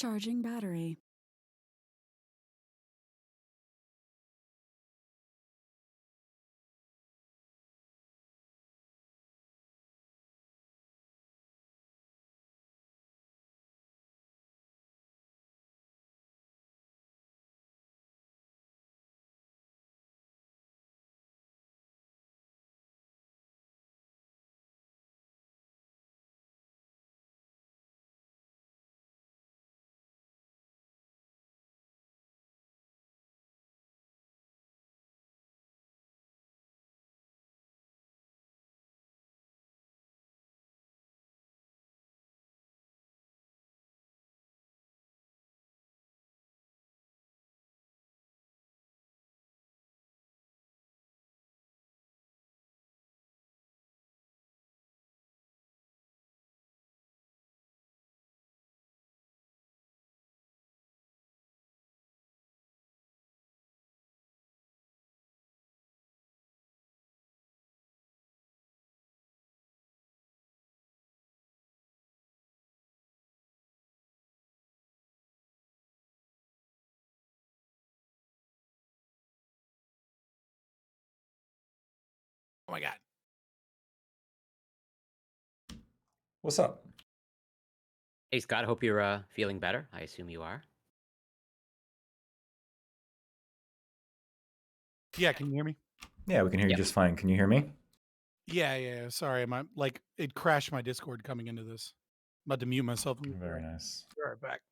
Charging battery. Oh my God. What's up? Hey, Scott, hope you're feeling better. I assume you are. Yeah, can you hear me? Yeah, we can hear you Yep. just fine. Can you hear me? Yeah. Sorry, it crashed my Discord coming into this. I'm about to mute myself. Very nice. Be right back.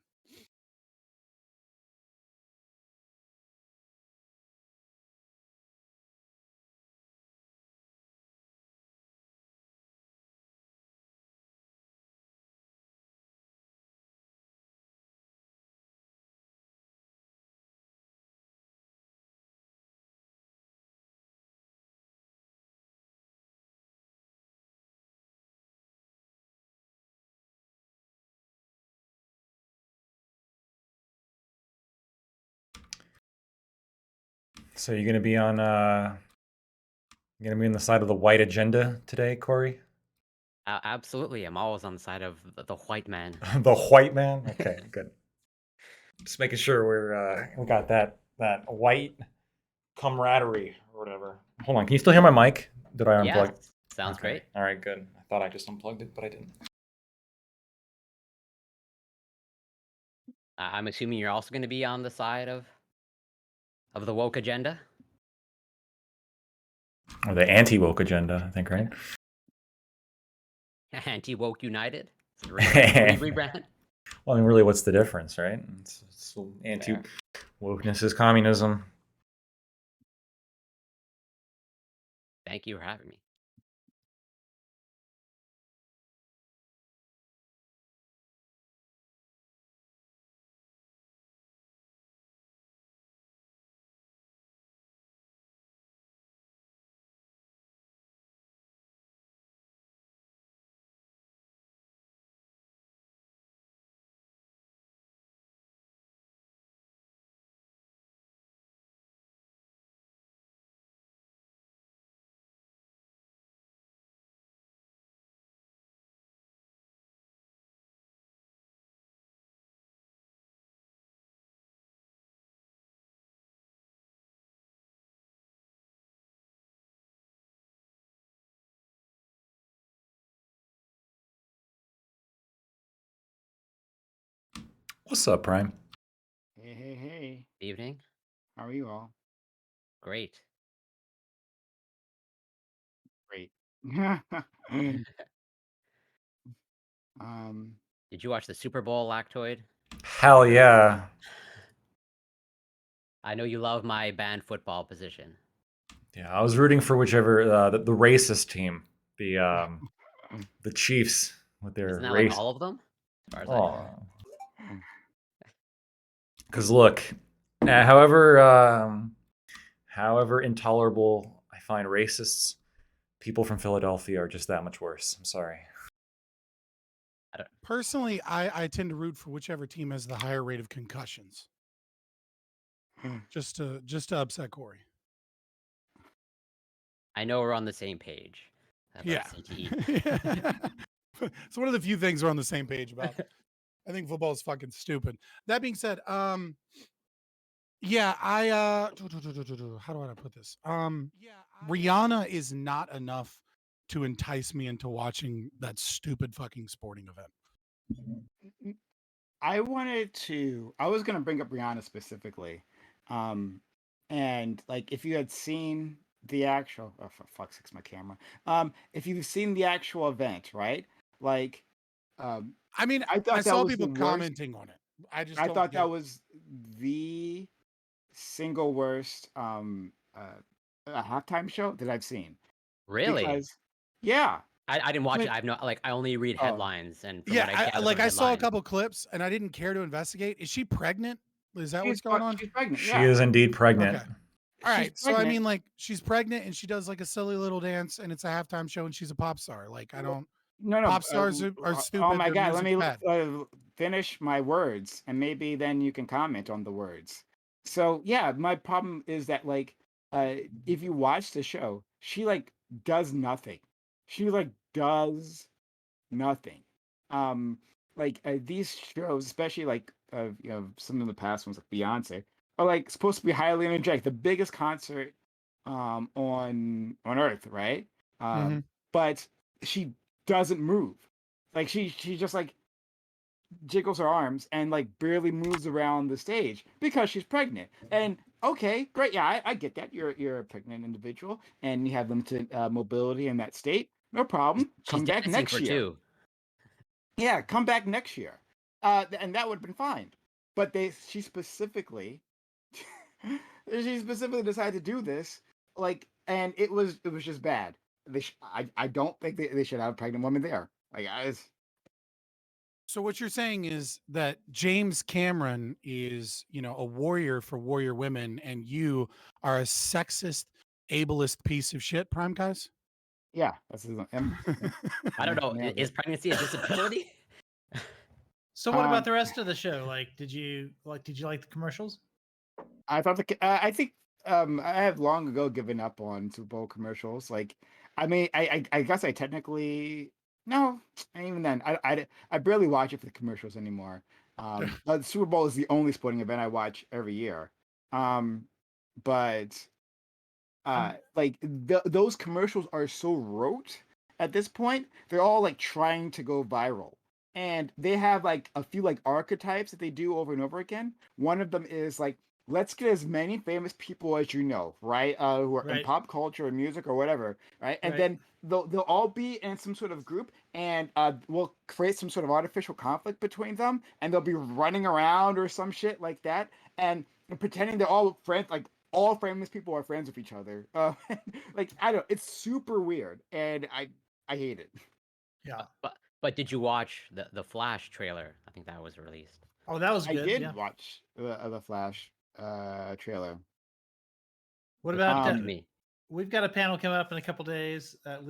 So you're gonna be on you're gonna be on the side of the white agenda today, Corey? Absolutely. I'm always on the side of the white man. The white man? Okay, good. Just making sure we got that white camaraderie or whatever. Hold on, can you still hear my mic? Did I Yeah, unplug? sounds Okay. great. All right, good. I thought I just unplugged it, but I didn't. I'm assuming you're also going to be on the side of the woke agenda. Or the anti-woke agenda, I think, right? Anti-woke United. It's a rebrand. Well, I mean, really, what's the difference, right? It's anti-wokeness is communism. Thank you for having me. What's up, Prime? Hey. Evening. How are you all? Great. Great. Did you watch the Super Bowl, Lactoid? Hell yeah. I know you love my banned football position. Yeah, I was rooting for whichever the racist team, the Chiefs with their Isn't that race. like all of them? As far as I know. Oh, because look, however intolerable I find racists, people from Philadelphia are just that much worse. I'm sorry. Personally, I tend to root for whichever team has the higher rate of concussions. Just to upset Corey. I know we're on the same page about Yeah. CTE. It's one of the few things we're on the same page about. I think football is fucking stupid. That being said, yeah, I how do I put this? Rihanna is not enough to entice me into watching that stupid fucking sporting event. I was gonna bring up Rihanna specifically. And like if you had seen the actual for fuck's sake, my camera. If you've seen the actual event, right? Like um I mean, I I thought that saw was the people worst. commenting on it. I just I don't thought get that it. was the single worst halftime show that I've seen. Really? Because yeah. I didn't I watch it. mean, I have no like. I only read oh, headlines, and from Yeah, what I I gather like from I saw a headlines, couple clips and I didn't care to investigate. Is she pregnant? Is that what's going on? she's pregnant, She yeah. is indeed Okay. pregnant. All She's right. So I pregnant. mean, like, she's pregnant and she does like a silly little dance and it's a halftime show and she's a pop star. Like, I don't. No, no. Pop stars are Oh stupid. my Their God. Let music's me bad. finish my words, and maybe then you can comment on the words. So yeah, my problem is that like, if you watch the show, she like does nothing. She like does nothing. Um, these shows, especially like some of the past ones like Beyonce, are like supposed to be highly energetic, the biggest concert on earth, right? Hmm. But she doesn't move. Like she just like jiggles her arms and like barely moves around the stage because she's pregnant. And okay, great, yeah, I get that. You're a pregnant individual and you have limited mobility in that state. No problem. she's Come back dancing next for year. two. Yeah, come back next year. And that would have been fine. But she specifically she specifically decided to do this, like, and it was just bad. I don't think they should have a pregnant woman there. Like, So what you're saying is that James Cameron is, a warrior for warrior women, and you are a sexist, ableist piece of shit, Prime Guys? yeah, that's his I don't know. nailed Is it. pregnancy a disability? So what about Um, the rest of the show? Like, did you like the commercials? I thought I think I have long ago given up on Super Bowl commercials. Like, I mean, I guess I technically no, and even then, I barely watch it for the commercials anymore. The Super Bowl is the only sporting event I watch every year. Um, but Um, like those commercials are so rote at this point. They're all like trying to go viral, and they have like a few like archetypes that they do over and over again. One of them is like, let's get as many famous people as you know, right, who are in right, pop culture or music or whatever, right, and right. then they'll all be in some sort of group, and we'll create some sort of artificial conflict between them, and they'll be running around or some shit like that, and pretending they're all friends, like all famous people are friends with each other. Like, I don't. It's super weird, and I hate it. Yeah. But did you watch the Flash trailer? I think that was released. Oh, that was I good. did Yeah. watch the Flash trailer. What Looks pretty about good to Um, me. we've got a panel coming up in a couple days at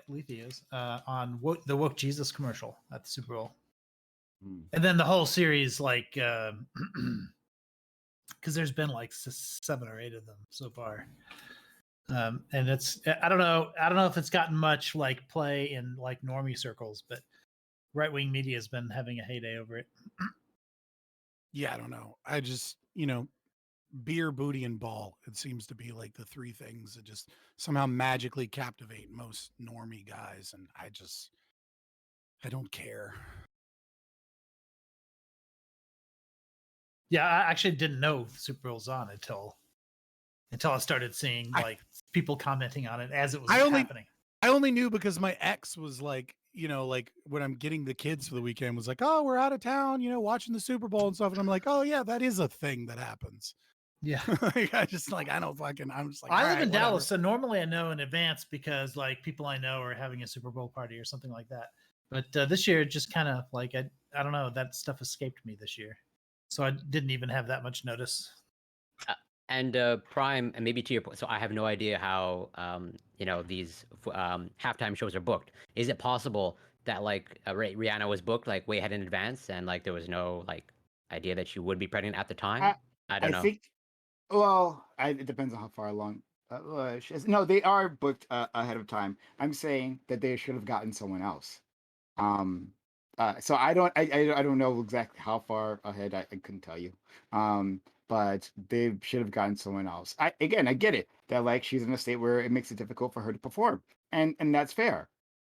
Lethia's on the woke Jesus commercial at the Super Bowl, hmm. and then the whole series, like, because there's been like 7 or 8 of them so far. And it's I don't know if it's gotten much like play in like normie circles, but right wing media has been having a heyday over it. Yeah, I don't know. I just, beer, booty, and ball. It seems to be like the three things that just somehow magically captivate most normie guys. And I don't care. Yeah, I actually didn't know Super Bowl's on until I started seeing I, like people commenting on it as it was I only happening. I only knew because my ex was like, like when I'm getting the kids for the weekend was like, oh, we're out of town, watching the Super Bowl and stuff. And I'm like, oh yeah, that is a thing that happens. Yeah. Like, I'm just like, I'm just like, I all live right, in whatever. Dallas, so normally I know in advance because like people I know are having a Super Bowl party or something like that. But this year, just kind of like I don't know, that stuff escaped me this year, so I didn't even have that much notice. And Prime, and maybe to your point, so I have no idea how these halftime shows are booked. Is it possible that like Rihanna was booked like way ahead in advance, and like there was no like idea that she would be pregnant at the time? I I don't I know. think. Well, it depends on how far along. No, they are booked ahead of time. I'm saying that they should have gotten someone else. Um, So I don't know exactly how far ahead. I couldn't tell you. But they should have gotten someone else. I get it that like she's in a state where it makes it difficult for her to perform, and that's fair.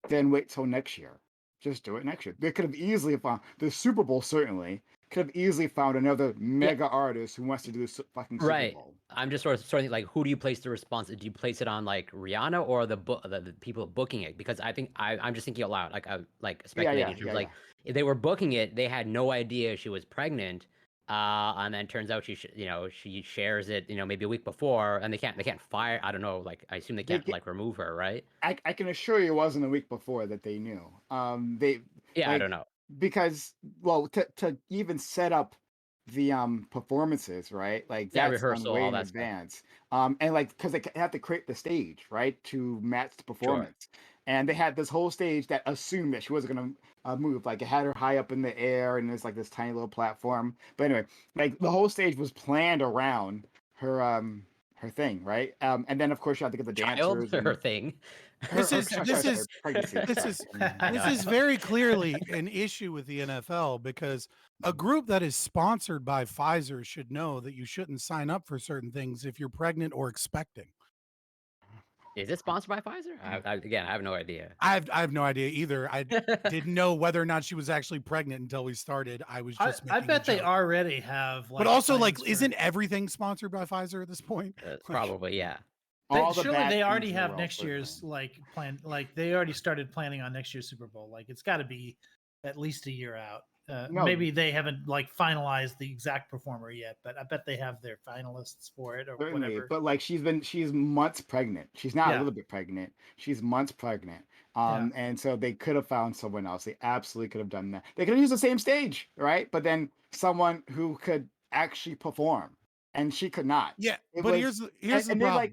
Then wait till next year. Just do it next year. They could have easily found the Super Bowl. Certainly could have easily found another mega artist who wants to do the fucking Super Right. Bowl. I'm just sort of like, who do you place the response? Do you place it on like Rihanna or the people booking it? Because I think I'm just thinking out loud, like I'm like speculating. She was like, if they were booking it, they had no idea she was pregnant, and then turns out she shares it, maybe a week before, and they can't fire. I don't know. Like I assume they can't like remove her, right? I can assure you it wasn't a week before that they knew. They Yeah, I like don't know. because well to even set up the performances, right? Like Yeah, that's done rehearsal, way all in that stuff. advance. And like because they have to create the stage, right, to match the Sure. performance. And they had this whole stage that assumed that she wasn't gonna move. Like it had her high up in the air, and there's like this tiny little platform. But anyway, like the whole stage was planned around her thing, right? And then of course you have to get the Child, dancers her and thing. This her is this sorry, is pregnancy. this sorry. is I this know. is very clearly an issue with the NFL because a group that is sponsored by Pfizer should know that you shouldn't sign up for certain things if you're pregnant or expecting. Is it sponsored by Pfizer? Again, I have no idea. I have no idea either. I didn't know whether or not she was actually pregnant until we started. I was just I making bet a they joke. already have like. But also, like, plans for- isn't everything sponsored by Pfizer at this point? Like, Probably, yeah. All the surely bad they things already in the have world, next year's certainly. like plan. Like they already started planning on next year's Super Bowl. Like it's got to be at least a year out. No. Maybe they haven't like finalized the exact performer yet, but I bet they have their finalists for it or Certainly, whatever. but like she's months pregnant. She's not a Yeah. little bit pregnant. She's months pregnant. Yeah. And so they could have found someone else. They absolutely could have done that. They could have used the same stage, right? But then someone who could actually perform, and she could not. yeah, It but was, here's the and they problem.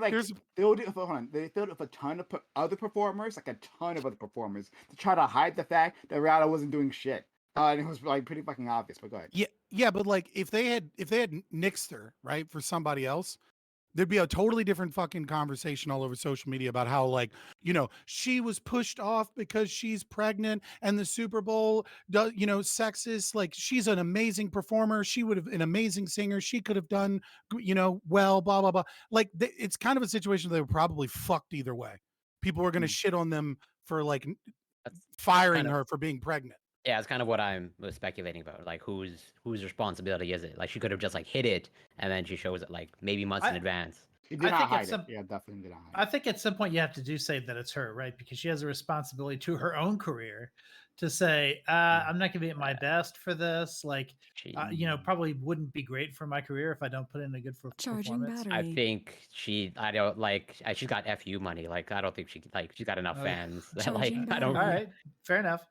like filled it. Hold on, they filled it with a ton of other performers, like a ton of other performers, to try to hide the fact that Rihanna wasn't doing shit. And it was like pretty fucking obvious. But go ahead. Yeah, but like if they had nixed her, right, for somebody else, there'd be a totally different fucking conversation all over social media about how, like, she was pushed off because she's pregnant and the Super Bowl does, sexist. Like, she's an amazing performer. She would have an amazing singer. She could have done, well, blah, blah, blah. Like, it's kind of a situation they were probably fucked either way. People were going to shit on them for like That's firing kind of her for being pregnant. Yeah, it's kind of what I'm speculating about. Like, whose responsibility is it? Like, she could have just like hit it, and then she shows it like maybe months in advance. She did I not think hide it's it. some- Yeah, definitely did not hide I it. think at some point you have to do say that it's her, right? Because she has a responsibility to her own career to say, I'm not going to be at my best for this. Like, She, probably wouldn't be great for my career if I don't put in a good Charging performance. battery. I think I don't like. She's got FU money. Like, I don't think she's got enough Oh, yeah. fans. That, like, Charging I don't. All battery. right, fair enough.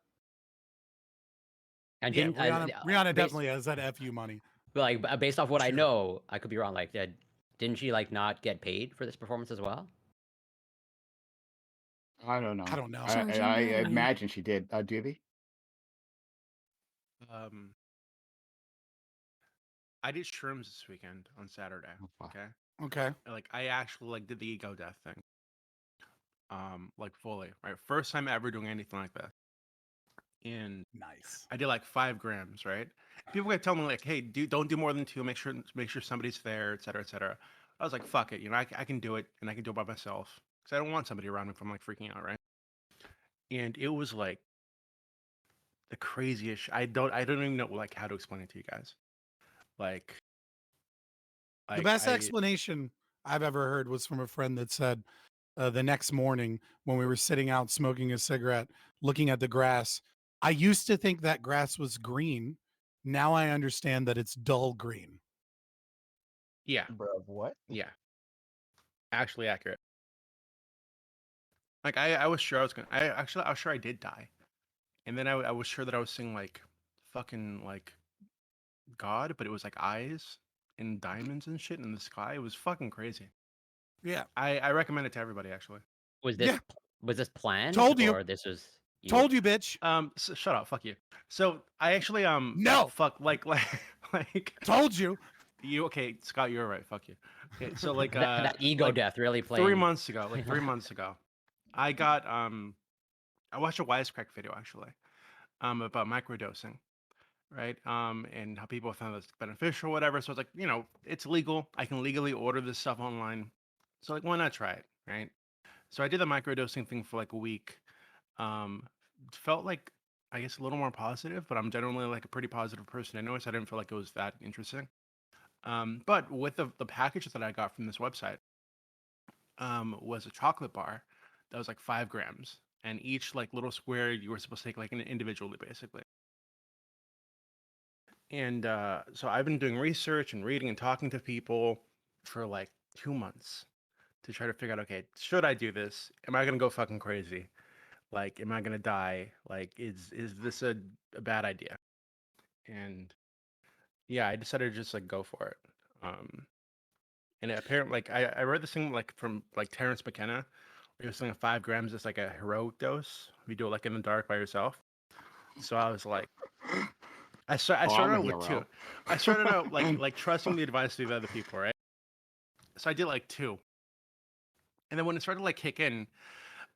And Yeah, didn't Rihanna based, definitely has that FU money. like based off what I Sure. know, I could be wrong. Like, didn't she like not get paid for this performance as well? I don't know. I don't know. Charging I battery. imagine she did. Doobie? I did shrooms this weekend on Saturday. Oh, fuck. Okay, Okay. like I actually like did the ego death thing. Like fully, right? First time ever doing anything like that. And Nice. I did like 5 grams, right? People kept telling me like, "Hey, don't do more than 2. Make sure somebody's there, etc., etc." I was like, "Fuck it, I can do it, and I can do it by myself because I don't want somebody around me if I'm like freaking out, right?" And it was like the craziest. I don't even know like how to explain it to you guys. Like The best explanation I've ever heard was from a friend that said the next morning when we were sitting out smoking a cigarette, looking at the grass, I used to think that grass was green. Now I understand that it's dull green. Yeah, Bro, what? yeah, actually accurate. Like I was sure I was gonna. I was sure I did die, and then I was sure that I was seeing like fucking like God, but it was like eyes and diamonds and shit in the sky. It was fucking crazy. Yeah. I recommend it to everybody actually. Was this planned? Told you. Or this was Told you, bitch. So shut up, fuck you. So I actually No. fuck like Told you. you. Okay, Scott, you're right. Fuck you. Okay, so like that ego like, death really playing. 3 months ago, I got I watched a Wisecrack video actually. about microdosing, right? And how people found this beneficial, or whatever. So it's like, it's legal. I can legally order this stuff online. So like, why not try it, right? So I did the microdosing thing for like a week. Um, Felt like, I guess, a little more positive, but I'm generally like a pretty positive person anyway, so I didn't feel like it was that interesting. But with the package that I got from this website, was a chocolate bar that was like 5 grams, and each like little square you were supposed to take like individually, basically. And so I've been doing research and reading and talking to people for like 2 months to try to figure out, okay, should I do this? Am I gonna go fucking crazy? Like, am I gonna die? Like, is this a bad idea? And yeah, I decided to just like go for it. And apparently, like I read this thing like from like Terrence McKenna, where he was saying 5 grams is like a heroic dose if you do it like in the dark by yourself. So I was like, I Oh, I'm started a out with two. hero. I started out like trusting the advice of the other people, right? So I did like two, and then when it started to like kick in,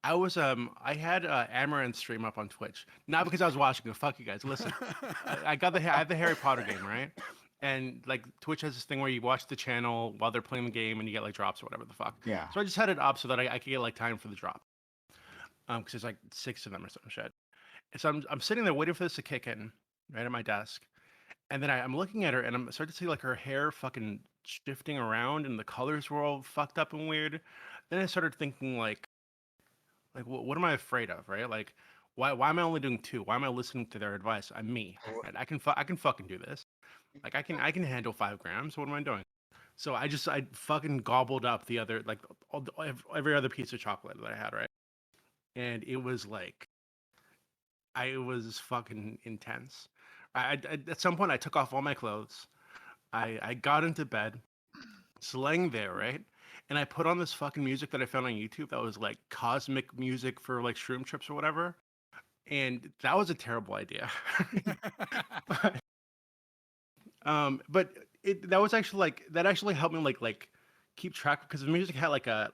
I had Amaranth stream up on Twitch, not because I was watching it. Fuck you guys. Listen, I have the Harry Potter game, right? And like Twitch has this thing where you watch the channel while they're playing the game and you get like drops or whatever the fuck. Yeah. So I just had it up so that I could get like time for the drop. Because there's like 6 of them or some shit. And so I'm sitting there waiting for this to kick in, right at my desk. And then I'm looking at her and I'm starting to see like her hair fucking shifting around and the colors were all fucked up and weird. Then I started thinking like what am I afraid of, right? Like why am I only doing two? Why am I listening to their advice? I'm me. Right? I can fucking do this. Like I can handle 5 grams. What am I doing? So I fucking gobbled up the other like every other piece of chocolate that I had, right? And it was like it was fucking intense. I at some point I took off all my clothes. I got into bed, just laying there, right? And I put on this fucking music that I found on YouTube that was like cosmic music for like shroom trips or whatever. And that was a terrible idea. but but that was actually like that actually helped me like keep track because the music had like a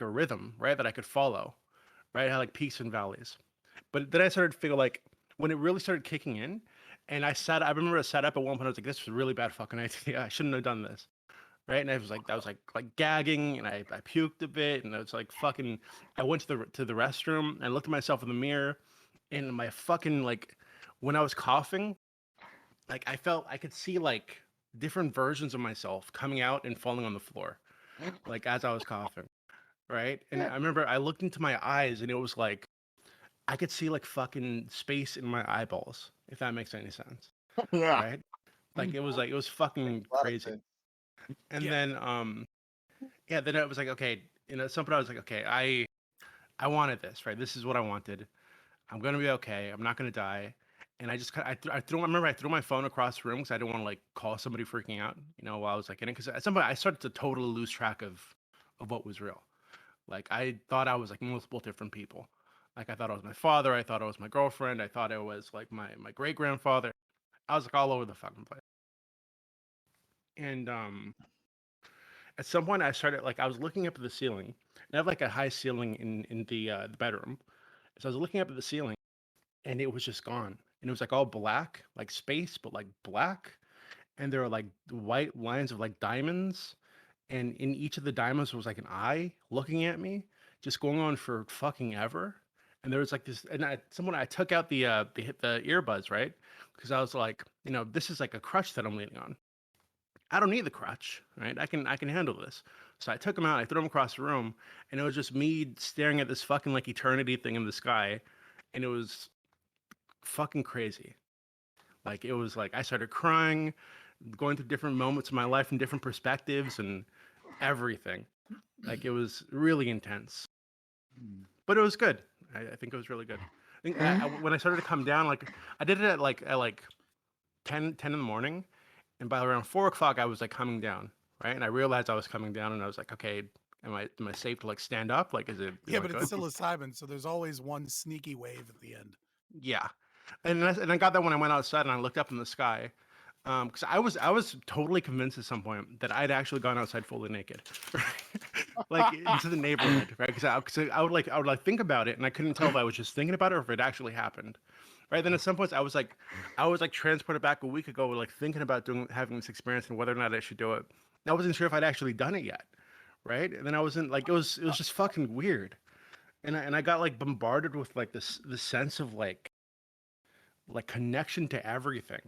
rhythm, right? That I could follow, right? It had like peaks and valleys. But then I started to feel like when it really started kicking in, and I remember I sat up at one point. I was like, "This was a really bad fucking idea. I shouldn't have done this." Right? And I was like gagging, and I puked a bit, and I was like fucking. I went to the restroom and I looked at myself in the mirror, and my fucking like when I was coughing, like I could see like different versions of myself coming out and falling on the floor, like as I was coughing. Right? And I remember I looked into my eyes, and it was like I could see like fucking space in my eyeballs, if that makes any sense, Yeah. right? Like it was fucking A lot of crazy. sense. And Yeah. then yeah, then it was like okay, at some point I was like okay, I wanted this, right? This is what I wanted. I'm gonna be okay. I'm not gonna die. And I just I remember I threw my phone across the room because I didn't want to like call somebody freaking out, while I was like in it. Because at some point I started to totally lose track of what was real. Like I thought I was like multiple different people. Like I thought I was my father. I thought I was my girlfriend. I thought I was like my great grandfather. I was like all over the fucking place. And at some point I started like I was looking up at the ceiling. And I have like a high ceiling in the bedroom. So I was looking up at the ceiling, and it was just gone. And it was like all black, like space, but like black. And there were like white lines of like diamonds, and in each of the diamonds was like an eye looking at me, just going on for fucking ever. And there was like this, and I took out the earbuds, right? Because I was like, this is like a crutch that I'm leaning on. I don't need the crutch, right? I can handle this. So I took them out, I threw them across the room, and it was just me staring at this fucking like eternity thing in the sky, and it was fucking crazy. Like it was like I started crying, going through different moments of my life and different perspectives and everything. Like it was really intense, but it was good. I think it was really good. I think when I started to come down, like I did it at like 10 in the morning, and by around 4 o'clock I was like coming down, right? And I realized I was coming down, and I was like, okay, am I safe to like stand up? Like, is it Yeah, am I but it's good? psilocybin, so there's always one sneaky wave at the end. Yeah, and I got that when I went outside and I looked up in the sky, because I was totally convinced at some point that I'd actually gone outside fully naked. like into the neighborhood, right? Because I would like think about it, and I couldn't tell if I was just thinking about it or if it actually happened, right? Then at some points I was like transported back a week ago, like thinking about having this experience and whether or not I should do it. I wasn't sure if I'd actually done it yet, right? And then I wasn't like it was just fucking weird, and I got like bombarded with like this sense of like connection to everything,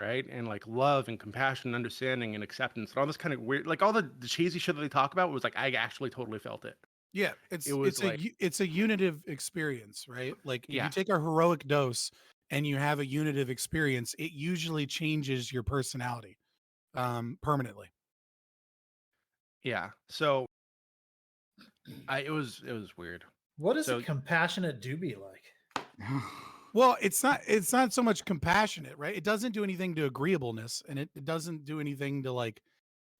right? And like love and compassion and understanding and acceptance and all this kind of weird, like all the cheesy shit that they talk about was like I actually totally felt it. Yeah, It was like it's a unitive experience, right? Like if you yeah, take a heroic dose and you have a unitive experience, it usually changes your personality permanently. yeah. So it was weird. What is a So compassionate doobie like? Well, it's not so much compassionate, right? It doesn't do anything to agreeableness and it doesn't do anything to like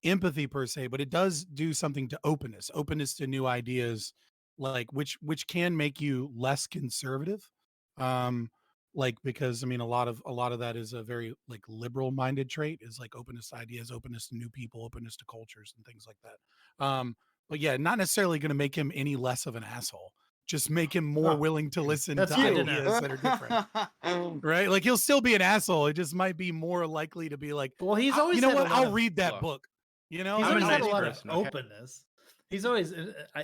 empathy per se, but it does do something to openness to new ideas, like which can make you less conservative. Um, like because I mean a lot of that is a very like liberal minded trait is like openness to ideas, openness to new people, openness to cultures and things like that. But yeah, not necessarily going to make him any less of an asshole. Just make him more Oh, willing to listen that's to good to know. ideas that are different. Right? Like he'll still be an asshole. It just might be more likely to be like, Well, he's you always know had a what? lot I'll of read that look, book. You know, he's I'm a always had a nice lot of person, okay? openness. He's always,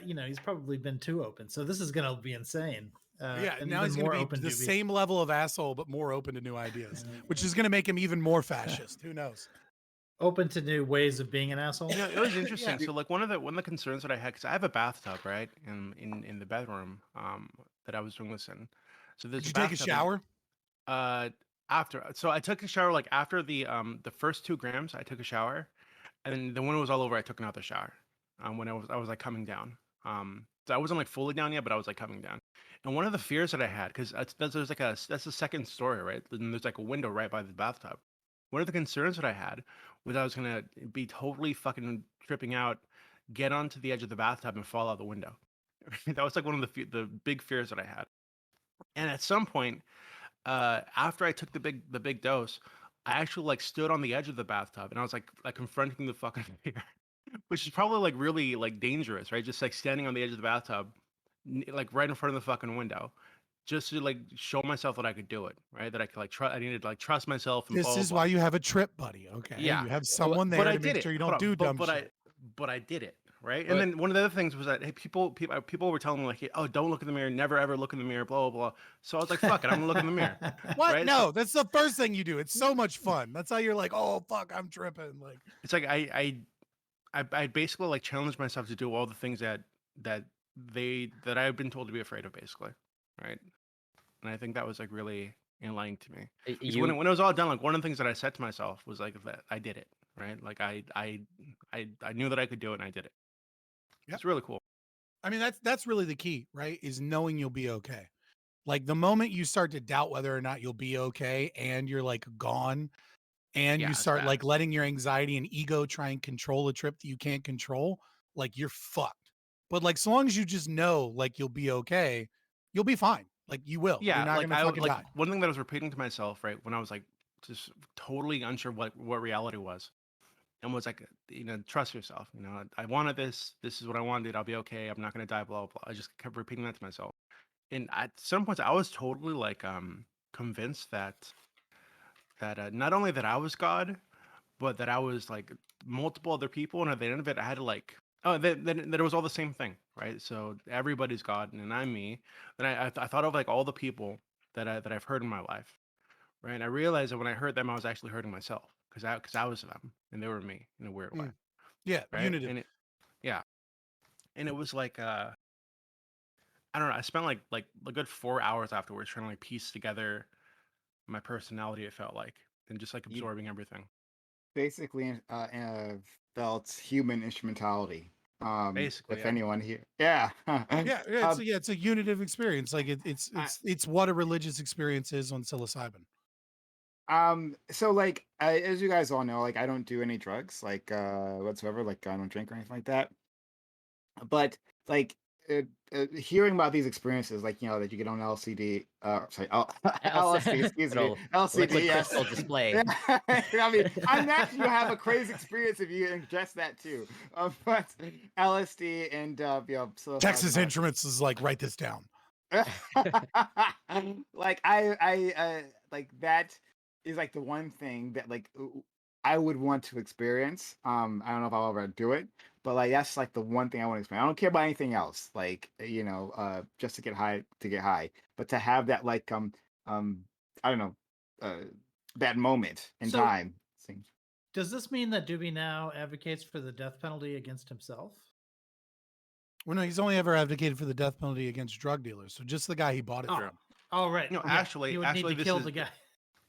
you know, he's probably been too open. So this is going to be insane. yeah. An Now even he's going more to be open the doobie. same level of asshole, but more open to new ideas, which is going to make him even more fascist. Who knows? Open to new ways of being an asshole. You know, it was interesting. Yeah. So like one of the concerns that I had, because I have a bathtub, right, in the bedroom, that I was doing this in. So there's Did a you take a bathtub. shower? Uh, after, so I took a shower like after the first 2 grams, I took a shower, and then when it was all over, I took another shower. When I was like coming down. So I wasn't like fully down yet, but I was like coming down. And one of the fears that I had, because there's like that's the second story, right? And there's like a window right by the bathtub. One of the concerns that I had was I was gonna be totally fucking tripping out, get onto the edge of the bathtub and fall out the window. That was like one of the big fears that I had. And at some point, after I took the big dose, I actually like stood on the edge of the bathtub and I was like confronting the fucking fear, which is probably like really like dangerous, right? Just like standing on the edge of the bathtub, like right in front of the fucking window, just to like show myself that I could do it, right? That I could like trust. I needed to like trust myself and blah This blah is blah. why you have a trip buddy. Okay. Yeah, You have someone but there I to did make it. sure you Hold don't on, do dumb shit. but I did it, right? And But then one of the other things was that hey, people were telling me like, oh, don't look in the mirror, never ever look in the mirror, blah blah blah. So I was like, fuck it, I'm gonna look in the mirror, What? right? No, So that's the first thing you do. It's so much fun. That's how you're like, oh fuck, I'm tripping. Like, it's like I basically like challenged myself to do all the things that that I've been told to be afraid of, basically, right? And I think that was like really enlightening to me. Because you when it was all done, like one of the things that I said to myself was like that I did it, right? Like I knew that I could do it and I did it. Yep. It's really cool. I mean, that's really the key, right? Is knowing you'll be okay. Like the moment you start to doubt whether or not you'll be okay and you're like gone and Yeah, you it's start bad. like letting your anxiety and ego try and control a trip that you can't control, like you're fucked. But like so long as you just know like you'll be okay, you'll be fine. Like you will. You're Yeah, not like gonna fucking like die. one thing that I was repeating to myself, right, when I was like just totally unsure what reality was, and was like, you know, trust yourself. You know, I wanted this. This is what I wanted. I'll be okay. I'm not gonna die. Blah blah blah. I just kept repeating that to myself. And at some points, I was totally like convinced that not only that I was God, but that I was like multiple other people. And at the end of it, I had to like that it was all the same thing, right? So everybody's God, and I'm me. Then I thought of like all the people that I've heard in my life, right? And I realized that when I heard them, I was actually hurting myself because I was them and they were me in a weird way, Mm. Yeah, right? unitive. And it yeah, and it was like I don't know. I spent like a good 4 hours afterwards trying to like piece together my personality. It felt like and just like You absorbing everything. basically felt human instrumentality. Basically, If yeah. anyone here, yeah. It's a unitive experience. Like I, it's what a religious experience is on psilocybin. so like as you guys all know, like I don't do any drugs, like whatsoever. Like I don't drink or anything like that. But like hearing about these experiences, like that you get on LCD, sorry, LSD, excuse me, Little LCD, liquid yes. crystal display. Yeah, I mean, I'm actually you have a crazy experience if you ingest that too. But LSD and Texas psilocybin. Instruments is like, write this down. Like I like that is like the one thing that like I would want to experience. I don't know if I'll ever do it, but like that's like the one thing I want to experience. I don't care about anything else. Like just to get high, but to have that like I don't know, that moment in So- time. Seems. Does this mean that Doobie now advocates for the death penalty against himself? Well, no, he's only ever advocated for the death penalty against drug dealers. So just the guy he bought it Oh, from. oh right. No, Yeah, actually- he would actually, need to this kill is- the guy.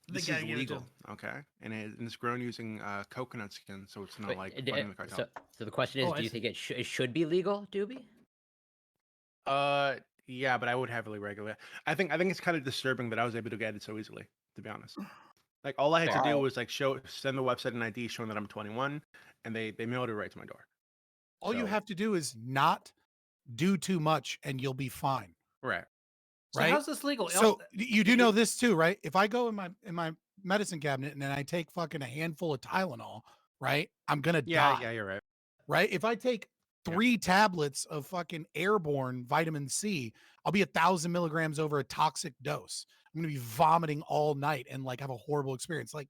The This guy is gave it to legal, him. okay? And it's grown using coconut skin, so it's not Wait, like d- funding the cartel. so the question is, Oh, I do you see. think it should be legal, Doobie? Yeah, but I would heavily regulate. I think it's kind of disturbing that I was able to get it so easily, to be honest. Like all I had to do Wow. was like send the website an ID showing that I'm 21, and they mailed it right to my door. All you So- have to do is not do too much and you'll be fine. Right. So Right? how's this legal? So you do know this too, right? If I go in my medicine cabinet and then I take fucking a handful of Tylenol, right? I'm gonna Yeah, die. yeah, you're right. Right? If I take Yeah. 3 tablets of fucking airborne vitamin C, I'll be 1,000 milligrams over a toxic dose. I'm gonna be vomiting all night and like have a horrible experience. Like,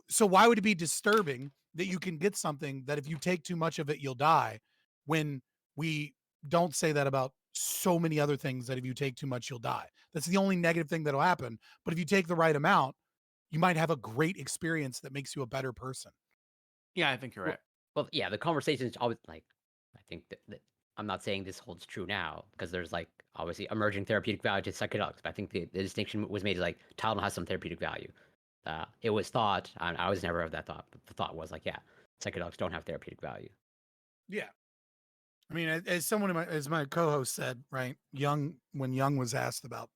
so why would it be disturbing that you can get something that if you take too much of it, you'll die, when we don't say that about so many other things that if you take too much, you'll die? That's the only negative thing that'll happen. But if you take the right amount, you might have a great experience that makes you a better person. Yeah, I think you're right. Well, yeah, the conversation is always like, I think that I'm not saying this holds true now because there's like obviously emerging therapeutic value to psychedelics, but I think the distinction was made like Tylenol has some therapeutic value. It was thought, and I was never of that thought, but the thought was like, yeah, psychedelics don't have therapeutic value. Yeah. I mean, as someone as my co-host said, right? When Young was asked about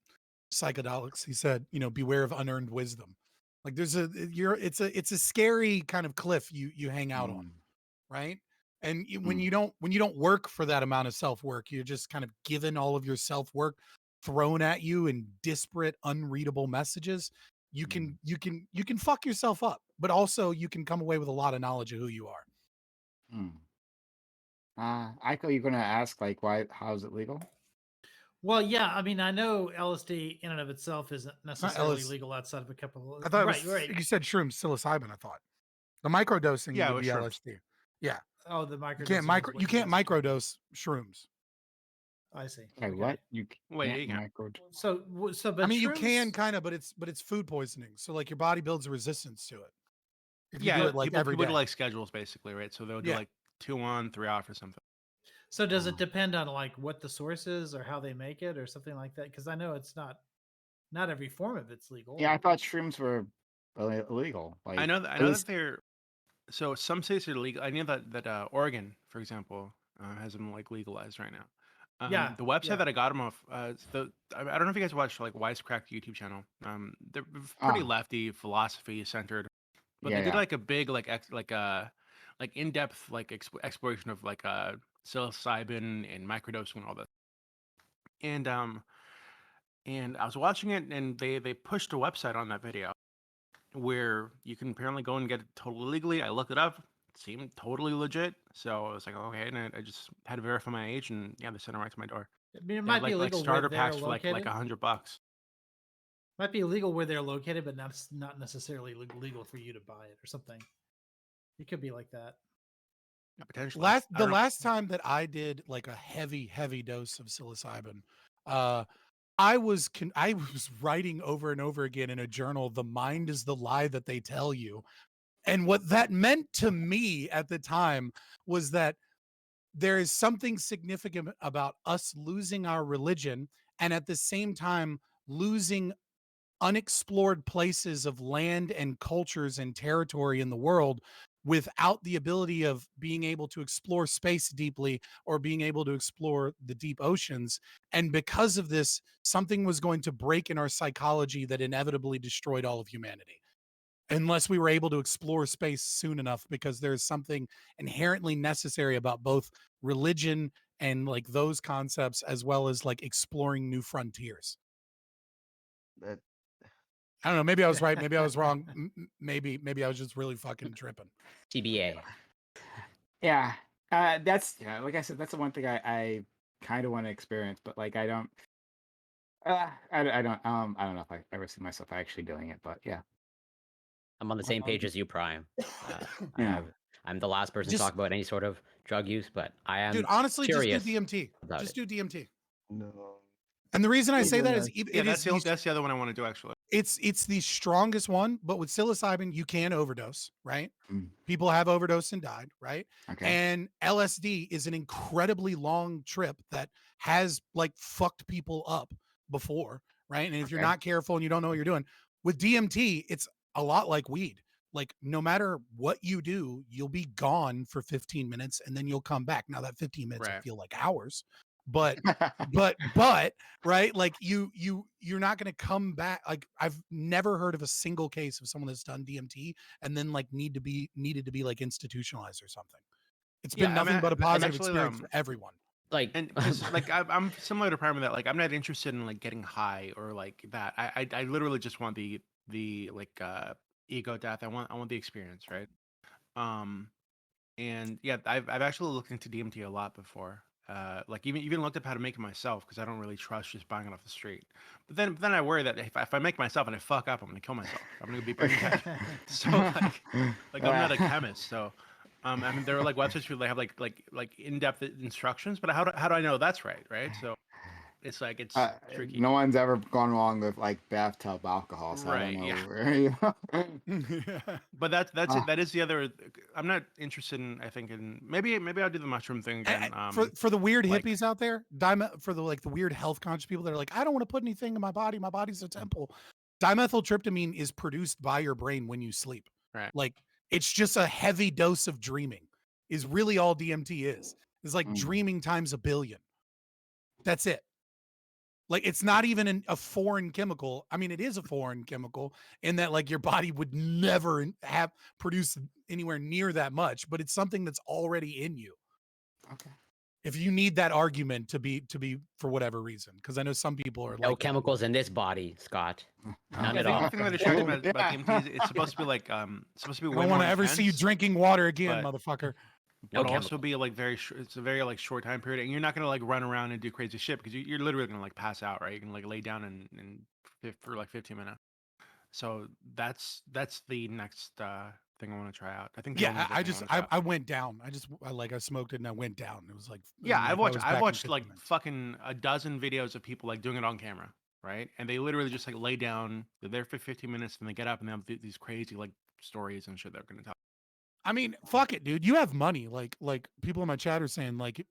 psychedelics, he said, beware of unearned wisdom. Like it's a scary kind of cliff you hang out on, right? And when you don't work for that amount of self-work, you're just kind of given all of your self-work thrown at you in disparate, unreadable messages. You can fuck yourself up, but also you can come away with a lot of knowledge of who you are. Aiko, you're gonna ask like why? How is it legal? Well, yeah, I mean, I know LSD in and of itself isn't necessarily LSD. legal outside of a couple of I thought right, it was, right. you said shrooms, psilocybin. I thought the microdosing Yeah, it would was be shrooms. LSD. Yeah, Oh, the micro. you can't microdose shrooms. I see. Wait, Okay. what? You Wait, can't you can. micro. So, but I mean, you can shrooms- kind of, but it's food poisoning. So like your body builds a resistance to it. If you Yeah, do it like people, every people day. do like schedules basically, right? So they'll do Yeah. like 2 on, 3 off, or something. So does it depend on like what the source is or how they make it or something like that? Because I know it's not every form of it's legal. Yeah, I thought shrooms were illegal. Like I know that at least- they're so some states are legal. I know that Oregon, for example, has them like legalized right now. Yeah, The website yeah. that I got them off, I don't know if you guys watch like Wisecrack YouTube channel. They're pretty lefty, philosophy centered, but they did like a big like in depth like exploration of like psilocybin and microdosing and all that. And I was watching it, and they pushed a website on that video where you can apparently go and get it totally legally. I looked it up; it seemed totally legit. So I was like, okay, and I just had to verify my age, and yeah, they sent it right to my door. I mean, it They might had, be like illegal starter where they're packs for like located. $100. Might be illegal where they're located, but not necessarily legal for you to buy it or something. It could be like that. Yeah, potentially. I The don't know. last time that I did like a heavy dose of psilocybin, I was writing over and over again in a journal, "The mind is the lie that they tell you." And what that meant to me at the time was that there is something significant about us losing our religion and at the same time losing unexplored places of land and cultures and territory in the world without the ability of being able to explore space deeply or being able to explore the deep oceans. And because of this, something was going to break in our psychology that inevitably destroyed all of humanity unless we were able to explore space soon enough, because there's something inherently necessary about both religion and like those concepts, as well as like exploring new frontiers. That I don't know. Maybe I was right. Maybe I was wrong. Maybe I was just really fucking tripping. TBA. Yeah. That's like I said, that's the one thing I kind of want to experience, but like I don't. I don't know if I ever see myself actually doing it, but yeah. I'm on the same page as you, Prime. Yeah. I'm the last person to Just- talk about any sort of drug use, but I am Dude, honestly, just curious do DMT. about Just it. do DMT. no. And the reason I Yeah, say that no. is Yeah, it that's is that's the other one I want to do actually. it's the strongest one, but with psilocybin you can overdose, right? Mm. People have overdosed and died, right? Okay. And LSD is an incredibly long trip that has like fucked people up before, right? And if you're Okay. not careful and you don't know what you're doing, with DMT, it's a lot like weed. Like no matter what you do, you'll be gone for 15 minutes and then you'll come back. Now that 15 minutes will Right. feel like hours, but right, like you're not going to come back. Like I've never heard of a single case of someone that's done DMT and then like needed to be like institutionalized or something. It's been Yeah, I nothing mean, but a and positive actually, experience for everyone. Like, And because like I'm similar to Prime in that like I'm not interested in like getting high or like that. I literally just want the like ego death. I want the experience, right? And yeah, I've actually looked into DMT a lot before. Like even looked up how to make it myself because I don't really trust just buying it off the street. But then I worry that if I make myself and I fuck up, I'm gonna kill myself. I'm gonna be brain dead. So like I'm not a chemist. So I mean there are like websites where they have like in-depth instructions, but how do I know that's right? So it's like it's tricky. No one's ever gone wrong with like bathtub alcohol, so Right, I yeah. don't know. But that's it. That is the other. I'm not interested in. I think in maybe I'll do the mushroom thing again. For the weird like- hippies out there, for the like the weird health conscious people that are like, I don't want to put anything in my body. My body's a temple. Dimethyltryptamine is produced by your brain when you sleep. Right. Like it's just a heavy dose of dreaming. Is really all DMT is. It's like Mm. dreaming times 1 billion. That's it. Like it's not even a foreign chemical. I mean, it is a foreign chemical in that like your body would never have produced anywhere near that much, but it's something that's already in you. Okay. If you need that argument to be for whatever reason, because I know some people are no like chemicals in this body, Scott. None Yeah, at I all. think the thing that attracted me about DMT is it's supposed to be like supposed to be I way don't more want to ever see you intense, drinking water again, but- motherfucker. No but also chemical. be like very it's a very like short time period, and you're not gonna like run around and do crazy shit because you're literally gonna like pass out, right? You can like lay down and for like 15 minutes. So that's the next thing I want to try out. I think the only Yeah, other I thing just wanna try out. I went down. I smoked it and I went down. It was like Yeah, like, I've I was watched back in 15 like minutes. fucking a dozen videos of people like doing it on camera, right? And they literally just like lay down, they're there for 15 minutes, and they get up and they have these crazy like stories and shit they're gonna tell. I mean, fuck it, dude. You have money. Like people in my chat are saying, like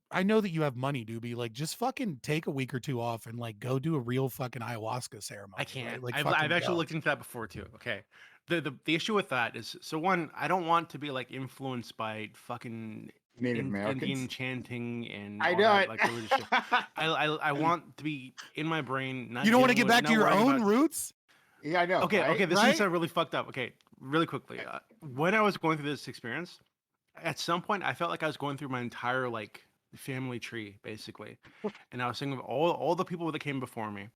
I know that you have money, Doobie. Like, just fucking take a week or two off and like go do a real fucking ayahuasca ceremony. I can't. Right? Like, I've fucking actually go. looked into that before too. Okay. The issue with that is so one, I don't want to be like influenced by fucking Native Indian Americans. chanting and I all know that, it. like religious shit. I want to be in my brain. Not You don't want to dealing get with- back to not your worrying own about- roots. Yeah, I know. Okay, right? okay, this Right? is really fucked up. Okay, really quickly. When I was going through this experience, at some point I felt like I was going through my entire like family tree, basically. And I was thinking of all the people that came before me.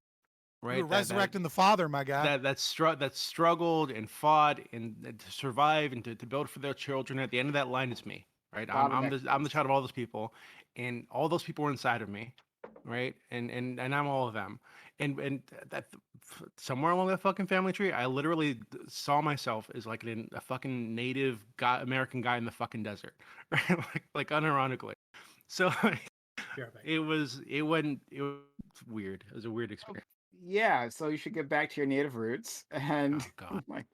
Right. You were resurrecting the father, my guy. that struggled and fought and to survive and to build for their children. At the end of that line is me. Right. I'm the child of all those people, and all those people were inside of me. Right. And I'm all of them. And that somewhere along that fucking family tree, I literally saw myself as like a fucking native guy, American guy in the fucking desert, right? like unironically. So it was weird. It was a weird experience. Yeah, so you should get back to your native roots and Oh God. like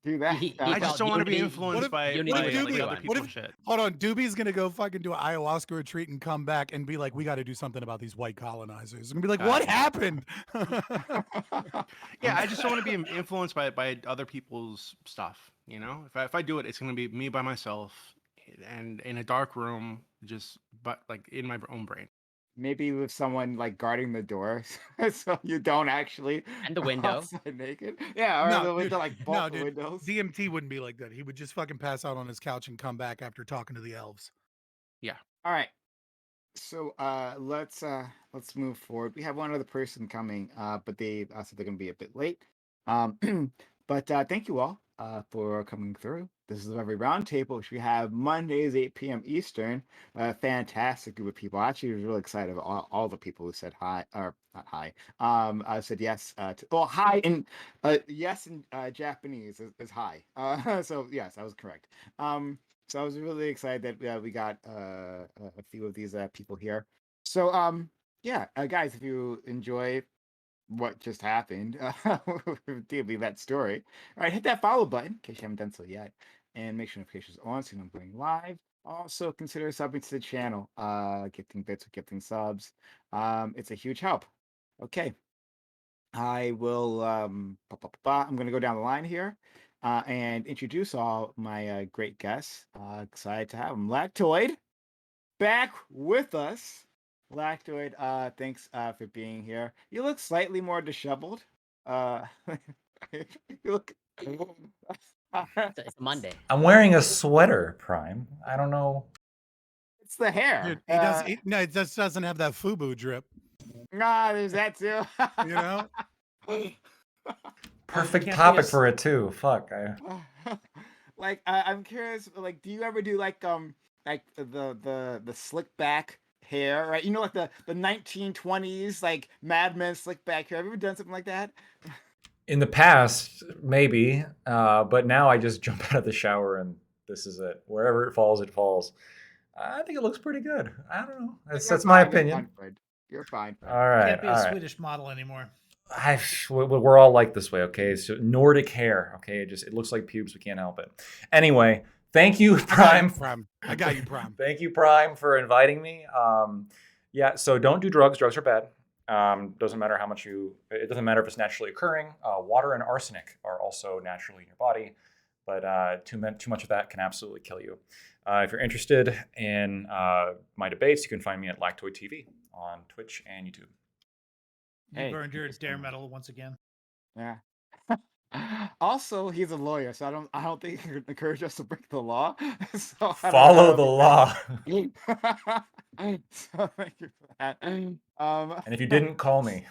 do that. He I felt just don't want to be unity- influenced by, unity by with like everyone. other What people's if- shit. Hold on, Doobie's gonna go fucking do an ayahuasca retreat and come back and be like, "We got to do something about these white colonizers." And be like, "What happened?" Yeah, I just don't want to be influenced by other people's stuff. You know, if I do it, it's gonna be me by myself and in a dark room, just but like in my own brain. Maybe with someone like guarding the door so you don't actually And the go window. outside naked. Yeah, or No, the dude. window like bolt No, the dude. windows. DMT wouldn't be like that. He would just fucking pass out on his couch and come back after talking to the elves. All right. So let's move forward. We have one other person coming, but they said they're gonna be a bit late. Um, but thank you all for coming through. This is the Every Roundtable, which we have Mondays 8 p.m. Eastern. Fantastic group of people. I actually was really excited about all the people who said hi or not hi. I said yes. Well, hi in yes in Japanese is hi. So yes, I was correct. So I was really excited that we got a few of these people here. So yeah, guys, if you enjoy what just happened, leave that story. All right, hit that follow button in case you haven't done so yet, and make sure notifications are on so you know I'm going live. Also consider subbing to the channel, gifting bits or gifting subs. It's a huge help. Okay, I will I'm gonna go down the line here and introduce all my great guests. Excited to have them. Lactoid back with us. Lactoid, thanks for being here. You look slightly more disheveled. Uh you look It's Monday. I'm wearing a sweater, Prime. I don't know. it's the Dude, hair. no, it just doesn't have that FUBU drip. Nah, there's that too. You know, Perfect Can't be topic a s- for it too. Fuck. Like I'm curious, like, do you ever do like the slick back hair, right? You know, like the 1920s like Mad Men slick back hair. Have you ever done something like that? In the past, maybe, but now I just jump out of the shower and this is it. Wherever it falls, it falls. I think it looks pretty good. I don't know. You're That's my fine. You're opinion. fine, Fred. You're fine, Fred. All right, Can't be a all right. Swedish model anymore. We're all like this way, okay? So Nordic hair, okay? It looks like pubes. We can't help it. Anyway, thank you, Prime. I got you, Prime. Thank you, Prime, for inviting me. Yeah, so don't do drugs. Drugs are bad. Doesn't matter how much you. It doesn't matter if it's naturally occurring. Water and arsenic are also naturally in your body, but too much of that can absolutely kill you. If you're interested in my debates, you can find me at Lactoid TV on Twitch and YouTube. You Hey, burned your thank you so dare much. medal once again. Yeah. Also, he's a lawyer, so I don't think he could encourage us to break the law. So I Follow don't the think law. so thank you for that. And if you didn't, call me.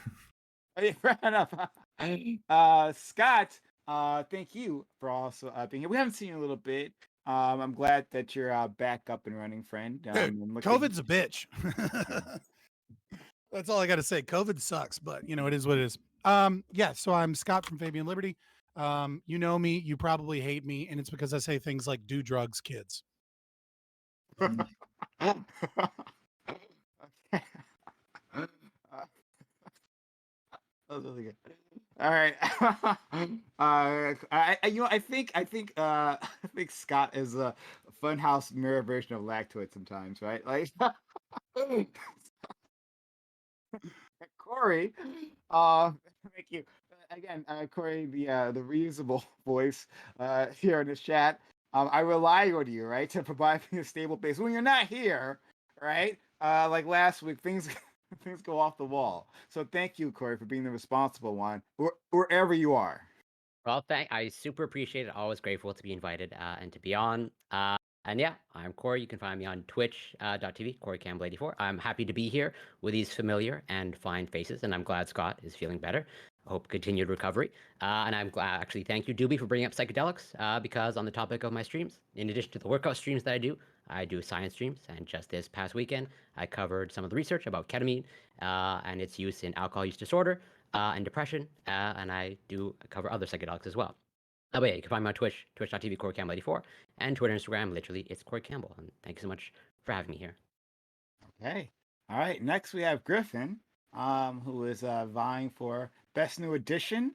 Fair enough. Scott, thank you for also being here. We haven't seen you in a little bit. I'm glad that you're back up and running, friend. Dude, And COVID's a bitch. That's all I got to say. COVID sucks, but you know, it is what it is. Yeah, so I'm Scott from Fabian Liberty. You know me, you probably hate me, and it's because I say things like do drugs, kids. Okay. That was really good. All right. I think Scott is a funhouse mirror version of Lactoid sometimes, right? Like Corey, uh, thank you again, Corey, the reusable voice here in the chat. I rely on you, right, to provide me a stable base when you're not here, right? Like last week, things things go off the wall. So thank you, Corey, for being the responsible one, wherever you are. Well, I super appreciate it. Always grateful to be invited and to be on. And yeah, I'm Corey. You can find me on Twitch.tv, Corey Campbell 84. I'm happy to be here with these familiar and fine faces, and I'm glad Scott is feeling better. I hope continued recovery. And I'm glad, actually, thank you, Doobie, for bringing up psychedelics, because on the topic of my streams, in addition to the workout streams that I do science streams. And just this past weekend, I covered some of the research about ketamine and its use in alcohol use disorder and depression, and I do cover other psychedelics as well. Oh, yeah, you can find me on Twitch, twitch.tv, Corey Campbell 84, and Twitter and Instagram, literally, it's Corey Campbell. And thank you so much for having me here. Okay. All right. Next, we have Griffin, who is vying for Best New Addition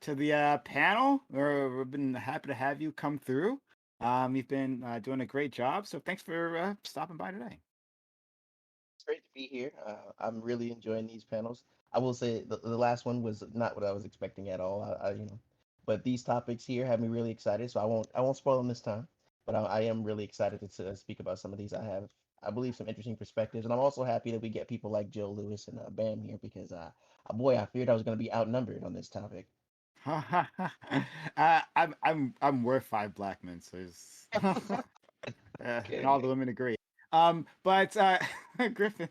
to the panel. We've been happy to have you come through. You've been doing a great job. So thanks for stopping by today. It's great to be here. I'm really enjoying these panels. I will say the last one was not what I was expecting at all. But these topics here have me really excited. So I won't spoil them this time. But I am really excited to speak about some of these. I believe some interesting perspectives, and I'm also happy that we get people like Joe Lewis and Bam here because boy, I feared I was going to be outnumbered on this topic. I'm worth 5 black men, so and all the women agree. But Griffin,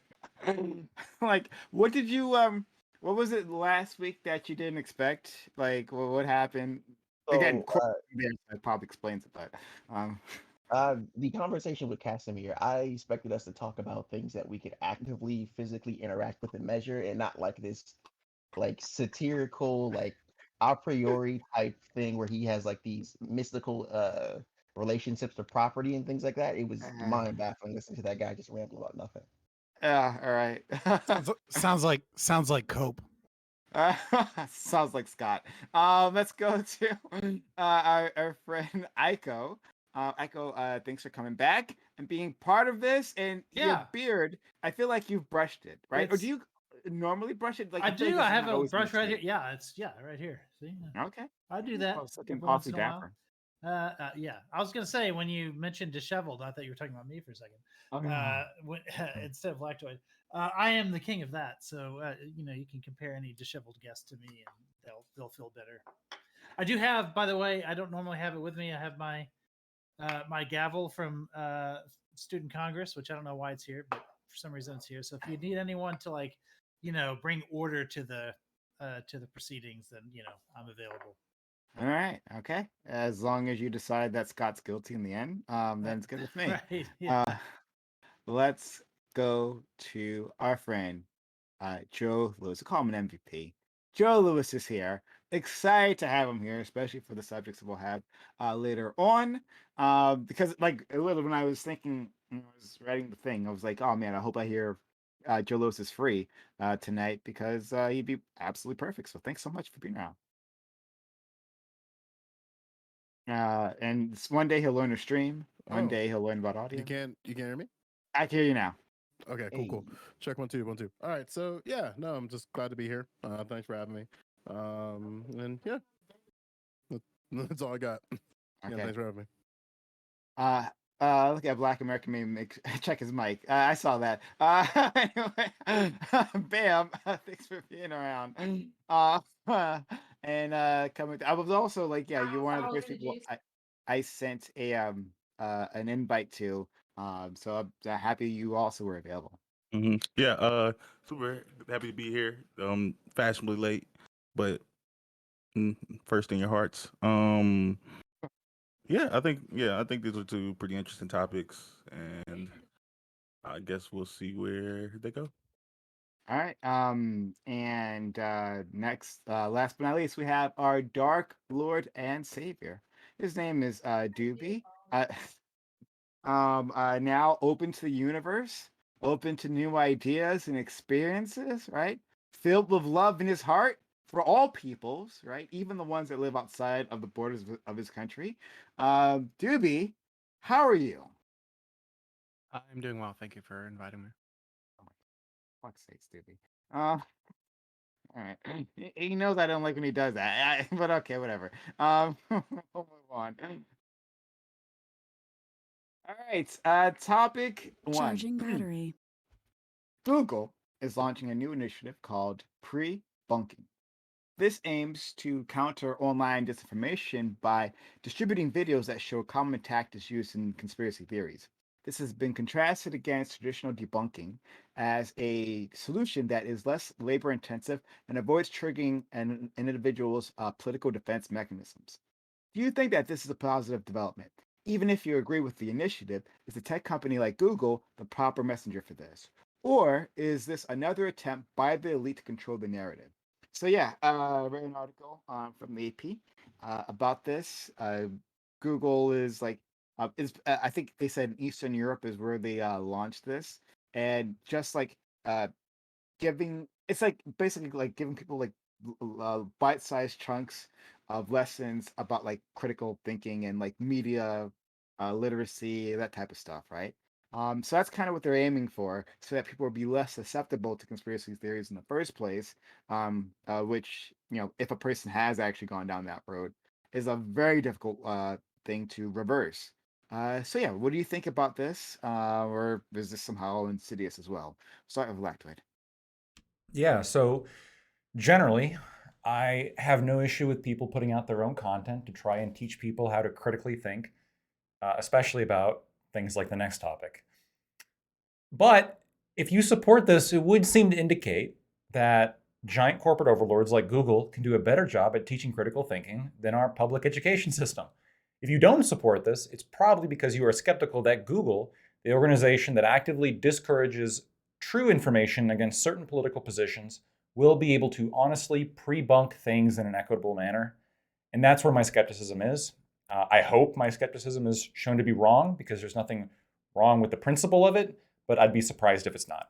like, what did you what was it last week that you didn't expect? Like, what happened? Again, So that probably explains it, but um, the conversation with Casimir, I expected us to talk about things that we could actively, physically interact with and measure, and not like this, like satirical, like a priori type thing where he has like these mystical relationships to property and things like that. It was mind baffling listening to that guy just ramble about nothing. yeah, all right. Sounds like Cope. Sounds like Scott. Let's go to our friend Aiko. Aiko, thanks for coming back and being part of this. And Yeah. your beard, I feel like you've brushed it, right? Or do It's- you normally brush it? Like I feel like do. this I is have not a always been brush right here. straight. Yeah, it's right here. See, Okay. I do that Oh, it's looking every once awfully in a while. dapper. Yeah, I was gonna say when you mentioned disheveled, I thought you were talking about me for a second. Oh, yeah. When, instead of lactoid, I am the king of that. So you can compare any disheveled guest to me, and they'll feel better. I do have, by the way, I don't normally have it with me. I have my my gavel from Student Congress, which I don't know why it's here, but for some reason it's here. So if you need anyone to bring order to the proceedings, then I'm available. All right. Okay. As long as you decide that Scott's guilty in the end, then it's good with me. Right. Yeah. Let's go to our friend Joe Lewis. We call him an MVP. Joe Lewis is here. Excited to have him here, especially for the subjects that we'll have later on. Because like literally when I was thinking, when I was writing the thing, I was like, oh man, I hope I hear Joe Lewis is free tonight because he'd be absolutely perfect. So thanks so much for being around. And one day he'll learn to stream. One Oh, day he'll learn about audio. you can't hear me? I can hear you now. Okay, cool. Hey. Check 1 2 1 2. All right, so yeah, no, I'm just glad to be here. Thanks for having me. And yeah, that's all I got. Yeah, Okay. thanks for having me. Look at Black American meme. Check his mic. I saw that. Anyway, bam. Thanks for being around. And coming. I was also like, yeah, you're one of the first people I sent an invite to. So I'm happy you also were available. Yeah, super happy to be here. Fashionably late, but first in your hearts. Yeah, I think these are two pretty interesting topics, and I guess we'll see where they go. All right. And next, last but not least, we have our Dark Lord and Savior. His name is Doobie. Uh, now open to the universe, open to new ideas and experiences, right? Filled with love in his heart for all peoples, right? Even the ones that live outside of the borders of his country. Doobie, how are you? I'm doing well. Thank you for inviting me. Oh my fuck's sakes, Doobie. All right. He knows I don't like when he does that. But okay, whatever. We'll move on. All right. Topic one. Charging battery. Google is launching a new initiative called pre-bunking. This aims to counter online disinformation by distributing videos that show common tactics used in conspiracy theories. This has been contrasted against traditional debunking as a solution that is less labor intensive and avoids triggering an individual's political defense mechanisms. Do you think that this is a positive development? Even if you agree with the initiative, is a tech company like Google the proper messenger for this? Or is this another attempt by the elite to control the narrative? So yeah, I read an article from the AP about this. Google is like, I think they said Eastern Europe is where they launched this, and just like giving, it's like basically like giving people like bite-sized chunks of lessons about like critical thinking and like media literacy, that type of stuff, right? So that's kind of what they're aiming for, so that people will be less susceptible to conspiracy theories in the first place. Which if a person has actually gone down that road, is a very difficult thing to reverse. So yeah, what do you think about this? Or is this somehow insidious as well? Start with Lactoid. Yeah, so generally, I have no issue with people putting out their own content to try and teach people how to critically think, especially about things like the next topic. But if you support this, it would seem to indicate that giant corporate overlords like Google can do a better job at teaching critical thinking than our public education system. If you don't support this, it's probably because you are skeptical that Google, the organization that actively discourages true information against certain political positions, will be able to honestly pre-bunk things in an equitable manner. And that's where my skepticism is. I hope my skepticism is shown to be wrong because there's nothing wrong with the principle of it, but I'd be surprised if it's not.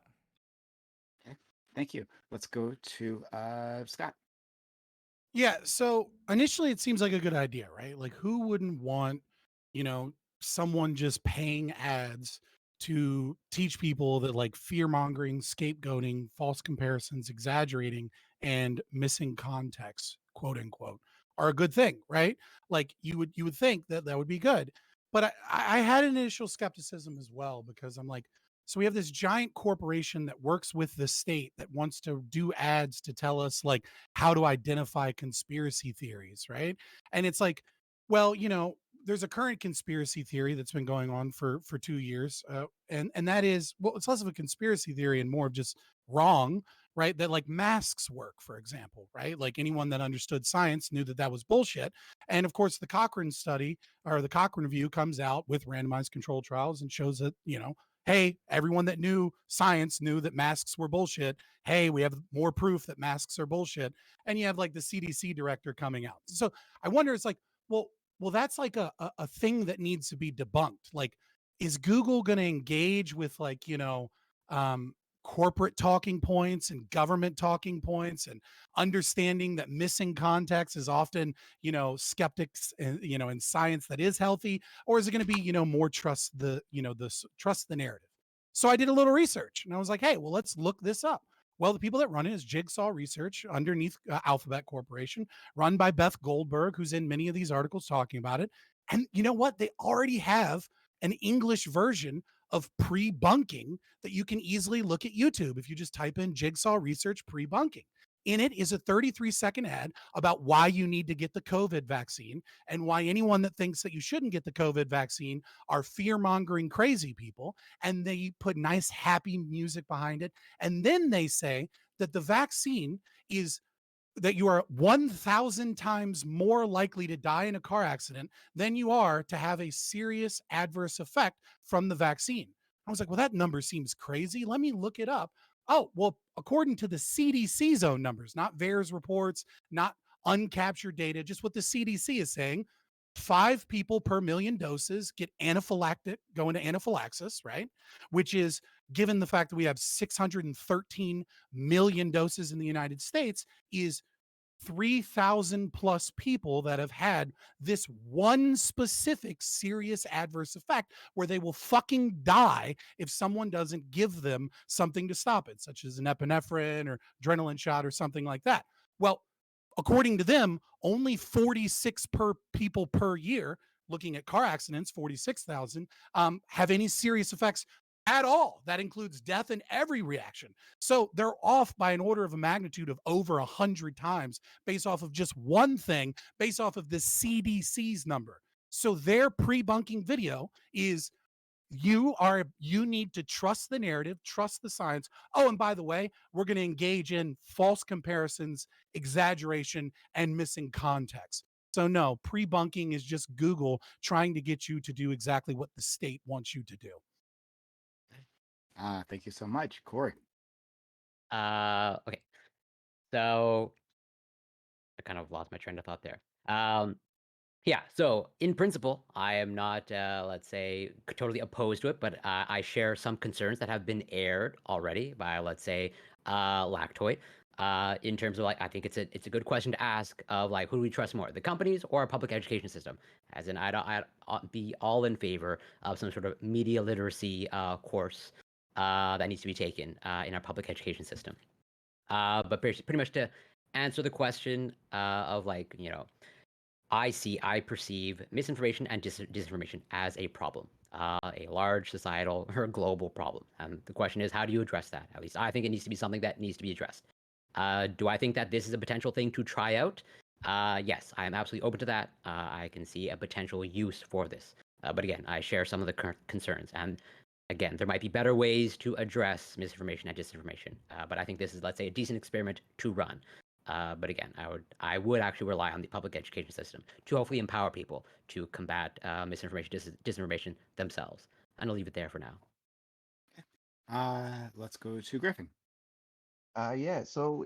Okay. Thank you. Let's go to Scott. Yeah, so initially it seems like a good idea, right? Like who wouldn't want, someone just paying ads to teach people that like fear mongering, scapegoating, false comparisons, exaggerating, and missing context, quote unquote, are a good thing, right? Like you would think that that would be good. But I had an initial skepticism as well because I'm like, so we have this giant corporation that works with the state that wants to do ads to tell us like how to identify conspiracy theories, right? And it's like, well, there's a current conspiracy theory that's been going on for 2 years, and that is, well, it's less of a conspiracy theory and more of just wrong, right? That like masks work, for example, right? Like anyone that understood science knew that that was bullshit. And of course, the Cochrane study or the Cochrane review comes out with randomized control trials and shows that hey, everyone that knew science knew that masks were bullshit. Hey, we have more proof that masks are bullshit. And you have like the CDC director coming out. So I wonder, it's like, well, that's like a thing that needs to be debunked. Like, is Google going to engage with like, um, corporate talking points and government talking points and understanding that missing context is often, skeptics, in science that is healthy, or is it going to be, more trust the narrative? So I did a little research and I was like, hey, well, let's look this up. Well, the people that run it is Jigsaw Research underneath Alphabet Corporation, run by Beth Goldberg, who's in many of these articles talking about it. And you know what? They already have an English version of pre-bunking that you can easily look at YouTube if you just type in Jigsaw Research pre-bunking. In it is a 33-second ad about why you need to get the COVID vaccine and why anyone that thinks that you shouldn't get the COVID vaccine are fear-mongering crazy people. And they put nice, happy music behind it. And then they say that the vaccine is that you are 1,000 times more likely to die in a car accident than you are to have a serious adverse effect from the vaccine. I was like, well, that number seems crazy. Let me look it up. Oh, well, according to the CDC's own numbers, not VAERS reports, not uncaptured data, just what the CDC is saying, 5 people per million doses get go into anaphylaxis, right? Which is, given the fact that we have 613 million doses in the United States, is 3,000 plus people that have had this one specific serious adverse effect where they will fucking die if someone doesn't give them something to stop it, such as an epinephrine or adrenaline shot or something like that. Well, according to them, only 46 per people per year, looking at car accidents, 46,000, have any serious effects at all. That includes death and every reaction. So they're off by an order of a magnitude of over 100 times based off of just one thing, based off of the CDC's number. So their pre-bunking video is you need to trust the narrative, trust the science. Oh, and by the way, we're going to engage in false comparisons, exaggeration, and missing context. So no, pre-bunking is just Google trying to get you to do exactly what the state wants you to do. Thank you so much, Corey. Okay. So I kind of lost my train of thought there. Yeah, so in principle, I am not, let's say, totally opposed to it, but I share some concerns that have been aired already by, let's say, Lactoid. In terms of like, I think it's a good question to ask of like, who do we trust more, the companies or our public education system? As in, I'd be all in favor of some sort of media literacy course that needs to be taken in our public education system. But pretty much to answer the question of like, I perceive misinformation and disinformation as a problem, a large societal or global problem. And the question is, how do you address that? At least I think it needs to be something that needs to be addressed. Do I think that this is a potential thing to try out? Yes, I am absolutely open to that. I can see a potential use for this. But again, I share some of the current concerns. And Again, there might be better ways to address misinformation and disinformation, but I think this is, let's say, a decent experiment to run. But again, I would actually rely on the public education system to hopefully empower people to combat misinformation, disinformation themselves. And I'll leave it there for now. Let's go to Griffin. Yeah. So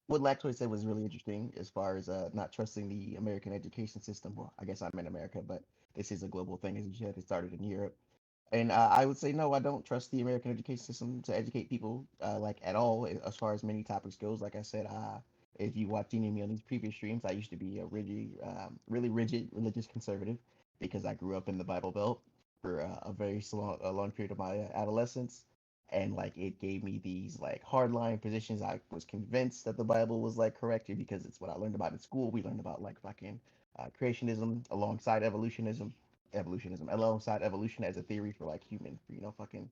what Lactoid said was really interesting as far as not trusting the American education system. Well, I guess I'm in America, but this is a global thing, as you said. It started in Europe. And I would say no, I don't trust the American education system to educate people like at all as far as many topics goes. Like I said, if you watch any of me on these previous streams, I used to be a really rigid religious conservative because I grew up in the Bible Belt for a long period of my adolescence, and like it gave me these like hardline positions. I was convinced that the Bible was like correct because it's what I learned about in school. We learned about like fucking creationism alongside evolutionism alongside evolution as a theory for like human for fucking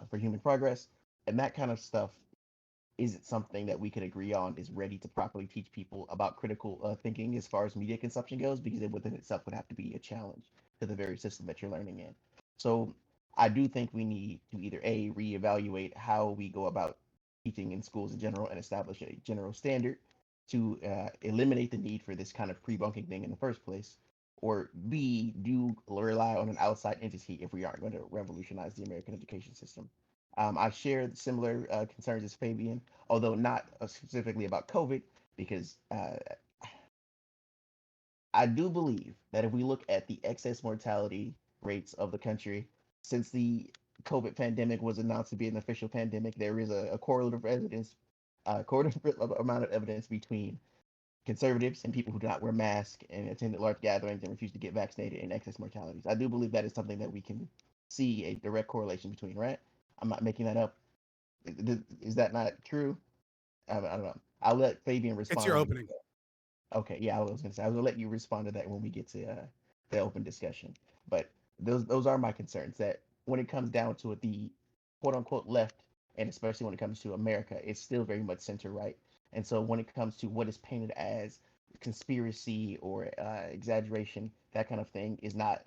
for human progress, and that kind of stuff isn't something that we could agree on is ready to properly teach people about critical thinking as far as media consumption goes, because it within itself would have to be a challenge to the very system that you're learning in. So I do think we need to either a reevaluate how we go about teaching in schools in general and establish a general standard to eliminate the need for this kind of pre-bunking thing in the first place, or B, do rely on an outside entity if we aren't going to revolutionize the American education system. I share similar concerns as Fabian, although not specifically about COVID, because I do believe that if we look at the excess mortality rates of the country since the COVID pandemic was announced to be an official pandemic, there is a correlative evidence, correlative amount of evidence between conservatives and people who do not wear masks and attend large gatherings and refuse to get vaccinated and excess mortalities. I do believe that is something that we can see a direct correlation between, right? I'm not making that up. Is that not true? I don't know. I'll let Fabian respond. It's your opening. Okay, yeah, I was gonna say I was gonna let you respond to that when we get to the open discussion. But those are my concerns. That when it comes down to it, the quote unquote left, and especially when it comes to America, it's still very much center right. And so when it comes to what is painted as conspiracy or exaggeration, that kind of thing is not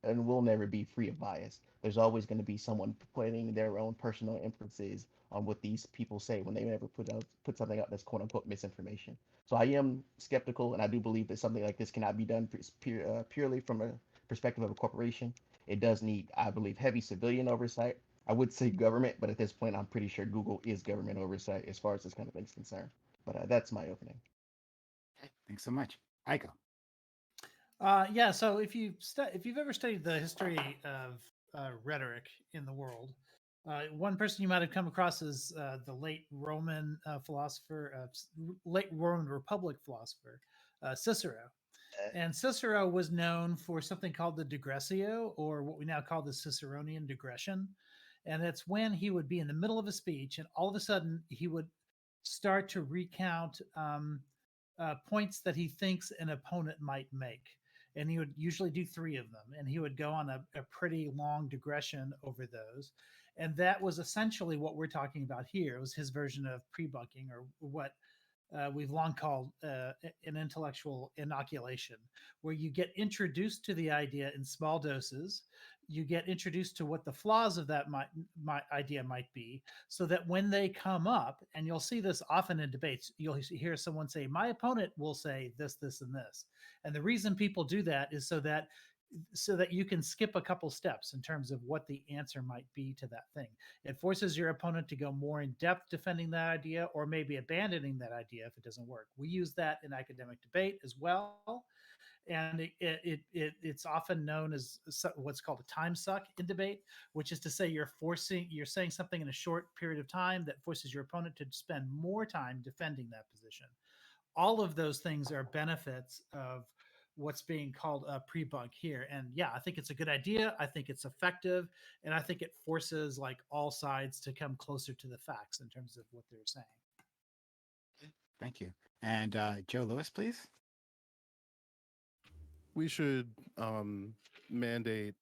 and will never be free of bias. There's always going to be someone putting their own personal inferences on what these people say when they never put something out that's quote unquote misinformation. So I am skeptical, and I do believe that something like this cannot be done purely from a perspective of a corporation. It does need, I believe, heavy civilian oversight. I would say government, but at this point, I'm pretty sure Google is government oversight as far as this kind of thing is concerned. But that's my opening. Thanks so much. Aiko. Yeah. So if you've ever studied the history of rhetoric in the world, one person you might have come across is the late Roman philosopher, late Roman Republic philosopher, Cicero. And Cicero was known for something called the digressio, or what we now call the Ciceronian digression. And it's when he would be in the middle of a speech, and all of a sudden he would start to recount points that he thinks an opponent might make. And he would usually do three of them, and he would go on a pretty long digression over those. And that was essentially what we're talking about here. It was his version of pre-bunking, or what we've long called an intellectual inoculation, where you get introduced to the idea in small doses. You get introduced to what the flaws of that idea might be, so that when they come up, and you'll see this often in debates, you'll hear someone say, "My opponent will say this, this, and this." And the reason people do that is so that you can skip a couple steps in terms of what the answer might be to that thing. It forces your opponent to go more in depth defending that idea, or maybe abandoning that idea if it doesn't work. We use that in academic debate as well. And it's often known as what's called a time suck in debate, which is to say you're saying something in a short period of time that forces your opponent to spend more time defending that position. All of those things are benefits of what's being called a pre-bunk here. And yeah, I think it's a good idea. I think it's effective, and I think it forces like all sides to come closer to the facts in terms of what they're saying. Thank you. And Joe Lewis, please. We should mandate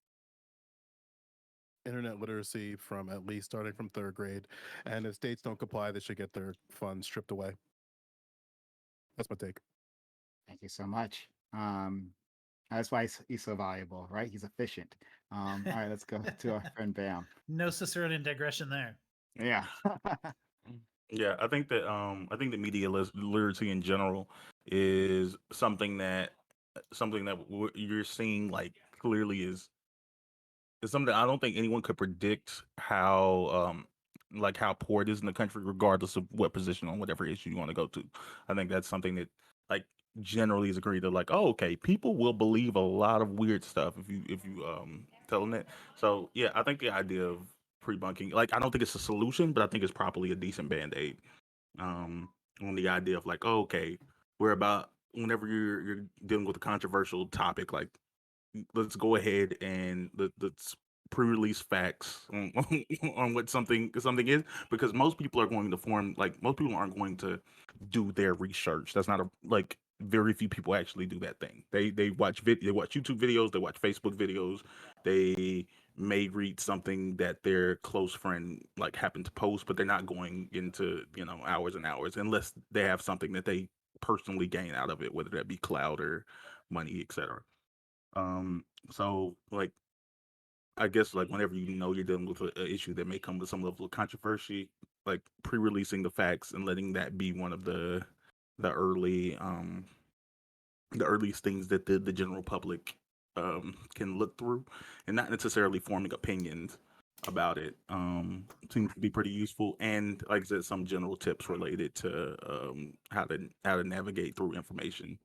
internet literacy from at least starting from third grade. And if states don't comply, they should get their funds stripped away. That's my take. Thank you so much. That's why he's so valuable, right? He's efficient. All right, let's go to our friend Bam. No Ciceronian digression there. Yeah. Yeah, I think the media literacy in general is something that you're seeing like clearly is something I don't think anyone could predict how poor it is in the country, regardless of what position on whatever issue you want to go to. I think that's something that like generally is agreed to like, oh, okay, people will believe a lot of weird stuff if you tell them that. So yeah, I think the idea of pre-bunking, like I don't think it's a solution, but I think it's probably a decent band-aid. Um on the idea of like, oh, okay, we're about whenever you're dealing with a controversial topic like let's go ahead and let's pre-release facts on, on what something is because most people are going to form like most people aren't going to do their research. That's not a like very few people actually do that thing. They watch they watch YouTube videos, they watch Facebook videos, they may read something that their close friend like happened to post, but they're not going into hours and hours unless they have something that they personally gain out of it, whether that be cloud or money, etc. So like I guess like whenever you're dealing with a issue that may come with some level of controversy, like pre-releasing the facts and letting that be one of the early the earliest things that the general public can look through and not necessarily forming opinions about it seems to be pretty useful. And like I said, some general tips related to how to navigate through information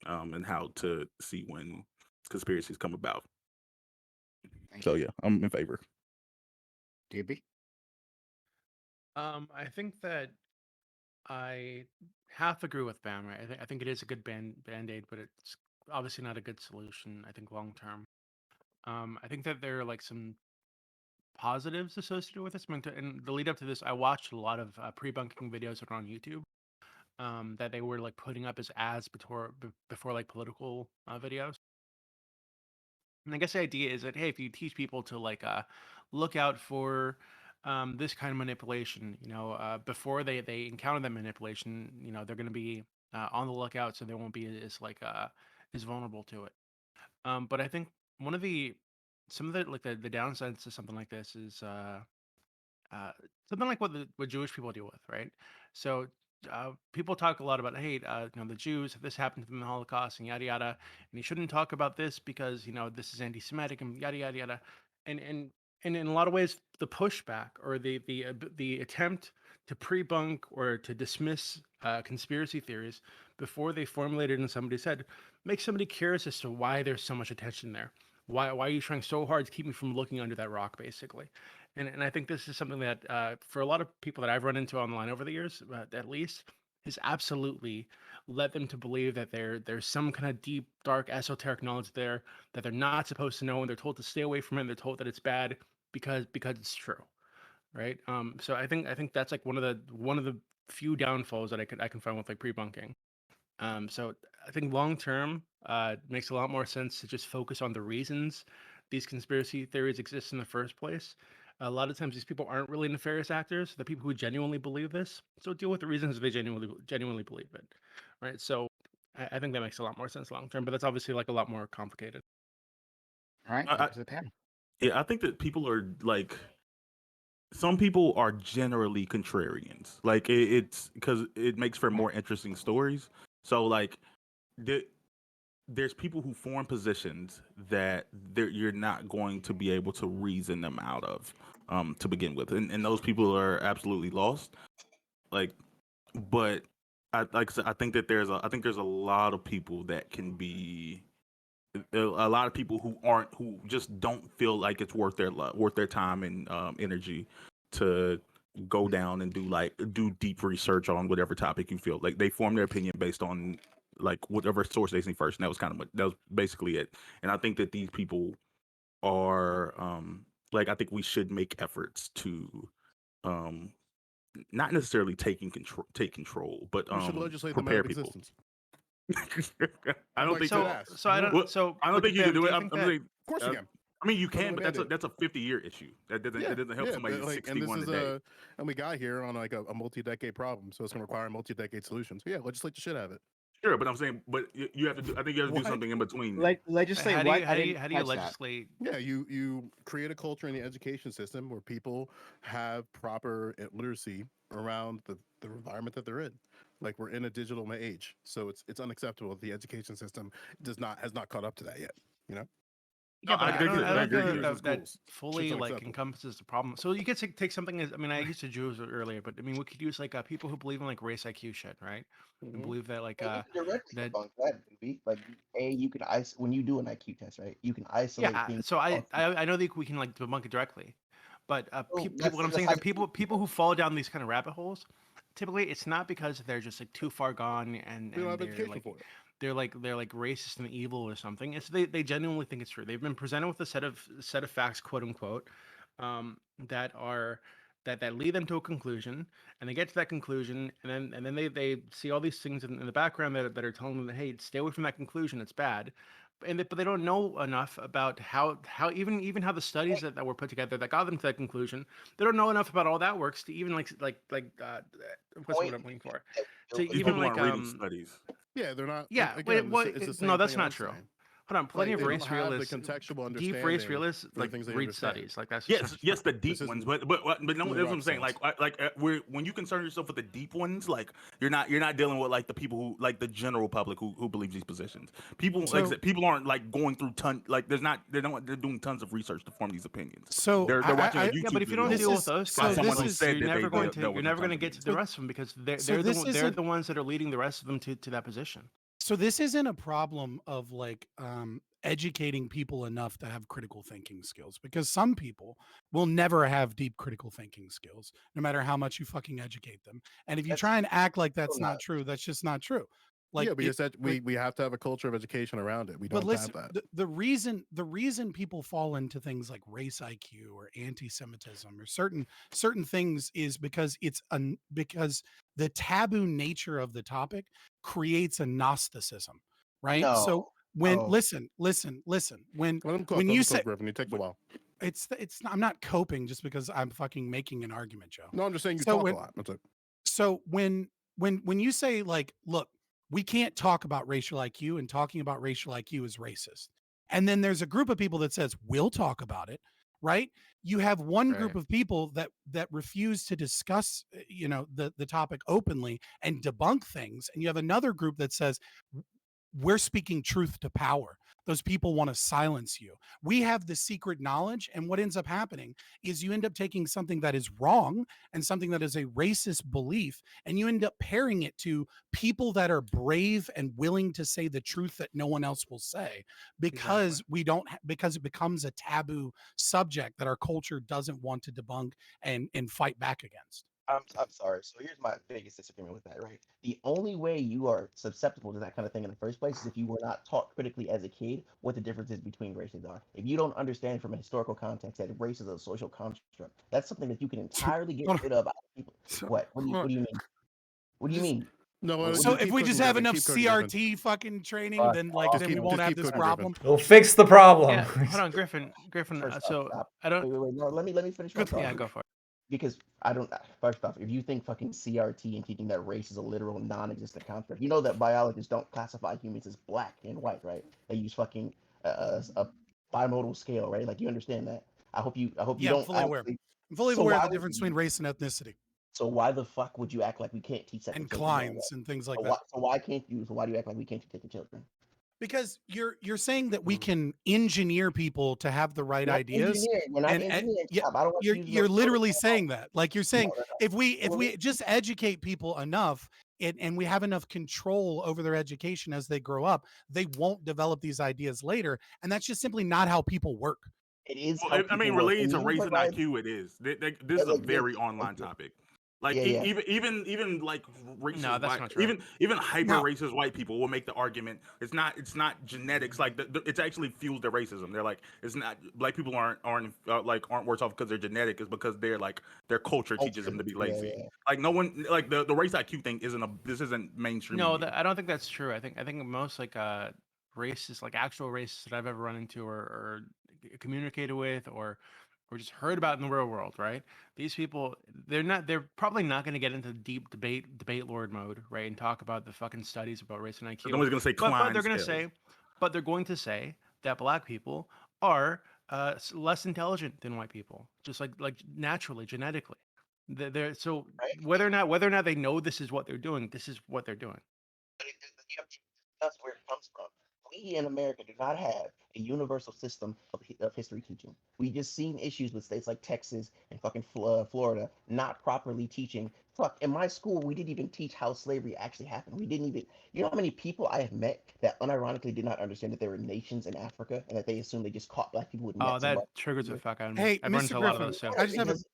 and how to see when conspiracies come about. Thank So you. yeah, I'm in favor. DB? I think that I half agree with Bam. Right? I think it is a good band-aid, but it's obviously not a good solution. I think long term. I think that there are like some positives associated with this. I mean, in the lead up to this, I watched a lot of pre-bunking videos that are on YouTube. That they were like putting up as ads before like political videos. And I guess the idea is that hey, if you teach people to like look out for this kind of manipulation, before they encounter that manipulation, they're going to be on the lookout, so they won't be as vulnerable to it. But I think one of the some of the downsides to something like this is uh, something like what Jewish people deal with, right? So people talk a lot about, hey, the Jews, if this happened to them in the Holocaust and yada yada, and you shouldn't talk about this because this is anti-Semitic and yada yada yada, and in a lot of ways, the pushback or the attempt to pre-bunk or to dismiss conspiracy theories before they formulated in somebody's head makes somebody curious as to why there's so much attention there. Why are you trying so hard to keep me from looking under that rock, basically? And I think this is something that for a lot of people that I've run into online over the years, at least, has absolutely led them to believe that there's some kind of deep, dark, esoteric knowledge there that they're not supposed to know, and they're told to stay away from it. And they're told that it's bad because it's true, right? So I think that's like one of the few downfalls that I can find with like pre-bunking. So I think long term, it makes a lot more sense to just focus on the reasons these conspiracy theories exist in the first place. A lot of times, these people aren't really nefarious actors; the people who genuinely believe this. So deal with the reasons they genuinely believe it, right? So I think that makes a lot more sense long term, but that's obviously like a lot more complicated. All right, I, I back to the panel. yeah, I think that people are like some people are generally contrarians. Like it's because it makes for more interesting stories. So like the, there's people who form positions that you're not going to be able to reason them out of to begin with, and those people are absolutely lost. Like, but like I said, I think there's a lot of people that can be a lot of people who just don't feel like it's worth their time and energy to go down and do deep research on whatever topic you feel like they form their opinion based on like whatever source they see first, and that was basically it. And I think that these people are like I think we should make efforts to um not necessarily take control, but We should legislate them out prepare of people. existence. I I'd don't like think to So that. ask. so I don't Well, so I don't but think you can Bam, do do it. you think I'm that saying, Of course you can. I mean, you Put it can, in a but mandate. that's a 50-year issue. That doesn't Yeah, it doesn't help yeah, somebody but like, and this 61 is today. and we got here on like a multi-decade problem, so it's gonna require a multi-decade solution. So yeah, legislate the shit out of it. Sure, but I'm saying, but you have to do. I think you have to do What? something in between. Legislate How do what? you I didn't how do you catch that. legislate? Yeah, you create a culture in the education system where people have proper literacy around the environment that they're in. Like we're in a digital age, so it's unacceptable that the education system has not caught up to that yet. You know, Yeah, but I I agree. don't I I don't feel agree. Computers in that schools. fully Shit's like unacceptable. encompasses the problem. So you could take something as I mean I used to Jews earlier, but I mean we could use like people who believe in like race IQ shit, right? And Mhm. believe that like And you can directly that debunk that, maybe. Like, you can when you do an IQ test, right? You can isolate yeah. things. So I know that we can like debunk it directly, but So people what I'm saying is that hypothetical. people who fall down these kind of rabbit holes, typically it's not because they're just like too far gone We don't have they're education like for it. they're like racist and evil or something. It's they genuinely think it's true. They've been presented with a set of facts, quote unquote, um, that are that lead them to a conclusion, and they get to that conclusion, and then they see all these things in the background that are telling them that hey, stay away from that conclusion. It's bad. But they don't know enough about how even how the studies that were put together that got them to that conclusion. They don't know enough about all that works to even what's the word Point I'm looking for that to built These even people upon like aren't reading studies. Yeah, they're not. yeah, wait, Again, what? it's the No, same that's thing not I'm true. saying. Hold on, plenty Like of they don't race have the realists, contextual deep race understanding realists, for the like things they read understand. studies. Like that's just not Yes, true. the deep This ones, isn't. but no, This that's is what I'm saying. rocket science. When you concern yourself with the deep ones, like you're not dealing with like the people who like the general public who believes these positions. People like I So said, people aren't like going through they're doing tons of research to form these opinions. so They're watching a I Yeah, but YouTube if you don't video this deal with is those by so guys, someone this who like is said that you're with never tons going of to get to meetings. the rest of them because so this they're isn't the ones that are leading the rest of them to that position. So this isn't a problem of like educating people enough to have critical thinking skills, because some people will never have deep critical thinking skills, no matter how much you fucking educate them. And if you That's try and act like still that's not. not true, that's just not true. Like Yeah, because that but we have to have a culture of education around it. We but don't have listen, that. the reason people fall into things like race IQ or anti-Semitism or certain things is because because the taboo nature of the topic creates a Gnosticism, right? So No. Oh, listen, Let them cook. when Let you them say cook, Griffin. It takes a while. it's I'm not coping just because I'm fucking making an argument, Joe. No, I'm just saying you So talk a when lot. That's it. so when you say like, look, we can't talk about racial IQ, and talking about racial IQ is racist, and then there's a group of people that says we'll talk about it, right? You have one group Right. of people that refuse to discuss the topic openly and debunk things, and you have another group that says we're speaking truth to power. Those people want to silence you. We have the secret knowledge. And what ends up happening is you end up taking something that is wrong and something that is a racist belief, and you end up pairing it to people that are brave and willing to say the truth that no one else will say, because Exactly. we don't, because it becomes a taboo subject that our culture doesn't want to debunk and fight back against. I'm sorry. So here's my biggest disagreement with that, right? The only way you are susceptible to that kind of thing in the first place is if you were not taught critically as a kid what the differences between races are. If you don't understand from a historical context that race is a social construct, that's something that you can entirely get Hold on. rid of out of people. So, What? hold on. What do you mean? What do you Just mean? No, What so do you, if keep we cooking, just have Griffin. enough Keep cooking, Griffin. CRT fucking training, Fuck then like off. then we won't have keep this cooking, Griffin. problem. We'll fix the problem. Yeah, hold on, Griffin. Griffin. first off, So stop. I don't. Wait. No, let me finish my Good thought. Yeah, go for it. Because I don't. First off, if you think fucking CRT and teaching that race is a literal non-existent construct, you know that biologists don't classify humans as black and white, right? They use fucking a bimodal scale, right? Like, you understand that. I hope you Yeah, I'm don't fully aware. actually. I'm fully So aware of why the would difference you? between race and ethnicity So why the fuck would you act like we can't teach second and children all that? clines and things like So that. why can't you? So why do you act like we can't teach second children? Because you're saying that we Mm. can engineer people to have the right We're not ideas, engineering. We're not and engineering. yeah, Stop. I don't want to use no you're literally protocol. saying that. Like you're No, saying, no, if no. we just educate people enough, and we have enough control over their education as they grow up, they won't develop these ideas later, and that's just simply not how people work. It is Well, how I mean, people work. relating When to you race and provide, IQ, it is. This yeah, is a like, very online topic. Like yeah, yeah. even like No, racist that's white, not true. even hyper Now, racist white people will make the argument it's not genetics. Like it's actually fuels their racism. They're like it's not black people aren't worse off because they're genetic. It's because they're like their culture teaches them Culture. to be Yeah, lazy. yeah. Like no one like the race IQ thing this isn't mainstream No, media. I don't think that's true. I think most like racists, like actual racists that I've ever run into or communicated with or or just heard about in the real world, right? These people, they're probably not going to get into deep debate lord mode, right, and talk about the fucking studies about race and But IQ. nobody's gonna say But they're Klein going to scales. say, but they're going to say that black people are less intelligent than white people, just like naturally, genetically. They're so right? whether or not they know this is what they're doing, this is what they're doing. But you have to discuss where it comes from. We in America do not have a universal system of history teaching. We just seen issues with states like Texas and fucking Florida not properly teaching. Fuck, in my school, we didn't even teach how slavery actually happened. We didn't even, you know how many people I have met that unironically did not understand that there were nations in Africa and that they assumed they just caught black people with Oh, nets and that brought triggers the them fuck out of me. Hey, I've run Mr. into a lot of Griffin, those too. I just have a because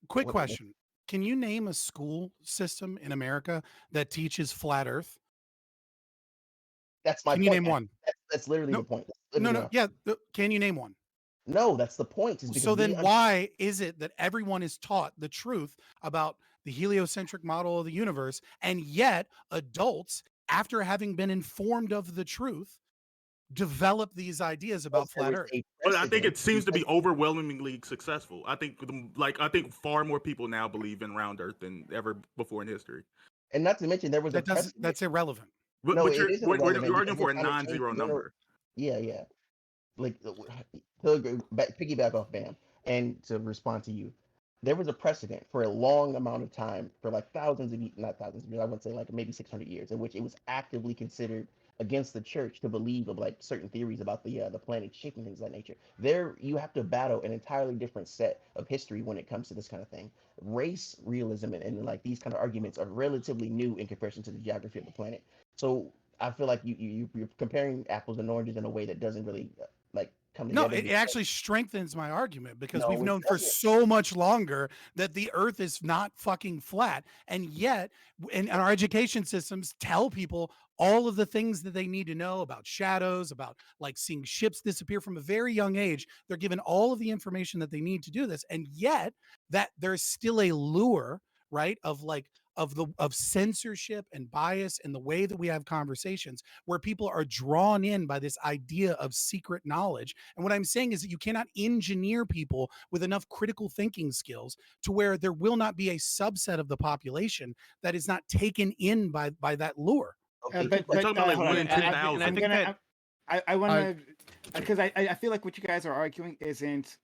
quick what, question. Can you name a school system in America that teaches flat Earth? that's my Can you point. name one? That's literally No, the point. That's no, literally no. my, Yeah. Can you name one? no, that's the point. Is because So we then why is it that everyone is taught the truth about the heliocentric model of the universe, and yet adults, after having been informed of the truth, develop these ideas about there flat was Earth? a But I think precedent it seems to because be overwhelmingly successful. I think I think far more people now believe in round Earth than ever before in history. and not to mention there was a That doesn't. precedent. That's irrelevant. No, But it isn't irrelevant you're because arguing we're for a trying to change non-zero the general. number. Yeah, yeah. Like piggyback off Bam, and to respond to you, there was a precedent for a long amount of time, for like thousands of not thousands of years, I would say like maybe 600 years, in which it was actively considered against the church to believe of like certain theories about the planet shifting, things of that nature. There you have to battle an entirely different set of history when it comes to this kind of thing. Race realism and like these kind of arguments are relatively new in comparison to the geography of the planet. So I feel like you're comparing apples and oranges in a way that doesn't really like come No, together it because actually strengthens my argument because we've no, it known for doesn't. so much longer that the Earth is not fucking flat, and yet, and our education systems tell people all of the things that they need to know about shadows, about like seeing ships disappear from a very young age. They're given all of the information that they need to do this, and yet that there's still a lure, right, of like of censorship and bias and the way that we have conversations where people are drawn in by this idea of secret knowledge. And what I'm saying is that you cannot engineer people with enough critical thinking skills to where there will not be a subset of the population that is not taken in by that lure. Okay, two But You're questions. talking about like hold on. one in And I 10,000. think that I want I to, because I feel like what you guys are arguing isn't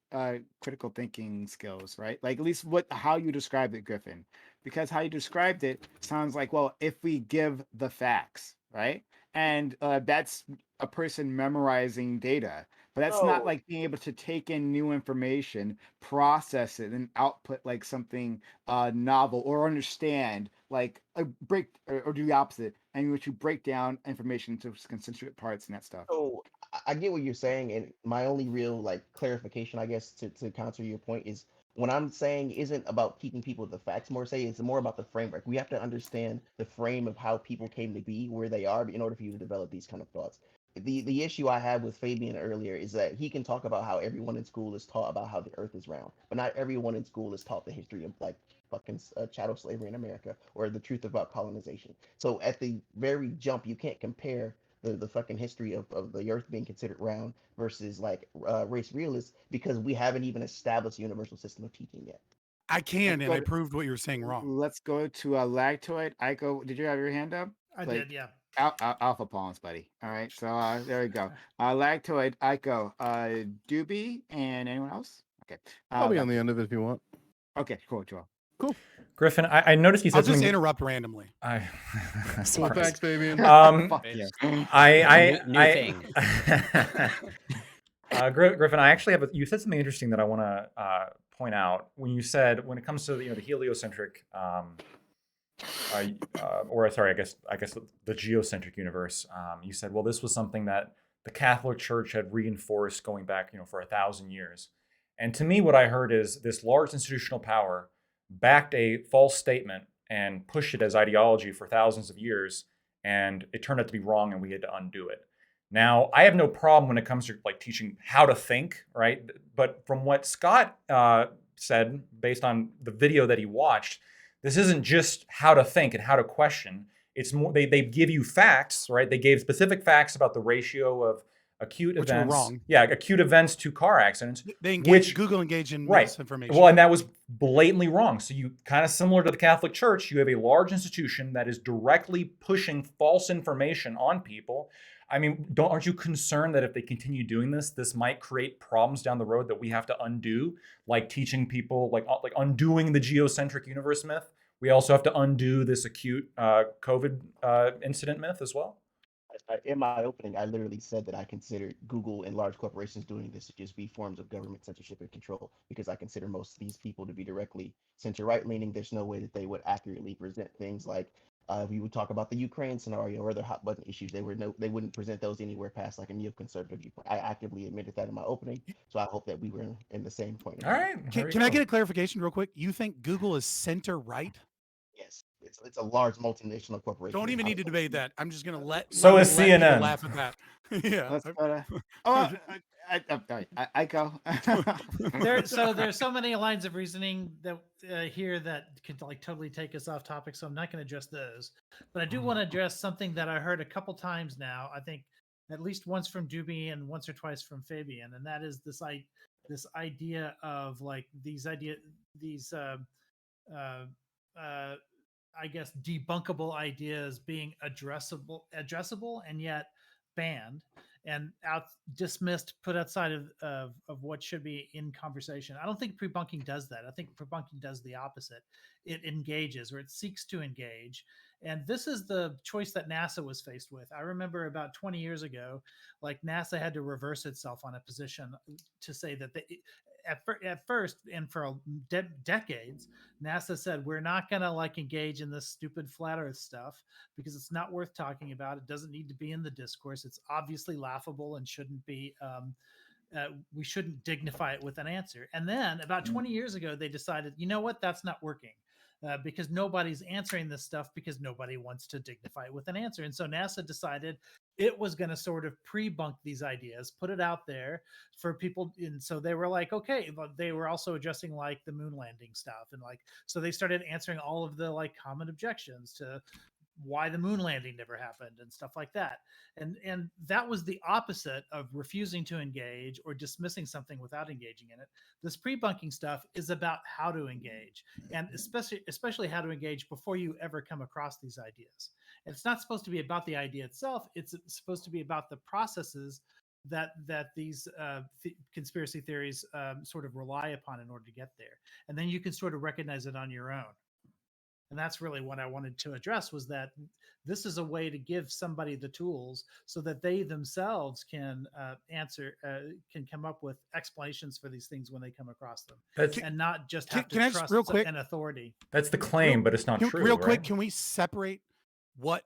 critical thinking skills, right? Like at least how you described it, Griffin, because how you described it sounds like, well, if we give the facts, right, and that's a person memorizing data, but that's not No, like being able to take in new information, process it, and output like something novel, or understand like a break, or do the opposite, and which you break down information into constituent parts and that stuff. so I get what you're saying, and my only real like clarification, I guess, to counter your point is what I'm saying isn't about keeping people with the facts more say, it's more about the framework. We have to understand the frame of how people came to be where they are in order for you to develop these kind of thoughts. The issue I had with Fabian earlier is that he can talk about how everyone in school is taught about how the earth is round, but not everyone in school is taught the history of like fucking chattel slavery in America or the truth about colonization. So at the very jump, you can't compare the fucking history of the earth being considered round versus like race realists because we haven't even established a universal system of teaching yet. I can, and Go I to, proved what you were saying wrong. let's go to Lactoid. Aiko, did you have your hand up? I Like did, yeah. alpha palms, buddy. All right, so there we go. Lactoid, Aiko, Doobie, and anyone else? Okay. I'll be on Lactoid. the end of it if you want. Okay, cool, Joel. Cool. Griffin, I noticed you I'll said just something. interrupt randomly. I, Cool. surprise. Thanks, Fabian. Fuck you. New thing. Griffin, I actually have. You said something interesting that I want to point out. When you said when it comes to the heliocentric, or sorry, I guess the geocentric universe. You said, well, this was something that the Catholic Church had reinforced going back, for 1,000 years. And to me, what I heard is this large institutional power backed a false statement and pushed it as ideology for thousands of years, and it turned out to be wrong, and we had to undo it. Now, I have no problem when it comes to like teaching how to think, right? But from what Scott said, based on the video that he watched, this isn't just how to think and how to question. It's more they give you facts, right? They gave specific facts about the ratio of acute Which were events. wrong. Yeah, acute events to car accidents. They Which- Google engaged in Right. misinformation. Well, and that was blatantly wrong. So you kind of similar to the Catholic Church, you have a large institution that is directly pushing false information on people. I mean, aren't you concerned that if they continue doing this, this might create problems down the road that we have to undo, like teaching people, like undoing the geocentric universe myth? We also have to undo this acute COVID incident myth as well. In my opening, I literally said that I consider Google and large corporations doing this to just be forms of government censorship and control, because I consider most of these people to be directly center right leaning. There's no way that they would accurately present things like we would talk about the Ukraine scenario or other hot button issues. They wouldn't present those anywhere past like a neoconservative viewpoint. I actively admitted that in my opening, so I hope that we were in the same point. All right. Can I get a clarification real quick? You think Google is center right? Yes, it's a large multinational corporation. Don't even need to debate that. I'm just gonna let. So let is people CNN. laugh at that. Yeah. Let's go to. I go. There's so many lines of reasoning that here that could like totally take us off topic. So I'm not going to address those, but I do want to address something that I heard a couple times now. I think at least once from Doobie and once or twice from Fabian, and that is this idea of like these I guess debunkable ideas being addressable and yet banned and dismissed, put outside of what should be in conversation. I don't think pre-bunking does that. I think pre-bunking does the opposite. It engages, or it seeks to engage. And this is the choice that NASA was faced with. I remember about 20 years ago, like NASA had to reverse itself on a position to say that at first and for decades, NASA said, we're not going to like engage in this stupid flat earth stuff because it's not worth talking about. It doesn't need to be in the discourse. It's obviously laughable and shouldn't be, we shouldn't dignify it with an answer. And then about 20 years ago, they decided, you know what, that's not working. Because nobody's answering this stuff because nobody wants to dignify it with an answer. And so NASA decided it was going to sort of pre-bunk these ideas, put it out there for people. And so they were like, okay, but they were also addressing like the moon landing stuff. And like, so they started answering all of the like common objections to why the moon landing never happened and stuff like that. And that was the opposite of refusing to engage or dismissing something without engaging in it. This pre-bunking stuff is about how to engage, and especially how to engage before you ever come across these ideas. And it's not supposed to be about the idea itself. It's supposed to be about the processes that these conspiracy theories sort of rely upon in order to get there. And then you can sort of recognize it on your own. And that's really what I wanted to address, was that this is a way to give somebody the tools so that they themselves can can come up with explanations for these things when they come across them, and not just have to trust real quick, an authority. That's the claim, but it's not true. Real quick, right? can we separate what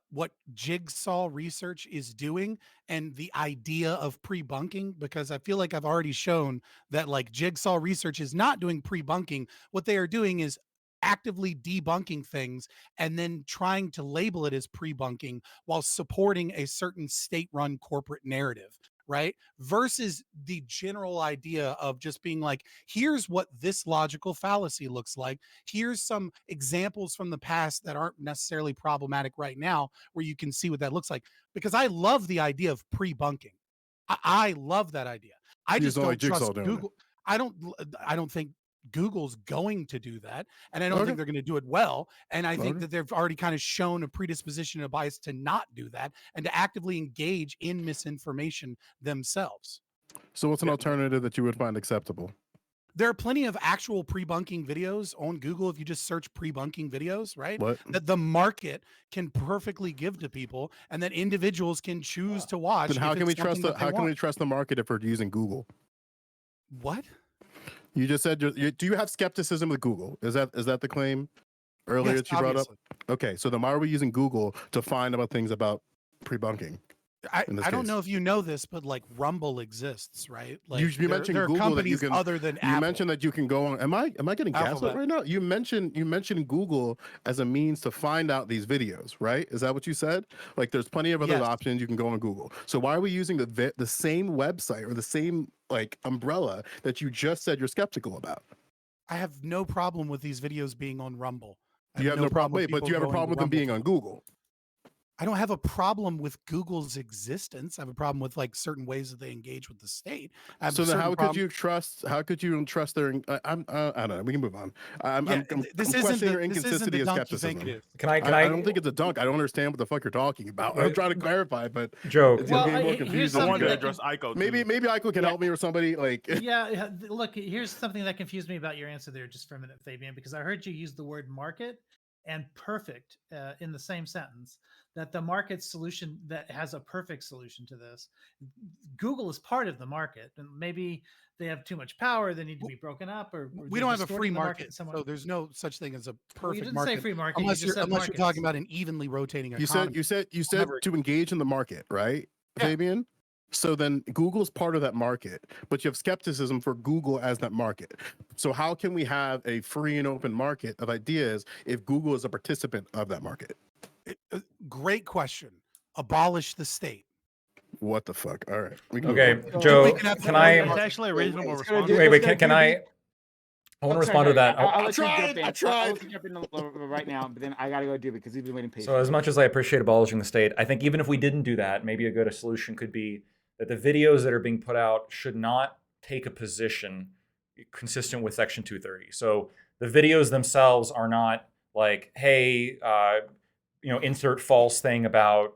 Jigsaw research is doing and the idea of pre-bunking? Because I feel like I've already shown that like Jigsaw research is not doing pre-bunking. What they are doing is actively debunking things and then trying to label it as pre-bunking while supporting a certain state-run corporate narrative, right? Versus the general idea of just being like, here's what this logical fallacy looks like. Here's some examples from the past that aren't necessarily problematic right now, where you can see what that looks like. Because I love the idea of pre-bunking. I love that idea. I just don't trust Google. I don't think Google's going to do that, and I don't think they're going to do it well. And I think that they've already kind of shown a predisposition and a bias to not do that and to actively engage in misinformation themselves. So what's an alternative that you would find acceptable? There are plenty of actual pre-bunking videos on Google. If you just search pre-bunking videos, right? That the market can perfectly give to people, and that individuals can choose to watch. Then how can we trust the market if we're using Google? What? You just said, do you have skepticism with Google? Is that the claim earlier that you brought up? Okay, so then why are we using Google to find about things about pre-bunking? I don't know if you know this, but like Rumble exists, right? Like you mentioned there are Google companies that you can, other than you Apple. mentioned that you can go on. Am I getting gaslit right now? You mentioned Google as a means to find out these videos, right? Is that what you said? Like there's plenty of other options you can go on Google. So why are we using the same website or the same like umbrella that you just said you're skeptical about? I have no problem with these videos being on Rumble. You have no problem. Wait, but you have a problem with them being on Google. I don't have a problem with Google's existence. I have a problem with like certain ways that they engage with the state. I have So a then, certain how problem. could you trust? How could you trust their? I don't know. We can move on. I'm This isn't questioning your the inconsistency and dunk you think it skepticism. is. Can I? I don't think it's a dunk. I don't understand what the fuck you're talking about. I'm Wait, trying to clarify, but Joe, it's Well, getting more here's confusing. I something wanted to that address Ico Maybe too. Ico can Yeah. help me or somebody like. yeah, look, here's something that confused me about your answer there just for a minute, Fabian, because I heard you use the word market and perfect in the same sentence, that the market solution that has a perfect solution to this. Google is part of the market, and maybe they have too much power, they need to be broken up, or We they're don't have a distorting free the market, somewhat. so there's no such thing as a Well, you perfect didn't say market free market, you unless just you're said unless you're talking markets. about an evenly rotating You said economy. you said to engage in the market, right, Yeah. Fabian? So then Google's part of that market, but you have skepticism for Google as that market. So how can we have a free and open market of ideas if Google is a participant of that market? Great question. Abolish the state. What the fuck? All right. We can move okay, on. Joe, we can have can some I? market. It's actually a reasonable It's gonna response. do- Wait, it's can gonna do I? I want to Oh, respond to that. I'll I let you jump tried, in. I I'll tried. let you jump in right now, but then I gotta go do it because he's been waiting patiently. So as much as I appreciate abolishing the state, I think even if we didn't do that, maybe a good solution could be that the videos that are being put out should not take a position consistent with Section 230. So the videos themselves are not like, hey, insert false thing about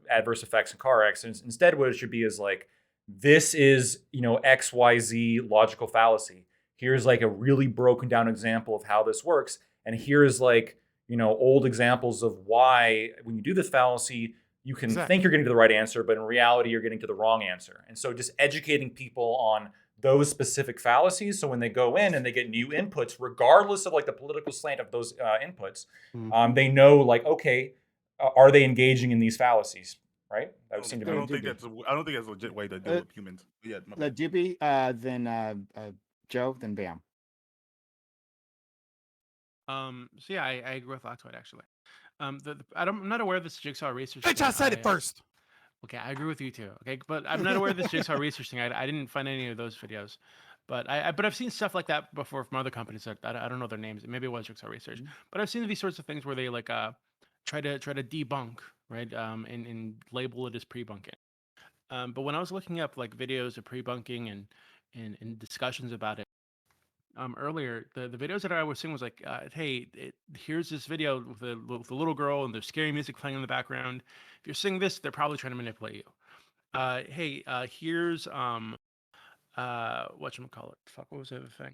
adverse effects in car accidents. Instead, what it should be is like, this is, XYZ logical fallacy. Here's like a really broken down example of how this works. And here's like, old examples of why when you do this fallacy, you can Exactly. think you're getting to the right answer, but in reality, you're getting to the wrong answer. And so just educating people on those specific fallacies. So when they go in and they get new inputs, regardless of like the political slant of those inputs, they know like, okay, are they engaging in these fallacies? Right? That would seem to I be. don't think that's a legit way to deal with humans. But yeah, my bad. Doobie, then Joe, then Bam. So yeah, I agree with Latoid actually. I'm not aware of this jigsaw research. Bitch, I said it first. Okay, I agree with you too. Okay, but I'm not aware of this jigsaw research thing. I didn't find any of those videos, but I've seen stuff like that before from other companies. That I don't know their names. Maybe it was jigsaw research, but I've seen these sorts of things where they like try to debunk, right, and label it as pre-bunking. But when I was looking up like videos of pre-bunking and discussions about it earlier, the videos that I was seeing was like, hey, here's this video with the little girl and there's scary music playing in the background. If you're seeing this, they're probably trying to manipulate you. Hey, here's whatchamacallit? Fuck, what was the other thing?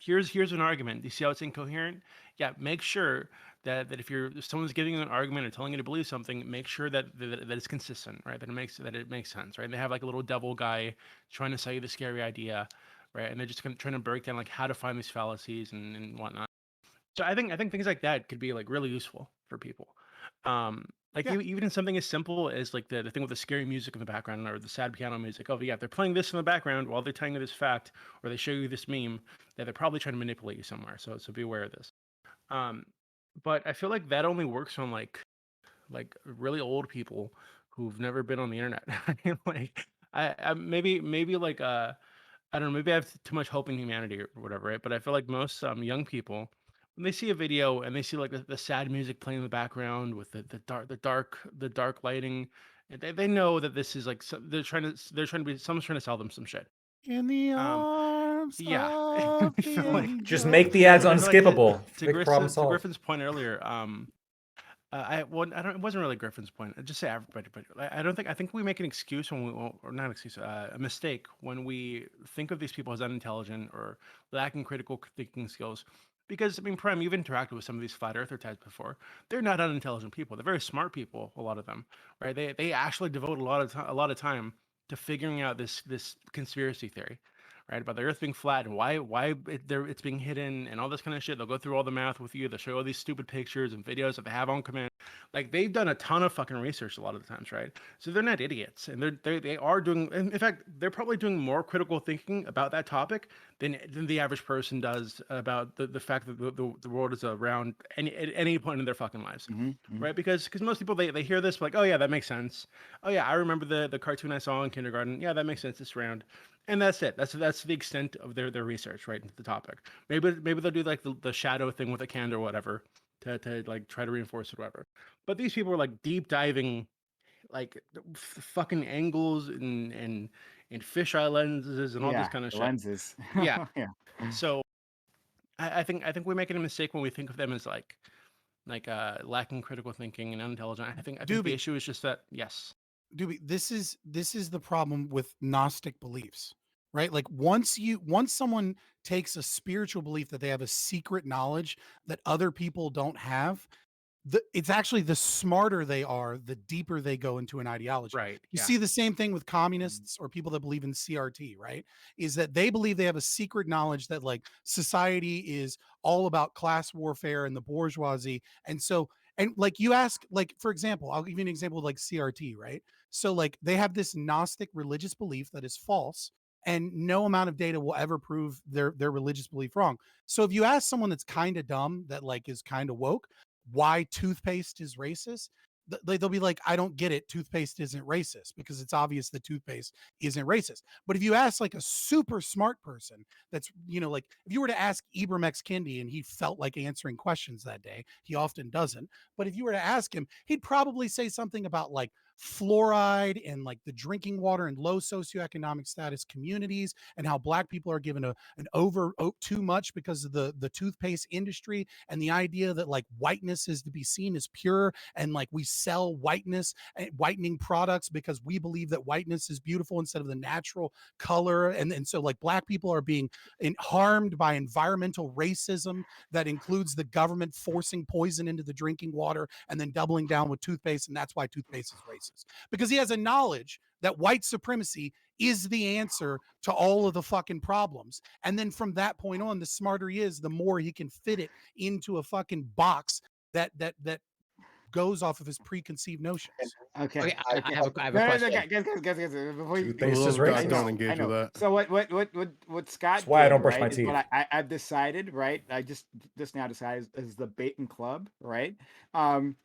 Here's an argument. Do you see how it's incoherent? Yeah, make sure that if someone's giving you an argument or telling you to believe something, make sure that it's consistent, right? That it makes sense, right? And they have like a little devil guy trying to sell you the scary idea, right? And they're just trying to break down like how to find these fallacies and whatnot. So I think things like that could be like really useful for people. Like Yeah. even in something as simple as like the thing with the scary music in the background or the sad piano music. Oh yeah, they're playing this in the background while they're telling you this fact, or they show you this meme that they're probably trying to manipulate you somewhere. So be aware of this. But I feel like that only works on like really old people who've never been on the internet. Like I maybe like I don't know, maybe I have too much hope in humanity or whatever, right? But I feel like most young people, when they see a video and they see like the sad music playing in the background with the dark lighting, and they know that this is like they're trying to be someone's trying to sell them some shit. In the Um, arms yeah, of I the feel like angel. Just make the ads I feel like unskippable. to Big problem to solved. Griffin's point earlier, I don't. It wasn't really Griffin's point. I just say everybody, but I don't think. I think we make an excuse when we, or not excuse, a mistake when we think of these people as unintelligent or lacking critical thinking skills. Because I mean, Prime, you've interacted with some of these flat earther types before. They're not unintelligent people. They're very smart people. A lot of them, right? They actually devote a lot of time to figuring out this conspiracy theory, right, about the Earth being flat and why it's being hidden and all this kind of shit. They'll go through all the math with you. They'll show you all these stupid pictures and videos that they have on command. Like they've done a ton of fucking research a lot of the times, right? So they're not idiots, and they are doing. In fact, they're probably doing more critical thinking about that topic than the average person does about the fact that the world is around at any point in their fucking lives, right? Because most people they hear this like, oh yeah, that makes sense. Oh yeah, I remember the cartoon I saw in kindergarten. Yeah, that makes sense. It's round. And that's it. That's the extent of their research, right, into the topic. Maybe they'll do like the shadow thing with a candle or whatever to like try to reinforce it, or whatever. But these people are like deep diving, like fucking angles and fisheye lenses and all this Yeah, kind of the shit. lenses. Yeah. Yeah. So I think we're making a mistake when we think of them as like lacking critical thinking and unintelligent. I think the Doobie, issue is just that yes, Doobie, this is the problem with Gnostic beliefs, right? Like once someone takes a spiritual belief that they have a secret knowledge that other people don't have, it's actually the smarter they are, the deeper they go into an ideology. right, You yeah, see the same thing with communists or people that believe in CRT, right? Is that they believe they have a secret knowledge that like society is all about class warfare and the bourgeoisie. And so, and like you ask, like, for example, I'll give you an example of like CRT, right? So like they have this Gnostic religious belief that is false, and no amount of data will ever prove their religious belief wrong. So if you ask someone that's kind of dumb, that like is kind of woke, why toothpaste is racist, they'll be like, I don't get it. Toothpaste isn't racist, because it's obvious that toothpaste isn't racist. But if you ask like a super smart person, that's, like if you were to ask Ibram X. Kendi and he felt like answering questions that day, he often doesn't. But if you were to ask him, he'd probably say something about like fluoride and like the drinking water in low socioeconomic status communities, and how black people are given too much because of the toothpaste industry, and the idea that like whiteness is to be seen as pure, and like we sell whiteness and whitening products because we believe that whiteness is beautiful instead of the natural color. And so like black people are being harmed by environmental racism that includes the government forcing poison into the drinking water and then doubling down with toothpaste, and that's why toothpaste is racist, because he has a knowledge that white supremacy is the answer to all of the fucking problems. And then from that point on, the smarter he is, the more he can fit it into a fucking box that goes off of his preconceived notions. Okay. Okay, I Okay. have a No, no, question. guys, before you, Toothpaste Love is God, I racist. don't know, engage I know. with that. So what Scott That's why I did, don't brush right, my is teeth. what I've decided, right? I just now decided is the bait and club, right?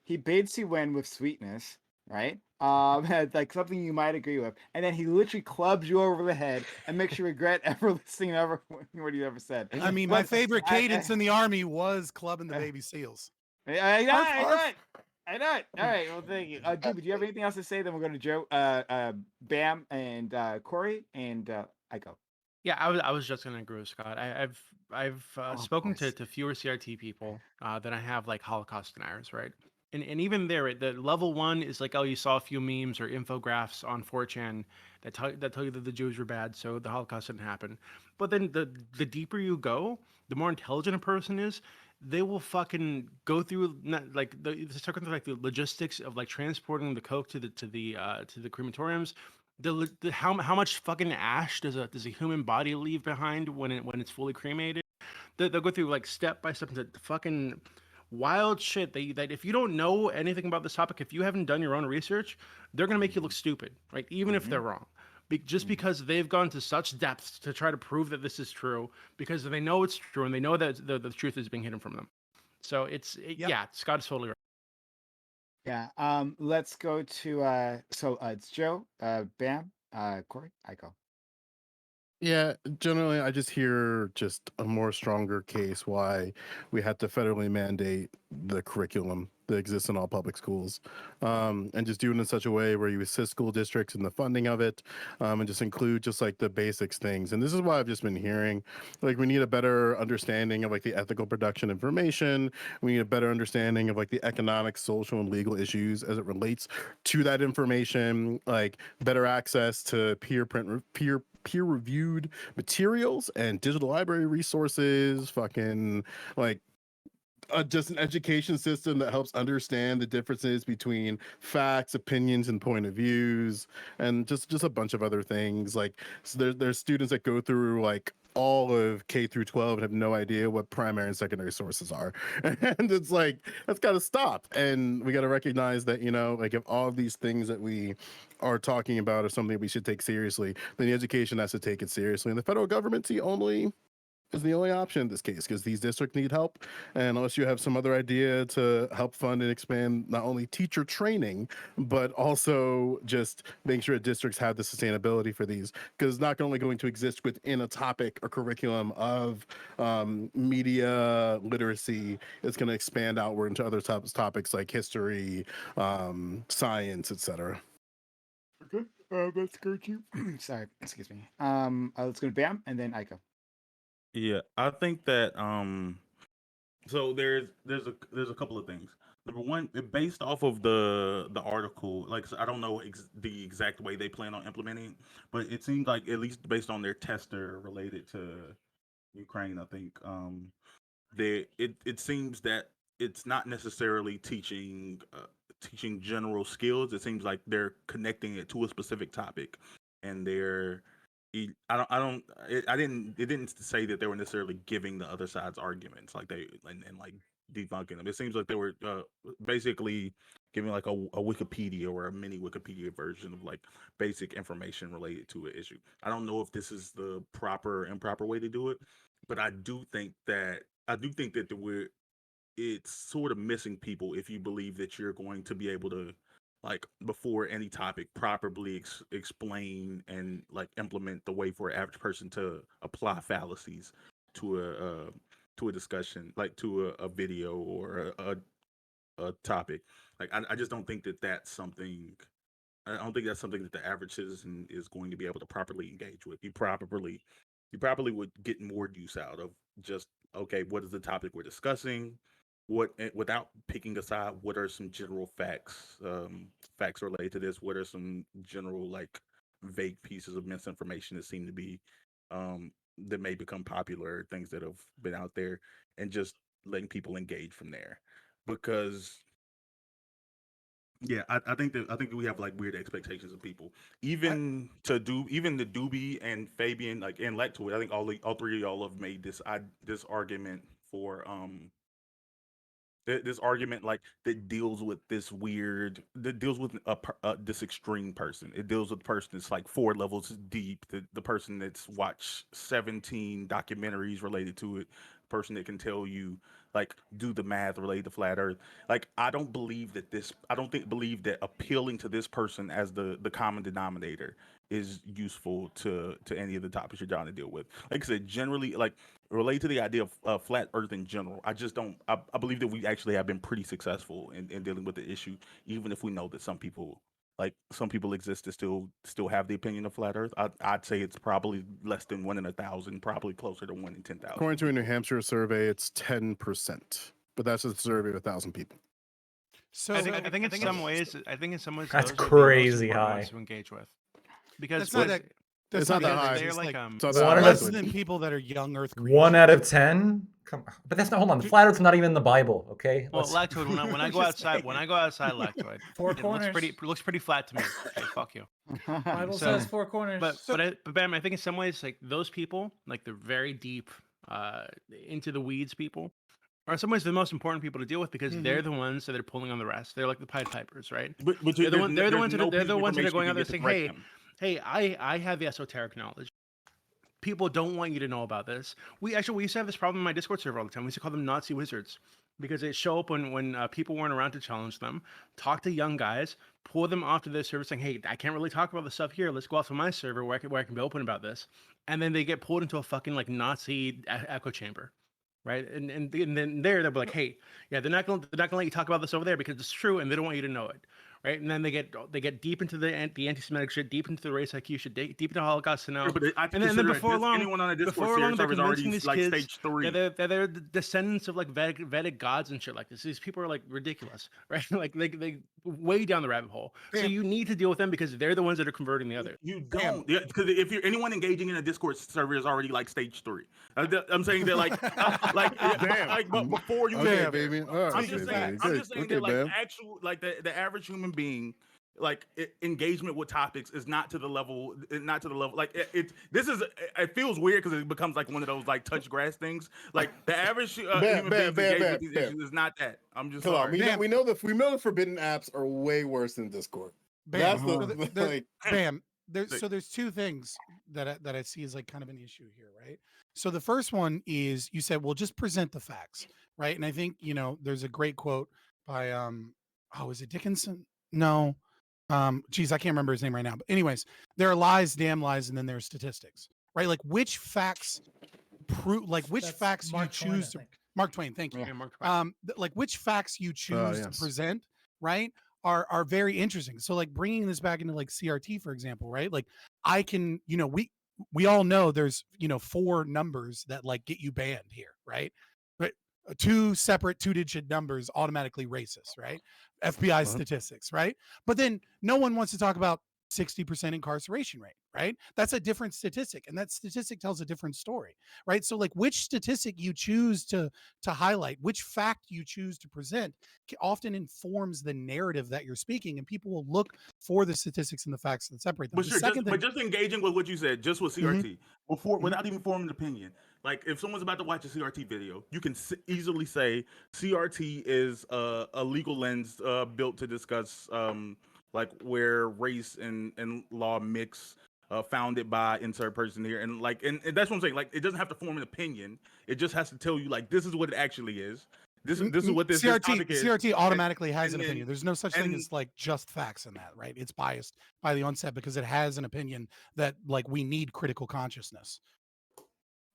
He baits you in with sweetness, right? Like something you might agree with, and then he literally clubs you over the head and makes you regret ever listening ever what he ever said. I mean, my But favorite cadence in the army was clubbing the baby seals. I know, Arf, I know arf. it. I know it. All right. Well, thank you. Dude, do you have anything else to say? Then we're going to Joe, Bam, and Corey, and Aiko. yeah. I was just gonna agree with Scott. I've Oh, of spoken course. to fewer CRT people than I have like Holocaust deniers, right? And even there, right, the level one is like, oh, you saw a few memes or infographics on 4chan that tell you that the Jews were bad, so the Holocaust didn't happen. But then the deeper you go, the more intelligent a person is, they will fucking go through like talking through like the logistics of like transporting the coke to the crematoriums. How much fucking ash does a human body leave behind when it's fully cremated? They'll go through like step by step into fucking wild shit that if you don't know anything about this topic, if you haven't done your own research, they're gonna make you look stupid, right? Even if they're wrong. Just because they've gone to such depths to try to prove that this is true, because they know it's true and they know that the truth is being hidden from them. So Yep. yeah, Scott is totally right. Yeah. Let's go to it's Joe, Bam, Corey, Aiko. Yeah, generally, I just hear just a more stronger case why we had to federally mandate the curriculum that exists in all public schools, and just do it in such a way where you assist school districts in the funding of it, and just include just like the basics things. And this is why I've just been hearing, like, we need a better understanding of like the ethical production information. We need a better understanding of like the economic, social, and legal issues as it relates to that information, like better access to peer-reviewed materials and digital library resources, fucking like just an education system that helps understand the differences between facts, opinions, and point of views, and just a bunch of other things. Like, so there's students that go through like all of K through 12 and have no idea what primary and secondary sources are. And it's like, that's got to stop. And we got to recognize that, like if all of these things that we are talking about are something we should take seriously, then the education has to take it seriously. And the federal government's the only is the only option in this case because these districts need help. And unless you have some other idea to help fund and expand not only teacher training, but also just making sure districts have the sustainability for these, because it's not only going to exist within a topic or curriculum of media literacy, it's going to expand outward into other topics like history, science, etc. Okay, let's go to. Sorry, excuse me. Let's go to Bam and then Aiko. Yeah, I think that so there's a couple of things. Number one, based off of the article, like I don't know the exact way they plan on implementing it, but it seems like at least based on their tester related to Ukraine, I think it seems that it's not necessarily teaching general skills. It seems like they're connecting it to a specific topic, and I don't it didn't say that they were necessarily giving the other side's arguments like and like debunking them. It seems like they were basically giving like a Wikipedia or a mini Wikipedia version of like basic information related to an issue. I don't know if this is the proper improper way to do it, but I do think that it's sort of missing people if you believe that you're going to be able to like before any topic properly explain and like implement the way for an average person to apply fallacies to a discussion, like to a video or a topic. Like I just don't think that that's something. I don't think that's something that the average citizen is going to be able to properly engage with. You probably would get more use out of just okay, what is the topic we're discussing? Without picking a side, what are some general facts related to this? What are some general like vague pieces of misinformation that seem to be that may become popular, things that have been out there, and just letting people engage from there. Because yeah, I think that we have like weird expectations of people. Even the Doobie and Fabian, like and Lectoid, I think all three of y'all have made this argument for this argument like that deals with this extreme person. It deals with the person that's like 4 levels deep, the person that's watched 17 documentaries related to it, the person that can tell you like do the math related to flat earth. Like I don't believe that appealing to this person as the common denominator is useful to any of the topics you're trying to deal with. Like I said, generally like relate to the idea of flat earth in general. I just don't I believe that we actually have been pretty successful in dealing with the issue, even if we know that some people exist to still have the opinion of flat earth. I'd say it's probably less than 1 in 1,000, probably closer to 1 in 10,000. According to a New Hampshire survey, it's 10%, but that's a survey of 1,000 people. So I think in some ways That's those are the most crazy important high. ones to engage with, because That's not that- It's not that high. they're It's like It's not that One high, of less the- Lectoid. than people that are young Earth. 1 out of 10. But that's not. Hold on. The flat Earth's not even in the Bible. Okay. well, Let's- Lactoid. When I go Just outside, saying. Lactoid, Four it corners. looks pretty flat to me. Okay, fuck you. Bible So- says 4 corners. But Bam, I think in some ways like those people, like the very deep into the weeds people, are in some ways the most important people to deal with because they're the ones that are pulling on the rest. They're like the Pied Pipers, right? But They're the ones that are going out there to saying, correct them. hey, I have the esoteric knowledge. People don't want you to know about this. We used to have this problem in my Discord server all the time. We used to call them Nazi wizards because they show up when people weren't around to challenge them, talk to young guys, pull them off to their server saying, hey, I can't really talk about this stuff here. Let's go off to my server where I can be open about this. And then they get pulled into a fucking like Nazi echo chamber. Right. And then they'll be like, hey, yeah, they're not gonna let you talk about this over there because it's true and they don't want you to know it. Right. And then they get deep into the anti-Semitic shit, deep into the race IQ shit, deep into Holocaust to know. Yeah, but I And then before long, anyone on a Discord before long, they're server is already convincing these like kids stage 3. they're the descendants of like Vedic gods and shit like this. These people are like ridiculous, right? Like they way down the rabbit hole. So you need to deal with them because they're the ones that are converting the others. You don't, because if you're anyone engaging in a Discord server is already like stage 3. I'm saying that but before you Okay, get there, baby. All right, I'm just saying okay, that like man. actual like the average human being like engagement with topics is not to the level like it feels weird because it becomes like one of those like touch grass things. Like the average human being's engagement with these issues is not that. I'm just Come on, sorry. we know the forbidden apps are way worse than Discord. Bam, That's the like. Bam. there's two things that I see as like kind of an issue here, right? So the first one is you said, well, just present the facts, right? And I think there's a great quote by is it Dickinson? No, geez, I can't remember his name right now. But anyways, there are lies, damn lies, and then there's statistics, right? Like which facts prove, like which That's facts Mark you Twain, choose I to. think. Mark Twain, thank you. Yeah. Yeah, Mark Twain. Like which facts you choose to yes. present, right, are very interesting. So like bringing this back into like CRT, for example, right? Like I can, we all know there's 4 numbers that like get you banned here, right? But 2 separate 2-digit numbers automatically racist, right? FBI statistics, right? But then no one wants to talk about 60% incarceration rate, right? That's a different statistic, and that statistic tells a different story, right? So like which statistic you choose to highlight, which fact you choose to present often informs the narrative that you're speaking, and people will look for the statistics and the facts that separate them. But The sure, second thing, just engaging with what you said, just with CRT, before Mhm. without even forming an opinion. Like if someone's about to watch a CRT video, you can easily say CRT is a legal lens built to discuss like where race and law mix. Founded by insert person here, and like, and that's what I'm saying. Like, it doesn't have to form an opinion. It just has to tell you, like, this is what it actually is. This is what this topic is. CRT automatically has and an then- opinion. There's no such thing and- as like just facts in that, right? It's biased by the onset because it has an opinion that like we need critical consciousness.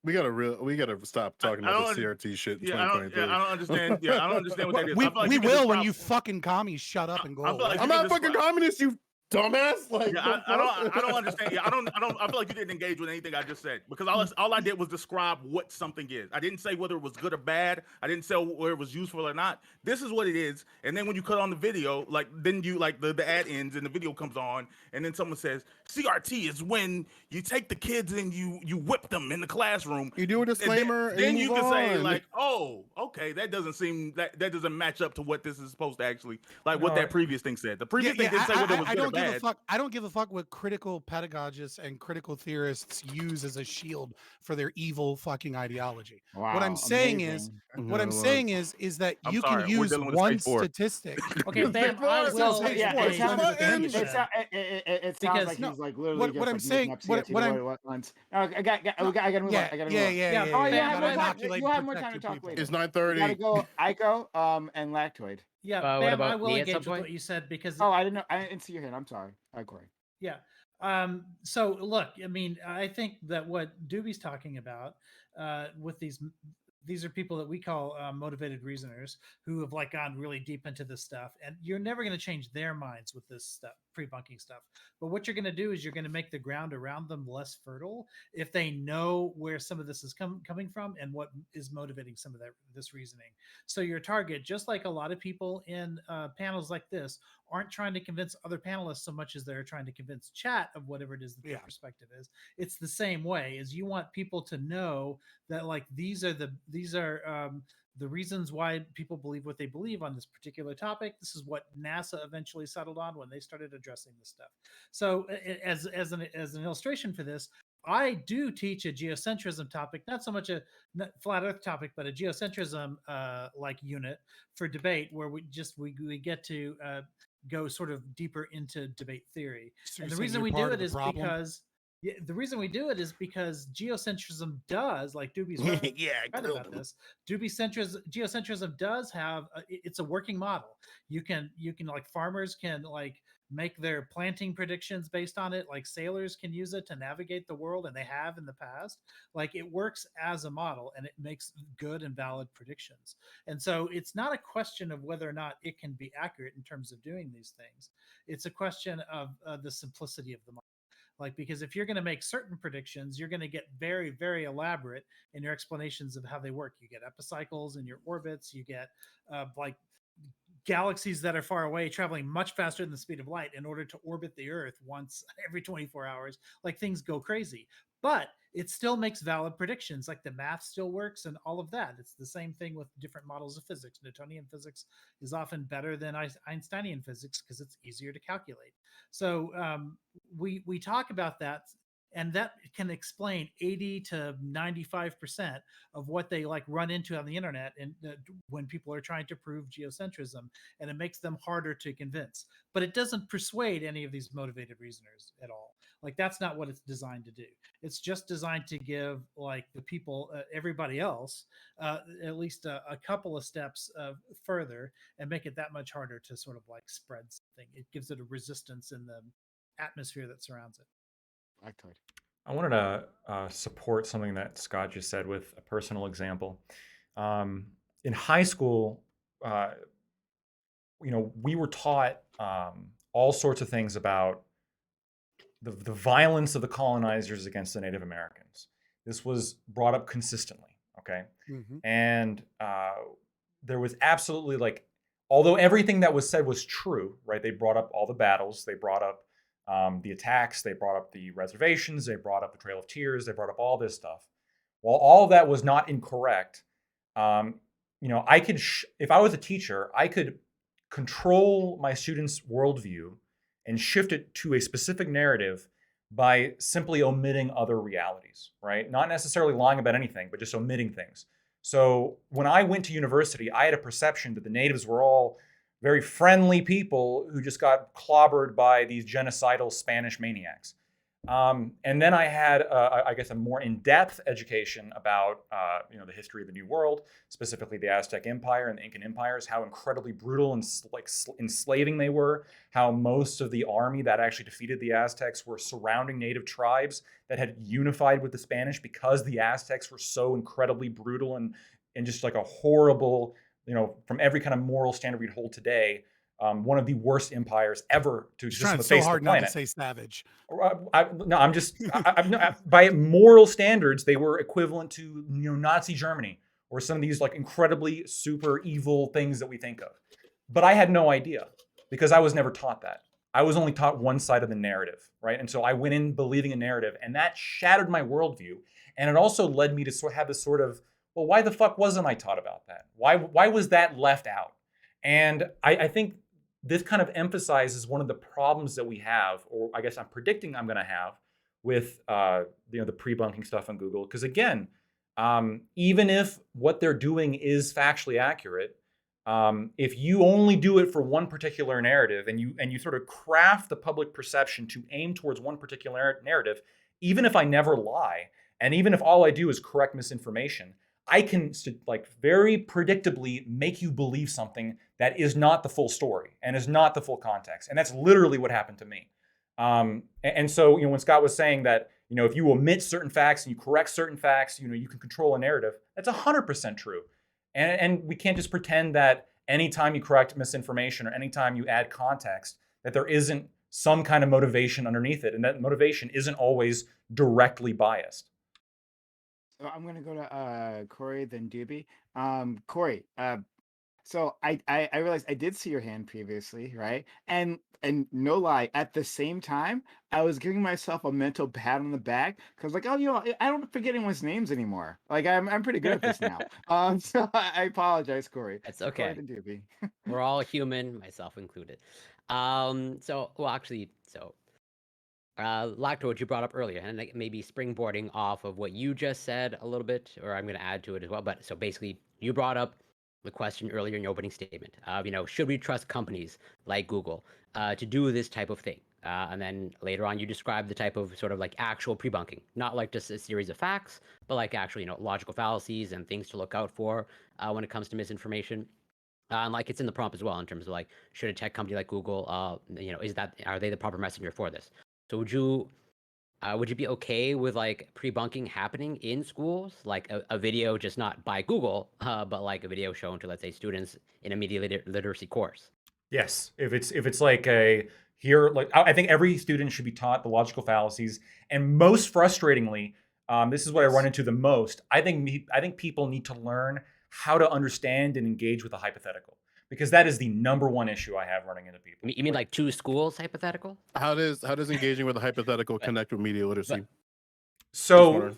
We gotta stop talking I about the don't- CRT shit in Yeah, I don't 2023. understand. Yeah, I don't understand what that is. We, I feel like we you can will when describe- you fucking commies shut up and go I feel like away. I'm you not can a fucking describe- communist, you dumbass. Like, Yeah, I don't understand. Yeah, I don't. I feel like you didn't engage with anything I just said because all I did was describe what something is. I didn't say whether it was good or bad. I didn't say whether it was useful or not. This is what it is. And then when you cut on the video, like then you like the ad ends and the video comes on, and then someone says CRT is when you take the kids and you whip them in the classroom. You do a And disclaimer and Then you you move can say on. like, oh, okay, that doesn't match up to what this is supposed to actually what No, that previous thing said. The previous thing didn't say whether it was I good or don't give a bad. fuck. I don't give a fuck what critical pedagogists and critical theorists use as a shield for their evil fucking ideology. Wow. What I'm saying is, amazing. what I'm saying is that I'm you sorry, can we're use dealing with a one page 4. statistic. Okay, Bam, I So, will So page yeah, four, it it's sounds, not in- it sounds Because- like no, he's like literally what just I'm like saying- making up what CRT I'm- at once. No, I gotta move on. I gotta move Yeah, on. Yeah, Oh, Bam, you I have will more time. inoculate You and have more protect time to your talk people. later. It's We 9:30. gotta go. Ico, and Lactoid. Yeah, What Bam, about I will me at some engage with point? what you said because Oh, I didn't know. I didn't see your hand. I'm sorry. Corey. yeah. So look, I mean, I think that what Doobie's talking about with these are people that we call motivated reasoners who have like gone really deep into this stuff, and you're never going to change their minds with this stuff, pre-bunking stuff. But what you're going to do is you're going to make the ground around them less fertile if they know where some of this is coming from and what is motivating some of this reasoning. So your target, just like a lot of people in panels like this, aren't trying to convince other panelists so much as they're trying to convince chat of whatever it is that their perspective is. It's the same way as you want people to know that like these are the reasons why people believe what they believe on this particular topic. This is what NASA eventually settled on when they started addressing this stuff. So as an illustration for this, I do teach a geocentrism topic, not so much a flat Earth topic, but a geocentrism like unit for debate, where we get to go sort of deeper into debate theory. So And you're the saying reason you're we part do of it the is problem? because the reason we do it is because geocentrism does, like Doobie's right, right about this. Geocentrism does have it's a working model. You can like farmers can like make their planting predictions based on it, like sailors can use it to navigate the world, and they have in the past. Like it works as a model, and it makes good and valid predictions. And so it's not a question of whether or not it can be accurate in terms of doing these things. It's a question of the simplicity of the model. Like, because if you're going to make certain predictions, you're going to get very, very elaborate in your explanations of how they work. You get epicycles in your orbits. You get like galaxies that are far away traveling much faster than the speed of light in order to orbit the Earth once every 24 hours. Like things go crazy, but it still makes valid predictions. Like the math still works and all of that. It's the same thing with different models of physics. Newtonian physics is often better than Einsteinian physics because it's easier to calculate. So we talk about that, and that can explain 80 to 95% of what they like run into on the internet and when people are trying to prove geocentrism, and it makes them harder to convince. But it doesn't persuade any of these motivated reasoners at all. Like that's not what it's designed to do. It's just designed to give like the people, everybody else, at least a couple of steps further, and make it that much harder to sort of like spread something. It gives it a resistance in the atmosphere that surrounds it. Blacktoid. I wanted to support something that Scott just said with a personal example. In high school, uh, we were taught all sorts of things about the violence of the colonizers against the Native Americans. This was brought up consistently, okay? Mhm. And there was absolutely like, although everything that was said was true, right? They brought up all the battles, they brought up the attacks, they brought up the reservations, they brought up the Trail of Tears, they brought up all this stuff. While all of that was not incorrect, um, I could, if I was a teacher, I could control my students' worldview and shift it to a specific narrative by simply omitting other realities, right? Not necessarily lying about anything, but just omitting things. So when I went to university, I had a perception that the natives were all very friendly people who just got clobbered by these genocidal Spanish maniacs. And then I had, I guess, a more in-depth education about, the history of the New World, specifically the Aztec Empire and the Incan empires, how incredibly brutal and enslaving they were, how most of the army that actually defeated the Aztecs were surrounding native tribes that had unified with the Spanish because the Aztecs were so incredibly brutal and just like a horrible, from every kind of moral standard we'd hold today, one of the worst empires ever to He's exist on trying the so face of hard the not to planet. say savage. No, I'm just by moral standards, they were equivalent to Nazi Germany or some of these like incredibly super evil things that we think of. But I had no idea because I was never taught that. I was only taught one side of the narrative, right? And so I went in believing a narrative, and that shattered my worldview. And it also led me to have this sort of, well, why the fuck wasn't I taught about that? Why was that left out? And I think this kind of emphasizes one of the problems that we have, or I guess I'm predicting I'm going to have with the pre-bunking stuff on Google. Because again, even if what they're doing is factually accurate, if you only do it for one particular narrative and you sort of craft the public perception to aim towards one particular narrative, even if I never lie, and even if all I do is correct misinformation, I can like very predictably make you believe something that is not the full story and is not the full context. And that's literally what happened to me. And so, when Scott was saying that, if you omit certain facts and you correct certain facts, you can control a narrative. That's 100% true. And we can't just pretend that anytime you correct misinformation or anytime you add context, that there isn't some kind of motivation underneath it. And that motivation isn't always directly biased. So I'm gonna go to Corey, then Doobie. Corey, so I realized I did see your hand previously, right? And no lie, at the same time, I was giving myself a mental pat on the back because like, oh, I don't forget anyone's names anymore. Like I'm pretty good at this now. So I apologize, Corey. That's So Corey, okay. then Doobie. We're all human, myself included. Lacto, what you brought up earlier, and like maybe springboarding off of what you just said a little bit, or I'm going to add to it as well. But so basically, you brought up the question earlier in your opening statement of, should we trust companies like Google to do this type of thing? And then later on, you described the type of sort of like actual pre-bunking, not like just a series of facts, but like actually, logical fallacies and things to look out for when it comes to misinformation. And like it's in the prompt as well in terms of like, should a tech company like Google, are they the proper messenger for this? So would you be okay with like pre-bunking happening in schools, like a video just not by Google, but like a video shown to, let's say, students in a media literacy course? Yes, if it's like I think every student should be taught the logical fallacies, and most frustratingly, this is what I run into the most. I think people need to learn how to understand and engage with a hypothetical, because that is the number one issue I have running into people. You mean like two schools hypothetical? How does engaging with a hypothetical connect with media literacy? So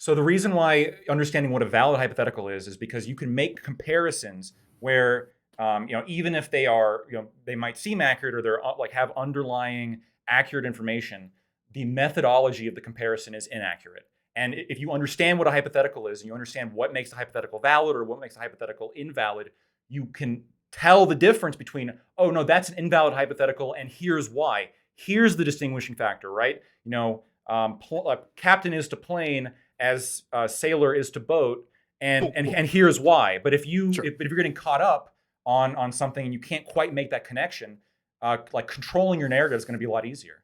the reason why understanding what a valid hypothetical is because you can make comparisons where even if they are, they might seem accurate or they're like have underlying accurate information, the methodology of the comparison is inaccurate. And if you understand what a hypothetical is and you understand what makes a hypothetical valid or what makes a hypothetical invalid, you can tell the difference between, oh no, that's an invalid hypothetical and here's why. here's the distinguishing factor, right? Captain is to plane as sailor is to boat, and here's why. But if you're getting caught up on something and you can't quite make that connection, like controlling your narrative is going to be a lot easier.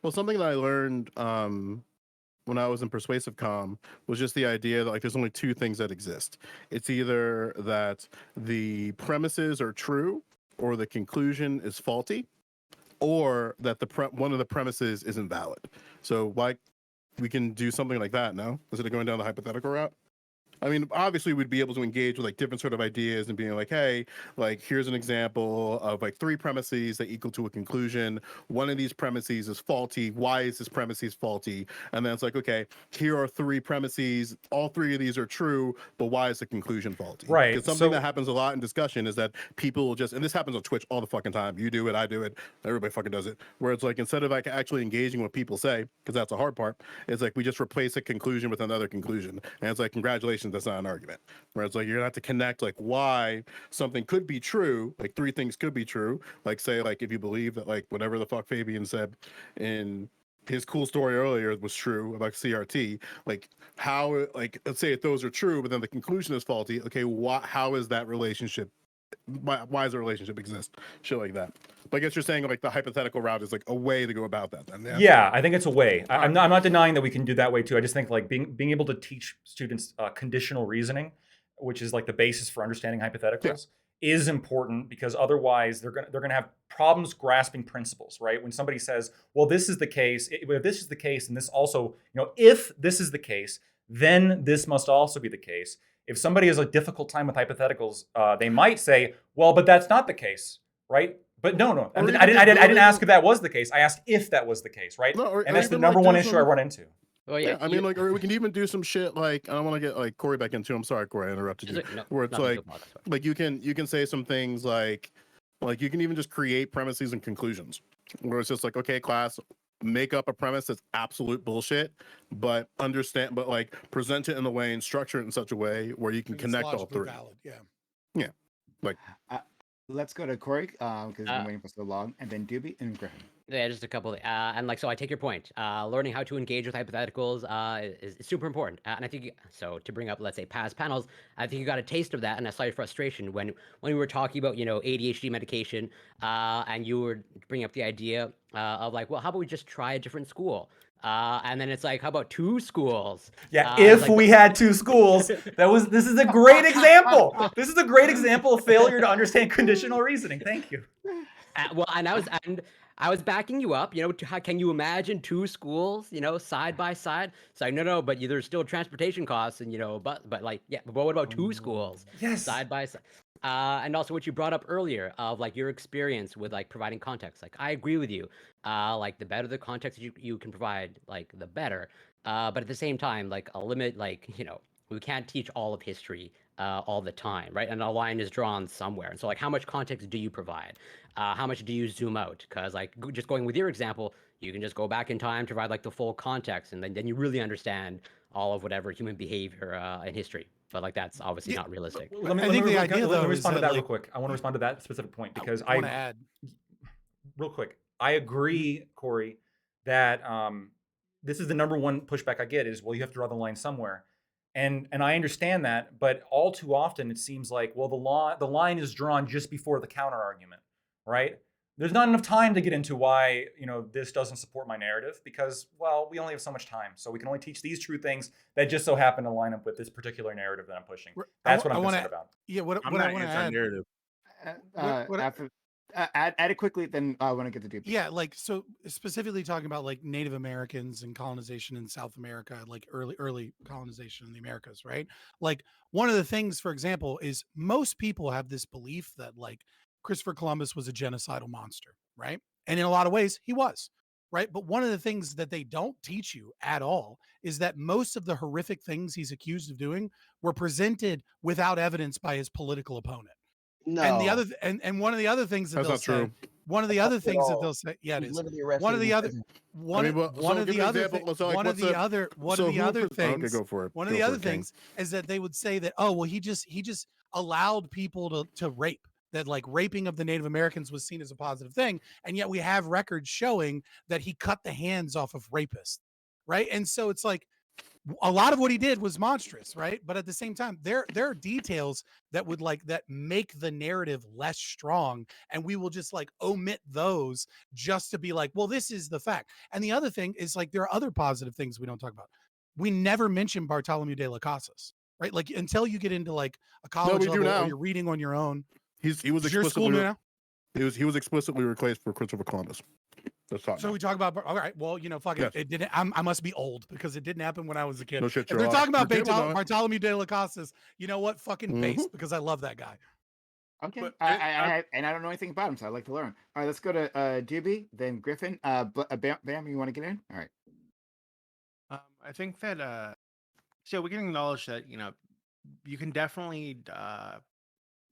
Well, something that I learned when I was in persuasive comm was just the idea that like there's only two things that exist. It's either that the premises are true or the conclusion is faulty, or that one of the premises isn't valid. So like we can do something like that, no? Instead of going down the hypothetical route. I mean, obviously we'd be able to engage with like different sort of ideas and being like, hey, like here's an example of like 3 premises that equal to a conclusion. One of these premises is faulty. Why is this premises faulty? And then it's like, okay, here are 3 premises. All 3 of these are true, but why is the conclusion faulty? Right. Because something that happens a lot in discussion is that people will just, and this happens on Twitch all the fucking time. You do it, I do it, everybody fucking does it. Where it's like, instead of like actually engaging what people say, because that's the hard part, it's like we just replace a conclusion with another conclusion. And it's like, congratulations, that's not an argument. Where it's like you're gonna have to connect like why something could be true, like 3 things could be true. Like say like if you believe that like whatever the fuck Fabian said in his cool story earlier was true about CRT, like how, like let's say if those are true, but then the conclusion is faulty. Okay, how is that relationship? Why does the relationship exist? Shit like that. But I guess you're saying like the hypothetical route is like a way to go about that then. Yeah, I think it's a way. I'm not denying that we can do that way too. I just think like being able to teach students conditional reasoning, which is like the basis for understanding hypotheticals, is important, because otherwise they're gonna have problems grasping principles, right? When somebody says, well, this is the case, if this is the case, and this also, if this is the case, then this must also be the case. If somebody has a difficult time with hypotheticals, they might say, well, but that's not the case, right? But no. I didn't ask if that was the case. I asked if that was the case, right? No, and that's the number one issue I run into. Well, yeah, I mean, like, or we can even do some shit like, I don't want to get like Corey back into. I'm sorry, Corey, I interrupted you. Where it's like you can say some things like you can even just create premises and conclusions. Where it's just like, okay, class, make up a premise that's absolute bullshit, but like present it in a way and structure it in such a way where you can connect all 3. Valid. Yeah. Like. Let's go to Corey because we've been waiting for so long, and then Doobie and Graham. Yeah, just a couple. And like, so I take your point. Learning how to engage with hypotheticals is super important. And I think so. To bring up, let's say, past panels, I think you got a taste of that and a slight frustration when we were talking about ADHD medication, and you were bringing up the idea of like, well, how about we just try a different school? And then it's like, how about 2 schools? Yeah, if we had 2 schools, this is a great example. This is a great example of failure to understand conditional reasoning. Thank you. Well, and I was backing you up. How can you imagine 2 schools, side by side? It's like, no, but there's still transportation costs, and but like, yeah, but what about 2 schools side by side? And also what you brought up earlier of like your experience with like providing context. Like, I agree with you. Like the better the context you can provide, like the better. But at the same time, like a limit, like, we can't teach all of history all the time, right? And a line is drawn somewhere. And so like, how much context do you provide? How much do you zoom out? Because like just going with your example, you can just go back in time to provide like the full context, and then you really understand all of whatever human behavior in history. But like that's obviously not realistic. Let me respond to that real quick. I want to respond to that specific point because I want to add real quick. I agree, Corey, that this is the number one pushback I get is, well, you have to draw the line somewhere. And I understand that, but all too often it seems like, well, the line is drawn just before the counter argument, right? There's not enough time to get into why, this doesn't support my narrative because, well, we only have so much time. So we can only teach these true things that just so happen to line up with this particular narrative that I'm pushing. That's what I'm concerned about. Yeah, what I want to add. Narrative. Add it quickly, then I want to get the deep. Yeah, like so specifically talking about like Native Americans and colonization in South America, like early colonization in the Americas, right? Like one of the things, for example, is most people have this belief that like Christopher Columbus was a genocidal monster, right? And in a lot of ways, he was, right? But one of the things that they don't teach you at all is that most of the horrific things he's accused of doing were presented without evidence by his political opponent. No. And the other and one of the other things that That's they'll not say, true. one of the other things that they'll say, yeah, it is. One of the other things is that they would say that, oh, well, he just allowed people to rape. that like raping of the Native Americans was seen as a positive thing, and yet we have records showing that he cut the hands off of rapists, right? And so it's like a lot of what he did was monstrous, right? But at the same time, there are details that would like that make the narrative less strong, and we will just like omit those just to be like, well, this is the fact. And the other thing is like there are other positive things we don't talk about. We never mention Bartholomew de las Casas, right? Like until you get into like a college we do level or now. you're reading on your own. He was Is your school explicitly new now? he was explicitly replaced for Christopher Columbus. That's taught So now. we talk about all right. Well, you know, fuck Yes. it. It didn't. I must be old because it didn't happen when I was a kid. No shit, If they're you're talking about your kid was on. Bartholomew de las Casas, you know what? Fucking base Mhm. because I love that guy. Okay. But I don't know anything about him, so I'd like to learn. All right, let's go to Doobie, then Griffin. Bam, you want to get in? All right. I think that so we can acknowledge that you can definitely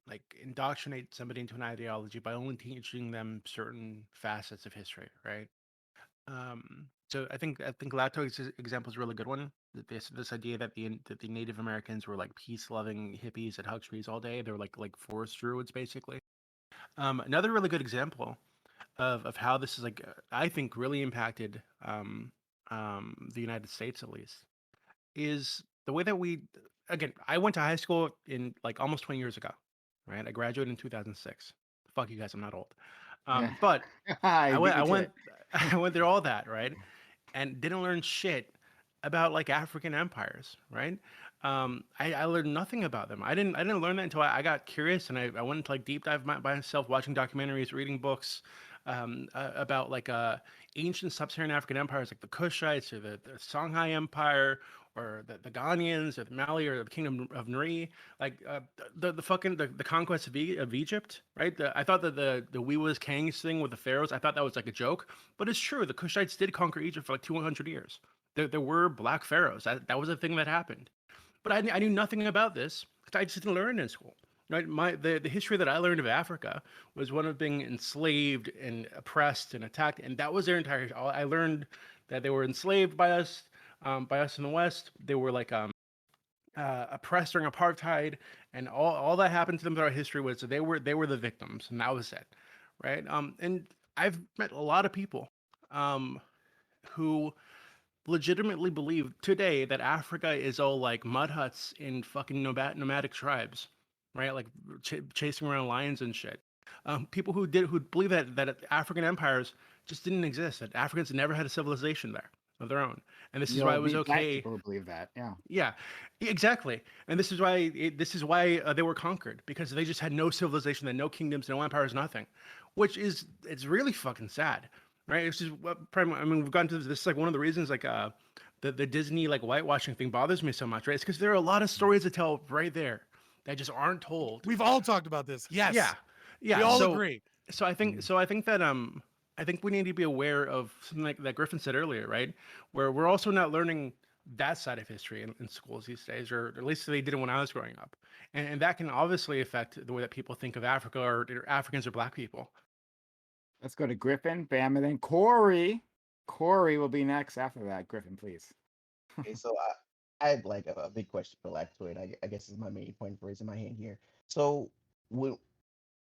like indoctrinate somebody into an ideology by only teaching them certain facets of history, right? So I think Lato's example is a really good one. That this idea that the Native Americans were like peace-loving hippies that hug trees all day. They were like forest druids, basically. Another really good example of how this is like I think really impacted the United States at least is the way that again, I went to high school in like almost 20 years ago, right? I graduated in 2006. Fuck you guys, I'm not old. Yeah. But I beat you to went it. I went through all that, right? And didn't learn shit about like African empires, right? I learned nothing about them. I didn't learn that until I got curious and I went into like deep dive by myself, watching documentaries, reading books about like ancient sub-Saharan African empires like the Kushites or the Songhai Empire or the Ghanaians or the Mali or the Kingdom of Nri, like the fucking the conquest of, of Egypt, right? I thought that the Wiwas Kangs thing with the pharaohs, I thought that was like a joke, but it's true. The Kushites did conquer Egypt for like 200 years. There were black pharaohs. That was a thing that happened. But I knew nothing about this because I just didn't learn it in school. Right, the history that I learned of Africa was one of being enslaved and oppressed and attacked, and that was their entire. I learned that they were enslaved by us in the West. They were like oppressed during apartheid, and all that happened to them throughout history was they were the victims, and that was it, right? And I've met a lot of people who legitimately believe today that Africa is all like mud huts in fucking nomadic tribes, right? Like chasing around lions and shit. People who believe that African empires just didn't exist. That Africans never had a civilization there of their own, and this is why it was Black okay. people who believe that. Yeah. Yeah, exactly. And this is why they were conquered because they just had no civilization, they had no kingdoms, no empires, nothing. Which is it's really fucking sad, right? It's just I mean we've gotten to this is like one of the reasons like the Disney like whitewashing thing bothers me so much, right? It's because there are a lot of stories to tell right there that just aren't told. We've all talked about this. Yes. Yeah, yeah. We all so, agree. So I think that I think we need to be aware of something like that Griffin said earlier, right? Where we're also not learning that side of history in schools these days, or at least they didn't when I was growing up, and that can obviously affect the way that people think of Africa or Africans or Black people. Let's go to Griffin, Bam, and then Corey. Corey will be next after that. Griffin, please. Okay, so I have like a big question for Lactoid. I guess is my main point for raising my hand here. So,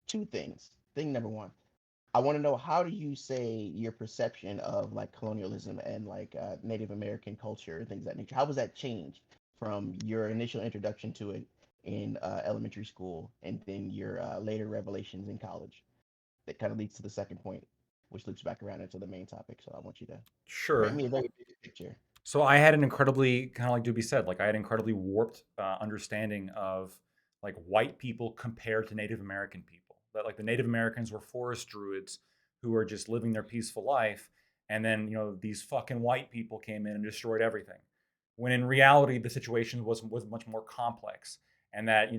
two things. Thing number one, I want to know how do you say your perception of like colonialism and like Native American culture and things of that nature? How was that changed from your initial introduction to it in elementary school and then your later revelations in college? That kind of leads to the second point, which loops back around into the main topic. So I want you to Sure. paint me a very big picture. So I had an incredibly, kind of like Doobie said, like I had an incredibly warped understanding of like white people compared to Native American people. That like the Native Americans were forest druids who were just living their peaceful life, and then these fucking white people came in and destroyed everything. When in reality, the situation was much more complex, and that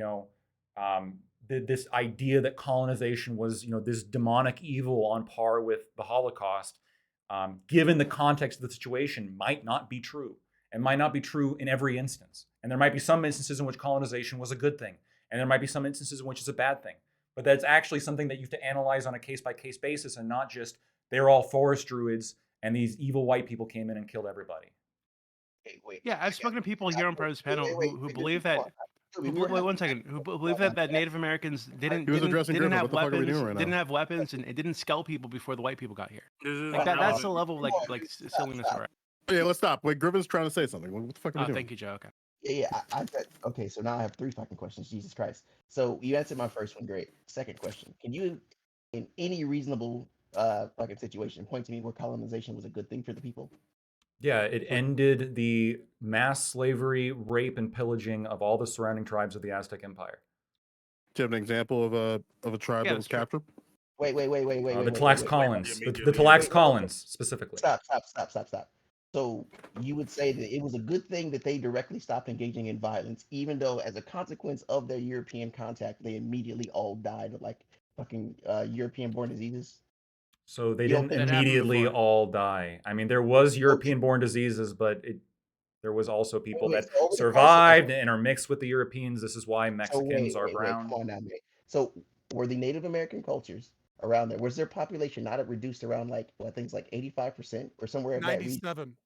this idea that colonization was this demonic evil on par with the Holocaust, given the context of the situation, might not be true, and might not be true in every instance. And there might be some instances in which colonization was a good thing, and there might be some instances in which it's a bad thing. But that's actually something that you have to analyze on a case-by-case basis, and not just they're all forest druids and these evil white people came in and killed everybody. Okay, wait. Yeah, I've spoken to people here on Private's panel who believe that. Who wait one second. Who believe that Native Americans didn't He was addressing didn't Griffin. have What the fuck are we weapons, doing right didn't now? have weapons, and it didn't scalp people before the white people got here. This is Like that's relevant. the level of like silliness we're at. Yeah, let's stop. Wait, Griffin's trying to say something. What the fuck are we Oh, doing? thank you, Joe. Okay. Yeah. Okay, so now I have 3 fucking questions. Jesus Christ. So you answered my first one, great. Second question: Can you, in any reasonable fucking situation, point to me where colonization was a good thing for the people? Yeah, it ended the mass slavery, rape, and pillaging of all the surrounding tribes of the Aztec Empire. Do you have an example of a tribe Yeah, that was that's true. captured? Wait. The wait, Tlaxcalans, wait. the Tlaxcalans specifically. Stop. So you would say that it was a good thing that they directly stopped engaging in violence, even though as a consequence of their European contact, they immediately all died of like fucking European-born diseases. So they You don't didn't think- That happened immediately before. all die. I mean, there was European-born diseases, but there was also people Wait, that so over the course of, survived and are mixed with the Europeans. This is why So Mexicans are wait, brown. come on now, mate. So were the Native American cultures around there? Was their population not reduced around like I think it's like 85% or somewhere in that region? 97.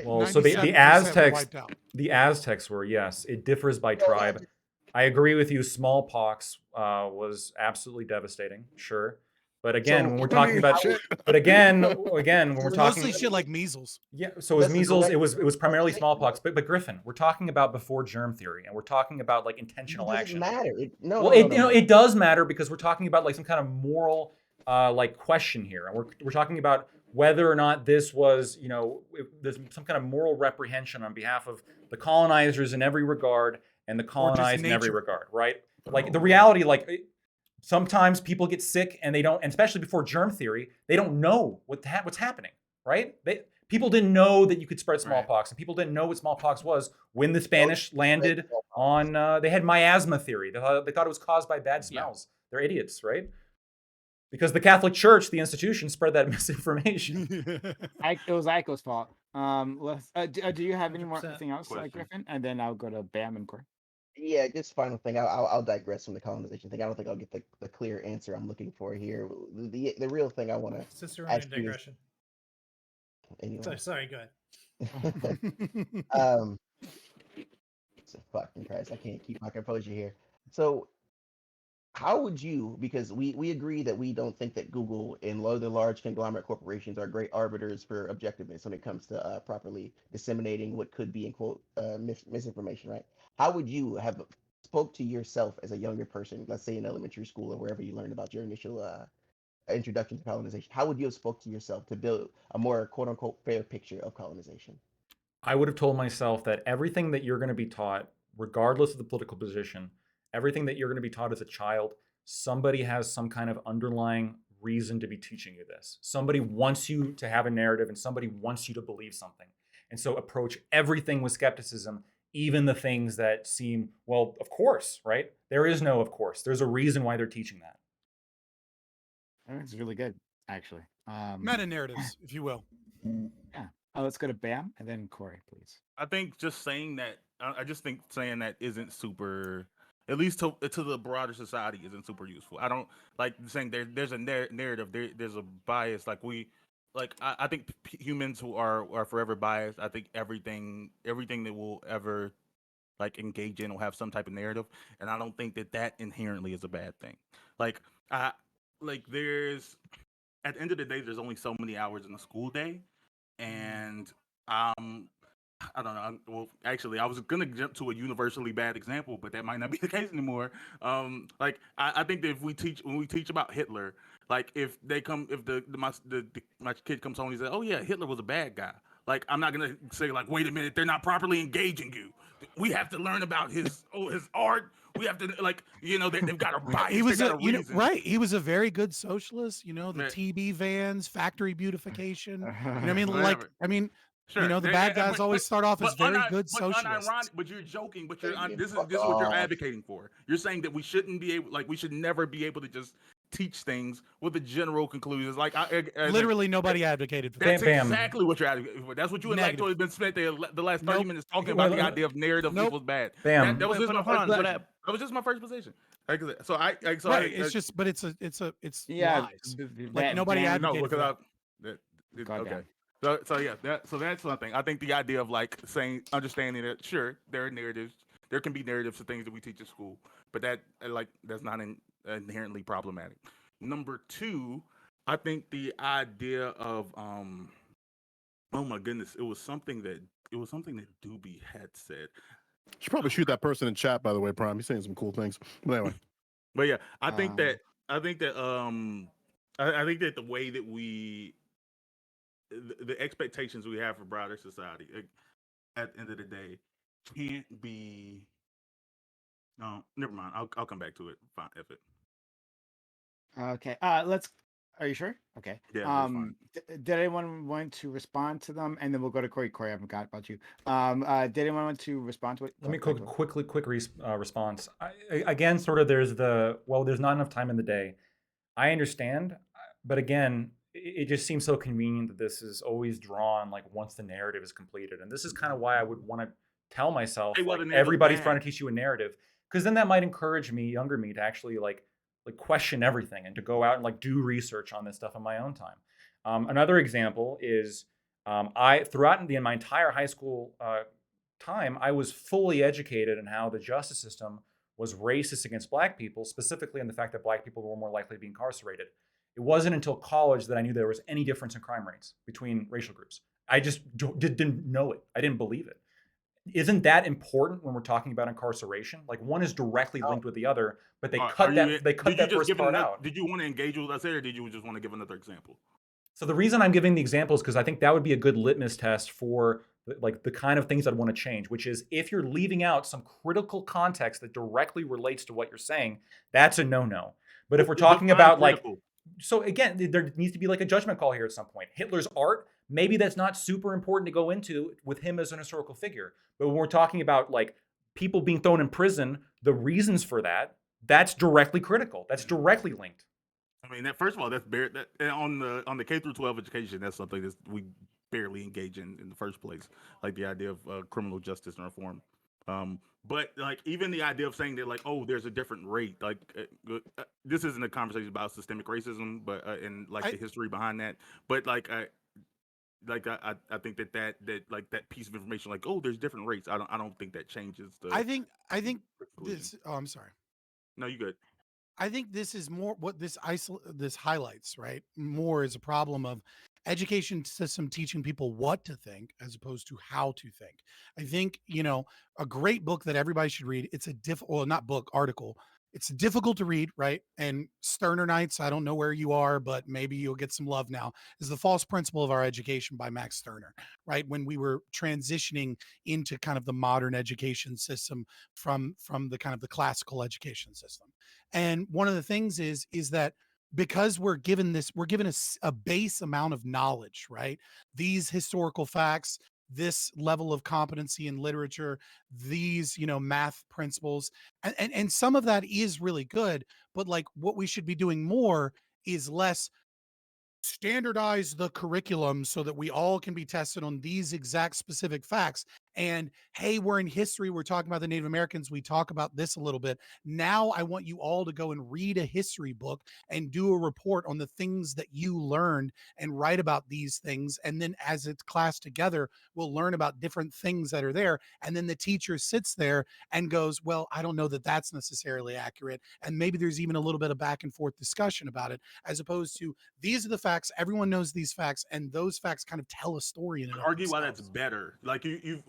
Well, so the 97% Aztecs, wiped out. the Aztecs were, yes. It differs by No, tribe. I agree with you. Smallpox was absolutely devastating, sure. But again, So- when we're I talking mean, about, shit. but again, when we're talking, Mostly shit like measles. yeah. So it was That's the measles. direct- It was primarily smallpox. But Griffin, we're talking about before germ theory, and we're talking about like intentional It doesn't action. matter. Well, it does matter because we're talking about like some kind of moral like question here, and we're talking about whether or not this was there's some kind of moral reprehension on behalf of the colonizers in every regard and the colonized in every nature. regard, right? Like the reality, sometimes people get sick and they don't, and especially before germ theory, they don't know what's happening, right? People didn't know that you could spread smallpox, and people didn't know what smallpox was when the Spanish landed on. They had miasma theory. They thought it was caused by bad smells. They're idiots, right? Because the Catholic Church, the institution, spread that misinformation. It was Aiko's fault. Do you have any more 100%. thing else, Question. Griffin? And then I'll go to Bam and Corey. Yeah, just final thing. I'll digress from the colonization thing. I don't think I'll get the clear answer I'm looking for here. The real thing I want to Ciceronian Ask you is- digression. anyway. Sorry, go ahead. So fucking Christ, I can't keep my composure here. So how would you, because we agree that we don't think that Google and other large conglomerate corporations are great arbiters for objectiveness when it comes to properly disseminating what could be in quote misinformation, right? How would you have spoke to yourself as a younger person, let's say in elementary school or wherever you learned about your initial introduction to colonization? How would you have spoke to yourself to build a more quote unquote fair picture of colonization? I would have told myself that everything that you're going to be taught, regardless of the political position, everything that you're going to be taught as a child, somebody has some kind of underlying reason to be teaching you this. Somebody wants you to have a narrative and somebody wants you to believe something. And so approach everything with skepticism, even the things that seem, well, of course, right? There is no of course. There's a reason why they're teaching that. I think it's really good, actually. Meta narratives, if you will. Yeah. Let's go to Bam and then Corey, please. I think just saying that. I just think saying that isn't super. At least to the broader society, isn't super useful. I don't like saying there's a narrative. There's a bias. I think humans who are forever biased. I think everything that we'll ever like engage in will have some type of narrative, and I don't think that inherently is a bad thing. There's at the end of the day, there's only so many hours in a school day, and I don't know. Well, actually, I was gonna jump to a universally bad example, but that might not be the case anymore. I think that when we teach about Hitler, like if my kid comes home and he says, "Oh yeah, Hitler was a bad guy," like I'm not gonna say like, "Wait a minute, they're not properly engaging you. We have to learn about his art. We have to they've got a bias. He was they got a reason." right. He was a very good socialist. The Man. TB vans, factory beautification. You know what I mean? Whatever. Sure. The bad guys always start off as very good socialists. But you're joking. But Hey, this is fuck what you're off. advocating for. You're saying that we shouldn't be able, we should never be able to just teach things with the general conclusions. Literally, nobody advocated for that. That's Bam. exactly what you're advocating for. That's what you and Negative. Lacto have been spent the last 30 Nope. minutes talking about the Well, idea of narrative nope. equals bad. Bam. That was just my Hold first on, position. That was just my first position. Right. It's Yeah. lies. Like nobody Bam, advocated for that. God Okay. damn. So that's one thing. I think the idea of understanding that sure there are narratives There can be narratives for things that we teach in school, but that's not inherently problematic. Number two, I think the idea of oh my goodness, it was something that Doobie had said. Should probably shoot that person in chat, by the way, Prime. He's saying some cool things. But anyway, But yeah, I Um, think that I think that I think that the way that the expectations we have for broader society at the end of the day can't be. No, never mind. I'll come back to it. Fine, F it. Okay. Let's. Are you sure? Okay. Yeah, that's fine. Did anyone want to respond to them, and then we'll go to Corey. Corey, I forgot about you. Did anyone want to respond to it? Let me Go, quick response. Again, sort of there's there's not enough time in the day. I understand, but again, it just seems so convenient that this is always drawn like once the narrative is completed, and this is kind of why I would want to tell myself Hey, well, like the narrative's everybody's trying bad. to teach you a narrative, because then that might encourage me, younger me, to actually like question everything and to go out and like do research on this stuff in my own time. Another example is I throughout my entire high school time, I was fully educated in how the justice system was racist against black people, specifically in the fact that black people were more likely to be incarcerated. It wasn't until college that I knew there was any difference in crime rates between racial groups. I just didn't know it. I didn't believe it. Isn't that important when we're talking about incarceration? Like one is directly linked with the other, but they cut that first part out. Did you want to engage with us there, or did you just want to give another example? So the reason I'm giving the example is because I think that would be a good litmus test for like the kind of things I'd want to change, which is if you're leaving out some critical context that directly relates to what you're saying, that's a no-no. But if we're talking about like, so again, there needs to be like a judgment call here at some point. Hitler's art, maybe that's not super important to go into with him as an historical figure. But when we're talking about like people being thrown in prison, the reasons for that, that's directly critical. That's directly linked. I mean, first of all, that's on the K through 12 education. That's something that we barely engage in the first place, like the idea of criminal justice and reform. But like even the idea of saying that like, oh, there's a different rate. Like this isn't a conversation about systemic racism, but and like the history behind that. But like I think that like that piece of information, like, oh, there's different rates. I don't think that changes the. I think this. Oh, I'm sorry. No, you good. I think this is more what this highlights, right? More is a problem of education system teaching people what to think as opposed to how to think. I think, a great book that everybody should read, it's a not book, article. It's difficult to read, right? And Sterner Nights, I don't know where you are, but maybe you'll get some love now, is The False Principle of Our Education by Max Sterner, right? When we were transitioning into kind of the modern education system from the kind of the classical education system. And one of the things is that because we're given a base amount of knowledge, right? These historical facts, this level of competency in literature, these, math principles, and some of that is really good. But like what we should be doing more is less standardize the curriculum so that we all can be tested on these exact specific facts. And hey, we're in history, we're talking about the Native Americans, we talk about this a little bit. Now I want you all to go and read a history book and do a report on the things that you learned and write about these things. And then as it's class together, we'll learn about different things that are there. And then the teacher sits there and goes, well, I don't know that that's necessarily accurate. And maybe there's even a little bit of back and forth discussion about it, as opposed to these are the facts. Everyone knows these facts, and those facts kind of tell a story in it. Argue why that's better. Like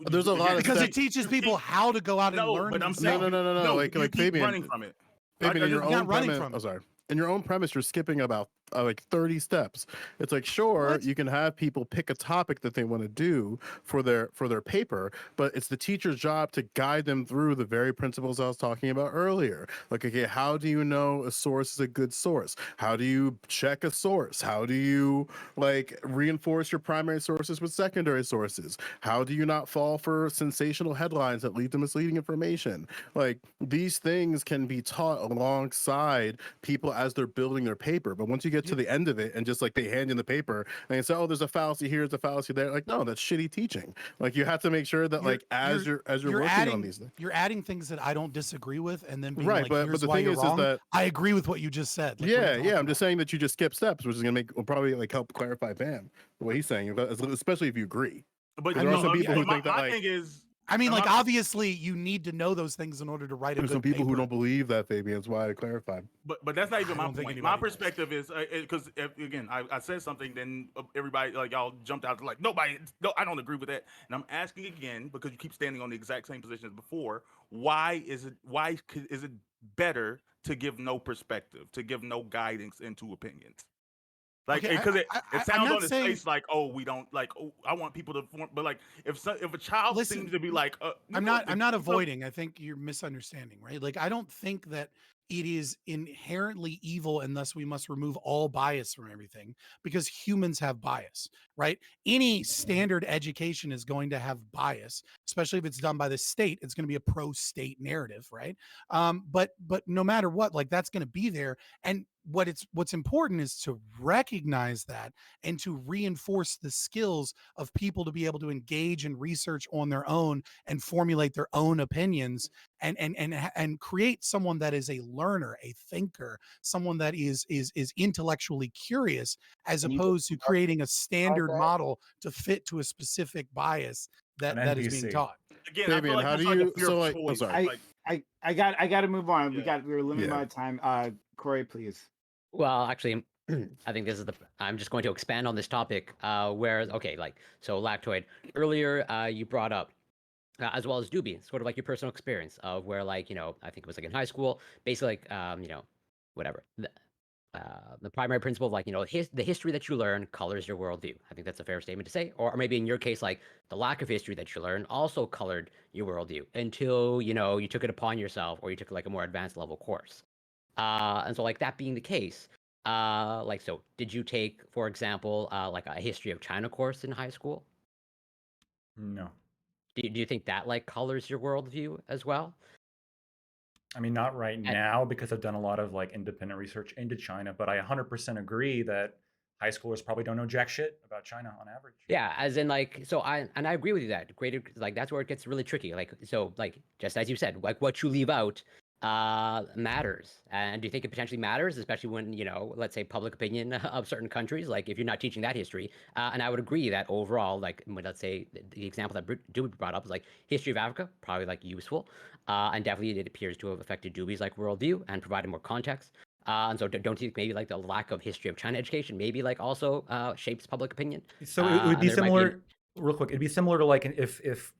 there's a lot of because it teaches people how to go out and learn. But I'm saying no. Like Fabian, running from it. Fabian, in your own running from it. Oh, sorry. In your own premise, you're skipping about like 30 steps. It's like, sure, you can have people pick a topic that they want to do for their paper, but it's the teacher's job to guide them through the very principles I was talking about earlier. Like, okay, how do you know a source is a good source? How do you check a source? How do you like reinforce your primary sources with secondary sources? How do you not fall for sensational headlines that lead to misleading information? Like, these things can be taught alongside people as they're building their paper. But once you get to the end of it and just like they hand in the paper and they say, oh, there's a fallacy here, there's a fallacy there. Like, no, that's shitty teaching. Like, you have to make sure that as you're working on these things, you're adding things that I don't disagray with, and then being right. Like, but the thing is that I agree with what you just said. Like, I'm just saying that you just skip steps, which is gonna will probably like help clarify Bam what he's saying, especially if you agree. But there are some people who think that my thing is I mean, I'm like, not- obviously, you need to know those things in order to write a There's good some people who paper. don't believe that, Fabian. That's why I clarified. But that's not even I my don't think point. My anybody does. perspective is because again, I said something, then everybody like y'all jumped out like nobody, no, I don't agree with that, and I'm asking again because you keep standing on the exact same position as before. Why is it better to give no perspective, to give no guidance into opinions? Like Okay, because I'm it sounds not on his saying. face like, oh, we don't like, oh, I want people to form, but like if a child Listen, seems to be like, I'm look, not avoiding. I think you're misunderstanding, right? Like, I don't think that it is inherently evil and thus we must remove all bias from everything because humans have bias, right? Any standard education is going to have bias, especially if it's done by the state. It's going to be a pro-state narrative, right? But no matter what, like that's going to be there. And what's important is to recognize that and to reinforce the skills of people to be able to engage in research on their own and formulate their own opinions and create someone that is a learner, a thinker, someone that is intellectually curious, as And you opposed to creating a like standard that? model to fit to a specific bias An that is being NPC. taught. again, I feel Fabian, like how that's do like a you? fear So of like, I'm choice. sorry. Like, I got to move on. Yeah. We're limited Yeah. amount of time. Corey, please. Well, actually, I think this is I'm just going to expand on this topic. Whereas, okay, like, so Lactoid, earlier you brought up, as well as Doobie, sort of like your personal experience of where, like, I think it was like in high school, basically, like, whatever. The primary principle of like, the history that you learn colors your worldview. I think that's a fair statement to say. Or maybe in your case, like the lack of history that you learn also colored your worldview until, you took it upon yourself or you took like a more advanced level course. And so like that being the case, like, so did you take, for example, like a history of China course in high school? No. Do you think that like colors your worldview as well? I mean, not right And- now because I've done a lot of like independent research into China, but I 100% agree that high schoolers probably don't know jack shit about China on average. Yeah, as in like, so I agree with you that greater, like that's where it gets really tricky. Like, so like just as you said, like what you leave out matters. And do you think it potentially matters, especially when, let's say public opinion of certain countries, like if you're not teaching that history? And I would agree that overall, like let's say the example that Dewey brought up is like history of Africa, probably like useful. And definitely it appears to have affected Dewey's like worldview and provided more context. And so don't you think maybe like the lack of history of China education maybe like also shapes public opinion? So it would And be there might be similar, real quick. It'd be similar to like if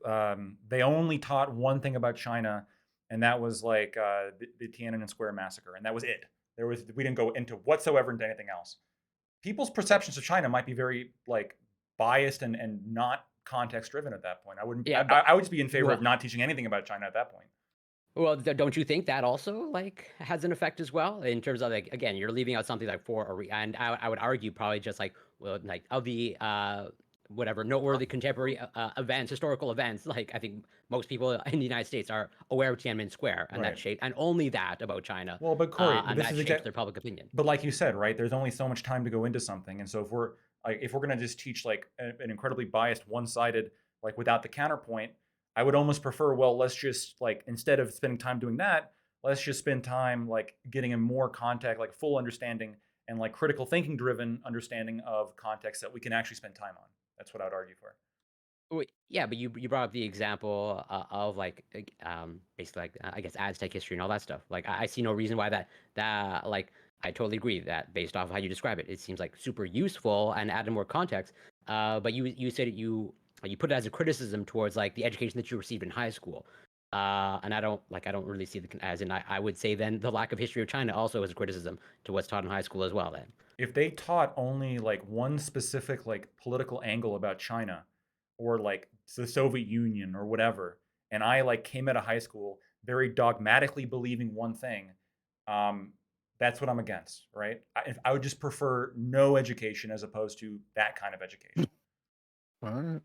they only taught one thing about China, and that was like the Tiananmen Square massacre, and that was it. We didn't go into whatsoever into anything else. People's perceptions of China might be very like biased and not context driven at that point. I wouldn't. Yeah, I would just be in favor well- of not teaching anything about China at that point. Well, don't you think that also like has an effect as well in terms of like, again, you're leaving out something like and I would argue probably just like, well, like of the whatever noteworthy contemporary events, historical events, like I think most people in the United States are aware of Tiananmen Square and Right. that shape, and only that about China. Well, but Corey, and this that is shapes exact- their public opinion. But like you said, right? There's only so much time to go into something, and so if we're gonna just teach like an incredibly biased, one-sided, like without the counterpoint, I would almost prefer. Well, let's just like instead of spending time doing that, let's just spend time like getting a more contact, like full understanding and like critical thinking driven understanding of context that we can actually spend time on. That's what I would argue for. Wait, yeah, but you brought up the example of like basically like I guess Aztec history and all that stuff. Like I see no reason why that like I totally agree that based off of how you describe it, it seems like super useful and added more context. But you said you put it as a criticism towards like the education that you received in high school. And I don't really see as in I would say then the lack of history of China also is a criticism to what's taught in high school as well then. If they taught only like one specific like political angle about China or like the Soviet Union or whatever, and I like came out of high school very dogmatically believing one thing, that's what I'm against, right? I would just prefer no education as opposed to that kind of education. All right.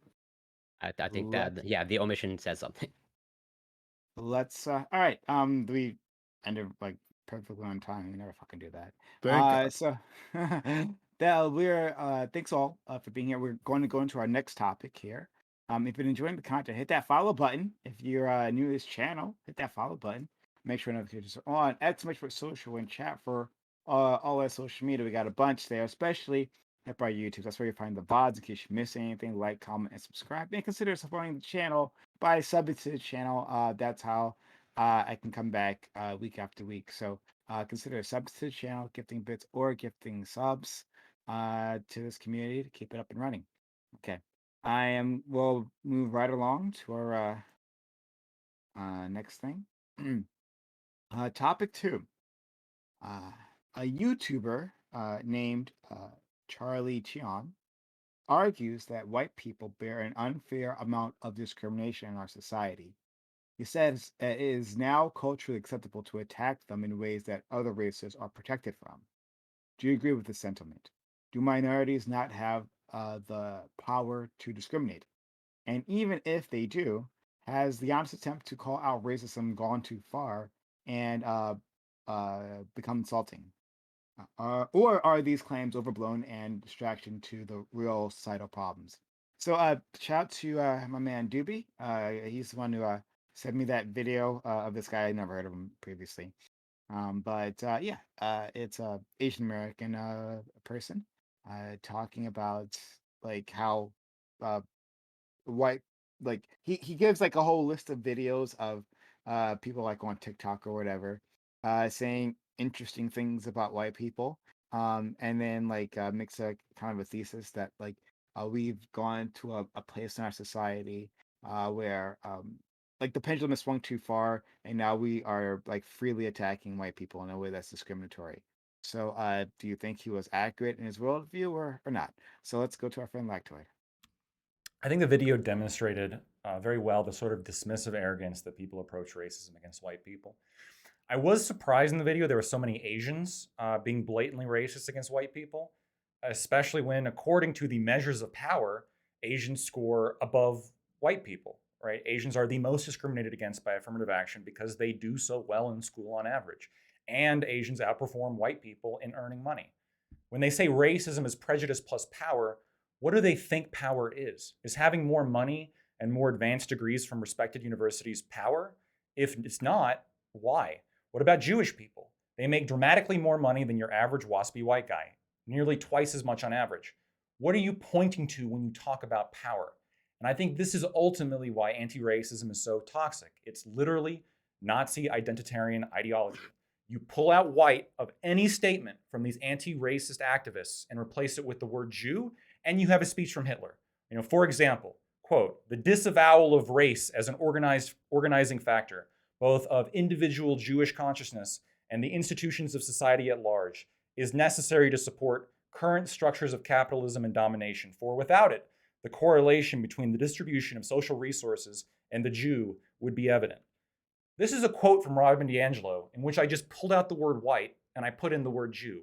I think that yeah, the omission says something. Let's all right. We ended like perfectly on time. We never fucking do that. Thank God. So we're thanks all for being here. We're going to go into our next topic here. If you're enjoying the content, hit that follow button. If you're new to this channel, hit that follow button. Make sure notifications are on. !for social and chat for all our social media. We got a bunch there, especially at our YouTube. That's where you find the VODs in case you miss anything. Like, comment, and subscribe. And consider supporting the channel by subbing to the channel. That's how I can come back week after week. So consider subs to the channel, gifting bits or gifting subs to this community to keep it up and running. Okay. We'll move right along to our next thing. Topic 2. A YouTuber named Charlie Cheon argues that white people bear an unfair amount of discrimination in our society. He says it is now culturally acceptable to attack them in ways that other races are protected from. Do you agree with this sentiment? Do minorities not have the power to discriminate? And even if they do, has the honest attempt to call out racism gone too far and become insulting? Or are these claims overblown and distraction to the real societal problems? So, shout out to my man Doobie. He's the one who sent me that video of this guy. I never heard of him previously. But yeah, it's a Asian American person talking about like how uh, white he gives like a whole list of videos of people like on TikTok or whatever saying interesting things about white people, and then like makes a kind of a thesis that like we've gone to a place in our society where like the pendulum has swung too far and now we are like freely attacking white people in a way that's discriminatory. So do you think he was accurate in his worldview or not? So let's go to our friend Lactoid. I think the video demonstrated very well the sort of dismissive arrogance that people approach racism against white people. I was surprised in the video there were so many Asians being blatantly racist against white people, especially when, according to the measures of power, Asians score above white people, right? Asians are the most discriminated against by affirmative action because they do so well in school on average. And Asians outperform white people in earning money. When they say racism is prejudice plus power, what do they think power is? Is having more money and more advanced degrees from respected universities power? If it's not, why? What about Jewish people? They make dramatically more money than your average waspy white guy, nearly twice as much on average. What are you pointing to when you talk about power? And I think this is ultimately why anti racism is so toxic. It's literally Nazi identitarian ideology. You pull out white of any statement from these anti-racist activists and replace it with the word Jew, and you have a speech from Hitler. For example, quote, the disavowal of race as an organizing factor, both of individual Jewish consciousness and the institutions of society at large, is necessary to support current structures of capitalism and domination. For without it, the correlation between the distribution of social resources and the Jew would be evident. This is a quote from Robin DiAngelo in which I just pulled out the word white and I put in the word Jew.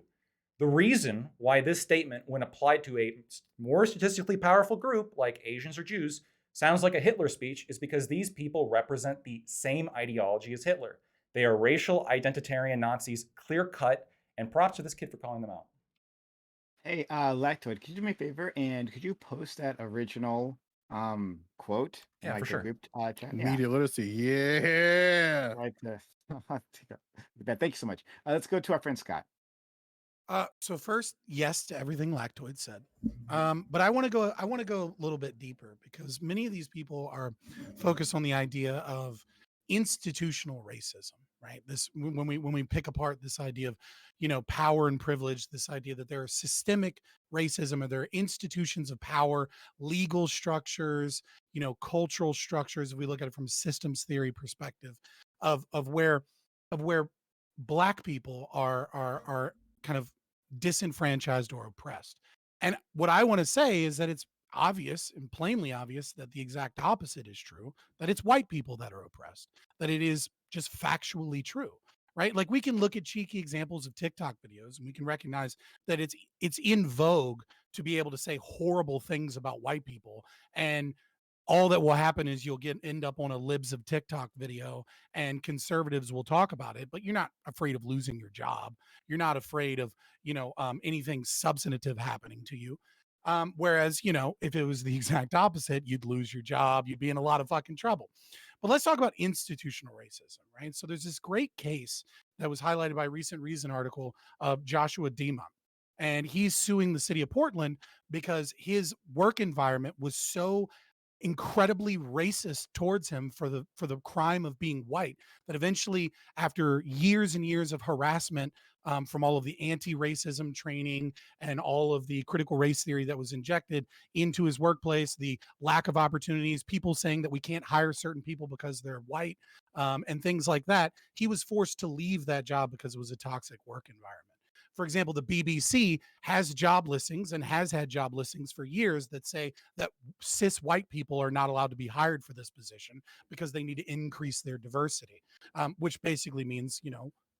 The reason why this statement, when applied to a more statistically powerful group like Asians or Jews, sounds like a Hitler speech is because these people represent the same ideology as Hitler. They are racial identitarian Nazis, clear cut, and props to this kid for calling them out. Hey, Lactoid, could you do me a favor and could you post that original quote in Yeah, like for the sure. group chat? Yeah. Media literacy. Yeah. Right. Thank you so much. Let's go to our friend Scott. So first, yes to everything Lactoid said. But I want to go a little bit deeper because many of these people are focused on the idea of institutional racism, right? This when we pick apart this idea of, power and privilege, this idea that there are systemic racism or there are institutions of power, legal structures, cultural structures, if we look at it from a systems theory perspective of where black people are kind of disenfranchised or oppressed. And what I want to say is that it's obvious and plainly obvious that the exact opposite is true, that it's white people that are oppressed, that it is just factually true. Right? Like we can look at cheeky examples of TikTok videos and we can recognize that it's in vogue to be able to say horrible things about white people, and all that will happen is you'll end up on a libs of TikTok video and conservatives will talk about it, but you're not afraid of losing your job. You're not afraid of, anything substantive happening to you. Whereas, if it was the exact opposite, you'd lose your job. You'd be in a lot of fucking trouble. But let's talk about institutional racism, right? So there's this great case that was highlighted by a recent Reason article of Joshua Dima. And he's suing the city of Portland because his work environment was so incredibly racist towards him for the crime of being white, that eventually, after years and years of harassment from all of the anti-racism training and all of the critical race theory that was injected into his workplace, the lack of opportunities, people saying that we can't hire certain people because they're white, and things like that, he was forced to leave that job because it was a toxic work environment. For example, the BBC has job listings and has had job listings for years that say that cis white people are not allowed to be hired for this position because they need to increase their diversity, which basically means,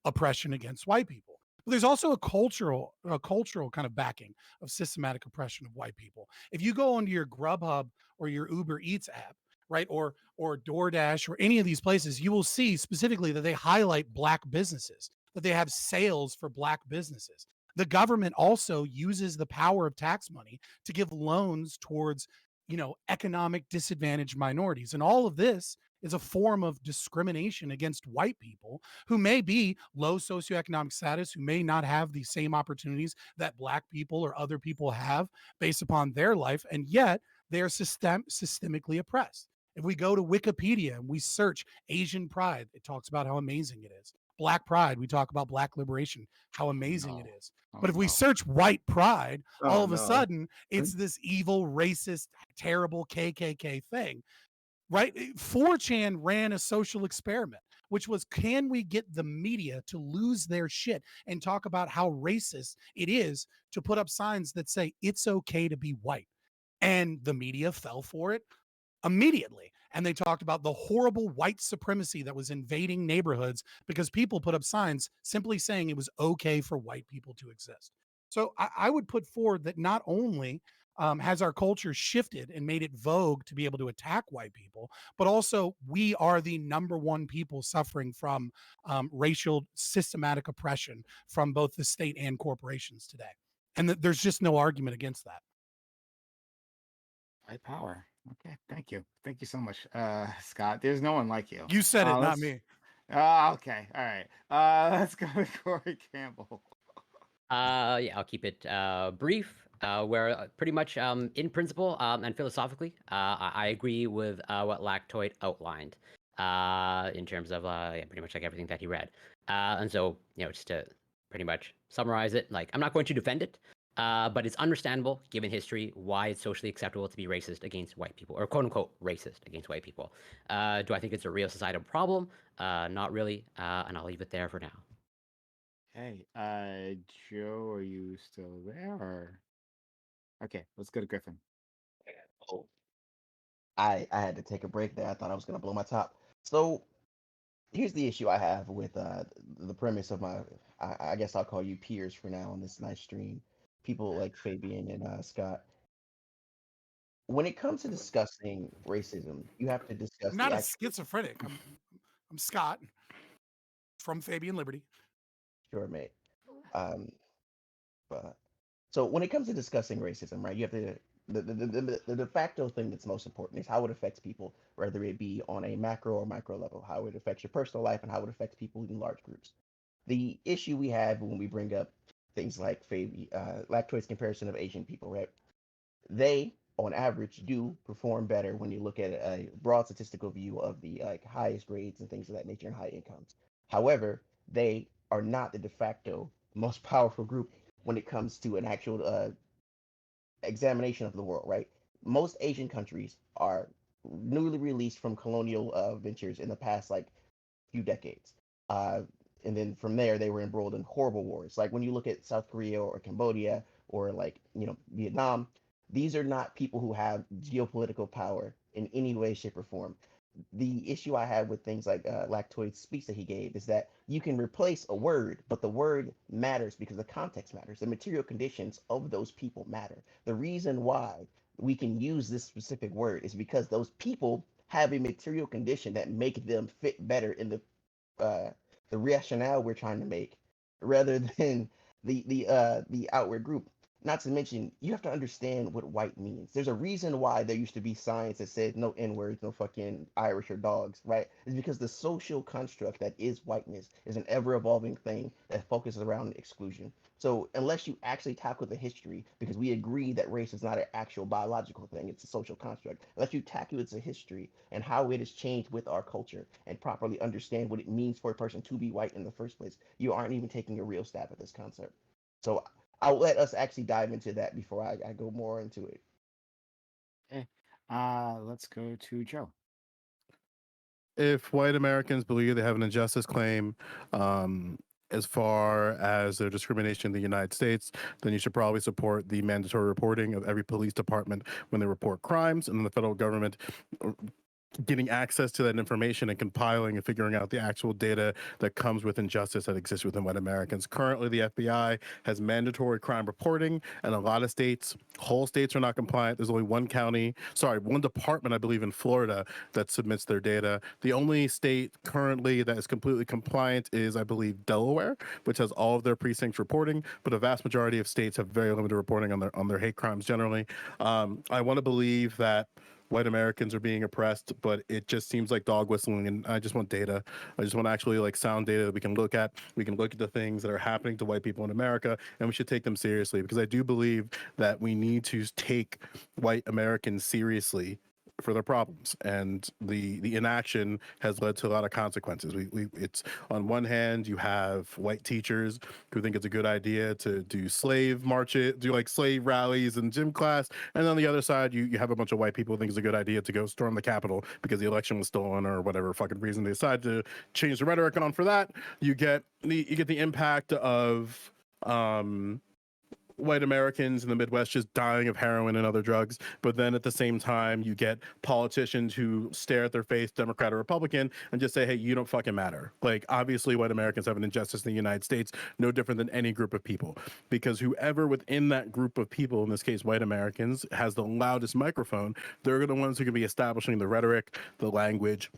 oppression against white people. But there's also a cultural kind of backing of systematic oppression of white people. If you go onto your Grubhub or your Uber Eats app, right, or DoorDash or any of these places, you will see specifically that they highlight black businesses, that they have sales for black businesses. The government also uses the power of tax money to give loans towards, economic disadvantaged minorities. And all of this is a form of discrimination against white people who may be low socioeconomic status, who may not have the same opportunities that black people or other people have based upon their life, and yet they are systemically oppressed. If we go to Wikipedia and we search Asian pride, it talks about how amazing it is. Black pride, we talk about black liberation, how amazing it is. But if we search white pride, all of a sudden it's this evil, racist, terrible KKK thing, right? 4chan ran a social experiment, which was, can we get the media to lose their shit and talk about how racist it is to put up signs that say it's okay to be white? And the media fell for it immediately. And they talked about the horrible white supremacy that was invading neighborhoods because people put up signs simply saying it was okay for white people to exist. So I would put forward that not only has our culture shifted and made it vogue to be able to attack white people, but also we are the number one people suffering from racial systematic oppression from both the state and corporations today. And there's just no argument against that. White power. Okay, thank you. Thank you so much, Scott. There's no one like you. You said it, not me. Okay, all right. Let's go with Corey Campbell. Yeah, I'll keep it brief. Where pretty much, in principle and philosophically, I agree with what Lactoid outlined in terms of yeah, pretty much like everything that he read. And so, just to pretty much summarize it, like, I'm not going to defend it, but it's understandable, given history, why it's socially acceptable to be racist against white people, or quote unquote racist against white people. Do I think it's a real societal problem? Not really, and I'll leave it there for now. Hey, Joe, are you still there? Or okay, let's go to Griffin. Oh, I had to take a break there. I thought I was gonna blow my top. So here's the issue I have with the premise of my. I guess I'll call you peers for now on this nice stream. People like Fabian and Scott. When it comes to discussing racism, you have to discuss I'm the not a actual. schizophrenic. I'm Scott from Fabian Liberty. Sure, mate. Um, but so when it comes to discussing racism, right, you have to the de facto thing that's most important is how it affects people, whether it be on a macro or micro level, how it affects your personal life and how it affects people in large groups. The issue we have when we bring up things like Lactoid's comparison of Asian people, right? They, on average, do perform better when you look at a broad statistical view of the like highest grades and things of that nature and high incomes. However, they are not the de facto most powerful group when it comes to an actual examination of the world, right? Most Asian countries are newly released from colonial ventures in the past like few decades. Uh, and then from there, they were embroiled in horrible wars. Like when you look at South Korea or Cambodia or like, Vietnam, these are not people who have geopolitical power in any way, shape, or form. The issue I have with things like Lactoid's speech that he gave is that you can replace a word, but the word matters because the context matters. The material conditions of those people matter. The reason why we can use this specific word is because those people have a material condition that make them fit better in the rationale we're trying to make, rather than the outward group. Not to mention, you have to understand what white means. There's a reason why there used to be signs that said no N words, no fucking Irish or dogs, right? It's because the social construct that is whiteness is an ever evolving thing that focuses around exclusion. So, unless you actually tackle the history, because we agree that race is not an actual biological thing, it's a social construct, unless you tackle its history and how it has changed with our culture and properly understand what it means for a person to be white in the first place, you aren't even taking a real stab at this concept. So, I'll let us actually dive into that before I go more into it. Okay. Let's go to Joe. If white Americans believe they have an injustice claim, as far as their discrimination in the United States, then you should probably support the mandatory reporting of every police department when they report crimes, and then the federal government getting access to that information and compiling and figuring out the actual data that comes with injustice that exists within white Americans. Currently, the FBI has mandatory crime reporting, and a lot of states, whole states are not compliant. There's only one department, I believe, in Florida that submits their data. The only state currently that is completely compliant is, I believe, Delaware, which has all of their precincts reporting, but a vast majority of states have very limited reporting on their hate crimes generally. I want to believe that white Americans are being oppressed, but it just seems like dog whistling, and I just want data. I just want actually like sound data that we can look at. We can look at the things that are happening to white people in America, and we should take them seriously, because I do believe that we need to take white Americans seriously for their problems, and the inaction has led to a lot of consequences. It's, on one hand, you have white teachers who think it's a good idea to do like slave rallies in gym class, and on the other side, you have a bunch of white people who think it's a good idea to go storm the Capitol because the election was stolen or whatever fucking reason they decide to change the rhetoric on for that. You get the impact of white Americans in the Midwest just dying of heroin and other drugs. But then at the same time, you get politicians who stare at their face, Democrat or Republican, and just say, hey, you don't fucking matter. Like, obviously, white Americans have an injustice in the United States, no different than any group of people. Because whoever within that group of people, in this case, white Americans, has the loudest microphone, they're the ones who can be establishing the rhetoric, the language,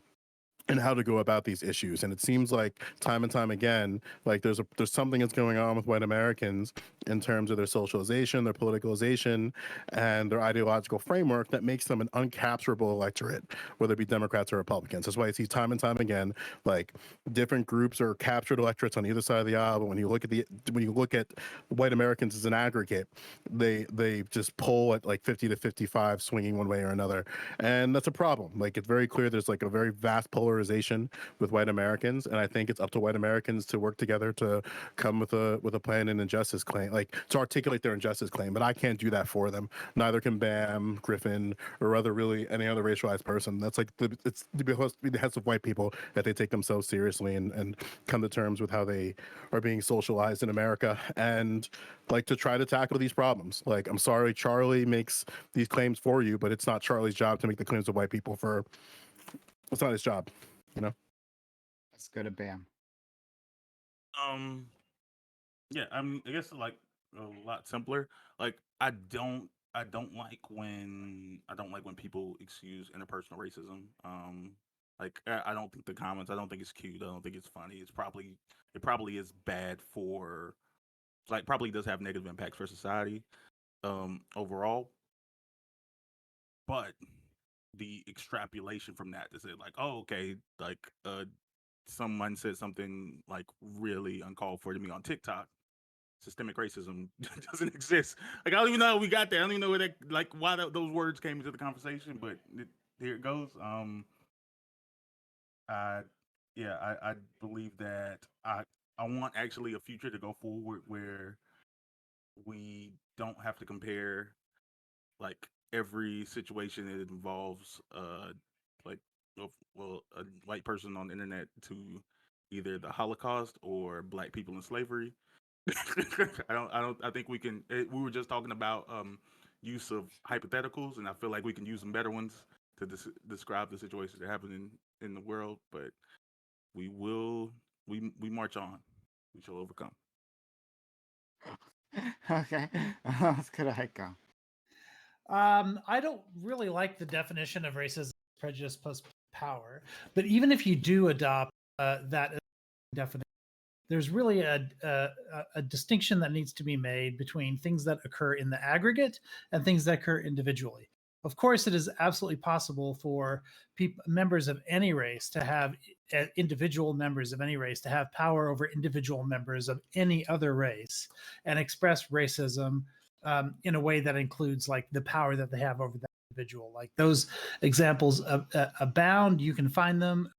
and how to go about these issues. And it seems like time and time again, like there's something that's going on with white Americans in terms of their socialization, their politicalization, and their ideological framework that makes them an uncapturable electorate, whether it be Democrats or Republicans. That's why I see time and time again, like different groups are captured electorates on either side of the aisle. But when you look at white Americans as an aggregate, they just poll at like 50 to 55, swinging one way or another, and that's a problem. Like, it's very clear there's like a very vast polarization with white Americans, and I think it's up to white Americans to work together to come with a plan and injustice claim, like to articulate their injustice claim. But I can't do that for them. Neither can Bam, Griffin, or any other racialized person. That's like it's supposed to be the heads of white people that they take themselves seriously and come to terms with how they are being socialized in America, and like to try to tackle these problems. Like, I'm sorry, Charlie makes these claims for you, but it's not Charlie's job to make the claims of white people for. It's not his job, you know. Let's go to Bam. Yeah, I guess like a lot simpler. Like, I don't like when people excuse interpersonal racism. Like, I don't think the comments. I don't think it's cute. I don't think it's funny. It probably is bad for, like, probably does have negative impacts for society overall. But the extrapolation from that to say like, oh, okay, like someone said something like really uncalled for to me on TikTok. Systemic racism doesn't exist. Like, I don't even know how we got there. I don't even know where why those words came into the conversation, but here it goes. I yeah, I believe that I want actually a future to go forward where we don't have to compare like every situation that involves like a white person on the internet to either the Holocaust or black people in slavery. I think we can we were just talking about use of hypotheticals, and I feel like we can use some better ones to describe the situations that happen in the world, but we will we march on. We shall overcome. Okay. Let's go to Heiko. I don't really like the definition of racism, prejudice plus power. But even if you do adopt that definition, there's really a distinction that needs to be made between things that occur in the aggregate and things that occur individually. Of course, it is absolutely possible for members of any race to have individual members of any race to have power over individual members of any other race and express racism in a way that includes like the power that they have over that individual. Like those examples abound. You can find them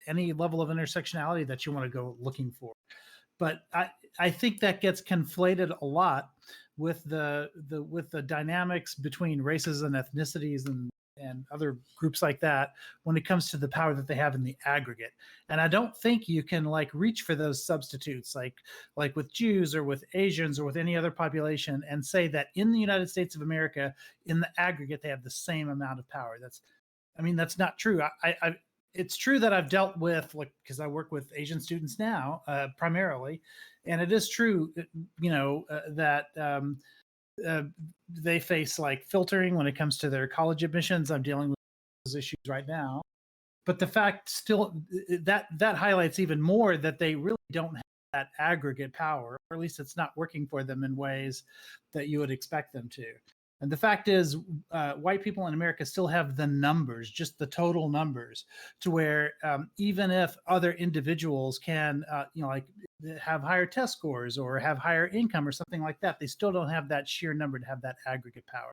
any level of intersectionality that you want to go looking for. But I think that gets conflated a lot with the dynamics between races and ethnicities and other groups like that when it comes to the power that they have in the aggregate. And I don't think you can like reach for those substitutes like with Jews or with Asians or with any other population and say that in the United States of America, in the aggregate, they have the same amount of power. That's not true. It's true that I've dealt with, like, because I work with Asian students now, primarily, and it is true, that they face like filtering when it comes to their college admissions. I'm dealing with those issues right now, but the fact still that highlights even more that they really don't have that aggregate power, or at least it's not working for them in ways that you would expect them to. And the fact is, white people in America still have the numbers, just the total numbers, to where even if other individuals can, like have higher test scores or have higher income or something like that, they still don't have that sheer number to have that aggregate power.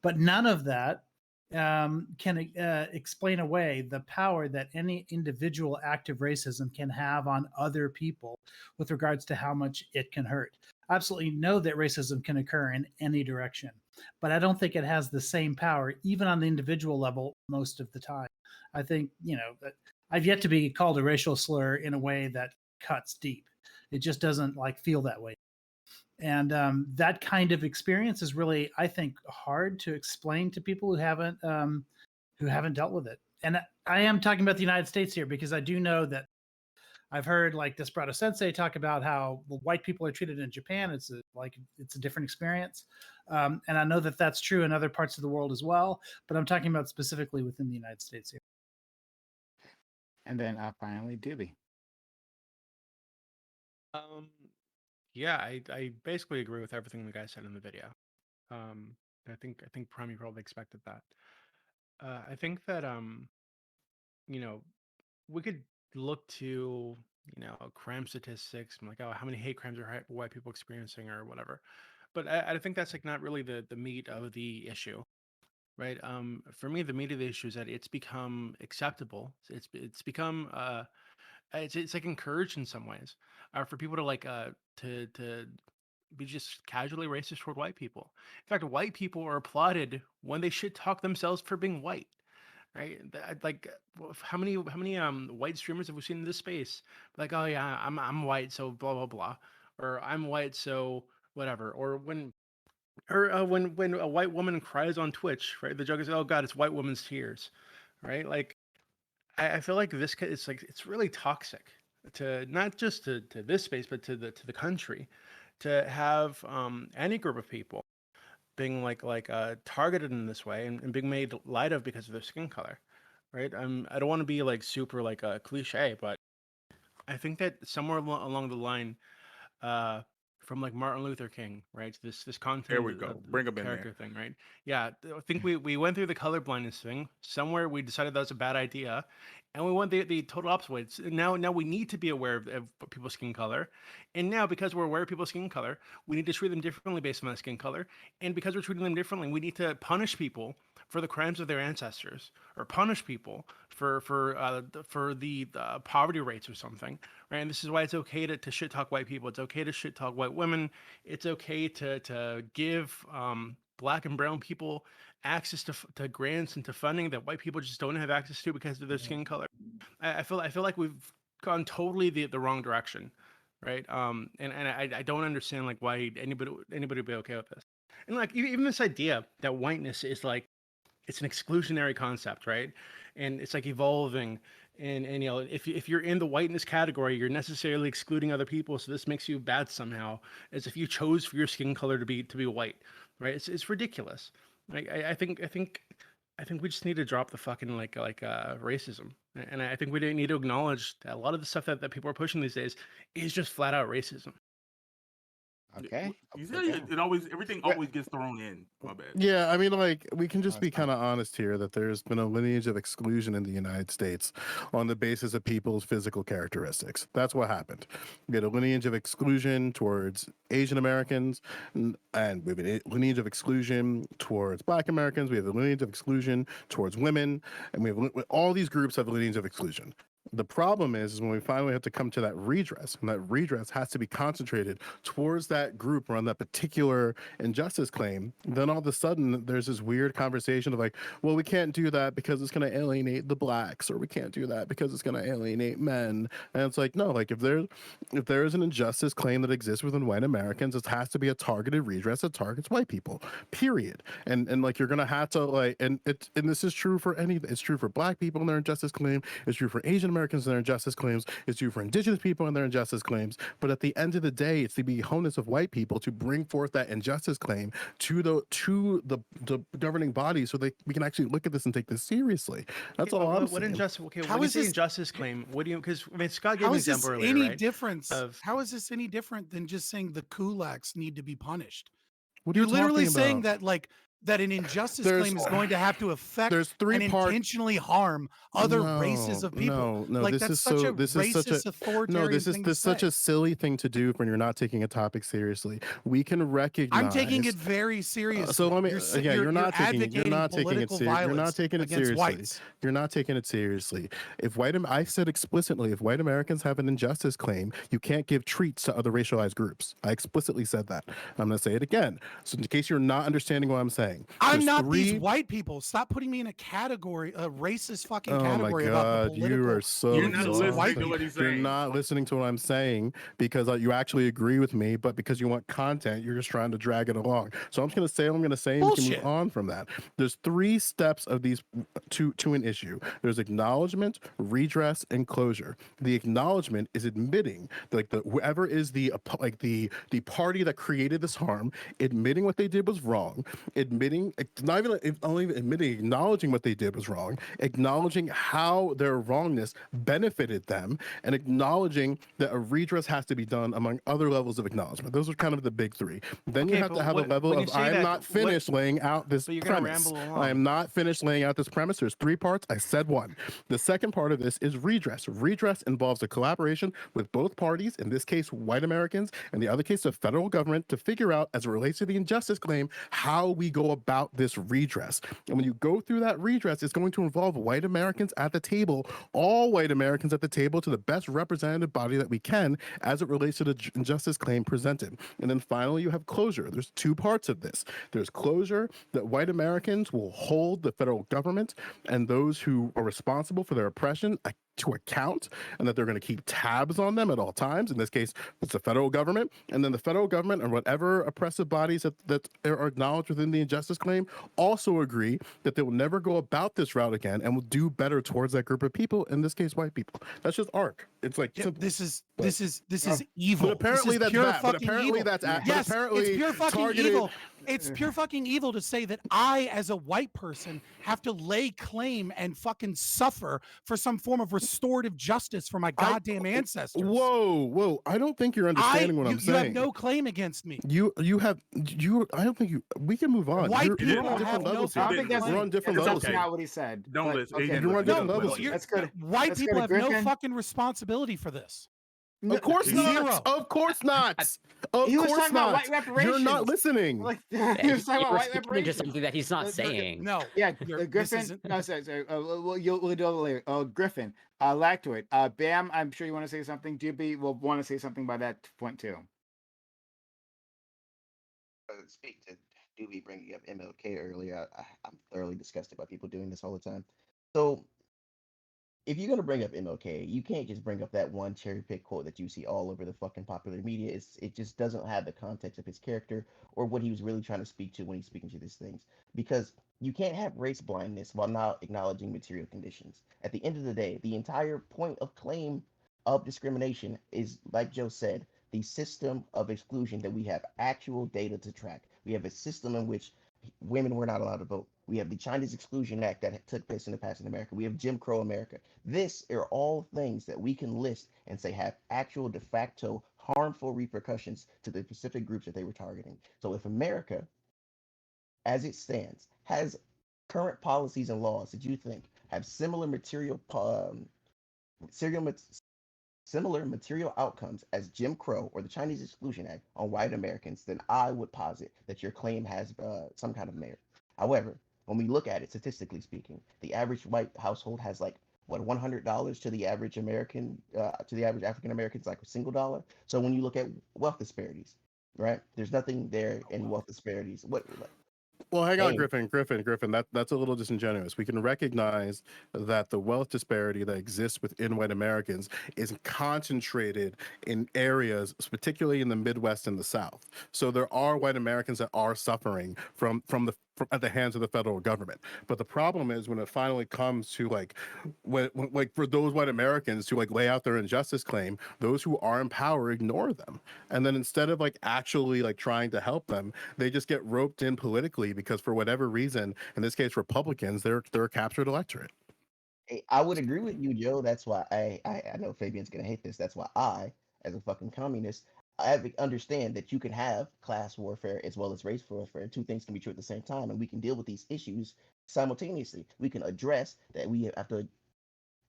But none of that can explain away the power that any individual act of racism can have on other people with regards to how much it can hurt. I absolutely know that racism can occur in any direction, but I don't think it has the same power, even on the individual level, most of the time. I think, that I've yet to be called a racial slur in a way that cuts deep. It just doesn't like feel that way. And that kind of experience is really, I think, hard to explain to people who haven't dealt with it. And I am talking about the United States here because I do know that I've heard like Desperado Sensei talk about how white people are treated in Japan. It's a different experience, and I know that that's true in other parts of the world as well. But I'm talking about specifically within the United States here. And then finally, Doobie. Yeah, I basically agree with everything the guy said in the video. I think Prime, you probably expected that. I think that we could look to crime statistics and like, oh, how many hate crimes are white people experiencing or whatever. But I think that's like not really the meat of the issue, right? For me, the meat of the issue is that it's become acceptable. It's become it's like encouraged in some ways for people to like to be just casually racist toward white people. In fact, white people are applauded when they shit talk themselves for being white, right? Like, how many white streamers have we seen in this space? Like, oh yeah, I'm white, so blah blah blah, or I'm white, so whatever. Or when a white woman cries on Twitch, right? The joke is, oh god, it's white woman's tears, right? Like, I feel like it's like it's really toxic to not just to this space, but to the country, to have any group of people being targeted in this way and being made light of because of their skin color, right? I don't want to be like super like a cliche, but I think that somewhere along the line, uh, from like Martin Luther King, right? This content, There we go. Bring 'em in character there. thing, right? Yeah, I think we went through the color blindness thing. Somewhere we decided that was a bad idea, and we went the total opposite way. Now we need to be aware of people's skin color, and now because we're aware of people's skin color, we need to treat them differently based on that skin color, and because we're treating them differently, we need to punish people for the crimes of their ancestors, or punish people for the poverty rates or something, right? And this is why it's okay to shit talk white people. It's okay to shit talk white women. It's okay to give black and brown people access to grants and to funding that white people just don't have access to because of their skin color. I feel like we've gone totally the wrong direction, right? And I don't understand like why anybody would be okay with this. And like even this idea that whiteness is like it's an exclusionary concept, right? And it's like evolving. And if you're in the whiteness category, you're necessarily excluding other people. So this makes you bad somehow, as if you chose for your skin color to be white, right? It's ridiculous. Like I think I think we just need to drop the fucking racism, and I think we need to acknowledge that a lot of the stuff that people are pushing these days is just flat out racism. Okay. You I'll see, put that. it always everything Well- always gets thrown in. My bad. Yeah, I mean, like, we can just No, be it's fine. kind of honest here that there's been a lineage of exclusion in the United States on the basis of people's physical characteristics. That's what happened. We had a lineage of exclusion towards Asian Americans, and we have a lineage of exclusion towards Black Americans. We have a lineage of exclusion towards women, and we have all these groups have a lineage of exclusion. The problem is when we finally have to come to that redress, and that redress has to be concentrated towards that group or on that particular injustice claim, then all of a sudden there's this weird conversation of like, well, we can't do that because it's going to alienate the blacks, or we can't do that because it's going to alienate men. And it's like, no, like if there is an injustice claim that exists within white Americans, it has to be a targeted redress that targets white people, period. And like you're going to have to like, and this is true for it's true for Black people and their injustice claim, it's true for Asian Americans and their injustice claims, it's true for Indigenous people and their injustice claims. But at the end of the day, it's the onus of white people to bring forth that injustice claim to the governing body so that we can actually look at this and take this seriously. That's all I'm What saying. injustice? Okay, How when you is say this- injustice claim, what do you? Because I mean, Scott gave How an is this example earlier, any right? difference? of- How is this any different than just saying the kulaks need to be punished? What are You're you literally talking saying about? that an injustice There's- claim is going to have to affect There's three and parts. intentionally harm other races of people. No, like this that's is such so. a This racist, is such a authoritarian no. This is thing to such say. a silly thing to do when you're not taking a topic seriously. We can recognize. I'm taking it very seriously. So let me. You're not taking it. You're advocating not taking it political seriously. You're not violence taking it against seriously. whites. You're not taking it seriously. I said explicitly, if white Americans have an injustice claim, you can't give treats to other racialized groups. I explicitly said that. I'm going to say it again. So in case you're not understanding what I'm saying, I'm there's not three- these white people. Stop putting me in a category, a racist fucking Oh my category about the God, political. you are so You're not movements of listening white to people. what he's You're saying. not listening to what I'm saying because you actually agree with me, but because you want content, you're just trying to drag it along. So I'm just going to say what I'm going to say, and we can Bullshit. move on from that. There's 3 steps of these to an issue. There's acknowledgement, redress, and closure. The acknowledgement is admitting, like whoever is the party that created this harm, admitting what they did was wrong, admitting, not even only admitting, acknowledging what they did was wrong, acknowledging how their wrongness benefited them, and acknowledging that a redress has to be done among other levels of acknowledgement. Those are kind of the big 3. Then you Okay, have to but have a level when you of say I'm that, not finished laying out this but you're gonna premise. ramble I along. am not finished laying out this premise. There's 3 parts. I said 1. The second part of this is redress. Redress involves a collaboration with both parties, in this case, white Americans, and the other case, the federal government, to figure out, as it relates to the injustice claim, how we go about this redress. And when you go through that redress, it's going to involve white Americans at the table, all white Americans at the table, to the best representative body that we can as it relates to the injustice claim presented. And then finally, you have closure. There's 2 parts of this. There's closure, that white Americans will hold the federal government and those who are responsible for their oppression to account, and that they're going to keep tabs on them at all times. In this case, it's the federal government, and then the federal government and whatever oppressive bodies that are acknowledged within the injustice claim also agree that they will never go about this route again and will do better towards that group of people, in this case, white people. That's just arc. It's like Yeah, simple. this is But- evil. But apparently this is that's pure bad. But fucking apparently evil. that's but yes, apparently it's pure fucking targeted- evil. It's pure fucking evil to say that I, as a white person, have to lay claim and fucking suffer for some form of restorative justice for my goddamn ancestors. Whoa! I don't think you're understanding what I'm you saying. have no claim against me. I don't think you. We can move on. White You're people on different have no levels I don't here. think that's We're on different that's levels okay. here. not what he said. Don't but, listen. okay. You're on different No, levels well, here. Let's go to white let's go people to have no Griffin. fucking responsibility for this. Of course Zero. not. Of course not. Of He was course talking about not. white reparations. You're not listening. Like Yeah, he was talking about you're white speaking into reparations. something that he's not No, saying. No. Yeah, this Griffin. isn't- No, sorry. We'll do it later. Griffin, Lactoid. Bam, I'm sure you want to say something. Doobie will want to say something by that point too. Speak to Doobie bringing up MLK earlier. I'm thoroughly disgusted by people doing this all the time. So, if you're gonna bring up MLK, you can't just bring up that one cherry pick quote that you see all over the fucking popular media. It just doesn't have the context of his character or what he was really trying to speak to when he's speaking to these things. Because you can't have race blindness while not acknowledging material conditions. At the end of the day, the entire point of claim of discrimination is, like Joe said, the system of exclusion that we have actual data to track. We have a system in which women were not allowed to vote, We have the Chinese Exclusion Act that took place in the past in America. We have Jim Crow America. This are all things that we can list and say have actual de facto harmful repercussions to the specific groups that they were targeting. So if America, as it stands, has current policies and laws that you think have serial, similar material outcomes as Jim Crow or the Chinese Exclusion Act on white Americans, then I would posit that your claim has some kind of merit. However, when we look at it statistically speaking, the average white household has like what $100 to the average American, to the average African Americans, like a single dollar. So when you look at wealth disparities, right? There's nothing there in wealth disparities. What? Well, hang on, Hey, Griffin. That's a little disingenuous. We can recognize that the wealth disparity that exists within white Americans is concentrated in areas, particularly in the Midwest and the South. So there are white Americans that are suffering at the hands of the federal government. But the problem is when it finally comes to when like for those white Americans to like lay out their injustice claim, those who are in power ignore them. And then instead of like actually like trying to help them, they just get roped in politically because for whatever reason, in this case Republicans, they're a captured electorate. I would agree with you, Joe. That's why I know Fabian's gonna hate this. That's why I, as a fucking communist, understand that you can have class warfare as well as race warfare. Two things can be true at the same time, and we can deal with these issues simultaneously. We can address that we have to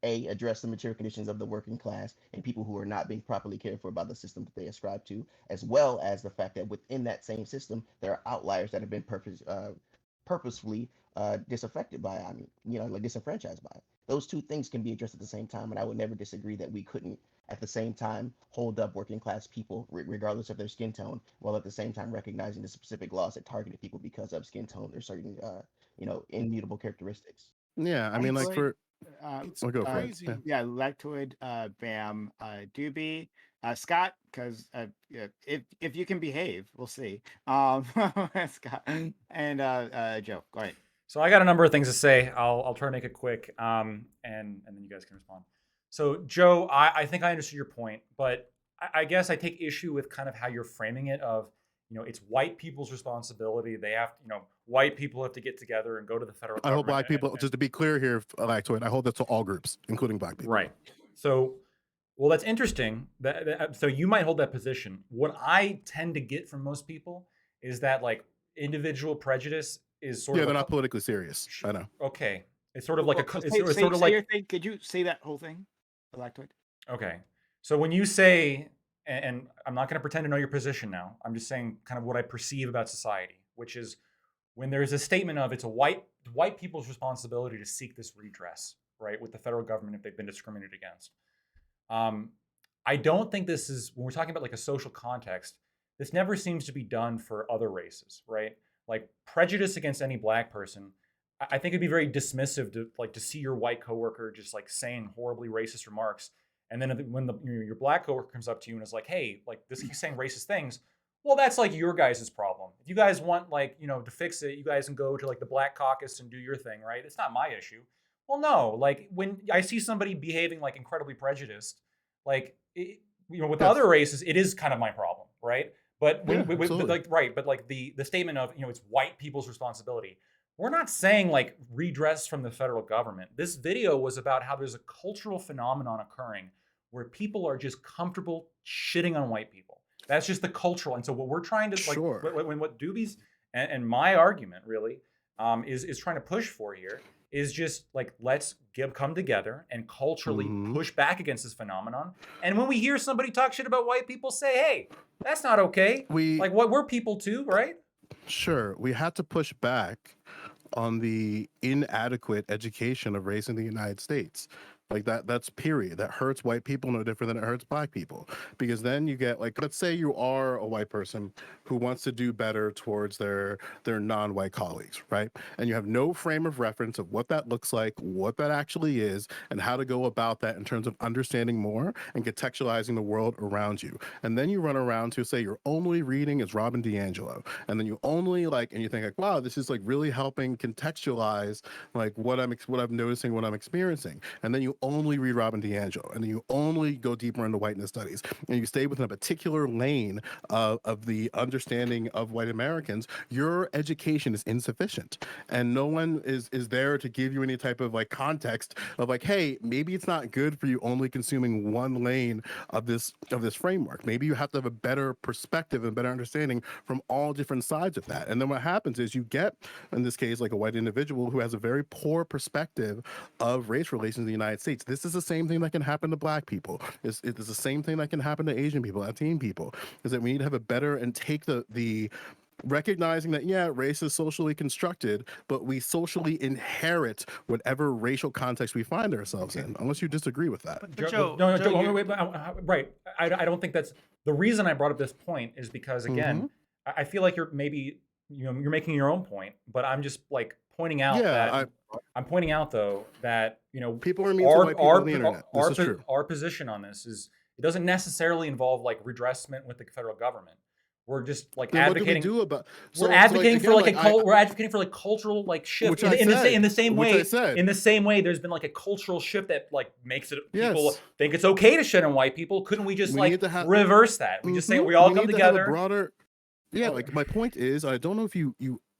address the material conditions of the working class and people who are not being properly cared for by the system that they ascribe to, as well as the fact that within that same system there are outliers that have been purposefully disaffected by it. I mean, like disenfranchised by it. Those two things can be addressed at the same time, and I would never disagree that we couldn't at the same time hold up working class people regardless of their skin tone, while at the same time recognizing the specific laws that targeted people because of skin tone or certain immutable characteristics. Yeah, I mean, like Actually, for It's I'll go for it. crazy. Yeah. yeah, Lectoid, Bam, Doobie, Scott, because if you can behave, we'll see. Scott and Joe, go ahead. So I got a number of things to say. I'll try to make it quick, and then you guys can respond. So Joe, I think I understood your point, but I guess I take issue with kind of how you're framing it. Of it's white people's responsibility. They have white people have to get together and go to the federal I hope government. black people, just to be clear here, Lactoid, I hope that's to all groups, including black people. Right. So, well, that's interesting. So you might hold that position. What I tend to get from most people is that like individual prejudice is sort Yeah, of they're not politically serious. I know. okay. It's sort of like Well, it's say sort of like your thing. Could you say that whole thing, Lactoid? okay. So when you say, and I'm not going to pretend to know your position now. I'm just saying kind of what I perceive about society, which is when there's a statement of it's a white people's responsibility to seek this redress, right, with the federal government if they've been discriminated against. I don't think this is, when we're talking about like a social context, this never seems to be done for other races, right? Like prejudice against any black person, I think it'd be very dismissive to see your white coworker just like saying horribly racist remarks, and then when your black coworker comes up to you and is like, "Hey, like this keeps saying racist things," well, that's like your guys' problem. If you guys want to fix it, you guys can go to like the Black Caucus and do your thing, right? It's not my issue. Well, no, like when I see somebody behaving like incredibly prejudiced, like with Yes. other races, it is kind of my problem, right? But Yeah, absolutely. but like the statement of it's white people's responsibility. We're not saying like redress from the federal government. This video was about how there's a cultural phenomenon occurring where people are just comfortable shitting on white people. That's just the cultural. And so what we're trying to Sure. what Doobie's and my argument really is trying to push for here is just like let's come together and culturally Mhm. push back against this phenomenon. And when we hear somebody talk shit about white people, say, hey, that's not okay. Like what we're people too, right? Sure, we had to push back on the inadequate education of race in the United States. Like that's period. That hurts white people no different than it hurts black people. Because then you get like, let's say you are a white person who wants to do better towards their non-white colleagues, right? And you have no frame of reference of what that looks like, what that actually is, and how to go about that in terms of understanding more and contextualizing the world around you. And then you run around to say your only reading is Robin DiAngelo. And then you only and you think like, wow, this is like really helping contextualize like what I'm noticing, what I'm experiencing. And then you only read Robin DiAngelo and you only go deeper into whiteness studies and you stay within a particular lane of the understanding of white Americans, your education is insufficient. And no one is there to give you any type of like context of like, hey, maybe it's not good for you only consuming one lane of this framework. Maybe you have to have a better perspective and better understanding from all different sides of that. And then what happens is you get, in this case, like a white individual who has a very poor perspective of race relations in the United States. This is the same thing that can happen to Black people. It is the same thing that can happen to Asian people, Latino people, is that we need to have a better and take the recognizing that, yeah, race is socially constructed, but we socially inherit whatever racial context we find ourselves in, unless you disagree with that. But Joe, no, Joe, Joe, you're- wait, right. I don't think that's the reason I brought up this point is because again, I feel like you're maybe you're making your own point, but I'm just like pointing out that I'm pointing out though that people are mean to white people on the internet. This is true. Our position on this is it doesn't necessarily involve like redressment with the federal government. We're just like Then advocating. What do we do about? We're advocating for like we're advocating for like cultural like shift in the same way. In the same way, there's been like a cultural shift that like makes it people think it's okay to shit on white people. Couldn't we just reverse that? We just say we all come together. Broader, like my point is, I don't know if you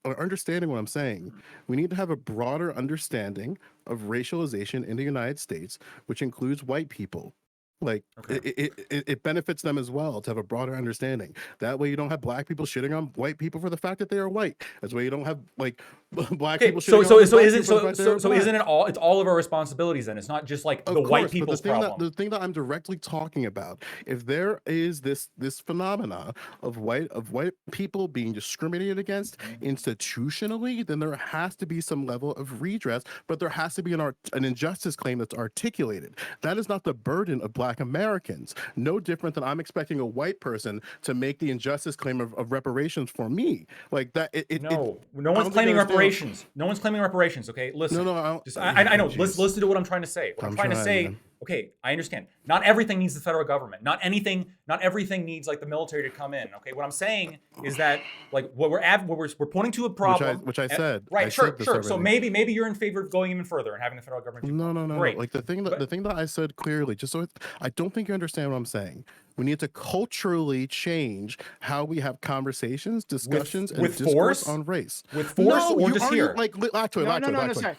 are understanding what I'm saying. We need to have a broader understanding of racialization in the United States, which includes white people. Like it benefits them as well to have a broader understanding. That way you don't have Black people shitting on white people for the fact that they are white. That's why you don't have like Black people shitting on so isn't it all? It's all of our responsibilities. Then it's not just like the white people's problem. The thing that I'm directly talking about, if there is this phenomena of white people being discriminated against institutionally, then there has to be some level of redress. But there has to be an injustice claim that's articulated. That is not the burden of Black Americans. No different than I'm expecting a white person to make the injustice claim of reparations for me. Like that. No one's claiming reparations. No one's claiming reparations. Okay, listen. I know. Listen to what I'm trying to say. What I'm trying to say. Man. Okay, I understand. Not everything needs the federal government. Not everything needs like the military to come in. Okay, what I'm saying is that like what we're pointing to a problem, which I said. Right, sure. So maybe you're in favor of going even further and having the federal government. No. Great. Like the thing that I said clearly, just so I don't think you understand what I'm saying. We need to culturally change how we have conversations, discussions, and discourse on race. With force or just here? Sorry.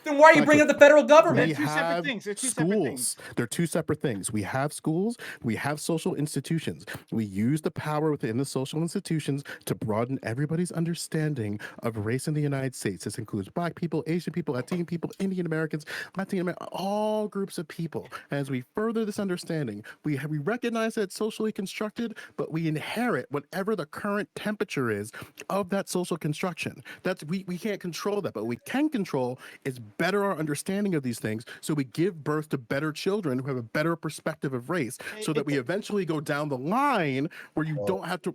Then why are you bringing up the federal government? They're two separate things. They're two separate things. They're two separate things. We have schools. We have social institutions. We use the power within the social institutions to broaden everybody's understanding of race in the United States. This includes Black people, Asian people, Latino people, Indian Americans, all groups of people. And as we further this understanding, we recognize that it's socially constructed, but we inherit whatever the current temperature is of that social construction. That's we can't control that, but we can control is better our understanding of these things, so we give birth to better children who have a better perspective of race, so that we eventually go down the line where you don't have to.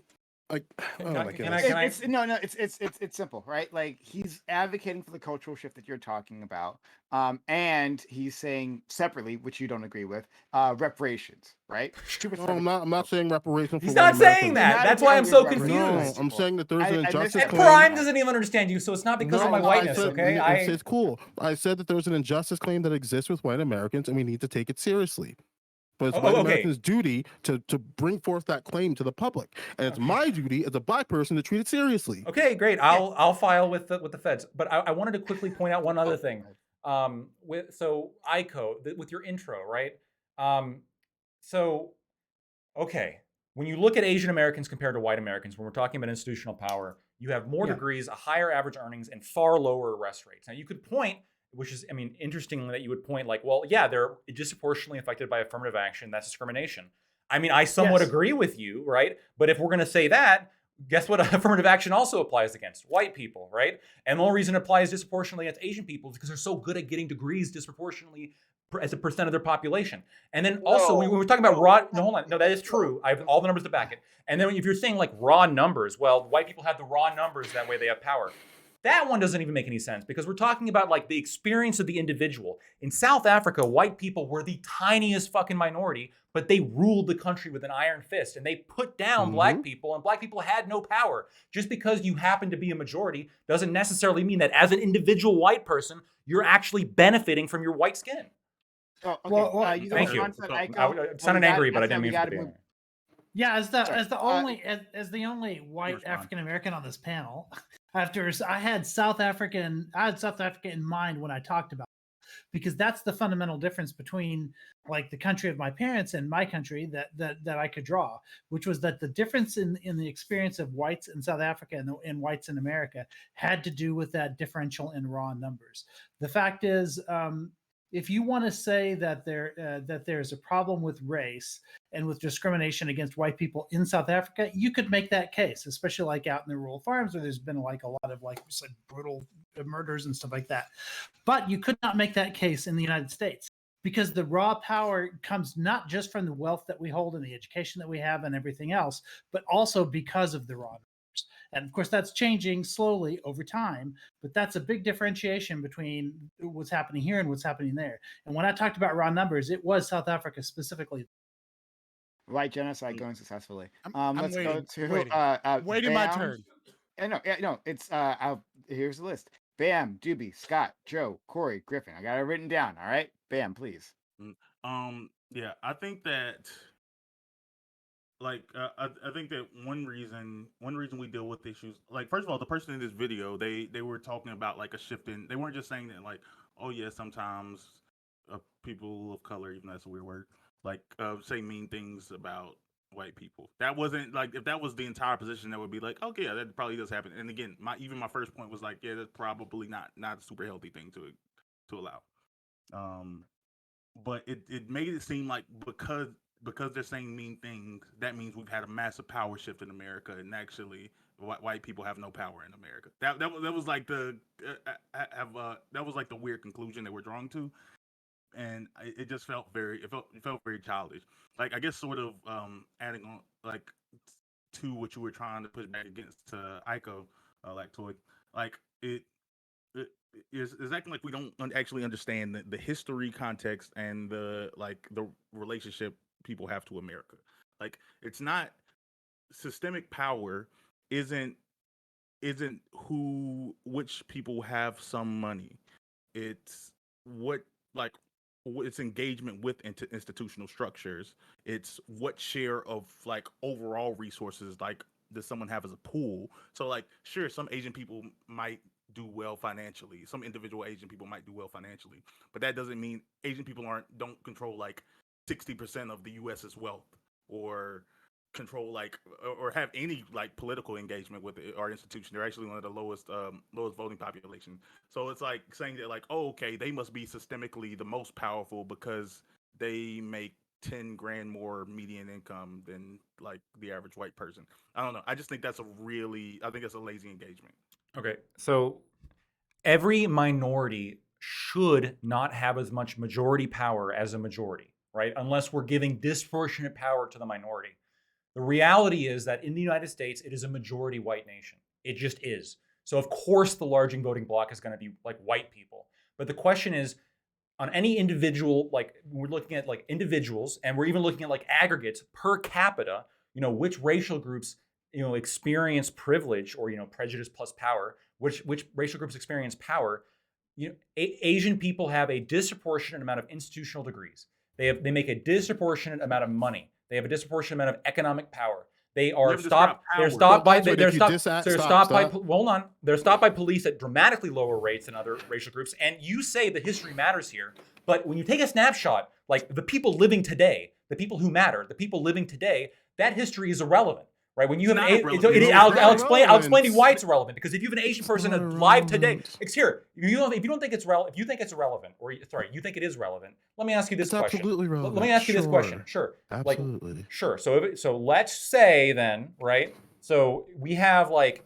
Like, oh my goodness. It's simple, right? Like he's advocating for the cultural shift that you're talking about, and he's saying separately, which you don't agree with, reparations, right? I'm not saying reparations. He's not saying that. That's why I'm so confused. No, I'm saying that there's an injustice claim. Prime doesn't even understand you, so it's not because of my whiteness, okay? It's cool. I said that there's an injustice claim that exists with white Americans, and we need to take it seriously. But it's white Americans' duty to bring forth that claim to the public, and it's my duty as a Black person to treat it seriously. Okay, great. I'll file with the feds. But I wanted to quickly point out one other thing. So Aiko, with your intro, right? Okay, when you look at Asian Americans compared to white Americans, when we're talking about institutional power, you have more degrees, a higher average earnings, and far lower arrest rates. Now you could point. Which is, interesting that you would point like, well, yeah, they're disproportionately affected by affirmative action. That's discrimination. I somewhat agree with you, right? But if we're going to say that, guess what affirmative action also applies against? White people, right? And the only reason it applies disproportionately against Asian people is because they're so good at getting degrees disproportionately as a percent of their population. And then also, when we're talking about that is true. I have all the numbers to back it. And then if you're saying like raw numbers, well, white people have the raw numbers, that way they have power. That one doesn't even make any sense because we're talking about like the experience of the individual. In South Africa, white people were the tiniest fucking minority, but they ruled the country with an iron fist and they put down Black people, and Black people had no power. Just because you happen to be a majority doesn't necessarily mean that as an individual white person, you're actually benefiting from your white skin. Oh, okay. Well, You Thank guys you. want some I Aiko? it sounded angry, but I That's didn't we mean for got it to to be move. angry. yeah, as Sorry. the only white respond. African American on this panel, I had South Africa in mind when I talked about it, because that's the fundamental difference between like the country of my parents and my country that I could draw, which was that the difference in the experience of whites in South Africa and whites in America had to do with that differential in raw numbers. The fact is, if you want to say that there's a problem with race and with discrimination against white people in South Africa, you could make that case, especially like out in the rural farms where there's been like a lot of like brutal murders and stuff like that. But you could not make that case in the United States, because the raw power comes not just from the wealth that we hold and the education that we have and everything else, but also because of the raw numbers. And of course, that's changing slowly over time, but that's a big differentiation between what's happening here and what's happening there. And when I talked about raw numbers, it was South Africa specifically. White genocide going successfully. I'm Let's waiting, go to waiting my Bam. turn. No, it's here's the list. Bam, Doobie, Scott, Joe, Corey, Griffin. I got it written down. All right, Bam, please. Yeah, I think that I think that one reason we deal with issues, like, first of all, the person in this video, they were talking about like a shift in, they weren't just saying that like, oh yeah, sometimes people of color, even though that's a weird word, like say mean things about white people. That wasn't like, if that was the entire position, that would be like, okay, yeah, that probably does happen. And again, my first point was like, yeah, that's probably not a super healthy thing to allow. But it made it seem like because they're saying mean things, that means we've had a massive power shift in America, and actually white people have no power in America. That was like the that was like the weird conclusion they were drawing to, and it just felt it felt very childish. Like, I guess sort of adding on like to what you were trying to push back against Ico, like Toy, like it is acting like we don't actually understand the history, context, and the relationship people have to America. Like, it's not systemic power isn't which people have some money. It's what like it's engagement with institutional structures. It's what share of like overall resources like does someone have as a pool. So like, sure, some Asian people might do well financially. Some individual Asian people might do well financially, but that doesn't mean Asian people don't control like 60% of the U.S.'s wealth, or control like or have any like political engagement with our institution. They're actually one of the lowest voting population. So it's like saying that like, oh, okay, they must be systemically the most powerful because they make 10 grand more median income than like the average white person. I don't know. I just think that's I think that's a lazy engagement. Okay, so every minority should not have as much majority power as a majority, right? Unless we're giving disproportionate power to the minority. The reality is that in the United States, it is a majority white nation. It just is. So of course the large voting bloc is going to be like white people. But the question is, on any individual, like we're looking at like individuals, and we're even looking at like aggregates per capita, which racial groups, experience privilege or, prejudice plus power, which racial groups experience power. Asian people have a disproportionate amount of institutional degrees. They make a disproportionate amount of money. They have a disproportionate amount of economic power. They are stopped. They're stopped by. They're stopped by. Hold on. They're stopped by police at dramatically lower rates than other racial groups. And you say the history matters here, but when you take a snapshot, like the people living today, the people who matter, the people living today, that history is irrelevant. Right? When you have I'll explain to you why it's irrelevant. Because if you have an Asian person alive today, if you don't think it's relevant, if you think it's irrelevant, or sorry, you think it is relevant, let me ask you this question. Absolutely relevant. Let me ask you this question. Sure. Absolutely. Sure. So let's say then, right? So we have like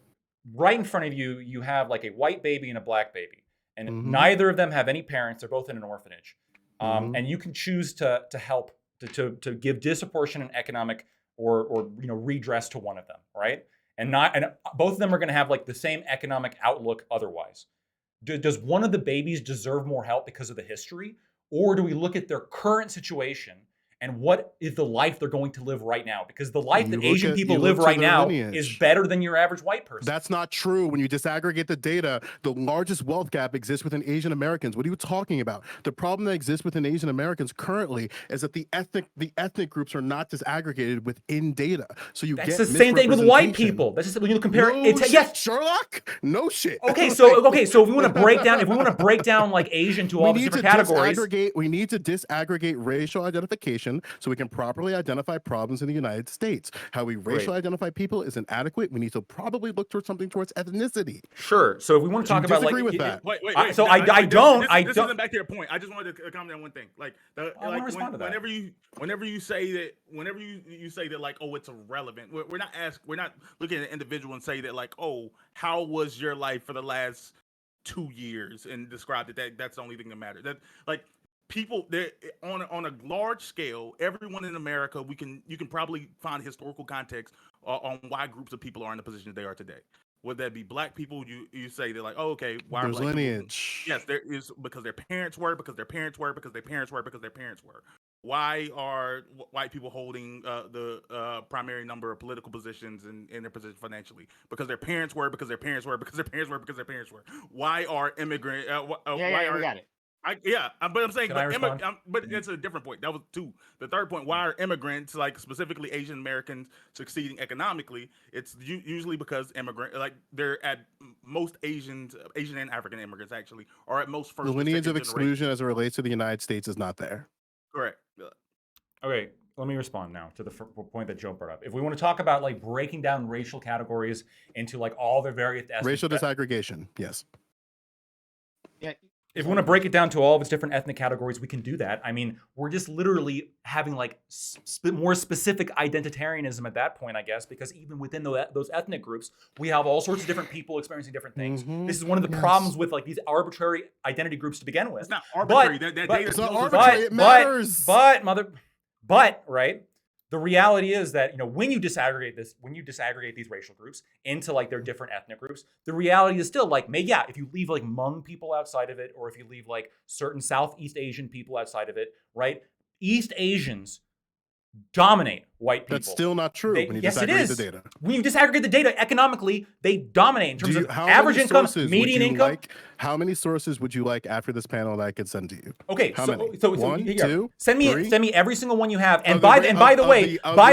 right in front of you, you have like a white baby and a black baby, and neither of them have any parents. They're both in an orphanage, and you can choose to help to give disproportionate economic or redress to one of them, right? And both of them are going to have like the same economic outlook otherwise. Does one of the babies deserve more help because of the history, or do we look at their current situation and what is the life they're going to live right now. Because the life that You Asian look people to live their right now is lineage. better than your average white person. That's not true. When you disaggregate the data, the largest wealth gap exists within Asian Americans. What are you talking about? The problem that exists within Asian Americans currently is that the ethnic groups are not disaggregated within data. So you That's get the same thing with white misrepresentation. people. That's just when you compare No it to, shit, yes. Sherlock? No shit. Okay, so if we want to break down like Asian to all these different categories. We need to disaggregate racial identification so we can properly identify problems in the United States. How we racially identify people is inadequate. We need to probably look towards something towards ethnicity. Sure. So if we want to Do you talk about disagree like with that? Wait. so No, I don't. This isn't back to your point. I just wanted to comment on one thing. Like, whenever you say that, like, oh, it's irrelevant. We're not looking at an individual and say that, like, oh, how was your life for the last 2 years, and describe that's the only thing that matters. That, like, people there on a large scale, everyone in America, you can probably find historical context on why groups of people are in the position they are today. Would that be black people? You say they're like, oh, okay, why There's are black lineage. people? Yes, there is, because their parents were, because their parents were, because their parents were, because their parents were. Why are white people holding the primary number of political positions in their position financially? Because their parents were, because their parents were, because their parents were, because their parents were. Why are immigrant? we got it. But I'm saying, Can I respond? but it's a different point. That was 2. The third point: why are immigrants, like specifically Asian Americans, succeeding economically? It's usually because they're at most Asian and African immigrants actually are at most first. The or lineage second of exclusion generation. as it relates to the United States is not there. Correct. Okay, let me respond now to the point that Joe brought up. If we want to talk about like breaking down racial categories into like all the various Racial disaggregation, yes. Yeah. If we want to break it down to all of its different ethnic categories, we can do that. I mean, we're just literally having like more specific identitarianism at that point, I guess, because even within those ethnic groups, we have all sorts of different people experiencing different things. This is one of the problems with like these arbitrary identity groups to begin with. It's not arbitrary. It's not arbitrary. It matters. But right. The reality is that, you know, when you disaggregate these racial groups into like their different ethnic groups, the reality is still like, if you leave like Hmong people outside of it, or if you leave like certain Southeast Asian people outside of it, right? East Asians dominate white people. That's still not true when you yes, it disaggregate is. the data. When you disaggregate the data economically, they dominate in terms of average income, median income. How many sources would you like after this panel that I could send to you? Okay, how many? So One, here, two, send me three? every single one you have. And Of by the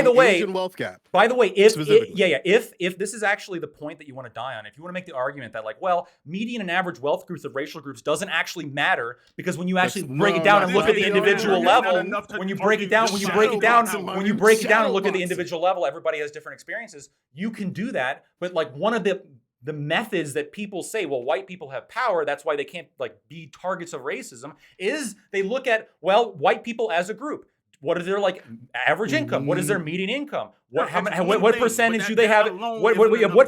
the way, Asian wealth gap. by the way, specifically. if this is actually the point that you want to die on, if you want to make the argument that like, well, median and average wealth groups of racial groups doesn't actually matter, because when you actually break it down and look at the individual level, when you break it down and look at the individual level, everybody has different experiences. You can do that, but like one of the methods that people say, well, white people have power, that's why they can't like be targets of racism, is they look at, well, white people as a group. What is their like average income? What is their median income? What percentage do they have? What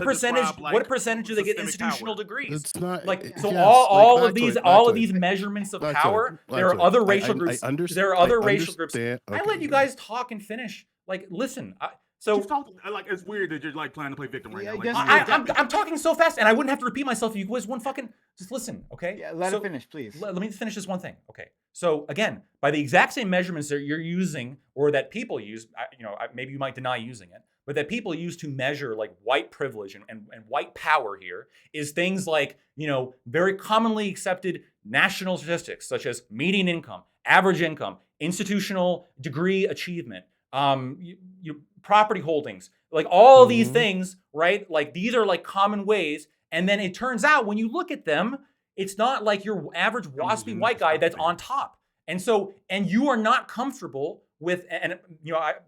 percentage do they get institutional degrees? It's not like so. yes, all like, of these Latoid, measurements of Latoid, power. Latoid. There are other I racial groups. There are I other racial groups. understand. I Okay, let you guys talk and finish. Like, listen. So like, it's weird that you're like planning to play victim right Yeah, now. I guess- I'm talking so fast, and I wouldn't have to repeat myself if you guys wouldn't fucking just listen, okay? Yeah, let it finish, please. Let me finish this one thing, okay? So again, by the exact same measurements that you're using, or that people use, maybe you might deny using it, but that people use to measure like white privilege and white power here is things like, very commonly accepted national statistics such as median income, average income, institutional degree achievement, property holdings, like all of these things, right? Like these are like common ways. And then it turns out when you look at them, it's not like your average waspy white guy that's on top. And you are not comfortable with,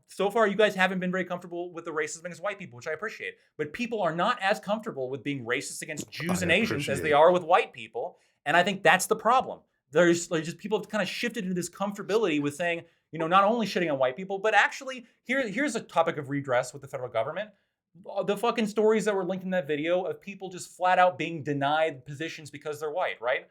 so far you guys haven't been very comfortable with the racism against white people, which I appreciate. But people are not as comfortable with being racist against Jews and Asians as they are with white people. And I think that's the problem. There's just people have kind of shifted into this comfortability with saying, not only shitting on white people, but actually here's a topic of redress with the federal government. The fucking stories that were linked in that video of people just flat out being denied positions because they're white, right?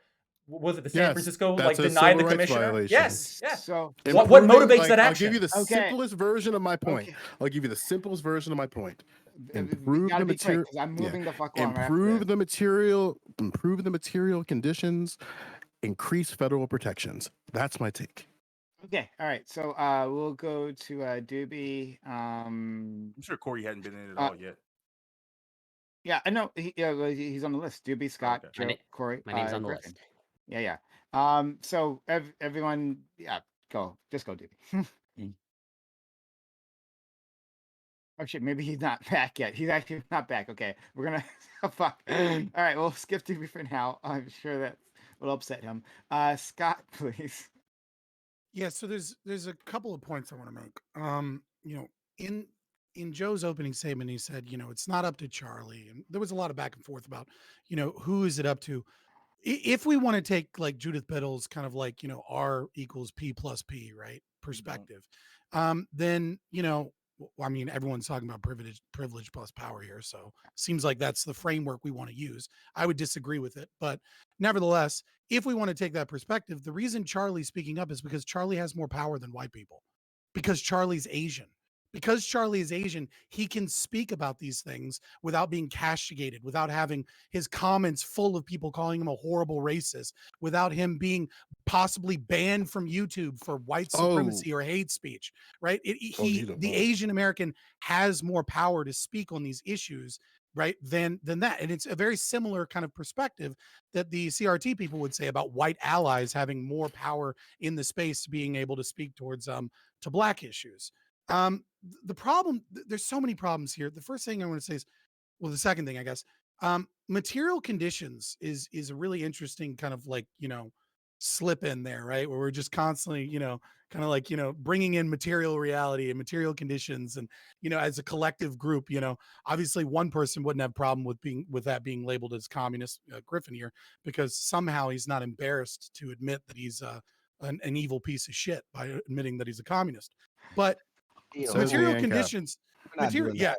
Was it the San Francisco denied the commissioner? Violation. Yes. So what motivates that action? I'll give you the simplest version of my point. Okay. I'll give you the simplest version of my point. We Improve gotta the be quick, material. 'cause I'm moving the fuck on. Improve the material conditions. Increase federal protections. That's my take. Okay, all right. So we'll go to Doobie. I'm sure Corey hadn't been in it Uh, all yet. yeah, I know. Well, he's on the list. Doobie, Oh, Scott, okay. Joe, Corey, My name's on the Griffin. list. Yeah, yeah. So everyone, yeah, just go, Doobie. Oh shit, maybe he's not back yet. He's actually not back. Okay, we're gonna fuck. All right, we'll skip Doobie for now. I'm sure that will upset him. Scott, please. Yeah, so there's a couple of points I want to make. You know, in Joe's opening statement, he said, it's not up to Charlie, and there was a lot of back and forth about, who is it up to? If we want to take like Judith Biddle's kind of like, R equals P plus P, right? Perspective, then, I mean, everyone's talking about privilege plus power here. So seems like that's the framework we want to use. I would disagree with it. But nevertheless, if we want to take that perspective, the reason Charlie's speaking up is because Charlie has more power than white people, because Charlie's Asian. Because Charlie is Asian, he can speak about these things without being castigated, without having his comments full of people calling him a horrible racist, without him being possibly banned from YouTube for white supremacy or hate speech, right? The Asian American has more power to speak on these issues, right, than that. And it's a very similar kind of perspective that the CRT people would say about white allies having more power in the space, being able to speak towards to black issues. The problem, there's so many problems here. The first thing I want to say is, well, the second thing, I guess, material conditions is a really interesting kind of like, slip in there, right? Where we're just constantly, kind of like, bringing in material reality and material conditions. And, as a collective group, obviously one person wouldn't have problem with that being labeled as communist, Griffin here, because somehow he's not embarrassed to admit that he's an evil piece of shit by admitting that he's a communist. But Ew, Says the material ANCAP. conditions, we're not doing yeah, that.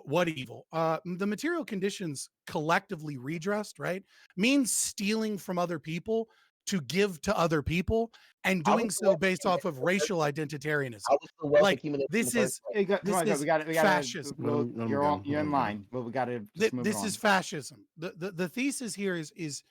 what evil? The material conditions collectively redressed, right, means stealing from other people to give to other people, and How doing was the so wealth based off accumulated of in the first racial place? identitarianism. How was the wealth Like accumulated in the this first is place? Hey, come on, this we is got to. fascism. We'll, Let him you're go. you're Let in him go. line, but we got to just move This on. is fascism. The thesis here is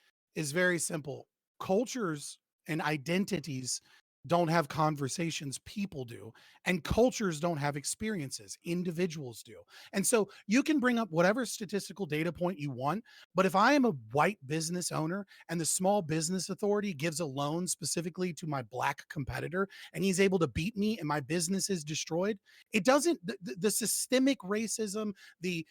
very simple. Cultures and identities don't have conversations, people do, and cultures don't have experiences, individuals do. And so you can bring up whatever statistical data point you want, but if I am a white business owner and the Small Business Authority gives a loan specifically to my black competitor and he's able to beat me and my business is destroyed, it doesn't, the systemic racism, the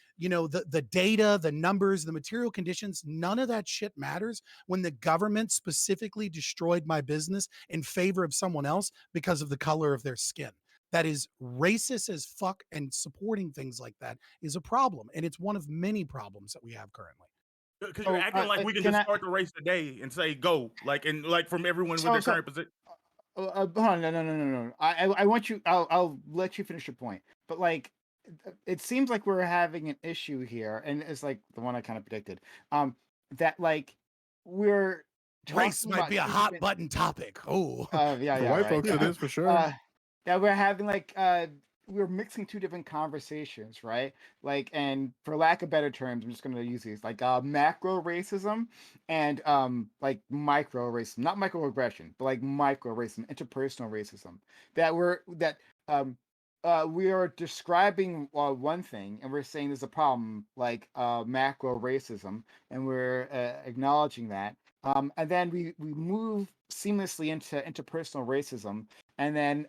data, the numbers, the material conditions, none of that shit matters when the government specifically destroyed my business in favor of someone else because of the color of their skin. That is racist as fuck, and supporting things like that is a problem, and it's one of many problems that we have currently. Because you're acting like we can Can just I? start the race today and say go, like, and like from everyone with So their current position. hold on, no. I want you. I'll let you finish your point. But like, it seems like we're having an issue here, and it's like the one I kind of predicted. That like we're Race talking might about be a two hot different. button topic. Oh, Yeah, For yeah, white right. folks, it is for sure. Yeah, we're having like we're mixing two different conversations, right? Like, and for lack of better terms, I'm just gonna use these like macro racism and like micro racism, not microaggression, but like micro racism, interpersonal racism. That we are describing one thing and we're saying there's a problem like macro racism, and we're acknowledging that. And then we move seamlessly into interpersonal racism, and then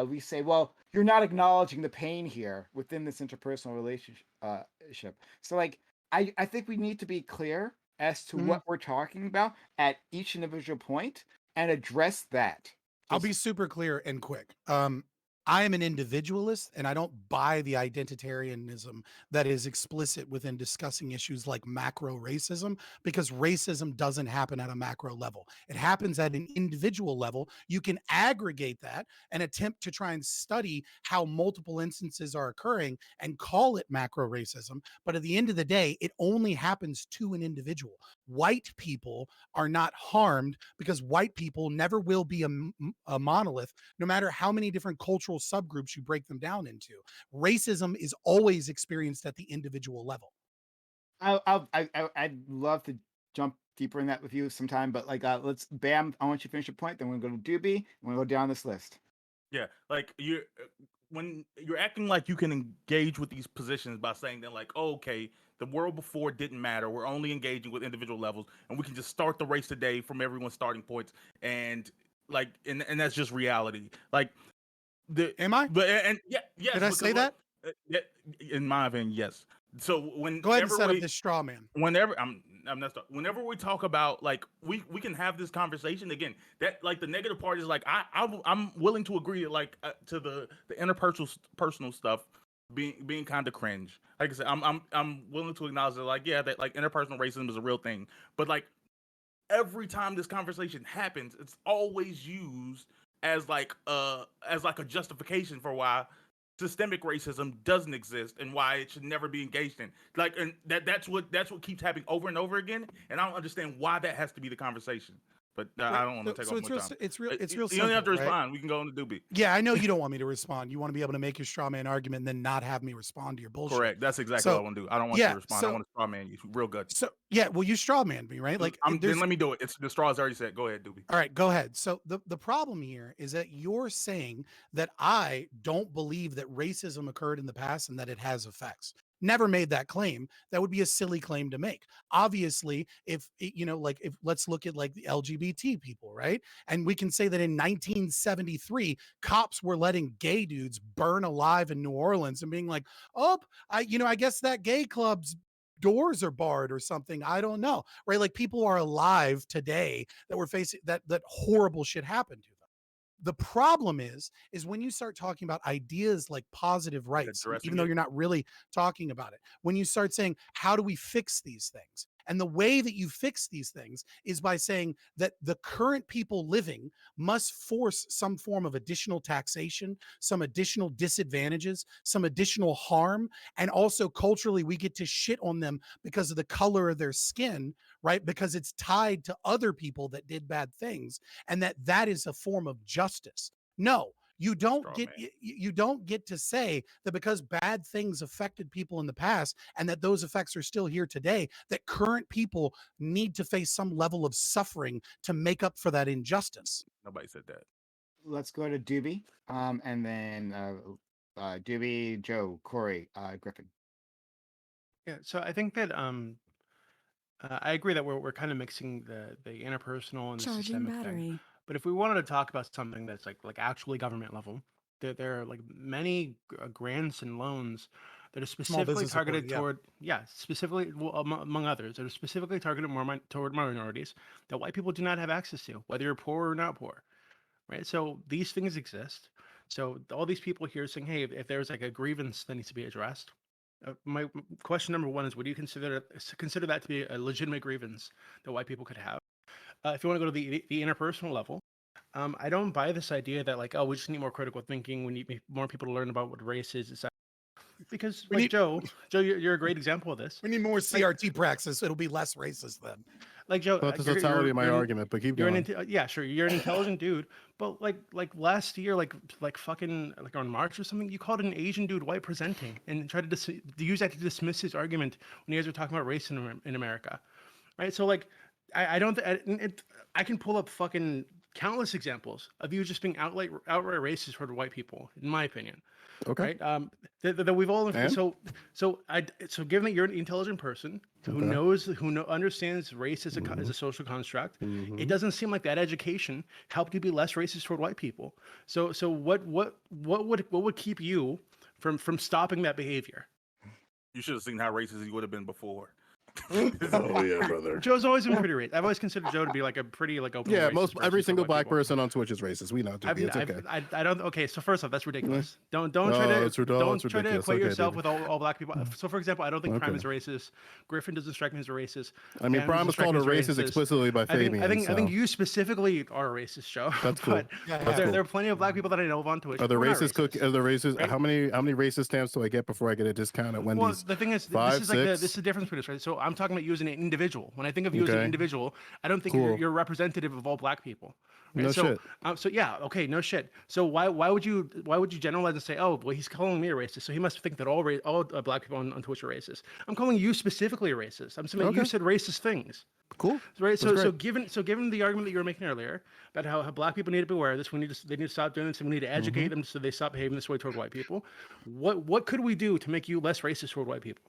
we say, well, you're not acknowledging the pain here within this interpersonal relationship. So, like, I think we need to be clear as to what we're talking about at each individual point and address that. I'll be super clear and quick. I am an individualist and I don't buy the identitarianism that is explicit within discussing issues like macro racism, because racism doesn't happen at a macro level. It happens at an individual level. You can aggregate that and attempt to try and study how multiple instances are occurring and call it macro racism. But at the end of the day, it only happens to an individual. White people are not harmed because white people never will be a monolith, no matter how many different cultural subgroups you break them down into. Racism is always experienced at the individual level. I'd love to jump deeper in that with you sometime. But like, let's Bam. I want you to finish your point. Then we're gonna go to Doobie. And we're gonna go down this list. Yeah, like when you're acting like you can engage with these positions by saying that like, oh, okay, the world before didn't matter. We're only engaging with individual levels, and we can just start the race today from everyone's starting points, and like, and that's just reality. Like Am I? But and yeah, yes. Did I say that? Yeah, in my opinion, yes. So Go ahead and whenever set up we, this straw man. whenever I'm not. Whenever we talk about like we can have this conversation again. That like the negative part is like I'm willing to agree like to the personal stuff being kind of cringe. Like I said, I'm willing to acknowledge that like yeah that like interpersonal racism is a real thing. But like every time this conversation happens, it's always used as like a justification for why systemic racism doesn't exist and why it should never be engaged in. Like, and that's what keeps happening over and over again. And I don't understand why that has to be the conversation. But I don't want to take So up it's more real. time. It's real. It's real You simple. don't have to right? respond. We can go on to Doobie. Yeah, I know you don't want me to respond. You want to be able to make your straw man argument and then not have me respond to your bullshit. Correct. That's exactly So, what I want to do. I don't want you to respond. I want to straw man you real good. So yeah, well, you straw man me, right? Like, then let me do it. It's the straw's already set. Go ahead, Doobie. All right, go ahead. So the problem here is that you're saying that I don't believe that racism occurred in the past and that it has effects. Never made that claim. That would be a silly claim to make. Obviously, if let's look at like the LGBT people, right? And we can say that in 1973, cops were letting gay dudes burn alive in New Orleans and being like, "Oh, I guess that gay club's doors are barred or something. I don't know." Right? Like people are alive today that were facing that horrible shit happened to them. The problem is when you start talking about ideas like positive rights, even though you're not really talking about it, when you start saying, how do we fix these things? And the way that you fix these things is by saying that the current people living must force some form of additional taxation, some additional disadvantages, some additional harm. And also culturally, we get to shit on them because of the color of their skin, right? Because it's tied to other people that did bad things, and that is a form of justice. No, you don't get to say that because bad things affected people in the past and that those effects are still here today, that current people need to face some level of suffering to make up for that injustice. Nobody said that. Let's go to Doobie, and then Doobie, Joe, Corey, Griffin. Yeah, so I think that I agree that we're kind of mixing the interpersonal and the Charging systemic thing. battery. But if we wanted to talk about something that's like actually government level, there are like many grants and loans that are specifically business targeted support, toward specifically among others that are specifically targeted toward minorities that white people do not have access to, whether you're poor or not poor, right? So these things exist. So all these people here saying, hey, if there's like a grievance that needs to be addressed, my question number one is, would you consider that to be a legitimate grievance that white people could have? If you want to go to the interpersonal level, I don't buy this idea that like, oh, we just need more critical thinking. We need more people to learn about what race is, etc. Because Joe, you're a great example of this. We need more CRT praxis. It'll be less racist then. Like Joe, That's the totality of my argument, but keep going. Yeah, sure, you're an intelligent dude, but like last year, like fucking like on March or something, you called an Asian dude white presenting and tried to use that to dismiss his argument when you guys were talking about race in America, right? So like, I can pull up fucking countless examples of you just being outright racist toward white people, in my opinion. Okay. Right. That we've all so given that you're an intelligent person who understands race as a social construct, it doesn't seem like that education helped you be less racist toward white people. So what would keep you from stopping that behavior? You should have seen how racist he would have been before. Oh yeah, brother. Joe's always been pretty racist. I've always considered Joe to be like a pretty like open. Yeah, every single black person on Twitch is racist. We know. It's okay. I don't. Okay, so first off, that's ridiculous. Don't try to equate yourself with all black people. So for example, I don't think Prime is racist. Griffin doesn't strike me as a racist. I mean, Prime was called a racist explicitly by Fabian. I think you specifically are a racist, Joe. That's cool. But there are plenty of black people that I know of on Twitch. Are the racist Are the racist? Right? How many racist stamps do I get before I get a discount at Wendy's? Well, the thing is, this is the difference between us, right? So I'm talking about you as an individual. When I think of you as an individual, I don't think you're representative of all black people. Right? No shit. So yeah, okay, no shit. So why would you generalize and say, oh, well, he's calling me a racist, so he must think that all black people on Twitch are racist? I'm calling you specifically a racist. I'm saying you said racist things. Cool. Right. That's So great. given the argument that you were making earlier about how black people need to be aware of this, they need to stop doing this, and we need to educate them so they stop behaving this way toward white people. What could we do to make you less racist toward white people?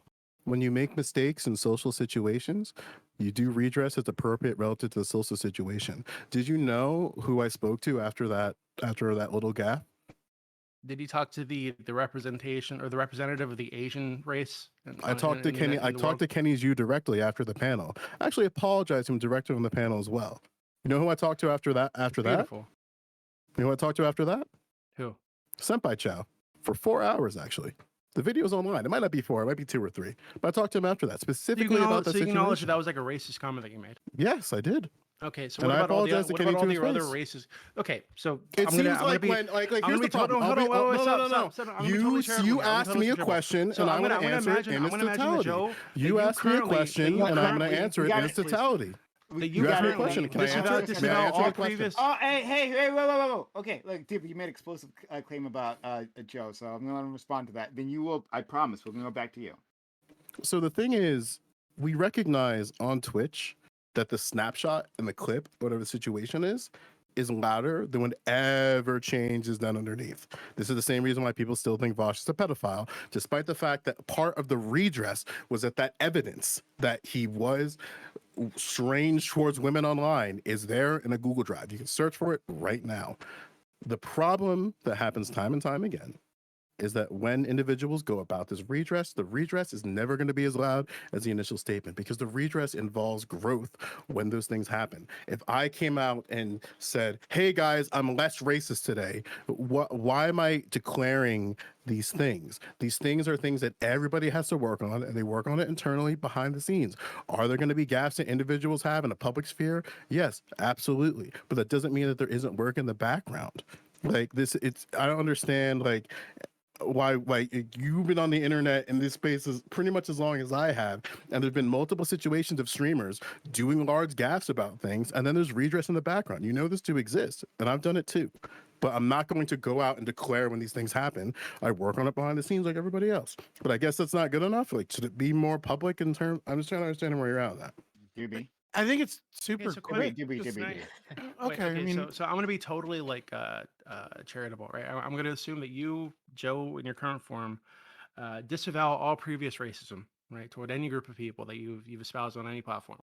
When you make mistakes in social situations, you do redress as appropriate relative to the social situation. Did you know who I spoke to after that little gaffe? Did you talk to the representation or the representative of the Asian race? I talked to Kenny. I talked to Kenny's you directly after the panel. I actually apologized to him directly on the panel as well. You know who I talked to after that? Beautiful. You know who I talked to after that? Who? Senpai Chow for 4 hours actually. The video's online. It might not be 4, it might be 2 or 3. But I talked to him after that specifically about the situation. So you acknowledge that situation. was like a racist comment that you made. Yes, I did. Okay, so And what I about all the apologize to what Kenny about all to your his other face. races? Okay, so It I'm seems gonna, like I'm when, gonna be, like I'm here's gonna the be total, problem. I'll hold be- on, wait, wait, no, stop, no, no, stop, no. stop, I'm gonna be totally charitable You here. I'm gonna asked totally me a charitable. question, So and I'm going to gonna answer it imagine, in I'm its gonna imagine that totality. Joe, that You asked me a currently- question, that and I'm going to currently- answer it got in it, its please. totality. that You asked me a currently question. Can I answer disavow it? May I disavow answer all the question? previous. Oh, hey, whoa. Okay, look, dude, you made an explosive claim about Joe, so I'm going to respond to that. Then you will, I promise, we're going to go back to you. So the thing is, we recognize on Twitch that the snapshot and the clip, whatever the situation is louder than whatever change is done underneath. This is the same reason why people still think Vosh is a pedophile, despite the fact that part of the redress was that evidence that he was strange towards women online is there in a Google Drive. You can search for it right now. The problem that happens time and time again is that when individuals go about this redress, the redress is never going to be as loud as the initial statement because the redress involves growth when those things happen. If I came out and said, hey guys, I'm less racist today, why am I declaring these things? These things are things that everybody has to work on, and they work on it internally behind the scenes. Are there going to be gaps that individuals have in a public sphere? Yes, absolutely. But that doesn't mean that there isn't work in the background. Like this, I don't understand, like, why you've been on the internet in this space as pretty much as long as I have, and there's been multiple situations of streamers doing large gaffes about things, and then there's redress in the background. You know this to exist, and I've done it too. But I'm not going to go out and declare when these things happen. I work on it behind the scenes like everybody else. But I guess that's not good enough. Like, should it be more public in terms? I'm just trying to understand where you're at with that. Doobie. I think it's super so great. Doobie. Just- Wait, Okay, I mean, so I'm gonna be totally like charitable, right? I'm gonna assume that you, Joe, in your current form, disavow all previous racism, right, toward any group of people that you've espoused on any platform.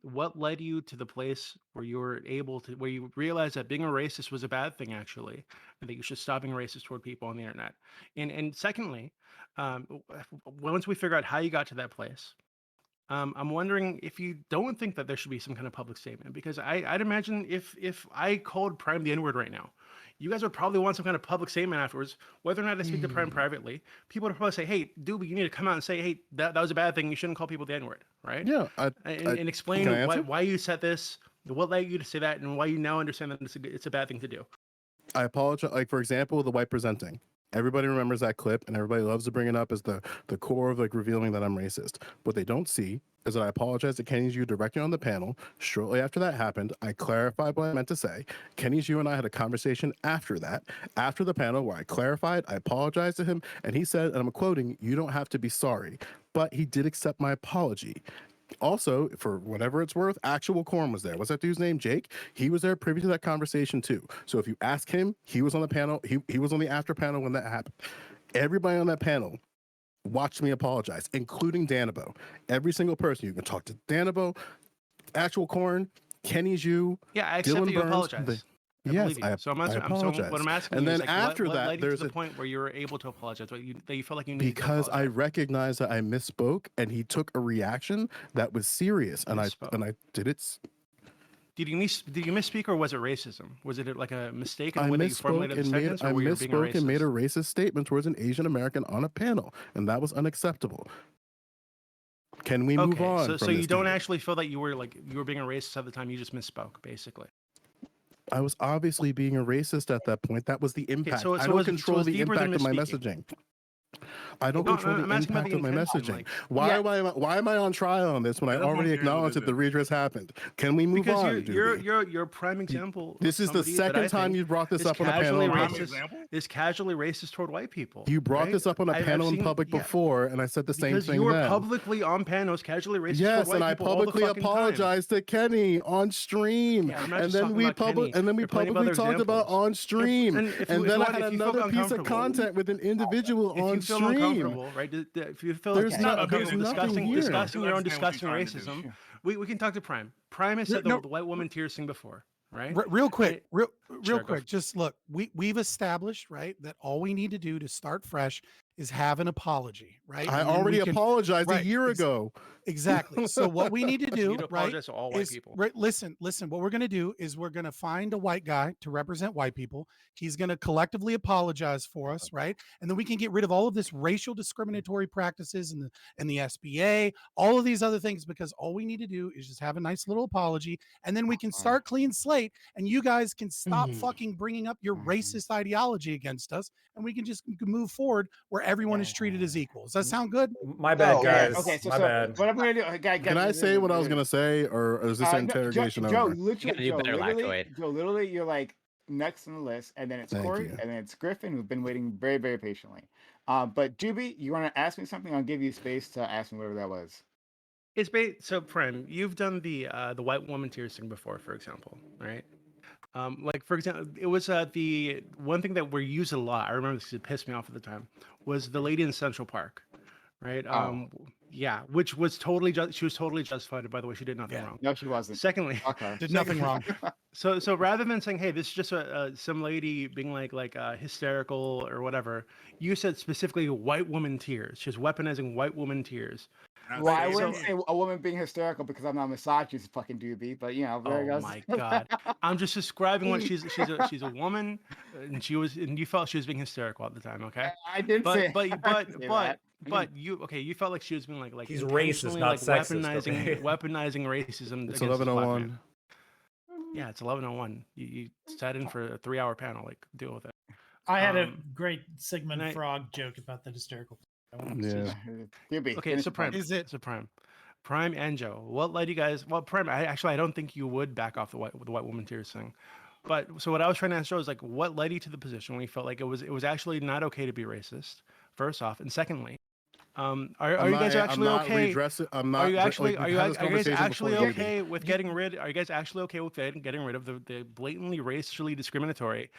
What led you to the place where where you realized that being a racist was a bad thing, actually, and that you should stop being racist toward people on the internet? And secondly, once we figure out how you got to that place, I'm wondering if you don't think that there should be some kind of public statement, because I'd imagine if I called Prime the N-word right now, you guys would probably want some kind of public statement afterwards, whether or not I speak to Prime privately. People would probably say, hey, Doobie, you need to come out and say, hey, that was a bad thing. You shouldn't call people the N-word, right? Yeah, And explain can I answer? why you said this, what led you to say that, and why you now understand that it's a bad thing to do. I apologize. Like, for example, the white presenting. Everybody remembers that clip, and everybody loves to bring it up as the core of like revealing that I'm racist. What they don't see is that I apologized to Kenny's you directly on the panel. Shortly after that happened, I clarified what I meant to say. Kenny's you and I had a conversation after that, after the panel, where I clarified, I apologized to him, and he said, and I'm quoting, "You don't have to be sorry," but he did accept my apology. Also, for whatever it's worth, actual Corn was there. What's that dude's name? Jake? He was there privy to that conversation too. So if you ask him, he was on the panel. He was on the after panel when that happened. Everybody on that panel watched me apologize, including Danabo. Every single person. You can talk to Danabo, actual Corn, Kenny's you, Yeah, I accept Dylan that you Burns. apologize. I Yes, believe you. So I apologize. what I'm asking And you is, then like, after what that, led you to there's the a point where you were able to apologize, that you felt like you needed because to I apologize? recognized that I misspoke, and he took a reaction that was serious, and Misspoke. I did it. Did you misspeak, or was it racism? Was it like a mistake in I the way that you formulated the sentence, or were you being a misspoke and made a racist? racist statement towards an Asian American on a panel, and that was unacceptable. Can we move Okay, on so from you this? don't David? actually feel that you were being a racist at the time. You just misspoke, basically. I was obviously being a racist at that point. That was the impact. so I it don't was control the deeper than impact of my misspeaking. messaging. I don't No, control the I'm asking about impact the of my intention. messaging. Like, Why am I on trial on this when I Let us know already if you're in acknowledged that the revision. redress happened? Can we move because on, Doobie? you're a prime example. This of is the somebody that I second time think you brought this is up on a panel casually in Prime public. racist. example. Is casually racist toward white people. You brought right? this up on a I've panel in seen- public yeah, before, and I said the same because thing you were then. publicly on panels casually racist toward Yes, white and I people all the publicly fucking time. apologized to Kenny on stream, Yeah, I'm not and just then talking we about Kenny. and then we There are plenty of publicly other talked about examples. on stream, And if and you, then I if had you feel another piece of uncomfortable, content with an individual if on you feel stream. uncomfortable, right? If you feel There's not- uncomfortable there's nothing discussing here. discussing your own He'll understand what disgusting she's trying to do. racism, we can talk to Prime. Prime has said No. the white woman tears thing before, right? Real quick, real Sure, go quick. Just look, we've established, right, that all we need to do to start fresh is have an apology, right? I And then already we can- apologized a right, year ago. Exactly. So what we need to You do, need to right, apologize to all white is people. right. Listen. What we're going to do is we're going to find a white guy to represent white people. He's going to collectively apologize for us, right? And then we can get rid of all of this racial discriminatory practices and the SBA, all of these other things, because all we need to do is just have a nice little apology, and then we can start clean slate, and you guys can stop fucking bringing up your racist ideology against us, and we can just move forward where everyone is treated as equal. Does that sound good? My bad, No, guys. Okay, so, My bad. what I'm gonna do, Can I say what I was gonna say, or is this interrogation Joe, over? literally, You gotta do better, Lactoid. Joe, literally, you're like next on the list, and then it's Thank Corey, you. and then it's Griffin, who've been waiting very, very patiently. But Doobie, you want to ask me something? I'll give you space to ask me whatever that was. It's so Prime, you've done the white woman tears thing before, for example, right? Like for example, it was the one thing that we used a lot. I remember this 'cause it pissed me off at the time. Was the lady in Central Park, right? Oh. Yeah, which was totally she was totally justified. By the way, she did nothing Yeah. wrong. No, she wasn't. Secondly, Okay. Did nothing wrong. so rather than saying, "Hey, this is just some lady being like hysterical or whatever," you said specifically white woman tears. She's weaponizing white woman tears. Well, I So- wouldn't say a woman being hysterical because I'm not misogynist, fucking Doobie. But you know, there Oh goes. my god! I'm just describing what she's a woman, and you felt she was being hysterical at the time, okay? I didn't say. But I didn't say that. you felt like she was being like He's intentionally, racist, not like sexist, weaponizing okay? weaponizing racism. It's against this black 11:01. man. Yeah, it's 11:01. You sat in for a 3-hour panel. Like, deal with it. I had a Um, great Sigmund and I- Frog joke about the hysterical. I wanted to see Yeah. Doobie. Okay, finish so the Prime. point. Is it? So Prime and Joe. What led you guys? Well, Prime. I don't think you would back off the white woman tears thing. But so what I was trying to ask Joe is like, what led you to the position when you felt like it was actually not okay to be racist? First off, and secondly, are you guys actually okay? I'm not. Are you actually like, are we've you had are this you guys conversation actually before, Doobie. okay with getting rid? Are you guys actually okay with getting rid of the blatantly racially discriminatory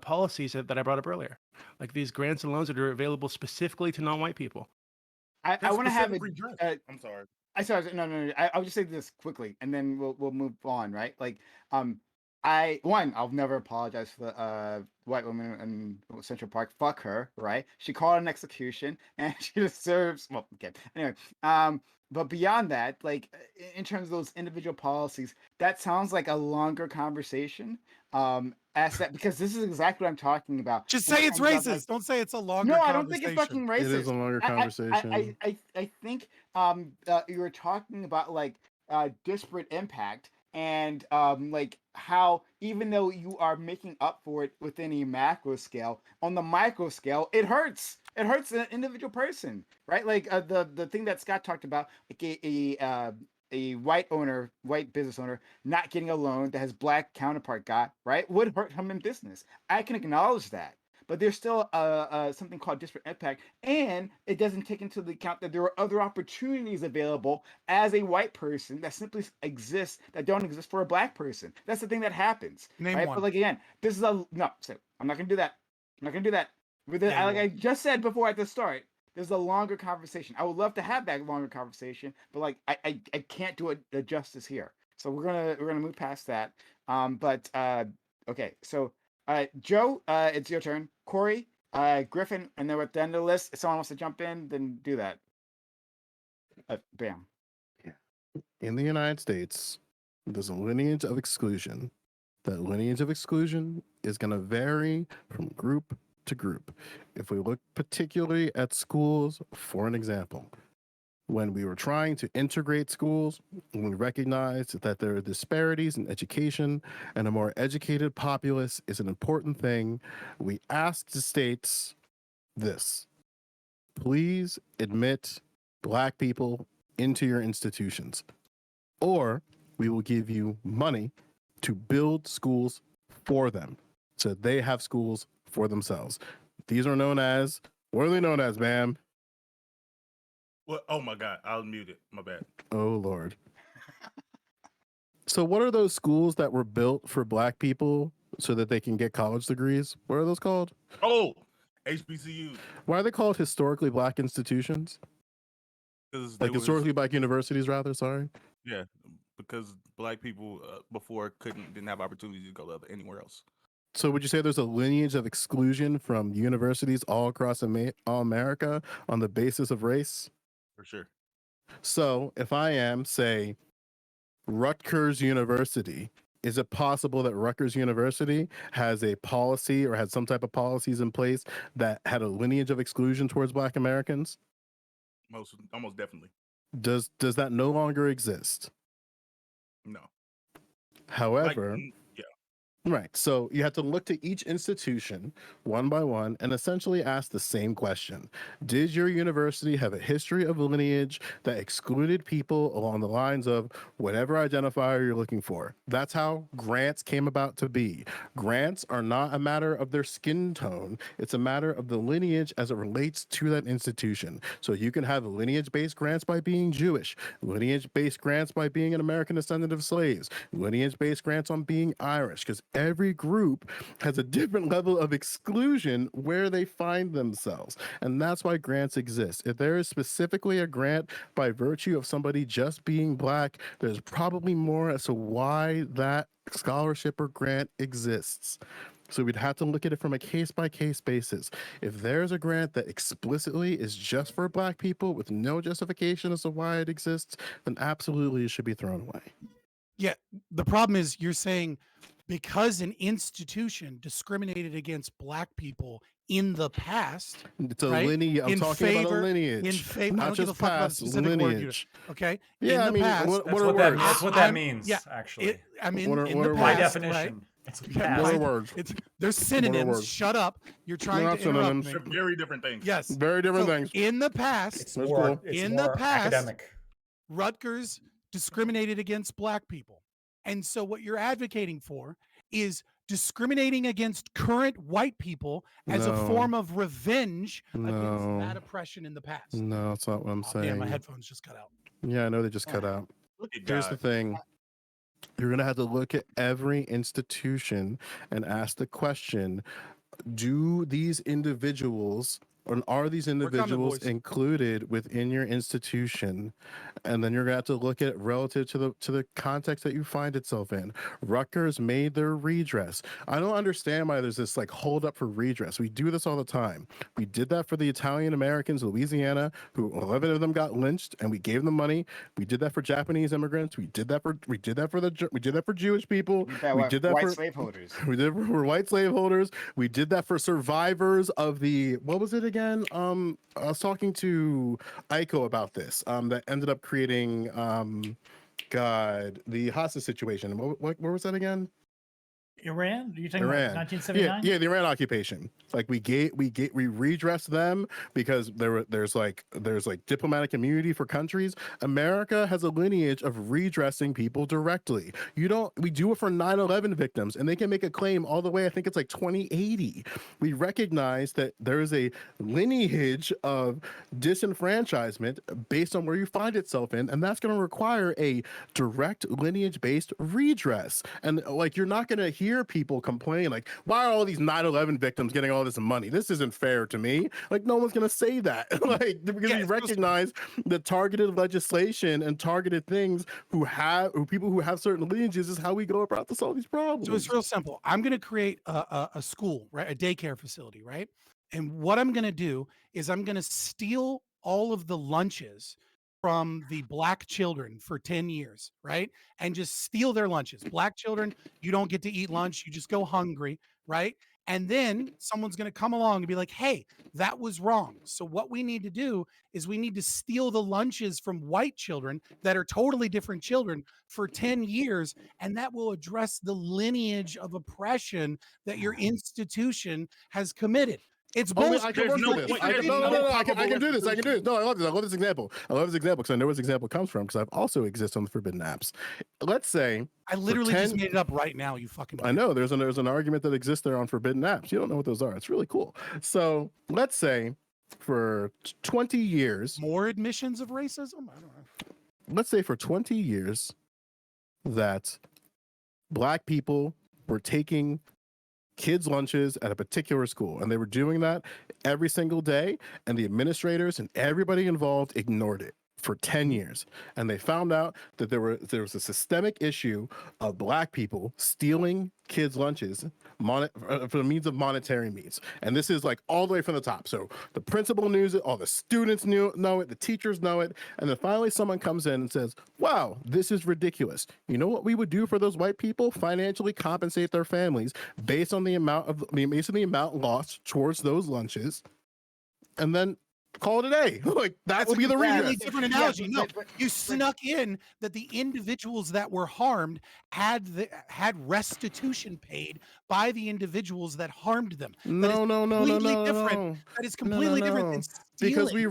policies that I brought up earlier, like these grants and loans that are available specifically to non-white people? I That's want to have specific redress. I'm sorry. no. I'll just say this quickly, and then we'll move on. Right? Like, I'll never apologize for the white woman in Central Park. Fuck her. Right? She called an execution, and she deserves. Well, okay. Anyway, but beyond that, like in terms of those individual policies, that sounds like a longer conversation. As that because this is exactly what I'm talking about. Just in say it's terms of, racist. like, Don't say it's a longer no, I don't think it's conversation. fucking racist. It is a longer I- conversation. I think you were talking about like disparate impact and like how even though you are making up for it within a macro scale, on the micro scale it hurts. It hurts an individual person, right? Like the thing that Scott talked about, like a white business owner not getting a loan that his black counterpart got, right, would hurt him in business. I can acknowledge that. But there's still something called disparate impact, and it doesn't take into the account that there are other opportunities available as a white person that simply exist that don't exist for a black person. That's the thing that happens, Name right? one. But like again, this is I'm not gonna do that. I'm not gonna do that. Yeah, Like I just said before at the start, there's a longer conversation. I would love to have that longer conversation, but like I can't do it justice here. So we're gonna move past that. Okay, so. Joe, it's your turn. Corey, Griffin, and then at the end of the list, if someone wants to jump in, then do that. Bam. In the United States, there's a lineage of exclusion. That lineage of exclusion is going to vary from group to group. If we look particularly at schools, for an example, when we were trying to integrate schools, we recognized that there are disparities in education and a more educated populace is an important thing. We asked the states this: please admit black people into your institutions, or we will give you money to build schools for them so they have schools for themselves. These are known as, what are they known as, ma'am? Well, oh my God, I'll mute it. My bad. Oh, Lord. So, what are those schools that were built for black people so that they can get college degrees? What are those called? Oh, HBCUs. Why are they called historically black institutions? Because Like historically black universities, rather. Sorry. yeah, because black people before didn't have opportunities to go to anywhere else. So, would you say there's a lineage of exclusion from universities all across all America on the basis of race? For sure. So, if I am, say, Rutgers University, is it possible that Rutgers University has a policy or had some type of policies in place that had a lineage of exclusion towards Black Americans? Almost definitely. Does that no longer exist? No. However, yeah. Right. So you have to look to each institution one by one and essentially ask the same question. Did your university have a history of lineage that excluded people along the lines of whatever identifier you're looking for? That's how grants came about to be. Grants are not a matter of their skin tone, it's a matter of the lineage as it relates to that institution. So you can have lineage-based grants by being Jewish, lineage-based grants by being an American descendant of slaves, lineage-based grants on being Irish, because every group has a different level of exclusion where they find themselves. And that's why grants exist. If there is specifically a grant by virtue of somebody just being black, there's probably more as to why that scholarship or grant exists. So we'd have to look at it from a case-by-case basis. If there's a grant that explicitly is just for black people with no justification as to why it exists, then absolutely it should be thrown away. Yeah, the problem is you're saying because an institution discriminated against black people in the past, It's a right? lineage. I'm In talking about a favor- lineage. in favor, I not don't give just a fuck about the past specific word you lineage. okay? Yeah, In I the mean, past, what That's are what that, words? that's what that I'm- means, yeah, actually. I mean, What are- in what the are By words? past, definition, right? it's Yeah, past. What are by- words? There's synonyms. words? Shut up. You're trying not to interrupt synonyms. me. They're very different things. Yes. Very different So, things. in the past, It's That's more, cool. it's In the more past- academic. Rutgers discriminated against black people. And so what you're advocating for is discriminating against current white people as a No. form of revenge against No. that oppression in the past. No, that's not what I'm Oh, saying. damn, my headphones just cut out. Yeah, I know they just cut out. Look at Here's the God. thing. You're going to have to look at every institution and ask the question, do these individuals or are these on the individuals voice. included within your institution? And then you're gonna have to look at it relative to the context that you find itself in. Rutgers made their redress. I don't understand why there's this like hold up for redress. We do this all the time. We did that for the Italian Americans in Louisiana, who 11 of them got lynched, and we gave them money. We did that for Japanese immigrants. We did that for Jewish people. We did that white for slaveholders. we did it for white slaveholders. We did that for survivors of the, what was it again? I was talking to Aiko about this. That ended up creating, the hostage situation. Where was that again? Iran? Are you talking Iran. about 1979? Yeah, the Iran occupation. Like we redressed them because there's like diplomatic immunity for countries. America has a lineage of redressing people directly. We do it for 9/11 victims, and they can make a claim all the way, I think it's like 2080. We recognize that there is a lineage of disenfranchisement based on where you find itself in, and that's going to require a direct lineage-based redress. And like, you're not going to hear people complain like, why are all these 9/11 victims getting all this money? This isn't fair to me. Like, no one's going to say that. Like, because we recognize the targeted legislation and targeted things who people who have certain lineages is how we go about to solve these problems. So it's real simple. I'm going to create a school, right? A daycare facility, right? And what I'm going to do is I'm going to steal all of the lunches from the black children for 10 years, right? And just steal their lunches. Black children, you don't get to eat lunch. You just go hungry, right? And then someone's going to come along and be like, hey, that was wrong. So what we need to do is we need to steal the lunches from white children that are totally different children for 10 years. And that will address the lineage of oppression that your institution has committed. It's Only bullshit. I can There's work no with this. point- I there's can, no, no I can probable do this. I can do this. restitution. No, I love this. I love this example. I love this example because I know where this example comes from because I've also exist on the forbidden apps. Let's say I literally just 10 made it up right now. You fucking. I know there's an argument that exists there on forbidden apps. You don't know what those are. It's really cool. So let's say for 20 years, More admissions of racism. I don't know. let's say for 20 years that black people were taking kids' lunches at a particular school, and they were doing that every single day, and the administrators and everybody involved ignored it for 10 years, and they found out that there was a systemic issue of black people stealing kids' lunches for the means of monetary means. And this is like all the way from the top. So the principal knows it, all the students know it, the teachers know it, and then finally someone comes in and says, wow, this is ridiculous. You know what we would do for those white people? Financially compensate their families based on the amount lost towards those lunches, and then call it a day. Like that would be the really redress. different analogy. No, you snuck in that the individuals that were harmed had restitution paid by the individuals that harmed them. No. That is completely different than Because stealing we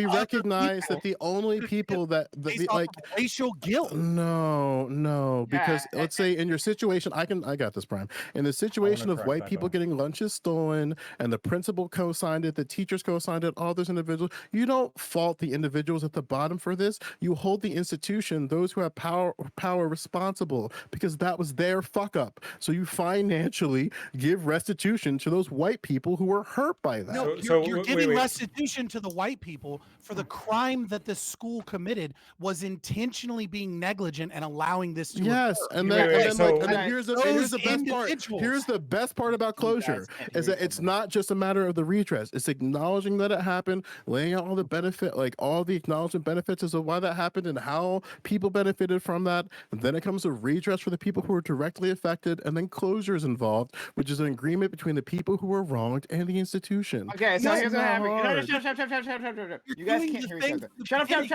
other recognize people that the only people that based off like of racial guilt. no, because Yeah, let's say in your situation, I got this, Prime. In the situation of correct white that, people though. getting lunches stolen and the principal co-signed it, the teachers co-signed it, all those individuals, you don't fault the individuals at the bottom for this. You hold the institution, those who have power responsible, because that was their fuck up. So you financially give restitution to those white people who were hurt by that. No, you're giving restitution to the white people for the crime that the school committed was intentionally being negligent and allowing this to Yes, occur. and Wait, then, wait, and so- then here's the best part. individuals. Here's the best part about closure is that it's not just a matter of the redress. It's acknowledging that it happened, laying out all the benefit, like all the acknowledgement benefits as to why that happened and how people benefited from that. And then it comes to redress for the people who are directly affected, and then closure is involved, which is an agreement between the people who were wronged and the institution. Okay, so It's here's what not happened. No, hard. shut. You're You guys doing can't the hear each thing other. from the Shut up. beginning.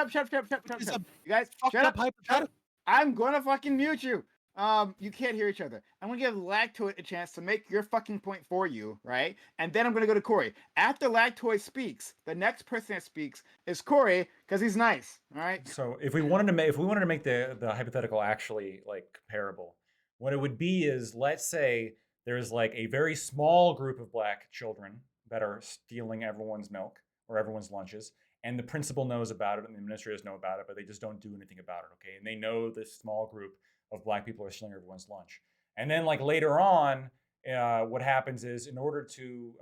You guys, Fucked shut up up. hypothetical. I'm gonna fucking mute you. You can't hear each other. I'm gonna give Lactoid a chance to make your fucking point for you, right? And then I'm gonna go to Corey. After Lactoid speaks, the next person that speaks is Corey because he's nice. All right. So if we wanted to make the hypothetical actually like comparable, what it would be is, let's say there's like a very small group of black children that are stealing everyone's milk or everyone's lunches, and the principal knows about it and the administrators know about it, but they just don't do anything about it. Okay, and they know this small group of black people are stealing everyone's lunch, and then like later on, what happens is, in order to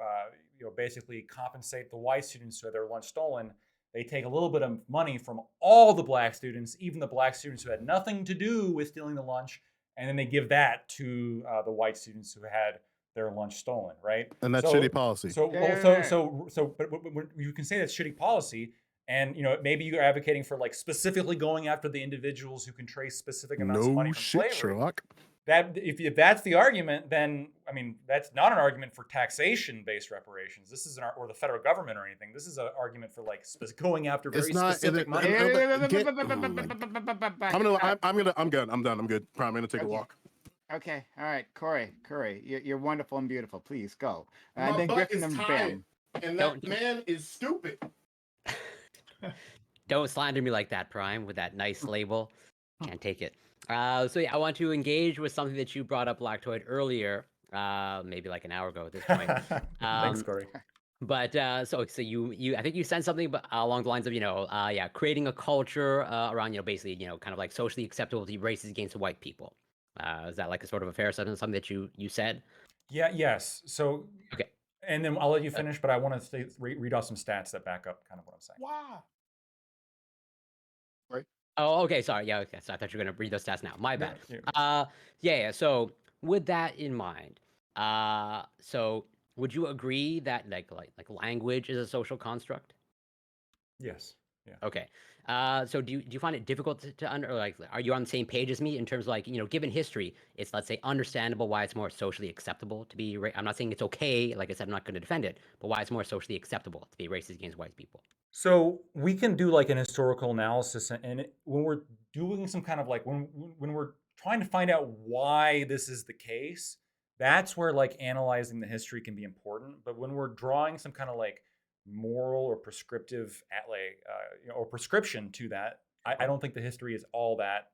basically compensate the white students who had their lunch stolen, they take a little bit of money from all the black students, even the black students who had nothing to do with stealing the lunch, and then they give that to the white students who had their lunch stolen, right? And that's shitty policy. So, but you can say that's shitty policy, and maybe you're advocating for like specifically going after the individuals who can trace specific amounts of money No from shit, slavery. Sherlock. That if that's the argument, then I mean that's not an argument for taxation-based reparations. This is or the federal government or anything. This is an argument for like going after very specific money. I'm good. I'm done. I'm good. I'm gonna take a walk. Okay. All right, Corey. You're wonderful and beautiful. Please go. My And then butt Griffin is and tired, Bam. and that man is stupid. Don't slander me like that, Prime, with that nice label. Can't take it. So yeah, I want to engage with something that you brought up, Lactoid, earlier, maybe like an hour ago at this point. Thanks, Corey. But so you I think you said something along the lines of creating a culture around basically kind of like socially acceptable to races against white people. Is that like a sort of a fair assessment, something that you said? Yeah. Yes. So okay, and then I'll let you finish, but I want to read off some stats that back up kind of what I'm saying. Wow. Right. Oh, okay. Sorry. Yeah. Okay. So I thought you were gonna read those stats now. My bad. Yeah. So with that in mind, so would you agree that like language is a social construct? Yes. Yeah. Okay. So do you find it difficult to are you on the same page as me in terms of given history, it's, let's say, understandable why it's more socially acceptable to be I'm not saying it's okay, like I said, I'm not going to defend it, but why it's more socially acceptable to be racist against white people? So we can do like an historical analysis, and when we're doing some kind of like when we're trying to find out why this is the case, that's where like analyzing the history can be important. But when we're drawing some kind of like moral or prescriptive or prescription to that, I don't think the history is all that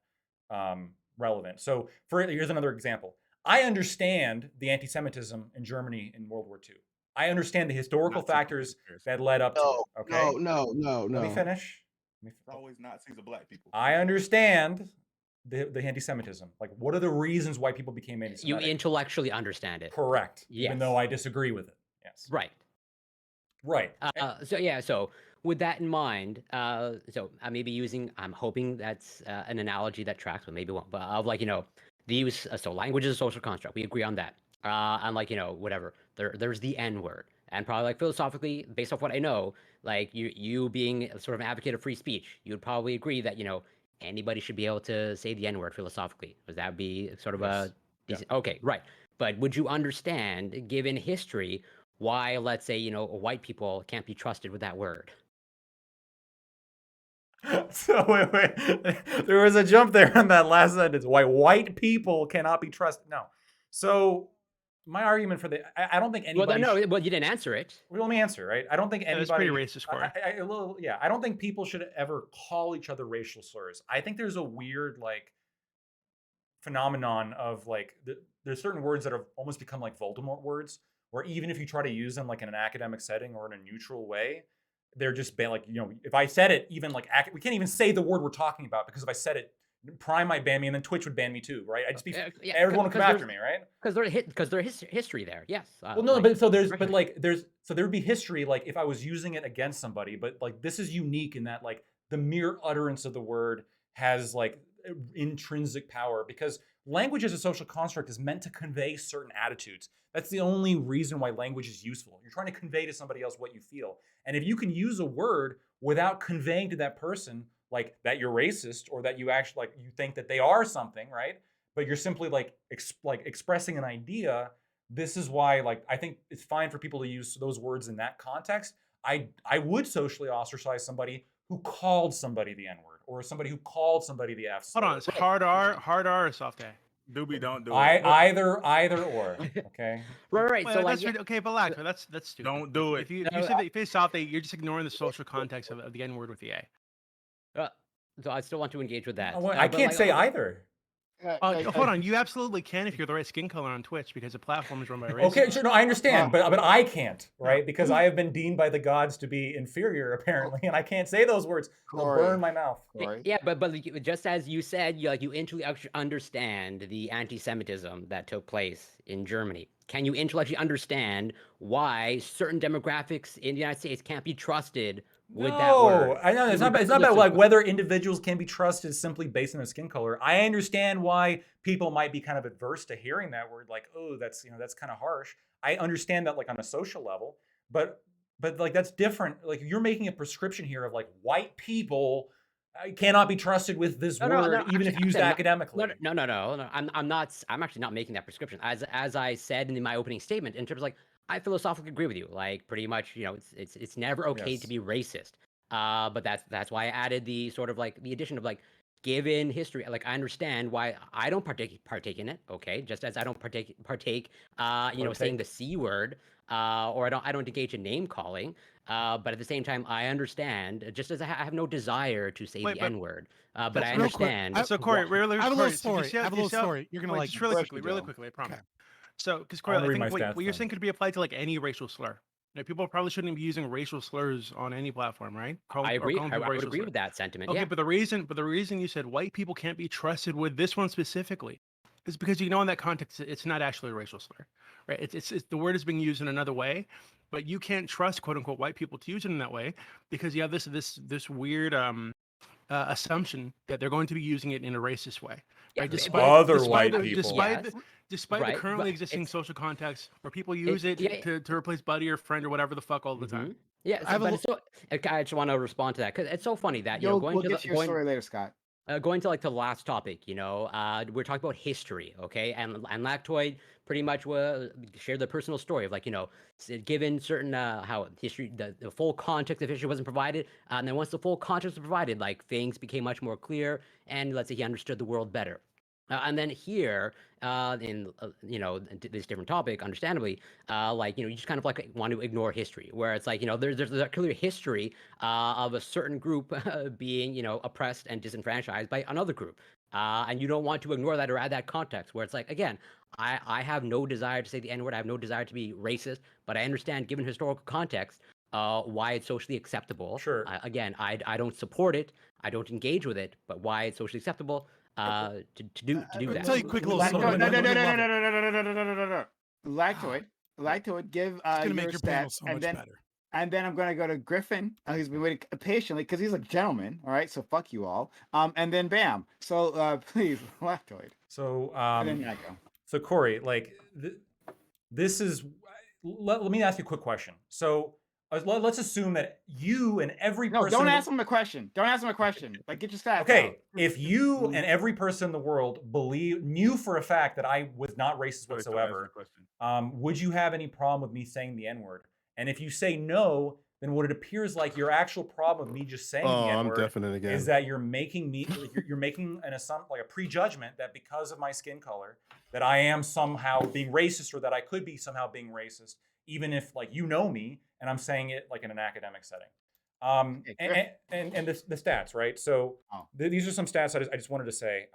relevant. So here's another example. I understand the anti-Semitism in Germany in World War II. I understand the historical Nazis are factors conspiracy. that led up to No, it. Okay, no. let me finish. It's always Nazis or black people. I understand the anti-Semitism. Like, what are the reasons why people became You anti-Semitic? intellectually understand it. Correct. Even though Yes. I disagree with it. Yes. Right. Right. So with that in mind, so I may be using, I'm hoping that's an analogy that tracks, but maybe won't. But of like, these, so language is a social construct. We agree on that. And like, whatever. There's the N word, and probably like philosophically, based off what I know, like you being sort of an advocate of free speech, you would probably agree that anybody should be able to say the N word philosophically. Would that be sort of Yes. a decent? Okay, right. But would you understand, given history, why, let's say, white people can't be trusted with that word? So wait. There was a jump there on that last sentence. Why white people cannot be trusted? No. So my argument for I don't think Well, anybody. well, you didn't answer it. Well, let me answer. Right. I don't think That's anybody. pretty racist, Corey. I don't think people should ever call each other racial slurs. I think there's a weird like phenomenon of like there's certain words that have almost become like Voldemort words, where even if you try to use them like in an academic setting or in a neutral way, they're just like if I said it, even like we can't even say the word we're talking about, because if I said it, Prime might ban me and then Twitch would ban me too, right? I'd just be everyone would come after me, right? Because there's history there. Yes. Well, no, like, but so there would be history like if I was using it against somebody, but like this is unique in that like the mere utterance of the word has like intrinsic power, because language as a social construct is meant to convey certain attitudes. That's the only reason why language is useful. You're trying to convey to somebody else what you feel. And if you can use a word without conveying to that person like that you're racist, or that you actually like you think that they are something, right? But you're simply like expressing an idea. This is why like I think it's fine for people to use those words in that context. I would socially ostracise somebody who called somebody the N-word, or somebody who called somebody the F. Hold on, it's hard R or soft A? Doobie, don't do it. Either or. Okay. right. Well, So like, that's okay, but like that's stupid. Don't do it. If you say that if it's soft A, you're just ignoring the social context of the N word with the A. so I still want to engage with that. I but, can't like, say either. Hold on, you absolutely can if you're the right skin color on Twitch, because the platform is run by racists. Okay, sure, no, I understand, but I can't, right? Because I have been deemed by the gods to be inferior, apparently, and I can't say those words. They'll burn my mouth. Yeah, but like, just as you said, you intellectually actually understand the anti-Semitism that took place in Germany. Can you intellectually understand why certain demographics in the United States can't be trusted with that word? I know it's not about like whether individuals can be trusted simply based on their skin color. I understand why people might be kind of adverse to hearing that word, like, oh, that's that's kind of harsh. I understand that like on a social level, but like that's different. Like you're making a prescription here of like white people cannot be trusted with this word, even if used academically. No. I'm not. I'm actually not making that prescription. As I said in my opening statement, in terms of like, I philosophically agree with you. Like pretty much, it's never okay to be racist. But that's why I added the sort of like the addition of like, given history, like I understand why I don't partake in it. Okay, just as I don't partake, saying the C word, or I don't engage in name calling. But at the same time, I understand, just as I have no desire to say the N word. But I real quick, understand. So Corey, really, I have a little Corey, story. I have a little story. You're gonna like just this. really quickly, I promise. Okay. So, because Corey, wanna I read think my stats what you're then. saying could be applied to like any racial slur. People probably shouldn't be using racial slurs on any platform, right? I agree. I would agree with that sentiment. Okay, Yeah. but the reason you said white people can't be trusted with this one specifically is because in that context it's not actually a racial slur, right? It's the word is being used in another way, but you can't trust quote unquote white people to use it in that way because you have this weird assumption that they're going to be using it in a racist way, right? Despite the currently existing social context where people use it to replace buddy or friend or whatever the fuck all the time. Yeah, I just want to respond to that because it's so funny that We'll going get to your story later, Scott. Going to like the last topic, we're talking about history, okay? And Lactoid pretty much shared the personal story of like, given certain how history, the full context of history wasn't provided, and then once the full context was provided, like things became much more clear, and let's say he understood the world better. And then here, in this different topic, understandably, you just kind of like want to ignore history, where it's like there's a clear history of a certain group being oppressed and disenfranchised by another group, and you don't want to ignore that or add that context. Where it's like, again, I have no desire to say the N word. I have no desire to be racist, but I understand, given historical context, why it's socially acceptable. Sure. Again, I don't support it. I don't engage with it, but why it's socially acceptable to do I'll that. tell you a quick little Lactoid, story. no, no, You'll no, no, love no, it. no, no, no, no, no, no, no, no. Lactoid, give It's gonna your make your panel stats, so much better. and then I'm gonna go to Griffin, who's been waiting patiently because he's a gentleman. All right, so fuck you all. And then Bam. So please, Lactoid, So and then I go. so Corey, like this is. Let me ask you a quick question. So let's assume that you and every No, person. don't ask him a question. Don't ask him a question. Like, get your stats out. Okay, if you and every person in the world knew for a fact that I was not racist Wait, so answer the whatsoever, question. would you have any problem with me saying the N-word? And if you say no, then what it appears like your actual problem with me just saying Oh, the I'm N-word definite again. is that you're making me you're making an assumption, like a prejudgment, that because of my skin color, that I am somehow being racist, or that I could be somehow being racist, even if like you know me and I'm saying it like in an academic setting. And the stats, right? So these are some stats I just wanted to say.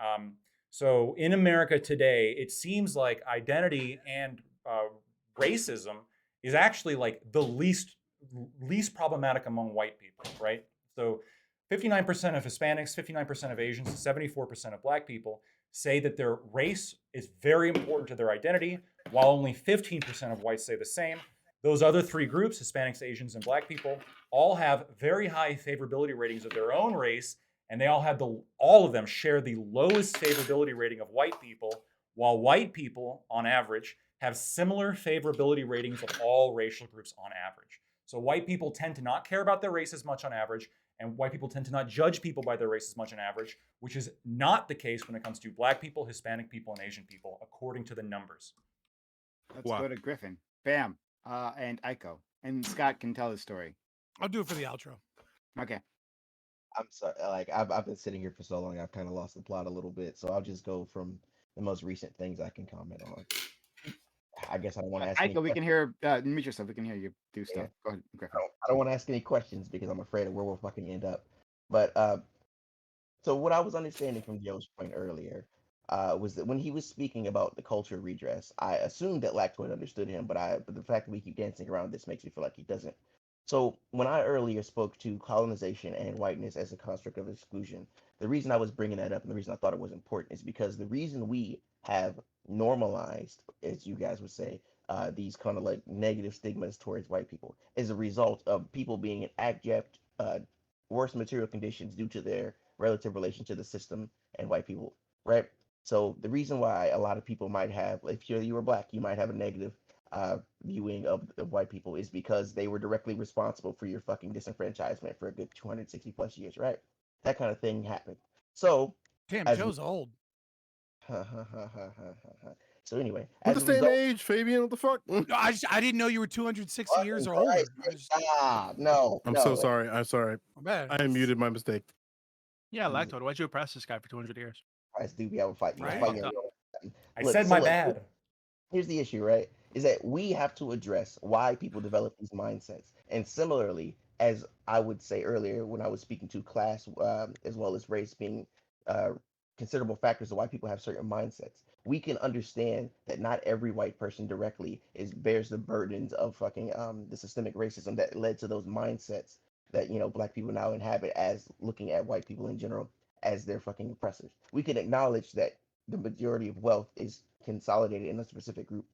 So in America today, it seems like identity and racism is actually like the least problematic among white people, right? So 59% of Hispanics, 59% of Asians, 74% of Black people say that their race is very important to their identity, while only 15% of whites say the same. Those other three groups, Hispanics, Asians, and Black people, all have very high favorability ratings of their own race, and they all of them share the lowest favorability rating of white people, while white people, on average, have similar favorability ratings of all racial groups on average. So white people tend to not care about their race as much on average, and white people tend to not judge people by their race as much on average, which is not the case when it comes to Black people, Hispanic people, and Asian people, according to the numbers. Let's go to Griffin, Bam, and Aiko, and Scott can tell his story. I'll do it for the outro. Okay. I'm sorry. Like I've been sitting here for so long, I've kind of lost the plot a little bit. So I'll just go from the most recent things I can comment on. I guess I don't want to ask. Aiko, we can hear. Mute yourself. We can hear you do stuff. Yeah. Go ahead, Griffin. I don't want to ask any questions because I'm afraid of where we'll fucking end up. But so what I was understanding from Joe's point earlier was that when he was speaking about the culture redress, I assumed that Lactoid understood him, but the fact that we keep dancing around this makes me feel like he doesn't. So when I earlier spoke to colonization and whiteness as a construct of exclusion, the reason I was bringing that up and the reason I thought it was important is because the reason we have normalized, as you guys would say, these kind of like negative stigmas towards white people is a result of people being in abject, worse material conditions due to their relative relation to the system and white people, right? So the reason why a lot of people might have, if you were Black, you might have a negative viewing of white people is because they were directly responsible for your fucking disenfranchisement for a good 260 plus years, right? That kind of thing happened. So, damn, Joe's old. So anyway, We're as the a same result, age, Fabian. What the fuck? No, I didn't know you were 260 years or older. No, I'm so sorry. I'm sorry. Bad. I muted my mistake. Yeah, Lactoid, why'd you oppress this guy for 200 years? Guys, do we have a fight? You Right. fight Fucked I said my bad. Here's the issue, right? Is that we have to address why people develop these mindsets. And similarly, as I would say earlier when I was speaking to class as well as race being considerable factors of why people have certain mindsets, we can understand that not every white person directly bears the burdens of fucking the systemic racism that led to those mindsets that Black people now inhabit, as looking at white people in general as their fucking oppressors. We can acknowledge that the majority of wealth is consolidated in a specific group,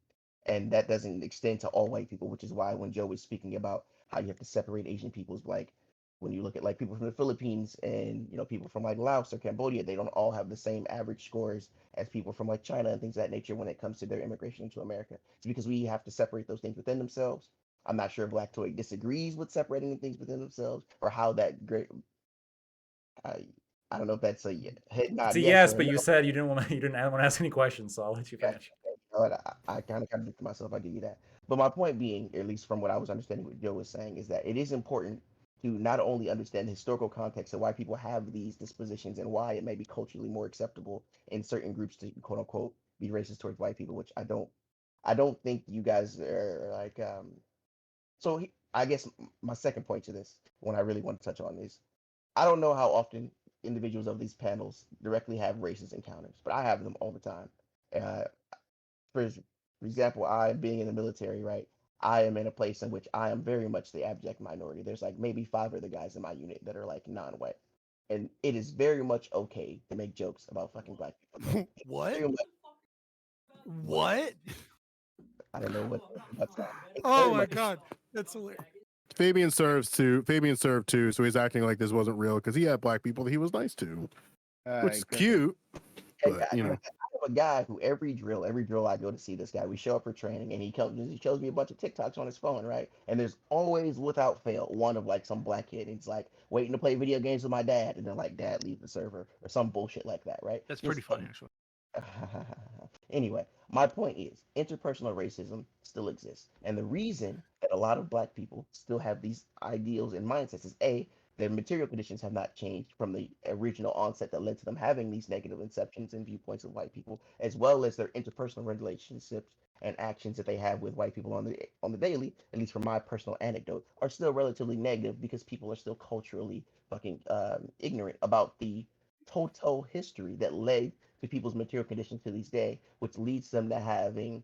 and that doesn't extend to all white people, which is why when Joe was speaking about how you have to separate Asian peoples, like when you look at like people from the Philippines and people from like Laos or Cambodia, they don't all have the same average scores as people from like China and things of that nature when it comes to their immigration into America. It's because we have to separate those things within themselves. I'm not sure if Black Toy disagrees with separating the things within themselves or how that great. I don't know if that's a head nod. It's a yes, but you said you didn't want to ask any questions, so I'll let you finish. I kind of contradicted myself. I give you that. But my point being, at least from what I was understanding what Joe was saying, is that it is important to not only understand the historical context of why people have these dispositions and why it may be culturally more acceptable in certain groups to quote unquote be racist towards white people, which I don't think you guys are like I guess my second point to this, one I really want to touch on is I don't know how often individuals of these panels directly have racist encounters, but I have them all the time. Uh, for example, I being in the military, right? I am in a place in which I am very much the abject minority. There's like maybe five other guys in my unit that are like non-white, and it is very much okay to make jokes about fucking black people. What? Very much, What? I don't know what that's that. It's Oh very my much god, that's hilarious. Fabian served too, so he's acting like this wasn't real because he had black people that he was nice to, which is cute. But you know, I have a guy who every drill I go to see this guy, we show up for training, and he shows me a bunch of TikToks on his phone, right? And there's always, without fail, one of like some black kid. And it's like waiting to play video games with my dad, and then like dad leave the server or some bullshit like that, right? That's pretty funny, actually. Anyway, my point is interpersonal racism still exists. And the reason that a lot of black people still have these ideals and mindsets is A, their material conditions have not changed from the original onset that led to them having these negative inceptions and viewpoints of white people, as well as their interpersonal relationships and actions that they have with white people on the daily, at least from my personal anecdote, are still relatively negative because people are still culturally fucking ignorant about the total history that led to people's material conditions to this day, which leads them to having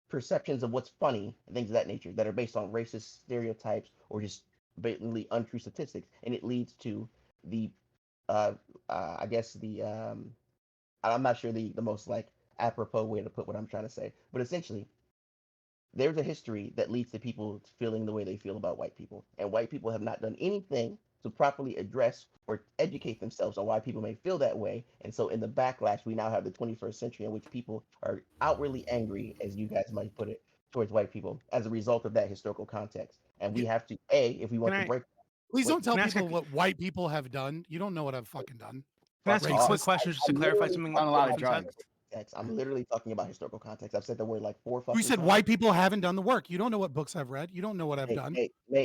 perceptions of what's funny and things of that nature that are based on racist stereotypes or just blatantly untrue statistics, and it leads to the I guess I'm not sure the most like apropos way to put what I'm trying to say, but essentially there's a history that leads to people feeling the way they feel about white people, and white people have not done anything to properly address or educate themselves on why people may feel that way. And so, in the backlash, we now have the 21st century in which people are outwardly angry, as you guys might put it, towards white people as a result of that historical context. And we have to, if we want Can to I- break. Please Wait, don't tell can I ask people a- what white people have done. You don't know what I've fucking done. Can I ask you a Racist. quick question just to I'm clarify literally something On a lot of talking about drugs. context. I'm literally talking about historical context. I've said the word like 4 fucking We said times. white people haven't done the work. You don't know what books I've read. You don't know what I've done.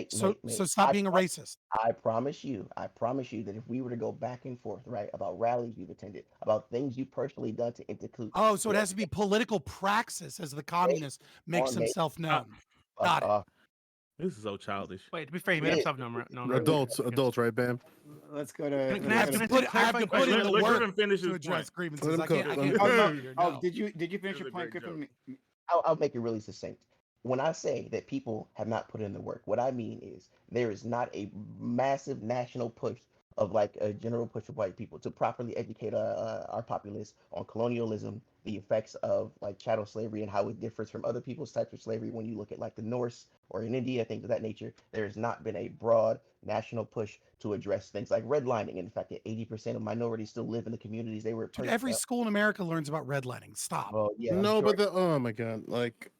So stop being a racist. I promise you that if we were to go back and forth, right, about rallies you've attended, about things you've personally done to include. Oh, so it has to be political praxis as the communist makes himself known. Got it. This is so childish. Wait, to be fair, he made himself known. adults, right, Bam? Let's go to. Can I ask I a have to put in the Let work Griffin finish to his address point. grievances. Let him I can't. cook. I can't Oh, go no. here, Oh, no. did you finish This your is a point, great Griffin? I'll make it really succinct. When I say that people have not put in the work, what I mean is there is not a massive national push of like a general push of white people to properly educate our populace on colonialism, the effects of like chattel slavery and how it differs from other people's types of slavery when you look at like the Norse or in India, things of that nature. There has not been a broad national push to address things like redlining and the fact that 80% of minorities still live in the communities they were. Dude, every school in America learns about redlining. Stop. Well, yeah, I'm No, sure. but oh my god, like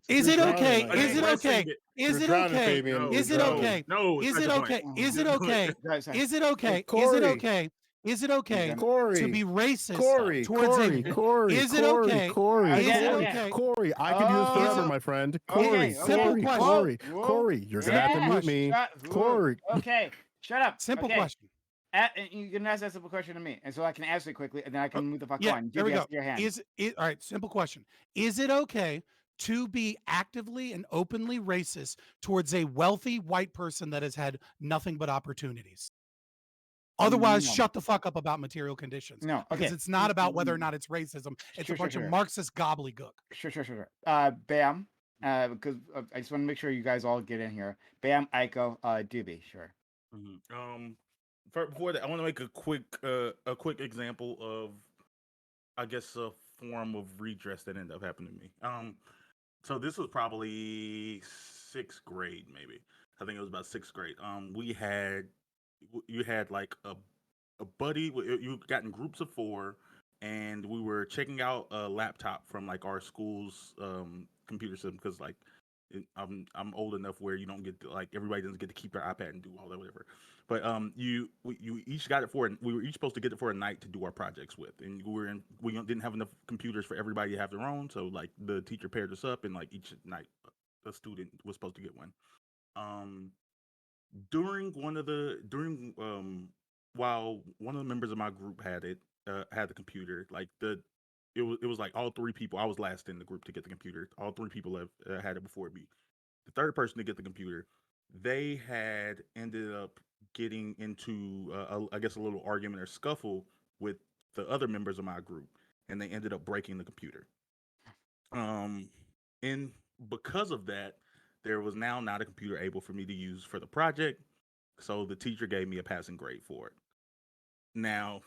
Is You're it okay? drowning, Is it Let's okay? sing it. Is You're it drowning, okay? Fabian. No, Is it no, okay? no, Is that's it the okay? point. Is it okay? Guys, Is it okay? Is it Corey. okay? Is it okay to Corey, be racist Corey, towards Corey, a? Corey, Is it Corey, okay? Corey, Is it Corey, okay? Corey. I can do this forever, my friend. Corey, Okay, simple Corey, question. Corey, Whoa, Corey. You're gonna have to mute me, Corey. Okay, shut up. Simple Okay. question. And you can ask that simple question to me, and so I can answer it quickly, and then I can move the fuck Yeah, on. there we go. Your hand. Is it all right? Simple question. Is it okay to be actively and openly racist towards a wealthy white person that has had nothing but opportunities? Otherwise, No. shut the fuck up about material conditions. No, Because okay. it's not about whether or not it's racism. It's Sure, a bunch sure. of Marxist gobbledygook. Sure. Bam. Because I just want to make sure you guys all get in here. Bam, Aiko, Doobie, sure. Before that, I want to make a quick example of, I guess, a form of redress that ended up happening to me. So this was probably sixth grade, maybe. I think it was about sixth grade. You had like a buddy. You got in groups of four, and we were checking out a laptop from like our school's computer system because like I'm old enough where you don't get to, like everybody doesn't get to keep their iPad and do all that whatever. But you each got it for, and we were each supposed to get it for a night to do our projects with, and we didn't have enough computers for everybody to have their own, so like the teacher paired us up, and like each night a student was supposed to get one. during while one of the members of my group had the computer, like it was like all three people. I was last in the group to get the computer. All three people have had it before me. The third person to get the computer, they had ended up getting into I guess a little argument or scuffle with the other members of my group, and they ended up breaking the computer. Um, and because of that, there was now not a computer able for me to use for the project. So the teacher gave me a passing grade for it. Now,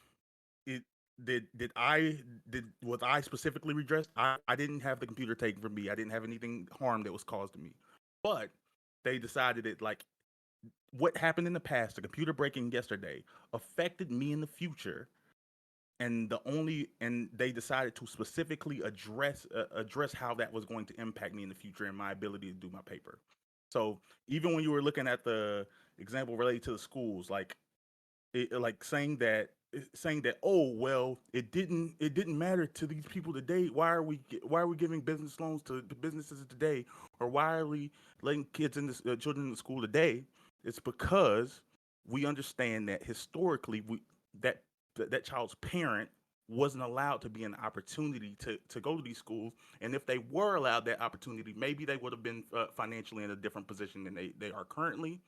it did was I specifically redressed? I didn't have the computer taken from me. I didn't have anything harm that was caused to me. But they decided that like what happened in the past, the computer breaking yesterday, affected me in the future, and they decided to specifically address how that was going to impact me in the future and my ability to do my paper. So even when you were looking at the example related to the schools, like saying that, oh well, it didn't matter to these people today. Why are we giving business loans to businesses today, or why are we letting kids in this children in the school today? It's because we understand that historically that that child's parent wasn't allowed to be an opportunity to go to these schools, and if they were allowed that opportunity, maybe they would have been financially in a different position than they are currently.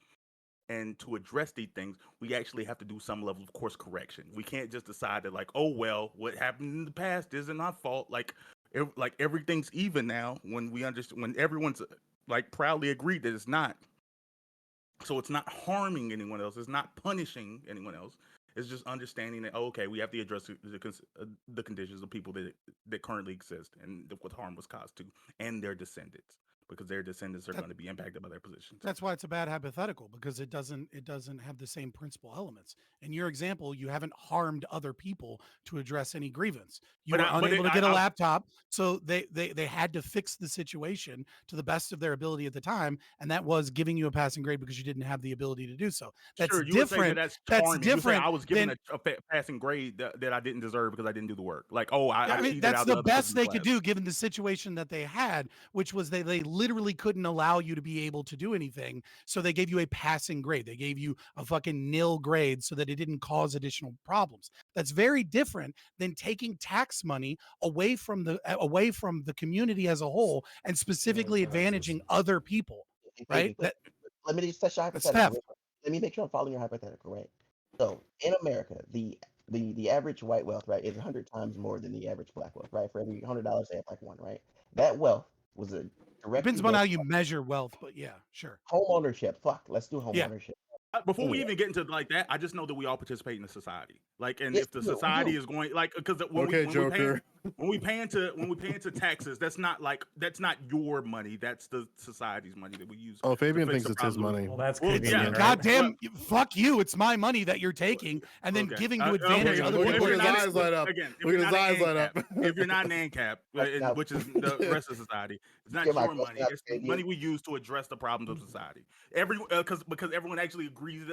And to address these things, we actually have to do some level of course correction. We can't just decide that like, oh well, what happened in the past isn't our fault. Like everything's even now when we understand, when everyone's like proudly agreed that it's not. So it's not harming anyone else. It's not punishing anyone else. It's just understanding that, oh, okay, we have to address the conditions of people that currently exist and what harm was caused to, and their descendants, because their descendants are That- going to be impacted by their positions. That's why it's a bad hypothetical, because it doesn't have the same principal elements. In your example, you haven't harmed other people to address any grievance. You But were I, but unable it, to get a I, laptop, so they had to fix the situation to the best of their ability at the time, and that was giving you a passing grade because you didn't have the ability to do so. That's sure, you would say that different. that's That's harming. You would say different I was given than a passing grade that I didn't deserve because I didn't do the work. Like, oh, I I mean, cheated that's out the the other kids best in the they could class. do given the situation that they had, which was they literally couldn't allow you to be able to do anything. So they gave you a passing grade. They gave you a fucking nil grade so that it didn't cause additional problems. That's very different than taking tax money away from the community as a whole and specifically advantaging other people, Hey, right? Fabian, let me just touch your That's hypothetical. theft. Let me make sure I'm following your hypothetical, right? So in America, the average white wealth, right, is 100 times more than the average black wealth, right? For every $100, they have like one, right? That wealth was a direct Depends upon result how you measure wealth, but yeah, sure. of home ownership. Fuck, let's do home Yeah. ownership. Before we Anyway, even get into like that, I just know that we all participate in the society. Like, and yes, if the we do. society is going like, because Okay, Joker. when we pay into taxes, that's not your money. That's the society's money that we use. Oh, to Fabian fix thinks the it's his problems. money. Well, that's Well, yeah, convenient, right? Goddamn, fuck you. It's my money that you're taking and then Okay. giving to Okay. advantage Look other at- people. look at to his get- eyes light up. Again, Look at his eyes light up. if you're not an ANCAP, Now- which is the rest of society, it's not Get my your money. question out, It's Fabian. money we use to address the problems of society. Because everyone actually agrees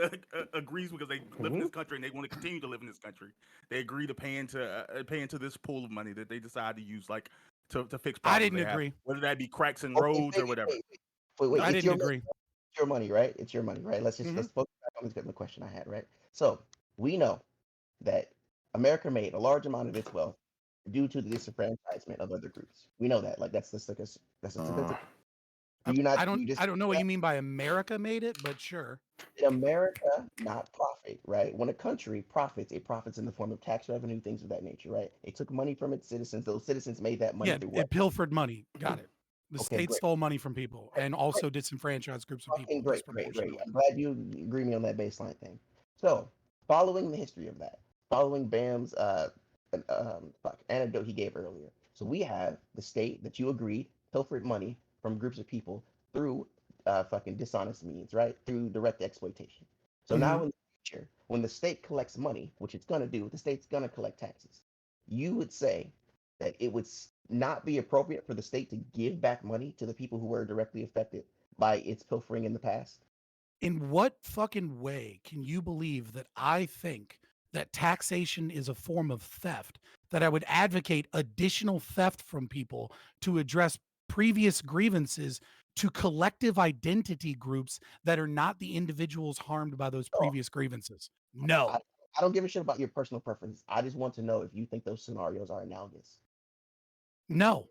because they live in this country and they want to continue to live in this country. They agree to pay into this pool of money that they decide to use like to fix problems. I didn't they have, agree. whether that be cracks in Okay, roads or Fabian, whatever. wait. I It's didn't your agree. money, right? It's your money, right? Let's Mhm. focus back on the question I had, right? So we know that America made a large amount of its wealth due to the disenfranchisement of other groups. We know that. Like that's a statistic. Do you not? I Do don't you just I don't know what you mean by America made it, but sure. did America not profit, right? When a country profits, it profits in the form of tax revenue, things of that nature, right? It took money from its citizens. Those citizens made that money Yeah, through what? it pilfered money. Got it. The Okay, state great. stole money from people and also disenfranchised groups of people Fucking great. disproportionately. I'm glad you agree me on that baseline thing. So, following the history of that, following Bam's anecdote he gave earlier. So we have the state that you agreed pilfered money from groups of people through fucking dishonest means, right? Through direct exploitation. So now in the future, when the state collects money, which it's gonna do, the state's gonna collect taxes. You would say that it would not be appropriate for the state to give back money to the people who were directly affected by its pilfering in the past? In what fucking way can you believe that I think that taxation is a form of theft, that I would advocate additional theft from people to address previous grievances to collective identity groups that are not the individuals harmed by those Oh. previous grievances. No. I don't give a shit about your personal preferences. I just want to know if you think those scenarios are analogous. No.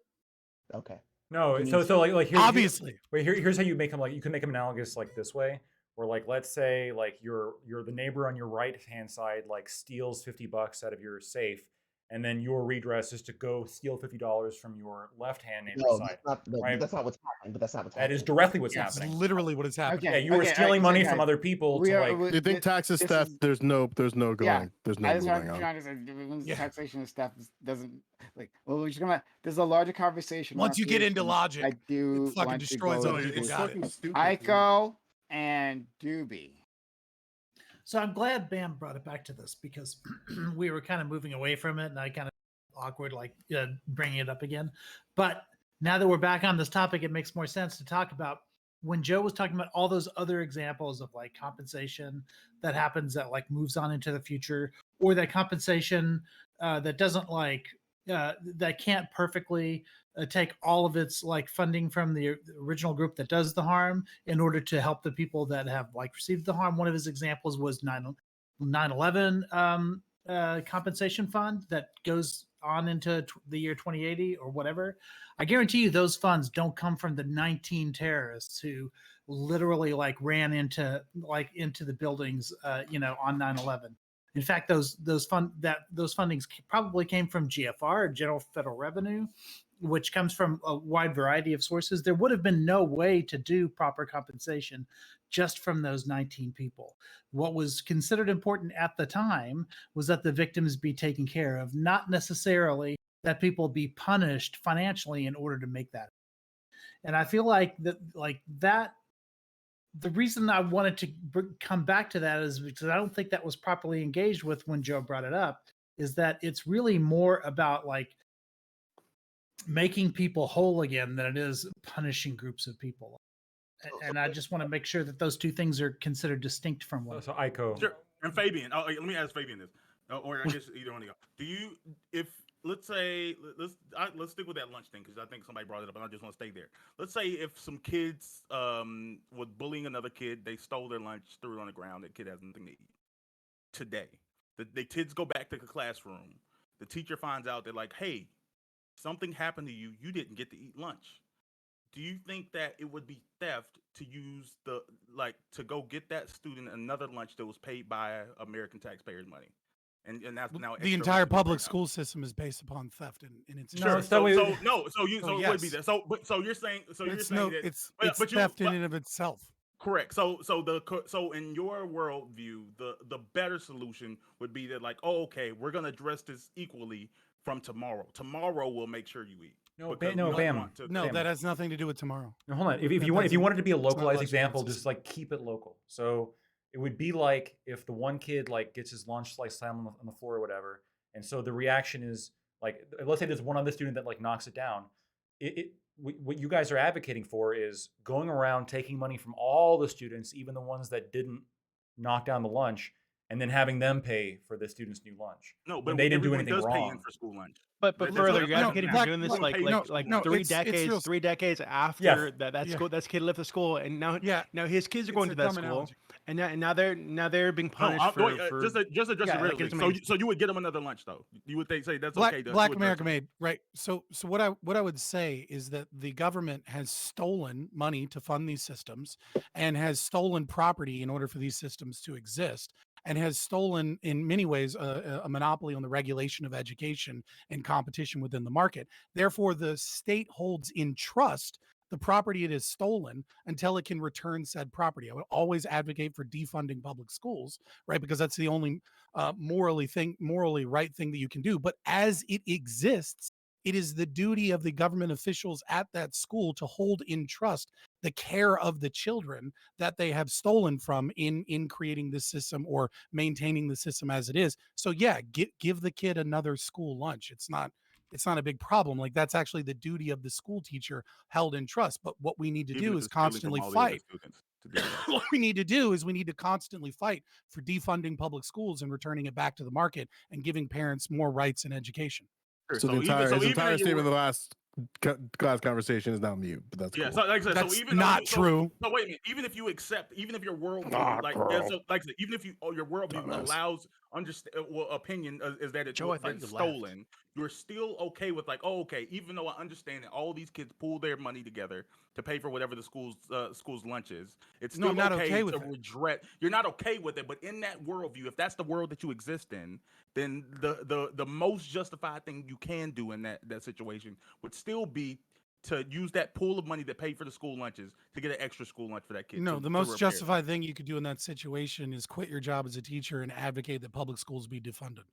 Okay. No, Can so you- so like here, Obviously. here's how you make them. Like you can make them analogous like this way, where like let's say like you're the neighbor on your right hand side like steals $50 out of your safe, and then your redress is to go steal $50 from your left hand neighbor's No, side. that's not what's happening. But that's not what's That happening. is directly what's It's happening. literally what is happening. Yeah, you are stealing money from other people to like. You think tax is theft? There's no going. Yeah, There's no I just moving want to on. understand Yeah. taxation and stuff doesn't like. Well, we're just gonna. There's a larger conversation. Once you get into reparations. logic, I do it fucking want to destroys go other into people. It's Got fucking it. stupid. dude. Ico and Doobie. So I'm glad Bam brought it back to this because we were kind of moving away from it, and I kind of awkward like bringing it up again. But now that we're back on this topic, it makes more sense to talk about when Joe was talking about all those other examples of like compensation that happens that like moves on into the future, or that compensation that doesn't like that can't perfectly take all of its like funding from the original group that does the harm in order to help the people that have like received the harm. One of his examples was 9/11 compensation fund that goes on into the year 2080 or whatever. I guarantee you those funds don't come from the 19 terrorists who literally like ran into the buildings on 9/11. In fact, those fundings probably came from GFR, General Federal Revenue, which comes from a wide variety of sources. There would have been no way to do proper compensation just from those 19 people. What was considered important at the time was that the victims be taken care of, not necessarily that people be punished financially in order to make that. And I feel like that the reason I wanted to come back to that is because I don't think that was properly engaged with when Joe brought it up, is that it's really more about like making people whole again than it is punishing groups of people. And I just want to make sure that those two things are considered distinct from one So Ico. Sure. And Fabian, let me ask Fabian this, or I guess either one of y'all. Do you, if let's say, let's stick with that lunch thing because I think somebody brought it up, and I just want to stay there. Let's say if some kids was bullying another kid, they stole their lunch, threw it on the ground. That kid has nothing to eat. Today, the kids go back to the classroom. The teacher finds out they're like, "Hey, something happened to you. You didn't get to eat lunch." Do you think that it would be theft to use to go get that student another lunch that was paid by American taxpayers' money? And that's now The entire public school system is based upon theft in its No, entirety. so it would be that. So you're saying that it's but theft in and of itself. correct. So in your worldview, the better solution would be that like, oh, okay, we're gonna address this equally from tomorrow. Tomorrow we'll make sure you eat. No, because no, we don't Bam. want to- No, Bam. that has nothing to do with tomorrow. No, hold on. If That you want, if you doesn't- wanted to be a it's not localized about example, chances. just like keep it local. So it would be like if the one kid like gets his lunch slice down on the floor or whatever, and so the reaction is like, let's say there's one other student that like knocks it down. What you guys are advocating for is going around taking money from all the students, even the ones that didn't knock down the lunch, and then having them pay for the student's new lunch. No, when but they didn't do everyone anything does pay in wrong. for school lunch. But That's further, what- you're no, advocating Black- for doing this no, like no, no, three it's decades, real- 3 decades after Yeah. that Yeah. school that kid left the school, and now his kids are going It's to a that dumb school, analogy. and now they're being No, punished for just address yeah, it like, really. it's amazing. So you would get them another lunch though. You would say that's Black, okay. Black to address America it. made, right? So what I would say is that the government has stolen money to fund these systems and has stolen property in order for these systems to exist, and has stolen in many ways a monopoly on the regulation of education and competition within the market. Therefore, the state holds in trust the property it has stolen until it can return said property. I would always advocate for defunding public schools, right? Because that's the only morally right thing that you can do. But as it exists, it is the duty of the government officials at that school to hold in trust the care of the children that they have stolen from in creating this system or maintaining the system as it is. So yeah, give the kid another school lunch. It's not a big problem. Like that's actually the duty of the school teacher held in trust. But what we need to Even do if is it's stealing from constantly all the other fight. students to do that. What we need to do is we need to constantly fight for defunding public schools and returning it back to the market and giving parents more rights in education. So the entire even statement in of the last class conversation is now mute, but that's Yeah, cool. so like I said, That's so even not though true. so wait a minute, even if you accept, even if your worldview, Ah, like girl. so, like I said, even if your worldview Dumbass. allows opinion is that it's Joe, I thought like you left. stolen, you're still okay with like, oh, okay, even though I understand that all these kids pool their money together to pay for whatever the school's lunch is, it's No, still I'm not okay okay with to it. regret. You're not okay with it, but in that worldview, if that's the world that you exist in, then the most justified thing you can do in that situation would still be to use that pool of money that paid for the school lunches to get an extra school lunch for that kid. No, to the most repair them. justified thing you could do in that situation is quit your job as a teacher and advocate that public schools be defunded.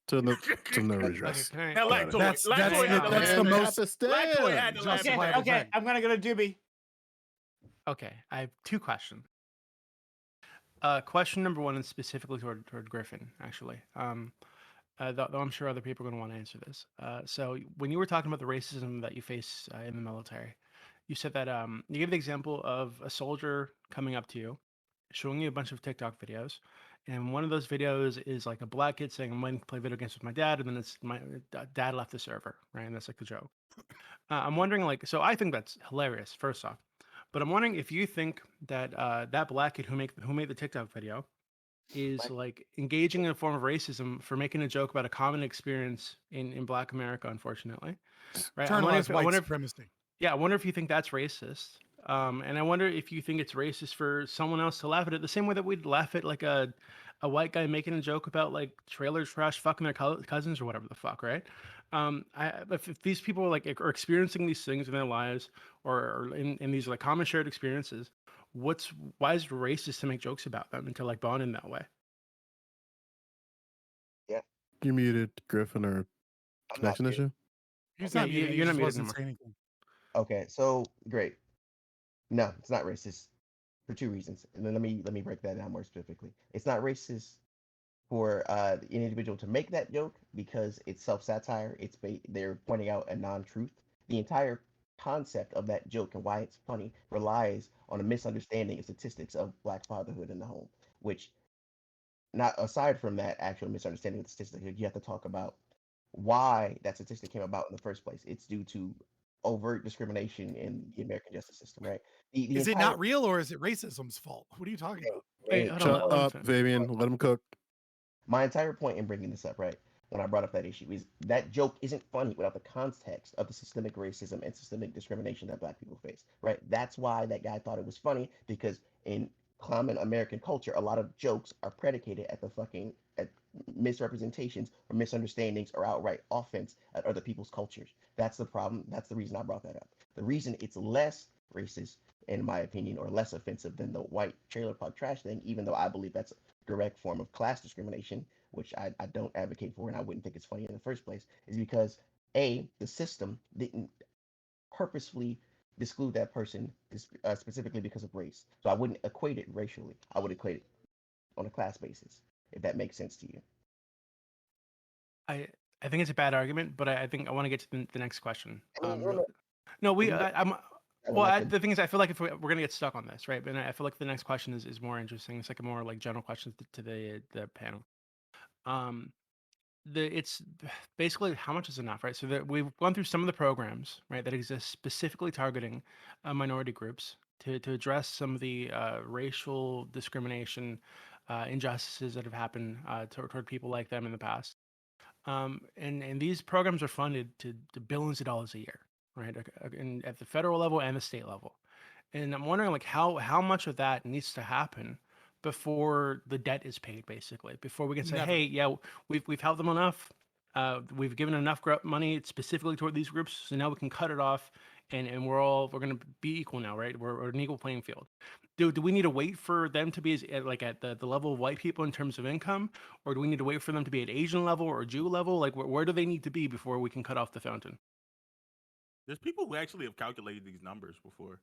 To no Okay, redress. can I? Now, Got it. That's Lactoid had to the laugh. most Lactoid had to laugh. justifiable Okay, thing. I'm gonna go to Doobie. Okay, I have two questions. Question number one is specifically toward Griffin, actually. Though I'm sure other people are going to want to answer this. So when you were talking about the racism that you face in the military, you said that you gave the example of a soldier coming up to you, showing you a bunch of TikTok videos, and one of those videos is like a black kid saying, "I'm waiting to play video games with my dad," and then it's my dad left the server, right? And that's like the joke. I'm wondering, like, so I think that's hilarious, first off, but I'm wondering if you think that that black kid who made the TikTok video is like engaging in a form of racism for making a joke about a common experience in Black America, unfortunately, right? Internalized white supremacy. Yeah, I wonder if you think that's racist. And I wonder if you think it's racist for someone else to laugh at it the same way that we'd laugh at like a white guy making a joke about like trailer trash fucking their cousins or whatever the fuck, right? If these people like are experiencing these things in their lives or in these like common shared experiences, why is it racist to make jokes about them and to like bond in that way? You muted Griffin or I'm not connection muted. issue? He's Yeah, not muted. you're He not just muted wasn't anymore. saying anything. Okay, so great. No, it's not racist for two reasons. And then let me break that down more specifically. It's not racist for an individual to make that joke because it's self-satire. They're pointing out a non-truth. The entire concept of that joke and why it's funny relies on a misunderstanding of statistics of Black fatherhood in the home, which, not aside from that actual misunderstanding of the statistic, you have to talk about why that statistic came about in the first place. It's due to overt discrimination in the American justice system, right? The Is it entire not real or is it racism's fault? What are you talking about? Wait, great hold on, Shut let him up, finish. Fabian. Let him cook. my entire point in bringing this up, right, when I brought up that issue, is that joke isn't funny without the context of the systemic racism and systemic discrimination that Black people face, right? That's why that guy thought it was funny, because in common American culture, a lot of jokes are predicated at the fucking at misrepresentations or misunderstandings or outright offense at other people's cultures. That's the problem. That's the reason I brought that up. The reason it's less racist, in my opinion, or less offensive than the white trailer park trash thing, even though I believe that's direct form of class discrimination, which I don't advocate for and I wouldn't think it's funny in the first place, is because the system didn't purposefully exclude that person specifically because of race. So I wouldn't equate it racially. I would equate it on a class basis, if that makes sense to you. I think it's a bad argument, but I think I want to get to the next question. I mean, No, we can I'm. I would Well, like to- the thing is, I feel like if we're gonna get stuck on this, right? But I feel like the next question is more interesting. It's like a more like general question to the panel. Um, it's basically how much is enough, right? So that we've gone through some of the programs, right, that exist specifically targeting minority groups to address some of the racial discrimination, injustices that have happened toward people like them in the past. And these programs are funded to billions of dollars a year, right? At the federal level and the state level. And I'm wondering like how much of that needs to happen before the debt is paid, basically, before we can say, Never. hey, yeah, we've helped them enough. We've given enough money specifically toward these groups, so now we can cut it off, and we're going to be equal now, right? We're an equal playing field. Do we need to wait for them to be like at the level of white people in terms of income, or do we need to wait for them to be at Asian level or Jew level? Like where do they need to be before we can cut off the fountain? There's people who actually have calculated these numbers before.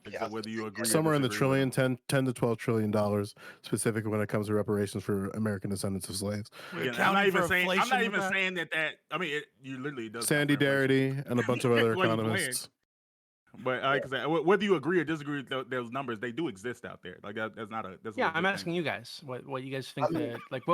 Like, Yeah, so whether you agree Somewhere or in the disagree with trillion, them. 10 to 12 trillion dollars, specifically when it comes to reparations for American descendants of slaves. Again, I'm Accounting not even for saying. I'm inflation not with even that? saying that. I mean, you literally does. Sandy count for inflation. Darity and a bunch of other What you playing. economists. But whether you agree or disagree with those numbers, they do exist out there. Like that's not a. That's a Yeah, legit I'm thing. asking you guys what you guys think I mean, that like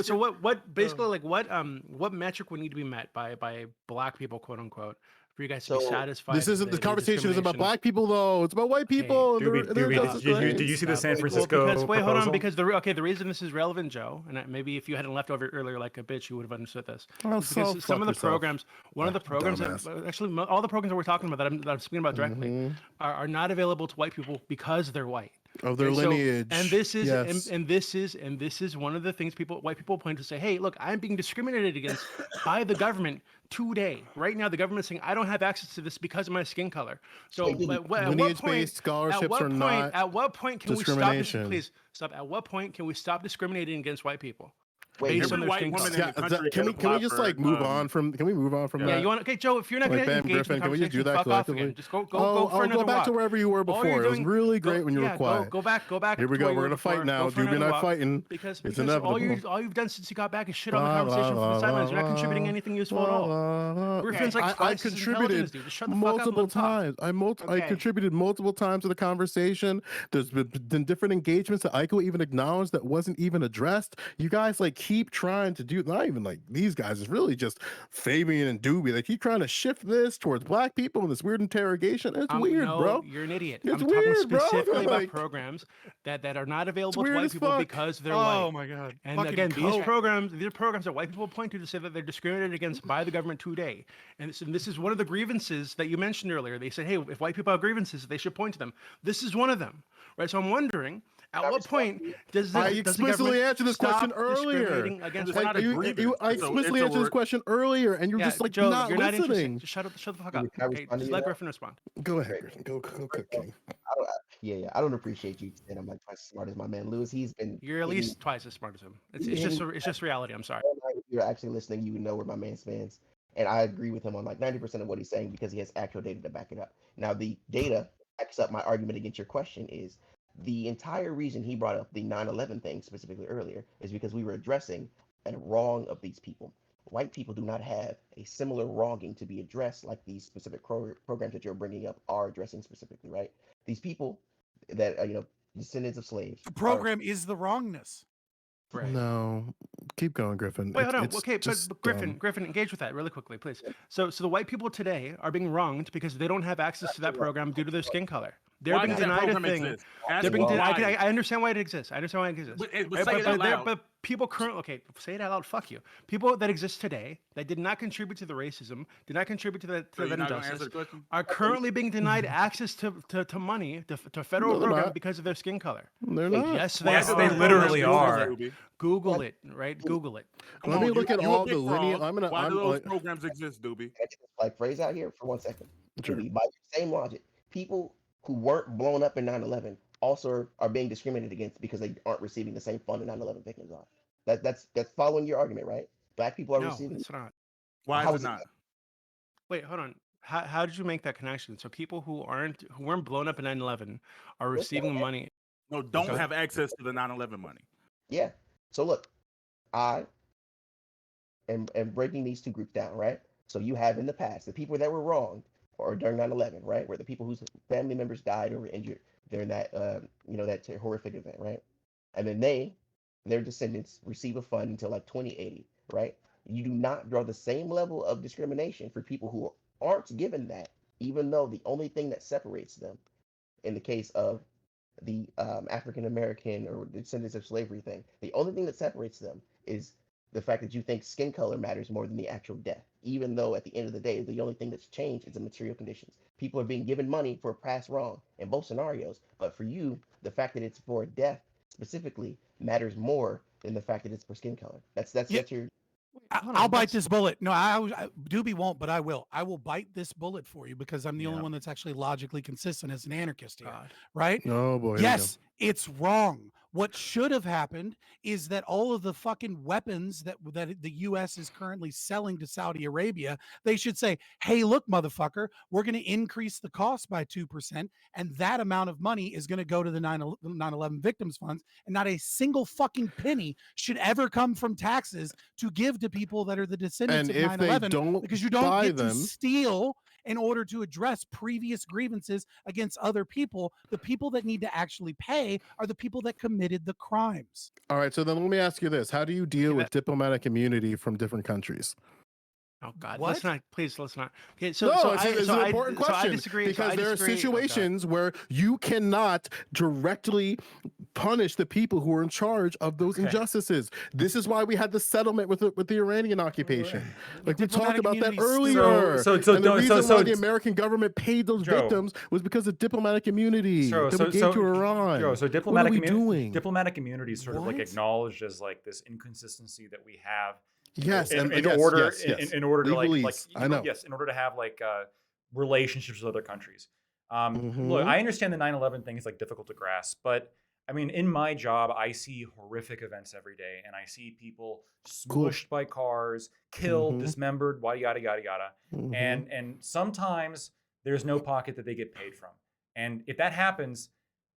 so what basically like what metric would need to be met by black people, quote unquote, for you guys to be So, satisfied. This with isn't the the conversation is about discrimination. black people though. It's about white people and their injustice, did you right? see the San Well, Francisco because wait, hold on, proposal? because the reason this is relevant, Joe, and maybe if you hadn't left over earlier like a bitch, you would have understood this. Oh, It's because so some of the fuck yourself. programs, one of the programs, Dumbass. actually, all the programs that we're talking about that I'm speaking about directly, Mhm. are not available to white people because they're white. Of their Okay, so- lineage. and this is yes. and this is one of the things white people point to say, hey, look, I'm being discriminated against by the government today. Right now, the government's saying I don't have access to this because of my skin color. So Wait, at what point? Lineage-based scholarships are not At what point can we stop? discrimination. Please stop. At what point can we stop discriminating against white people? wait, Based on Every their white skin woman color. in the country Can has we applied just for, like move on from? Can we move on from Yeah, that? you want? Okay, Joe. If you're not going Like to Bam engage in Griffin, the can we just do conversation, that fuck off collectively? again. Just go I'll for another go back walk. to wherever you were All you're before. It was doing- really great when you were quiet. Go back. Here we to go. where you We're were gonna fight before. now. Go for Doobie and another I walk. fighting. Because It's all inevitable. you've done since you got back is shit on the La, la, conversation from la, the sidelines. You're la, not contributing anything useful at la, all. la, la. Griffin's like I twice as intelligent contributed as you. Just shut the fuck up and multiple let him talk. times. I Okay. contributed multiple times to the conversation. There's been different engagements that Aiko even acknowledged that wasn't even addressed. You guys like keep trying to do, not even like these guys, it's really just Fabian and Doobie. They keep trying to shift this towards black people in this weird interrogation. It's weird, no, bro. You're an idiot. It's I'm weird, talking bro. specifically about Like- programs that are not available It's to weird white as people fuck. because they're Oh white. my god. And Fucking again, these coke. programs that white people point to say that they're discriminated against by the government today. And this is one of the grievances that you mentioned earlier. They said, hey, if white people have grievances, they should point to them. This is one of them, right? So I'm wondering, at I what respect point you. does I the explicitly government answered this stop question earlier. discriminating against It's white not a people? grievance. I It's a- explicitly it's a answered this word. question earlier, and you're Yeah, just like Joe, not you're not interested. listening. Just shut the fuck Can up. I Okay, respond to just you let now? Griffin respond. Go ahead, Griffin. Go cook, King. I don't appreciate you saying I'm like twice as smart as my man Lewis. He's been. You're at hitting- least twice as smart as him. It's Yeah, just reality. I'm sorry. If you're actually listening, you would know where my man stands. And I agree with him on like 90% of what he's saying because he has actual data to back it up. Now, the data backs up my argument against your question is the entire reason he brought up the 9/11 thing specifically earlier is because we were addressing a wrong of these people. White people do not have a similar wronging to be addressed like these specific programs that you're bringing up are addressing specifically, right? These people that are, descendants of slaves. The program is the wrongness. Right. No, keep going, Griffin. Wait, hold on. It's Okay, just but Griffin, dumb. Griffin, engage with that really quickly, please. So the white people today are being wronged because they don't have access to that program due to their skin color. They're Why being does that denied a program thing. exist? Ask They're being why. denied. I understand why it exists. I understand why it exists. But Right? say it out loud. But people currently, okay, say it out loud. Fuck you. People that exist today that did not contribute to the racism, did not contribute to So you're that not gonna answer injustice, the question? are currently being denied access to money, to federal No, they're program not. because of their skin color. They're not. Yes, they Yes, are. they literally Google are. it. Google it, right? Google it. Come Let on, me look at you all a big the lineage. frog. Why do those programs exist, Doobie? Can I get this like phrase out here for 1 second? Sure. By your same logic, people who weren't blown up in 9/11 also are being discriminated against because they aren't receiving the same fund that 9/11 victims are. That's following your argument, right? Black people are No, receiving. it's not. Why How is is it it not? Wait, hold on. How did you make that connection? So people who weren't blown up in 9/11 are receiving money. No, don't Okay. have access to the 9/11 money. Yeah. So look, I am breaking these two groups down, right? So you have in the past the people that were wronged or during 9/11, right? Where the people whose family members died or were injured during that that horrific event, right? And then their descendants receive a fund until like 2080, right? You do not draw the same level of discrimination for people who aren't given that, even though the only thing that separates them in the case of the African American or descendants of slavery thing, the only thing that separates them is the fact that you think skin color matters more than the actual death, even though at the end of the day, the only thing that's changed is the material conditions. People are being given money for a past wrong in both scenarios, but for you, the fact that it's for death specifically matters more than the fact that it's for skin color. That's Yeah. your. Hold I'll on, bite that's- this bullet. No, Doobie won't, but I will. I will bite this bullet for you because I'm the only one that's actually logically consistent as an anarchist here, God. right? Oh boy. here we go. Yes, it's wrong. What should have happened is that all of the fucking weapons that the U.S. is currently selling to Saudi Arabia, they should say, hey, look, motherfucker, we're going to increase the cost by 2%, and that amount of money is going to go to the 9/11 victims funds, and not a single fucking penny should ever come from taxes to give to people that are the descendants And of if they 9/11, don't because you don't buy get to them, steal in order to address previous grievances against other people. The people that need to actually pay are the people that committed the crimes. all right. So then let me ask you this: how do you deal Yeah, with diplomatic immunity from different countries? Oh God, What? let's not. Please, let's not. Okay, so No, so it's, I it's so an I important so I question disagree because there are Oh, God. situations where you cannot directly punish the people who are in charge of those Okay. injustices. This is why we had the settlement with the Iranian occupation. Like we talked Diplomatic about that immunity's still- earlier. So and the no, reason why the American government paid those Joe. victims was because of diplomatic immunity that we gave to Iran. Joe, so what are we doing? Diplomatic immunity is sort of like What? acknowledged as like this inconsistency that we have. Yes, in, and in yes, order yes, yes. in order to Legalese, I know. yes, in order to have like relationships with other countries. Mhm. Look, I understand the 9/11 thing is like difficult to grasp, but I mean, in my job, I see horrific events every day, and I see people smushed by cars, killed, Mhm. dismembered, yada yada yada. Mhm. And sometimes there's no pocket that they get paid from, and if that happens,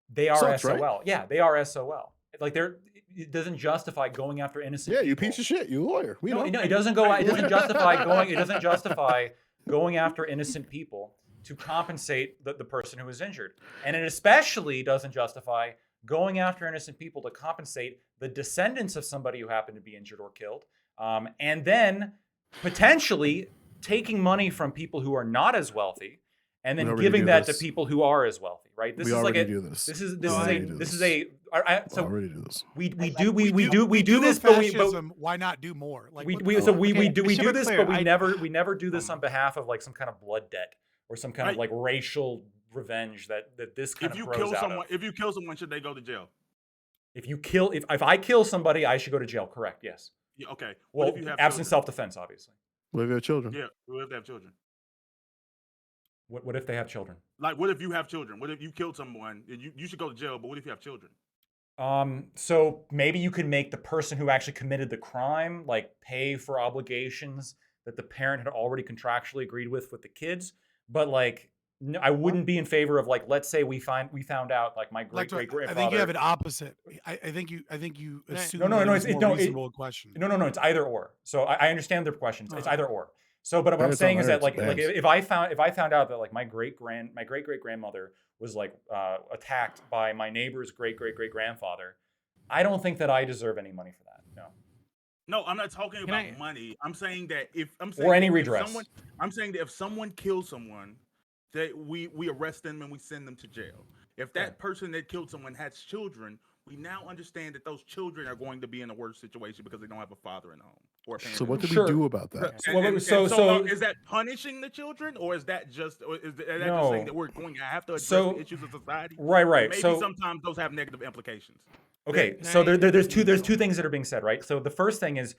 they are Sucks, SOL. right? Yeah, they are SOL. Like it doesn't justify going after innocent. Yeah, people. you piece of shit. You lawyer. We know. No, it doesn't go. It doesn't justify going. It doesn't justify going after innocent people to compensate the person who was injured, and it especially doesn't justify going after innocent people to compensate the descendants of somebody who happened to be injured or killed, and then potentially taking money from people who are not as wealthy, and then giving that to people who are as wealthy. Right? This we is already like do this. This is so we already do this. We do this, but why not do more? Like we Okay, do super this, clear. but we never do this on behalf of like some kind of blood debt or some kind of like racial revenge that this kind If of you grows kill out someone, of. if you kill someone, should they go to jail? If I kill somebody, I should go to jail. Correct? Yes. Yeah, okay. Well, What if you have absent children? self-defense, obviously. What if you have children? Yeah, what if they have children? What if they have children? Like, what if you have children? What if you killed someone? You should go to jail, but what if you have children? So maybe you can make the person who actually committed the crime like pay for obligations that the parent had already contractually agreed with the kids, but like I wouldn't be in favor of like, let's say we found out like my great grandfather. I think you have it opposite. I think you assume No, it's more reasonable question. No, it's either or. So I understand their questions. It's either or. So, but what I'm It's saying all is that right, like it's if I found out that like my great great grandmother was like attacked by my neighbor's great grandfather, I don't think that I deserve any money for that. No. No, I'm not talking Can about I- money. I'm saying that Or any if redress. I'm saying that if someone kills someone, that we arrest them and we send them to jail. If that person that killed someone has children, we now understand that those children are going to be in a worse situation because they don't have a father in the home or a parent. So in what the do Sure. we do about that? home. So Is that punishing the children, or is that just just No. saying that we're going to have to address So- the issues of society? Right. Maybe So sometimes those have negative implications. okay, Can so I- there's two things that are being said, right? So the first thing is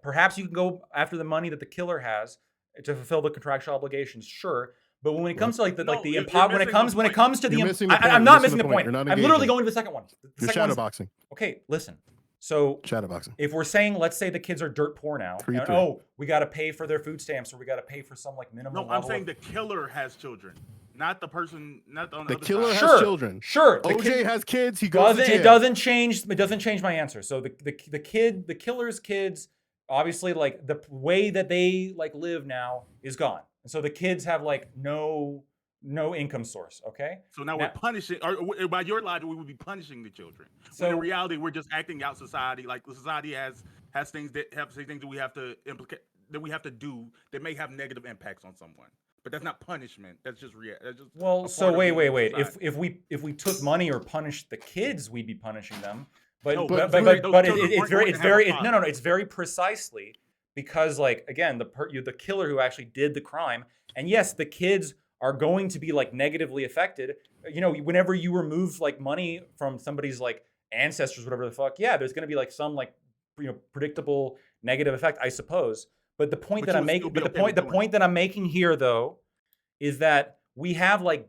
perhaps you can go after the money that the killer has to fulfill the contractual obligations, sure. But when it comes to like the No, like the you're when it missing comes the when it point. comes to the You're missing the point. I'm You're not missing missing the the point. point. You're not I'm literally engaging. going to the second one. The You're second one's- shadowboxing. Okay, listen. So Shadowboxing. if we're saying let's say the kids are dirt poor now, Three, and, three. oh, we got to pay for their food stamps or we got to pay for some like minimum No, I'm level saying of- the killer has children, not the person, not the, on The other killer side. has Sure. children. Sure. the OJ kid- has kids. He goes to jail. It doesn't change my answer. So the killer's kids, obviously like the way that they like live now is gone. And so the kids have like no income source, okay? So now Now- we're punishing, or by your logic, we would be punishing the children. So in So- reality, we're just acting out society. Like the society has things that we have to implicate, that we have to do that may have negative impacts on someone. But that's not punishment. That's just that's just Well, a so part of being in wait. society. If we took money or punished the kids, we'd be punishing them. But No, but but but, those but children it's aren't very going it's to have very a father. it's very precisely because like again the killer who actually did the crime, and yes, the kids are going to be like negatively affected. You know, whenever you remove like money from somebody's like ancestors, whatever the fuck, yeah, there's going to be like some like predictable negative effect, I suppose. But the point But that you I'm would still making, be but okay with the doing point that I'm making here though, is that we have like,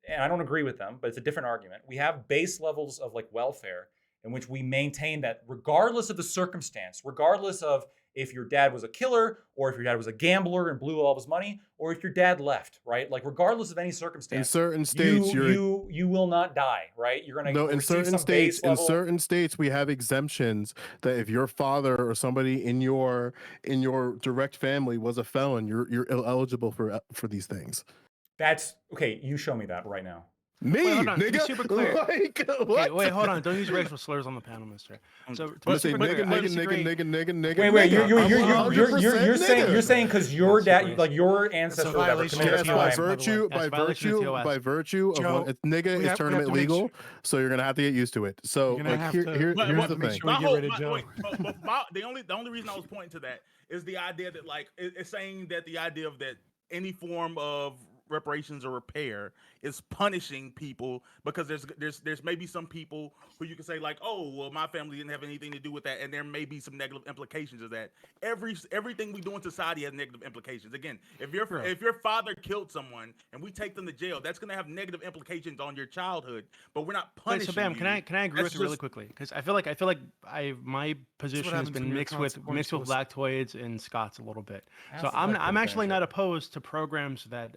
and I don't agree with them, but it's a different argument. We have base levels of like welfare in which we maintain that regardless of the circumstance, regardless of if your dad was a killer or if your dad was a gambler and blew all of his money, or if your dad left, right? Like regardless of any circumstance, In certain states, you will not die, right? You're gonna in receive certain some base states, in level. certain states, we have exemptions that if your father or somebody in your direct family was a felon, you're eligible for these things. That's okay. You show me that right now. Me, Wait, hold on. To be nigga. super clear. Like, Okay, what? wait, hold on. Don't use racial slurs on the panel, mister. So to I'm be gonna say super clear, nigga, I nigga, disagree. nigga. Wait, nigga. you're saying nigga. because your That's dad, super like your It's a ancestors, whatever, violation committed of a Yes, by TOS, crime. by the way. virtue, That's violation of TOS. by virtue of Joe, one, nigga we is have to tournament make legal, sure- so you're gonna have to get used to it. So You're gonna like have here, to- here But- here's but the make thing. sure we get rid of Joe. The only reason I was pointing to that is the idea that like it's saying that the idea of that any form of reparations or repair is punishing people because there's maybe some people who you can say like, oh well, my family didn't have anything to do with that, and there may be some negative implications of that. Everything we do in society has negative implications. Again, if your father killed someone and we take them to jail, that's going to have negative implications on your childhood, but we're not Wait, punishing so Bam, you. can I agree That's with you really just- quickly? Because I feel like my position has happens when been you're mixed with consequentialist. Blacktoids and Scots a little bit. That's So the I'm fucking actually thing, not shit. opposed to programs that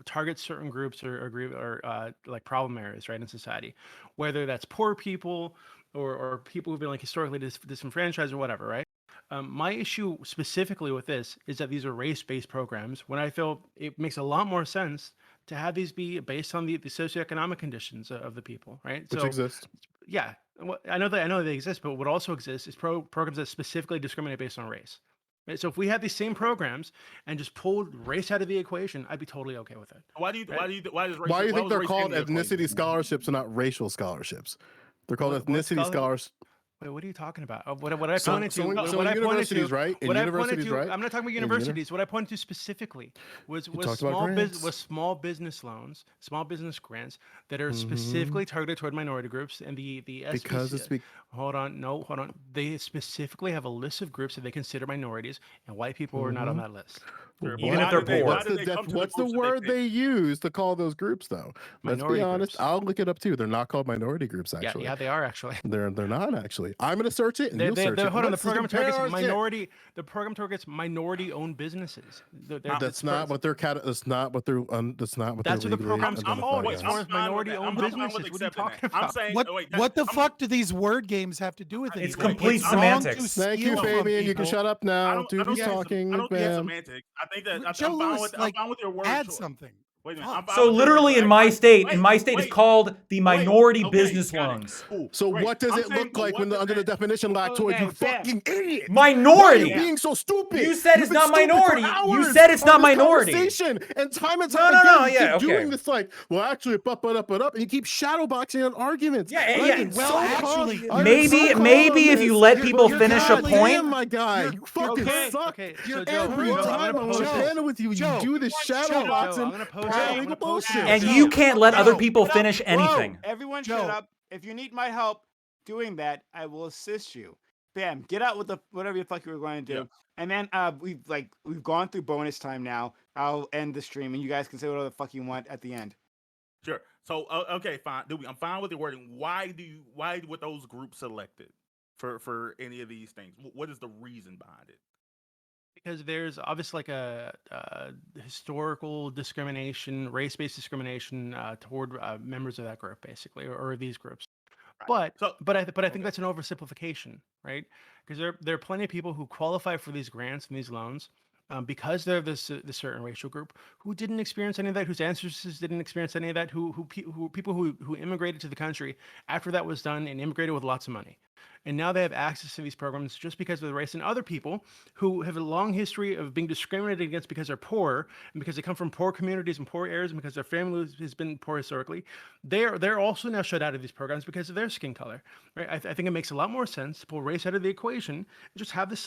target certain groups or like problem areas right in society, whether that's poor people or people who've been like historically disenfranchised or whatever, right? My issue specifically with this is that these are race-based programs when I feel it makes a lot more sense to have these be based on the socioeconomic conditions of the people, right? Which So exists. yeah, I know they exist, but what also exists is programs that specifically discriminate based on race. Right? So if we had these same programs and just pulled race out of the equation, I'd be totally okay with it. Why do you Right? why do you why does race, Why do you think was they're race called in the equation? ethnicity scholarships and not racial scholarships? They're called What ethnicity scholar- scholarships. Wait, what are you talking about? What I So- pointed to? so in- what so in I pointed universities, to, right? In what I pointed universities, to, right? I'm not talking about In uni- universities. What I pointed to specifically was talked about grants. small business loans, small business grants that are Mhm. specifically targeted toward minority groups, and the Because SBC it's be- hold on. They specifically have a list of groups that they consider minorities, and white people are not on Mhm. that list. Sure, but Even why if they're did they- poor. why What's did the they come to what's the groups that word picked? they use to call those groups though? Let's Minority be honest. groups. I'll look it up too. They're not called minority groups actually. Yeah, they are actually. They're not actually. I'm gonna search it and you'll search it. Hold on. The Let's program compare targets our shit. minority. The program targets minority-owned businesses. That's not what they're that's not what they're that's not what That's they're what the legally program's identified called. as. It's for minority-owned I'm fine with businesses. What are you accepting talking that. about? I'm saying, What wait, what the I'm- fuck do these word games have to do with It's anything? complete It's wrong to semantics. Thank you, steal from Fabian. You can people. shut up I now. don't Dude, who's think it's- talking? I don't think it's Bam. semantic. I think that Joe I'm fine Lewis, with like, I'm fine with your word add choice. something. Wait a minute. Fuck. I'm fine So with your literally word in choice. my state, Wait, it's called the minority okay, business got it. loans. Cool. So Great. what does I'm it saying, look but like what when does under the that- definition lactoid? Okay, You Bam. fucking idiot. Minority. Why are you being so stupid? You said You've it's been not stupid for minority. You hours said it's on not this minority. conversation. And time No, again, yeah, you keep okay. doing this like, well, actually, up, and you keep shadowboxing on arguments. Yeah, And yeah. I've been Well, so actually, calm- I've been so calm Maybe on if you this. let people you're finish a currently- point. Damn, my guy, you fucking Okay, suck. okay. You're So Joe, every Joe, I'm time gonna I'm on a post panel with you, Joe, you do this Joe, I'm shadowboxing, gonna post it. I'm paralegal gonna post it. bullshit. And Joe, you can't let other Joe, people shut up. finish anything. Whoa, everyone Joe. shut up. If you need my help doing that, I will assist you. Bam, get out with the whatever the fuck you were going to do. Yeah. And then we've gone through bonus time now. I'll end the stream and you guys can say whatever the fuck you want at the end. Sure. So okay, fine. I'm fine with your wording. Why were those groups selected for any of these things? What is the reason behind it? Because there's obviously like a historical discrimination, race-based discrimination toward members of that group, basically, or these groups. Right. But I think that's an oversimplification, right? Because there are plenty of people who qualify for these grants and these loans because they're this certain racial group who didn't experience any of that, whose ancestors didn't experience any of that, who people who immigrated to the country after that was done and immigrated with lots of money. And now they have access to these programs just because of the race. And other people who have a long history of being discriminated against because they're poor and because they come from poor communities and poor areas and because their family has been poor historically, they're also now shut out of these programs because of their skin color. Right? I think it makes a lot more sense to pull race out of the equation and just have this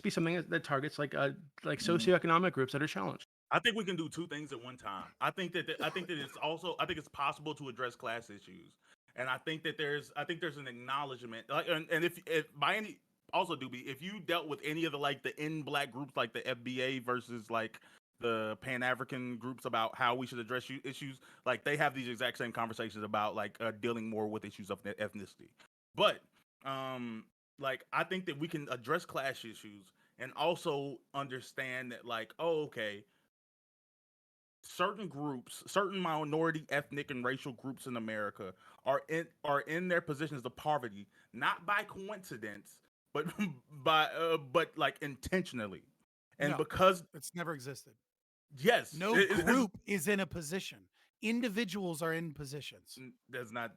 be something that targets like socioeconomic groups that are challenged. I think we can do two things at one time. I think that it's possible to address class issues, and I think there's an acknowledgement. And if by any also Doobie, if you dealt with any of the in black groups like the FBA versus like the Pan African groups about how we should address issues, like they have these exact same conversations about like dealing more with issues of ethnicity. But like I think that we can address class issues and also understand that like, oh, okay, certain groups, certain minority ethnic and racial groups in America are in their positions of poverty, not by coincidence, but but like intentionally. And No. because It's never existed. yes, No it- group is in a position. individuals are in positions. That's not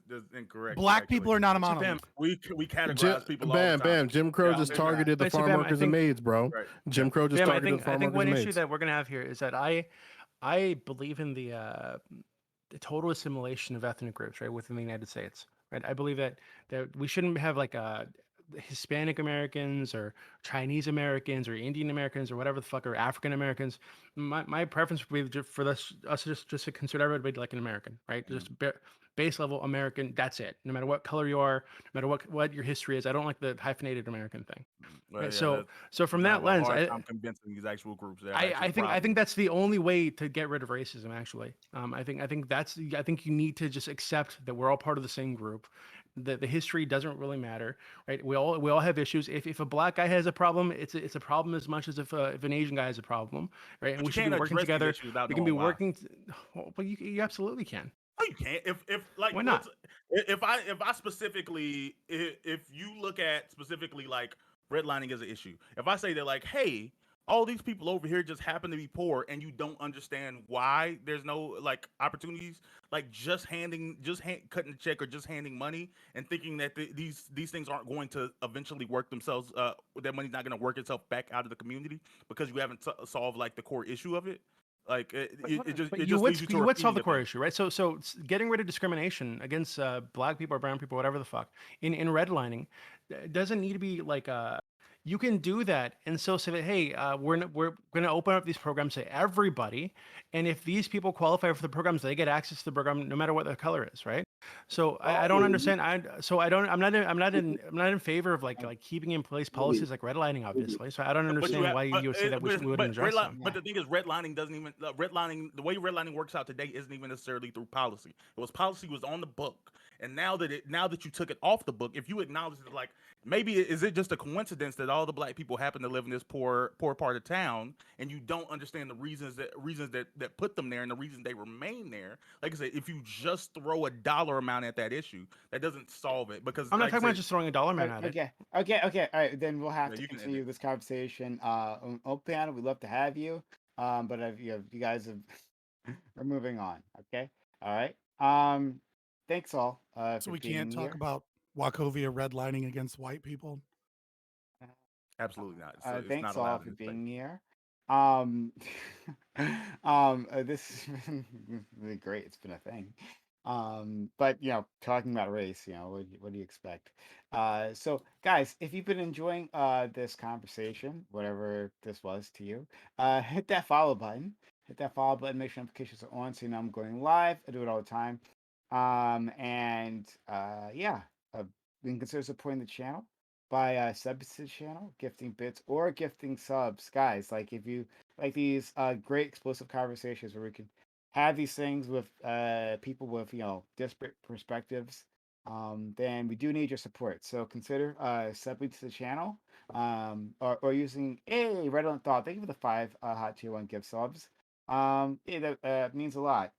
that's incorrect. Black people are not a So, monolith. We categorize people all the Bam, time. bam. Jim Crow Yeah, just they're not. targeted the But so, farm Bam, I workers and think- maids, bro. Right. Jim Crow just Bam, I targeted think the farm I think workers one and issue maids. that we're gonna have here is that I believe in the total assimilation of ethnic groups, right, within the United States, right? I believe that we shouldn't have like Hispanic Americans or Chinese Americans or Indian Americans or whatever the fuck, or African Americans. My preference would be for us just to consider everybody like an American, right? Just base level American. That's it. No matter what color you are, no matter what your history is. I don't like the hyphenated American thing. Well, Right, yeah, so from I that have a lens, hard time convincing these actual groups that I think that's the only way to get rid of racism. Actually, I think you need to just accept that we're all part of the same group. That the history doesn't really matter, right? We all have issues. If a black guy has a problem, it's a problem as much as if an Asian guy has a problem, right? And But we you should be can't working address these together. issues without We can be knowing why. working. Well, you absolutely can. No, you can't. If like Why not? if I specifically if you look at specifically like redlining as an issue, if I say that like, hey, all these people over here just happen to be poor and you don't understand why there's no like opportunities, like cutting a check or just handing money and thinking that these things aren't going to eventually work themselves, that money's not going to work itself back out of the community because you haven't solved like the core issue of it. Like it just But leads you you to would solve the repeating core thing. issue, right? So getting rid of discrimination against black people or brown people, whatever the fuck, in redlining, doesn't need to be like you can do that and still say that, hey, we're going to open up these programs to everybody, and if these people qualify for the programs, they get access to the program no matter what their color is, right? So I don't understand. I'm not in favor of like keeping in place policies like redlining, obviously. So I don't understand why you would say that we wouldn't address them. But the thing is, redlining doesn't even redlining. The way redlining works out today isn't even necessarily through policy. Policy was on the book, and now that you took it off the book, if you acknowledge that, like maybe is it just a coincidence that all the black people happen to live in this poor part of town, and you don't understand the reasons that put them there and the reasons they remain there. Like I said, if you just throw a dollar amount at that issue, that doesn't solve it because I'm not like talking I about said, just throwing a dollar amount at it. Okay. All right, then we'll have Yeah, to you can end continue it. this conversation. Open panel, we'd love to have you. But you guys have we're moving on. Okay. All right. Thanks all. So for we being can't talk here. about Wachovia redlining against white people. Absolutely not. It's Thanks not all allowed for in this being space. here. This has been really great. It's been a thing. But talking about race, what do you expect? So guys, if you've been enjoying this conversation, whatever this was to you, hit that follow button. Hit that follow button. Make sure notifications are on so you know I'm going live. I do it all the time. And yeah, you can consider supporting the channel by subbing to the channel, gifting bits, or gifting subs. Guys, like if you like these great explosive conversations where we can have these things with people with disparate perspectives, then we do need your support. So consider subbing to the channel, or using a Redolent Thought. Thank you for the 5 hot tier 1 gift subs. Yeah, that means a lot.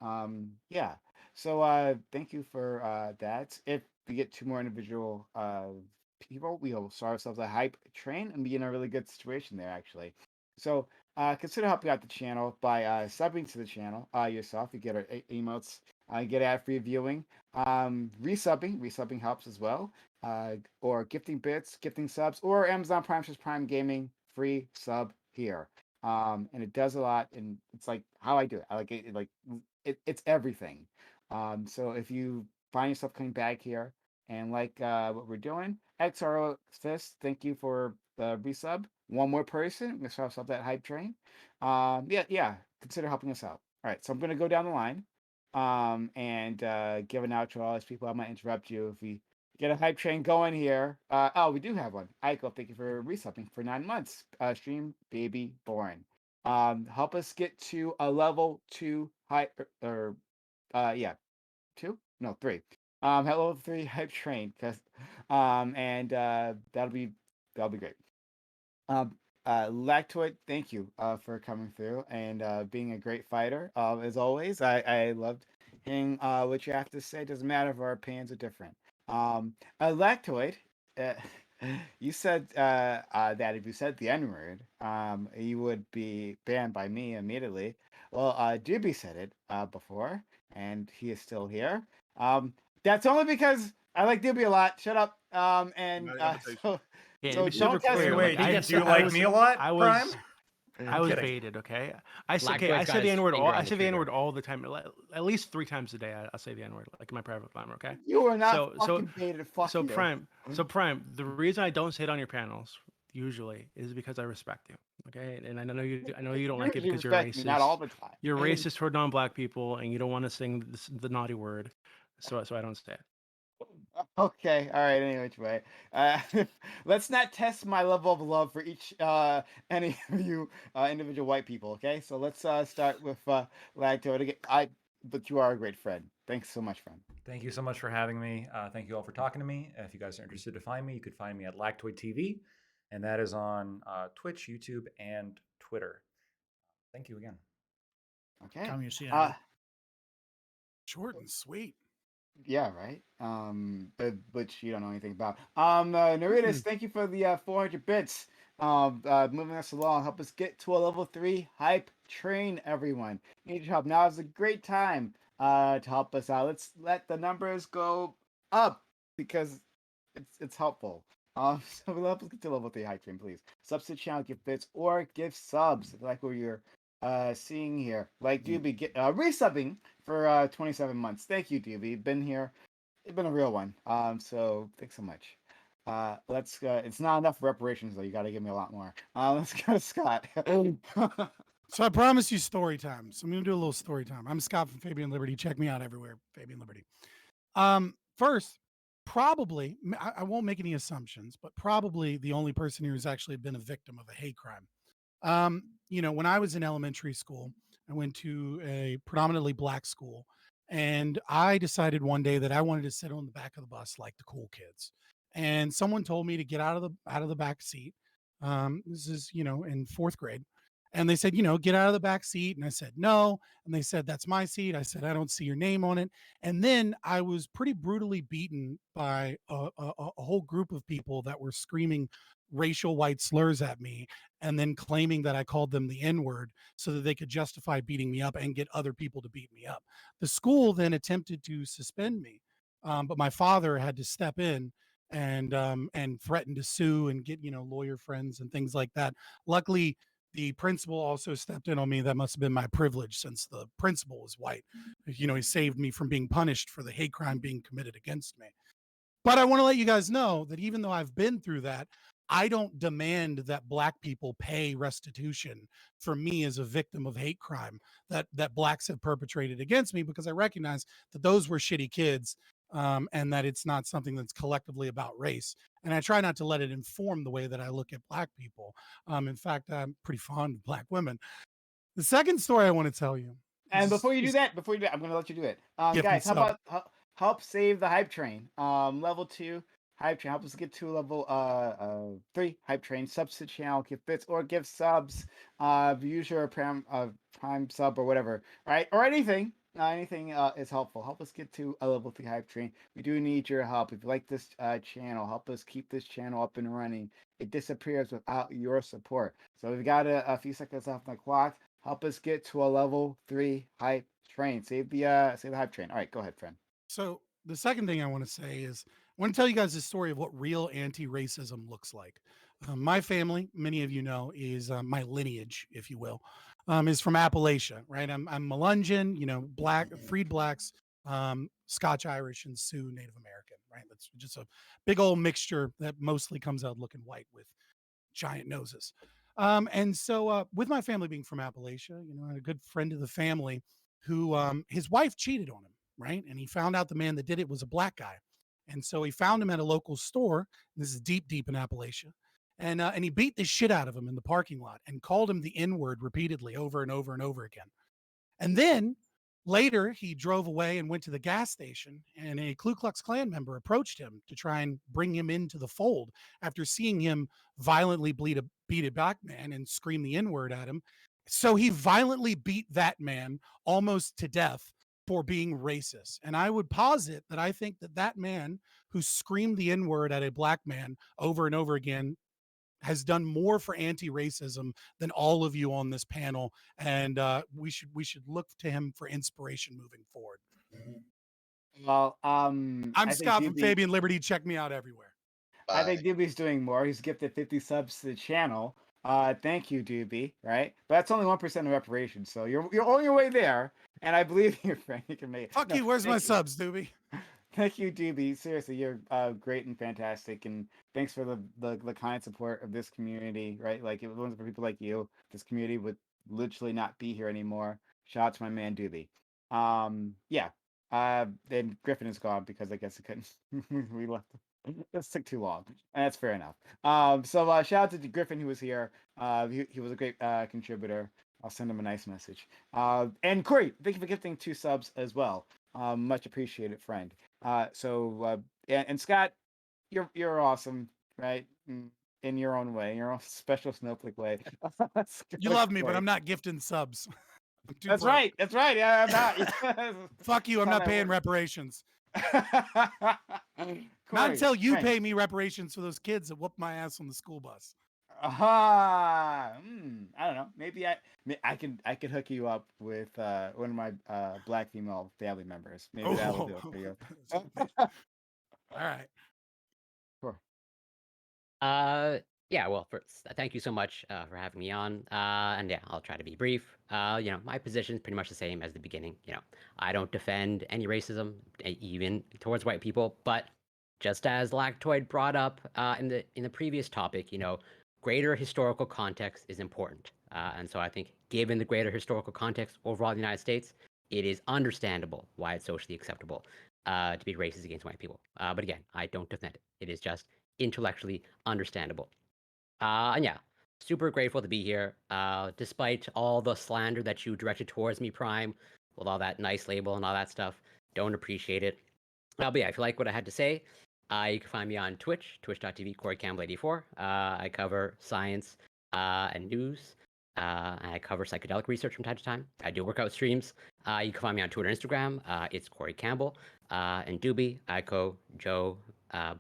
Yeah. So thank you for that. If we get 2 more individual people, we'll start ourselves a hype train and be in a really good situation there, actually. So consider helping out the channel by subbing to the channel yourself. You get our emotes, you get ad-free viewing. Resubbing helps as well. Or gifting bits, gifting subs, or Amazon Prime / Prime Gaming free sub here. And it does a lot, and it's like how I do it. I like it, it's everything. So if you find yourself coming back here and like what we're doing, XRO Fist, thank you for the resub. One more person, we're gonna start ourselves that hype train. Yeah, consider helping us out. All right, so I'm gonna go down the line, and give an outro to all these people. I might interrupt you if we get a hype train going here. Oh, we do have one. Aiko, thank you for resubbing for 9 months. Stream baby born. Help us get to a level 2 hype or yeah, 2? No, 3. Hello 3 hype train, cause and that'll be great. Lactoid, thank you for coming through and being a great fighter. As always, I loved hearing what you have to say. Doesn't matter if our opinions are different. Lactoid, uh, you said that if you said the N word, you would be banned by me immediately. Well, Doobie said it before, and he is still here. That's only because I like Doobie a lot. Shut up. And Not an invitation. so Yeah, so to be super don't test Wait, clear, me. wait. like, Do you I like was- me a lot, I was- Prime? I was kidding. baited. Okay, I say Black boy's got the his N word. finger I on the say the N trigger. word all the time. At least 3 times a day. I'll say the N word, like in my private climber. Okay. You are not So- fucking baited. Fuck So you. Prime, the reason I don't say it on your panels usually is because I respect you. Okay, and I know you don't like it Usually because you're respect me, not all racist. the time. You're racist toward non-black people, and you don't want to sing the naughty word. So I don't say it. Okay, all right. Anyway, which way? Let's not test my level of love for each any of you individual white people. Okay, so let's start with Lacto. But you are a great friend. Thanks so much, friend. Thank you so much for having me. Thank you all for talking to me. If you guys are interested to find me, you could find me at Lactoid TV, and that is on Twitch, YouTube, and Twitter. Thank you again. Okay. Communist Uh, United. Short and sweet. yeah, right. Which you don't know anything about. Naritas, thank you for the 400 bits. Moving us along, help us get to a level 3 hype train, everyone. Need your help. Now is a great time to help us out. Let's let the numbers go up because it's helpful. So help us get to level 3 hype train, please. Substitute channel, give bits, or give subs, like what you're seeing here. Like Doobie resubbing for 27 months. Thank you, Doobie. Been here. It's been a real one. So thanks so much. Let's it's not enough reparations though. You got to give me a lot more. Let's go to Scott. So I promised you story time. So I'm gonna do a little story time. I'm Scott from Fabian Liberty. Check me out everywhere, Fabian Liberty. First, probably I won't make any assumptions, but probably the only person here who's actually been a victim of a hate crime. When I was in elementary school, I went to a predominantly black school, and I decided one day that I wanted to sit on the back of the bus like the cool kids. And someone told me to get out of the back seat. This is in fourth grade, and they said, get out of the back seat, and I said no, and they said that's my seat. I said I don't see your name on it, and then I was pretty brutally beaten by a whole group of people that were screaming racial white slurs at me and then claiming that I called them the N word so that they could justify beating me up and get other people to beat me up. The school then attempted to suspend me, but my father had to step in and threaten to sue and get lawyer friends and things like that. Luckily, the principal also stepped in on me. That must have been my privilege since the principal was white. He saved me from being punished for the hate crime being committed against me. But I want to let you guys know that even though I've been through that, I don't demand that black people pay restitution for me as a victim of hate crime that blacks have perpetrated against me, because I recognize that those were shitty kids, and that it's not something that's collectively about race. And I try not to let it inform the way that I look at black people. In fact, I'm pretty fond of black women. The second story I want to tell you. And before you do that, I'm gonna let you do it. Guys, how about help save the hype train? Level 2 hype train. Help us get to level 3 hype train. Substitute channel, give bits or give subs. Use your prime sub or whatever, right? Or anything. Anything is helpful. Help us get to a level 3 hype train. We do need your help. If you like this channel, help us keep this channel up and running. It disappears without your support. So we've got a few seconds off the clock. Help us get to a level 3 hype train. Save the hype train. All right, go ahead, friend. So the second thing I want to say is I want to tell you guys the story of what real anti-racism looks like. My family, many of you know, is my lineage, if you will, is from Appalachia, right? I'm Melungeon, black, freed blacks, Scotch Irish, and Sioux Native American, right? That's just a big old mixture that mostly comes out looking white with giant noses. And so with my family being from Appalachia, I had a good friend of the family who his wife cheated on him, right? And he found out the man that did it was a black guy. And so he found him at a local store. This is deep in Appalachia. And he beat the shit out of him in the parking lot and called him the N-word repeatedly over and over and over again. And then later, he drove away and went to the gas station, and a Ku Klux Klan member approached him to try and bring him into the fold after seeing him violently beat a black man and scream the N-word at him. So he violently beat that man almost to death for being racist. And I would posit that I think that man who screamed the N-word at a black man over and over again has done more for anti-racism than all of you on this panel, and we should look to him for inspiration moving forward. Well, I'm I think Scott from Doobie, Fabian Liberty. Check me out everywhere. I Bye. think Doobie's doing more. He's gifted 50 subs to the channel. Thank you, Doobie. Right, but that's only 1% of reparations, so you're on your way there. And I believe you, friend. You can make it. Fuck No, you. Where's my thank you. subs, Doobie? Thank you, DB. Seriously, you're great and fantastic, and thanks for the kind support of this community. Right, like if it wasn't for people like you, this community would literally not be here anymore. Shout out to my man Doobie. Yeah. Then Griffin is gone because I guess it couldn't. We left. This took too long, and that's fair enough. So shout out to Griffin who was here. He was a great contributor. I'll send him a nice message. And Corey, thank you for gifting 2 subs as well. Much appreciated, friend. And Scott, you're awesome, right? In your own way, your own special snowflake way. You love me, but I'm not gifting subs. I'm too That's broke. right. That's right. Yeah, I'm not. Fuck you. I'm not paying reparations. Not until you pay me reparations for those kids that whooped my ass on the school bus. I don't know. Maybe I could hook you up with one of my black female family members. Maybe that will do it for you. All right. Sure. Yeah, well, first, thank you so much for having me on. And yeah, I'll try to be brief. My position is pretty much the same as the beginning. I don't defend any racism, even towards white people. But just as Lactoid brought up in the previous topic, greater historical context is important. And so I think, given the greater historical context overall in the United States, it is understandable why it's socially acceptable to be racist against white people. But again, I don't defend it. It is just intellectually understandable. And yeah, super grateful to be here. Despite all the slander that you directed towards me, Prime, with all that nice label and all that stuff, don't appreciate it. But yeah, if you like what I had to say, you can find me on Twitch, twitch.tv, CoreyCampbell84. I cover science and news. And I cover psychedelic research from time to time. I do workout streams. You can find me on Twitter and Instagram. It's Corey Campbell. And Doobie, Aiko, Joe,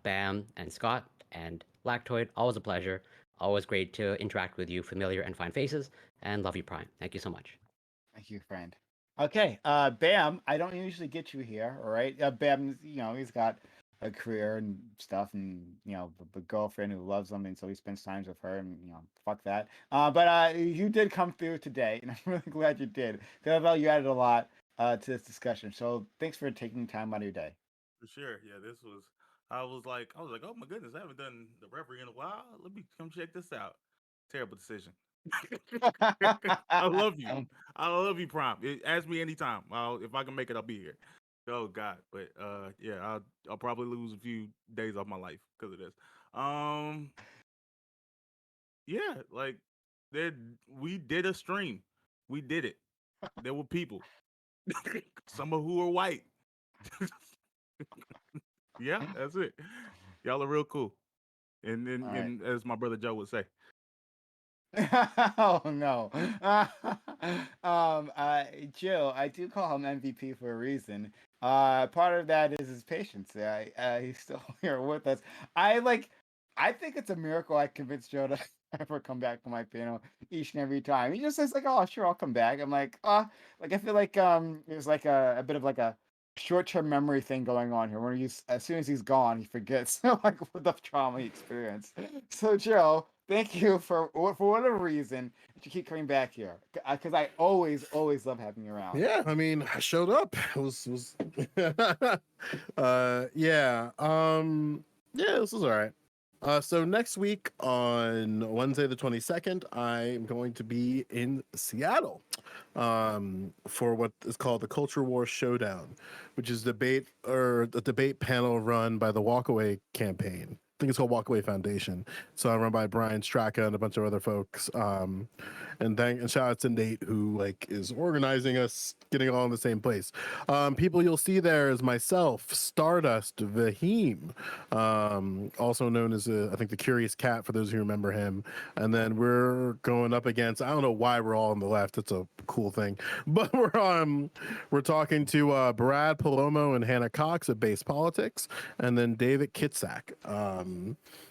Bam, and Scott, and Lactoid. Always a pleasure. Always great to interact with you, familiar and fine faces. And love you, Prime. Thank you so much. Thank you, friend. Okay, Bam, I don't usually get you here, all right? Bam, he's got a career and stuff, and a girlfriend who loves him, and so he spends time with her, and fuck that. But you did come through today, and I'm really glad you did, because I felt you added a lot to this discussion. So thanks for taking time out of your day. For sure. Yeah, I was like, oh my goodness, I haven't done the referee in a while. Let me come check this out. Terrible decision. I love you. I love you, Prime. Ask me anytime. If I can make it, I'll be here. Oh God, but yeah, I'll probably lose a few days off my life because of this. Yeah, like we did a stream. We did it. There were people, some of who are white. Yeah, that's it. Y'all are real cool, and as my brother Joe would say. Oh no. Joe, I do call him MVP for a reason. Part of that is his patience. He's still here with us. I think it's a miracle I convinced Joe to ever come back to my panel each and every time. He just says like, "Oh, sure, I'll come back." I'm like, like I feel like there's like a bit of like a short-term memory thing going on here, where as soon as he's gone, he forgets like what the trauma he experienced. So Joe, thank you for whatever reason to keep coming back here, because I always love having you around. Yeah, I mean, I showed up. It was yeah. Yeah, this was all right. So next week on Wednesday the 22nd, I'm going to be in Seattle for what is called the Culture War Showdown, which is the debate panel run by the Walkaway campaign. I think it's called Walkaway Foundation. So I run by Brian Straka and a bunch of other folks. And shout out to Nate, who is organizing us, getting all in the same place. People you'll see there is myself, Stardust, Vaheem, also known as I think the Curious Cat for those who remember him. And then we're going up against, I don't know why we're all on the left. It's a cool thing, but we're talking to Brad Palomo and Hannah Cox of Base Politics, and then David Kitsack.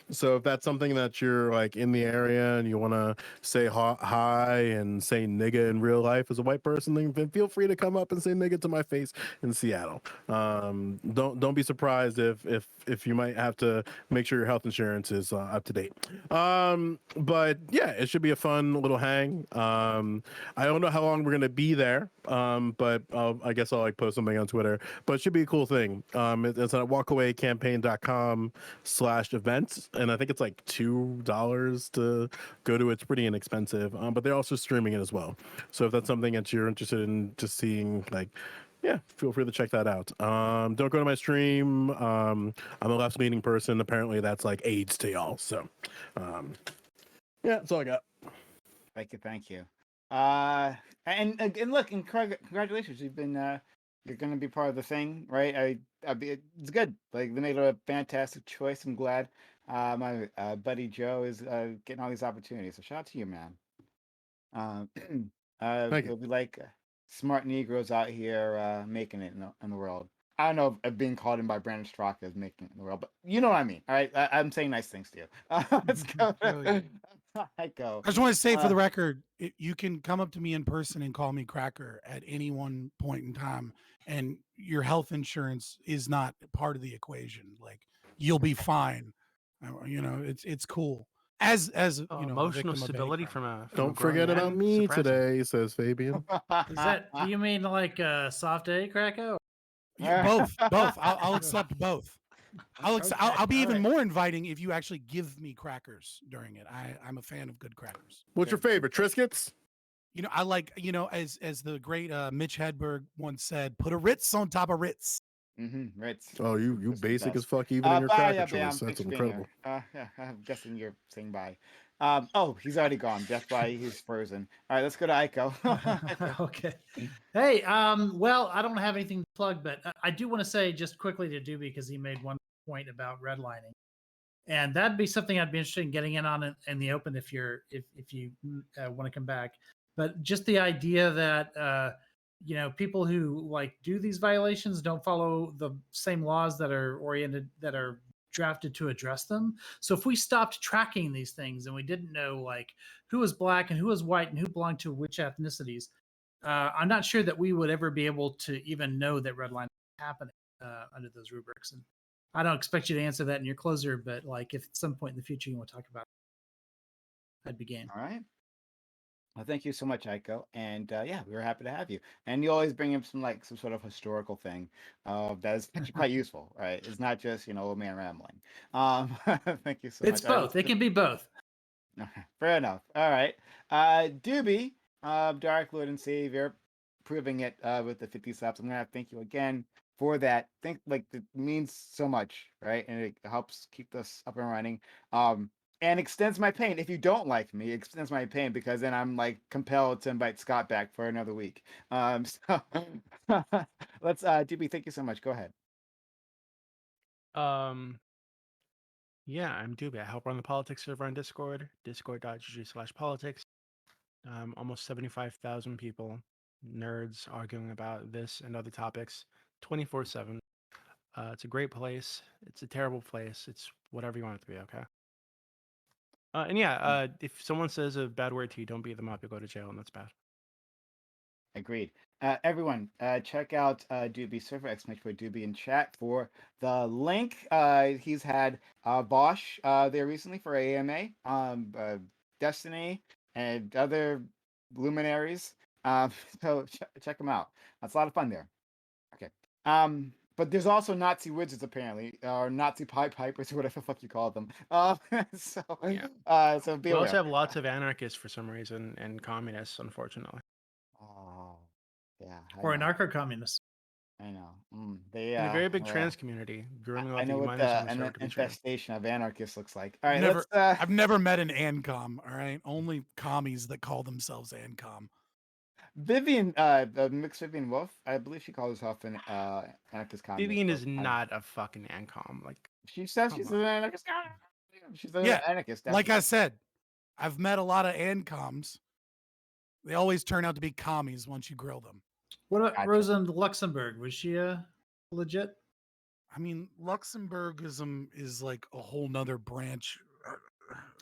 So if that's something that you're like in the area and you want to say hi and say nigga in real life as a white person, then feel free to come up and say nigga to my face in Seattle. Don't be surprised if you might have to make sure your health insurance is up to date. But yeah, it should be a fun little hang. I don't know how long we're gonna be there, but I guess I'll like post something on Twitter. But it should be a cool thing. It's at walkawaycampaign.com/events, and I think it's like $2 to go to. It's pretty inexpensive, but they're also streaming it as well. So if that's something that you're interested in just seeing, like, yeah, feel free to check that out. Don't go to my stream. I'm a left-leaning person. Apparently, that's like AIDS to y'all. So, yeah, that's all I got. Thank you. And look, and congratulations, you've been you're going to be part of the thing, right? It's good. Like they made a fantastic choice. I'm glad. My buddy Joe is getting all these opportunities. So shout out to you, man. Thank you. It'll be like smart Negroes out here making it in the world. I don't know if being called in by Brandon Straka is making it in the world, but you know what I mean. All right, I'm saying nice things to you. Let's go. I go. I just want to say for the record, you can come up to me in person and call me Cracker at any one point in time, and your health insurance is not part of the equation. Like you'll be fine. You know, it's cool. As you know, emotional stability from a Don't grown forget about man, me surprising. today, says Fabian. Is that? Do you mean like soft A Krakow? Both. I'll accept both. I'll be even more inviting if you actually give me crackers during it. I'm a fan of good crackers. What's your favorite, Triscuits? You know, I like, you know, as the great Mitch Hedberg once said, put a Ritz on top of Ritz. Ritz. Oh, you Ritz the basic best. as fuck, even in your Bye, cracker yeah, choice. Bam. That's Thanks for being incredible. here. Yeah, I'm guessing you're saying bye. Oh, he's already gone. That's why he's frozen. All right, let's go to Aiko. Okay. Hey, well, I don't have anything to plug, but I do want to say just quickly to Doobie because he made one point about redlining, and that'd be something I'd be interested in getting in on in the open if you want to come back. But just the idea that you know, people who like do these violations don't follow the same laws that are drafted to address them. So if we stopped tracking these things and we didn't know like who was black and who was white and who belonged to which ethnicities, I'm not sure that we would ever be able to even know that redlining is happening under those rubrics. And I don't expect you to answer that in your closer, but like if at some point in the future you want to talk about it, I'd be game. All right. Well, thank you so much, Aiko. And yeah, we were happy to have you. And you always bring up some sort of historical thing that is actually quite useful, right? It's not just, old man rambling. Thank you so much. It's both. It can be both. Fair enough. All right. Doobie, Dark Lord and Savior, proving it with the 50 subs. I'm gonna have to thank you again for that. It means so much, right? And it helps keep us up and running. And extends my pain. If you don't like me, it extends my pain because then I'm like compelled to invite Scott back for another week. So let's Doobie, thank you so much. Go ahead. Yeah, I'm Doobie. I help run the politics server on Discord, discord.gg/politics. Almost 75,000 people, nerds arguing about this and other topics 24/7. It's a great place. It's a terrible place. It's whatever you want it to be, okay? And yeah, if someone says a bad word to you, don't beat them up. You'll go to jail, and that's bad. Agreed. Everyone, check out Doobie Server, Doobie in chat for the link. He's had Bosch there recently for AMA, Destiny, and other luminaries. So check him out. That's a lot of fun there. Okay. But there's also Nazi wizards apparently, or Nazi pipe pipers, or whatever the fuck you call them. So be We aware. also have lots of anarchists for some reason and communists, unfortunately. Oh, yeah. Or anarcho-communists. I know. And a very big trans community, grooming I out the know what humanism an reserved to be trans. infestation of anarchists looks like. All right, I've never met an ANCOM. All right, only commies that call themselves ANCOM. Vivian, the mixed Vivian Wolf, I believe she calls herself an anarchist communist. Vivian is not a fucking ANCOM. Like she says she's an anarchist. She's an anarchist. Like I said, I've met a lot of ANCOMs. They always turn out to be commies once you grill them. What about Rosa Luxemburg? Was she legit? I mean, Luxembourgism is like a whole nother branch.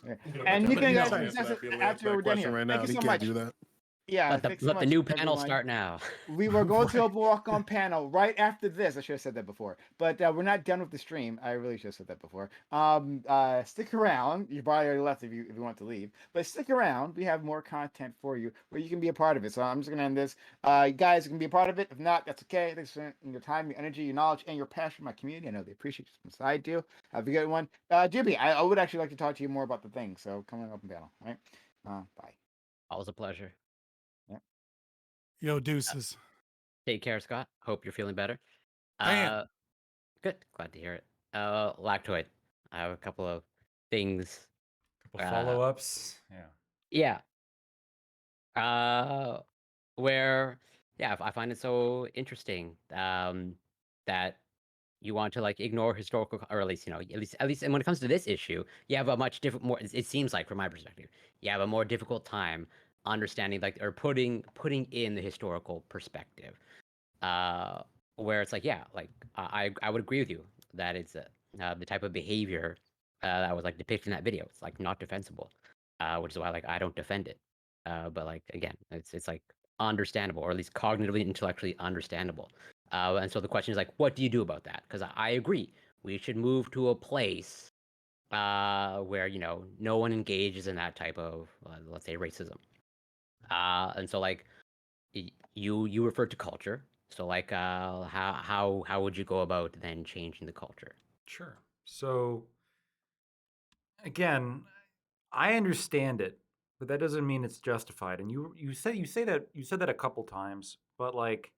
Yeah. You know, And but you But can you know, guys can't answer discuss that, it be able to answer after that we're done question here. right Thank now. you He so can't much. do that. Yeah, thanks so Let the much, new panel everyone. start now. We were going to a walk-on panel right after this. I should have said that before, but we're not done with the stream. I really should have said that before. Stick around. You probably already left if you want to leave, but stick around. We have more content for you where you can be a part of it. So I'm just gonna end this. You guys can be a part of it. If not, that's okay. Thanks for your time, your energy, your knowledge, and your passion for my community. I know they appreciate you from I do. Have a good one, Jibby. I would actually like to talk to you more about the thing. So come on, open panel. All right. Bye. Always a pleasure. yo, deuces. Take care, Scott. Hope you're feeling better. I am. Good. Glad to hear it. Lactoid. I have a couple of things. Couple follow-ups. Yeah. Where I find it so interesting that you want to like ignore historical, or at least and when it comes to this issue, you have a much different, more. It seems like, from my perspective, you have a more difficult time understanding, like, or putting in the historical perspective. Where it's like, I would agree with you that it's the type of behavior that was like depicted in that video. It's like not defensible, which is why like I don't defend it. But like again, it's like understandable, or at least cognitively, intellectually understandable. And so the question is like, what do you do about that? Because I agree, we should move to a place where no one engages in that type of let's say racism. And so like you referred to culture. So like how would you go about then changing the culture? Sure. So again, I understand it, but that doesn't mean it's justified. And you said that a couple times, but like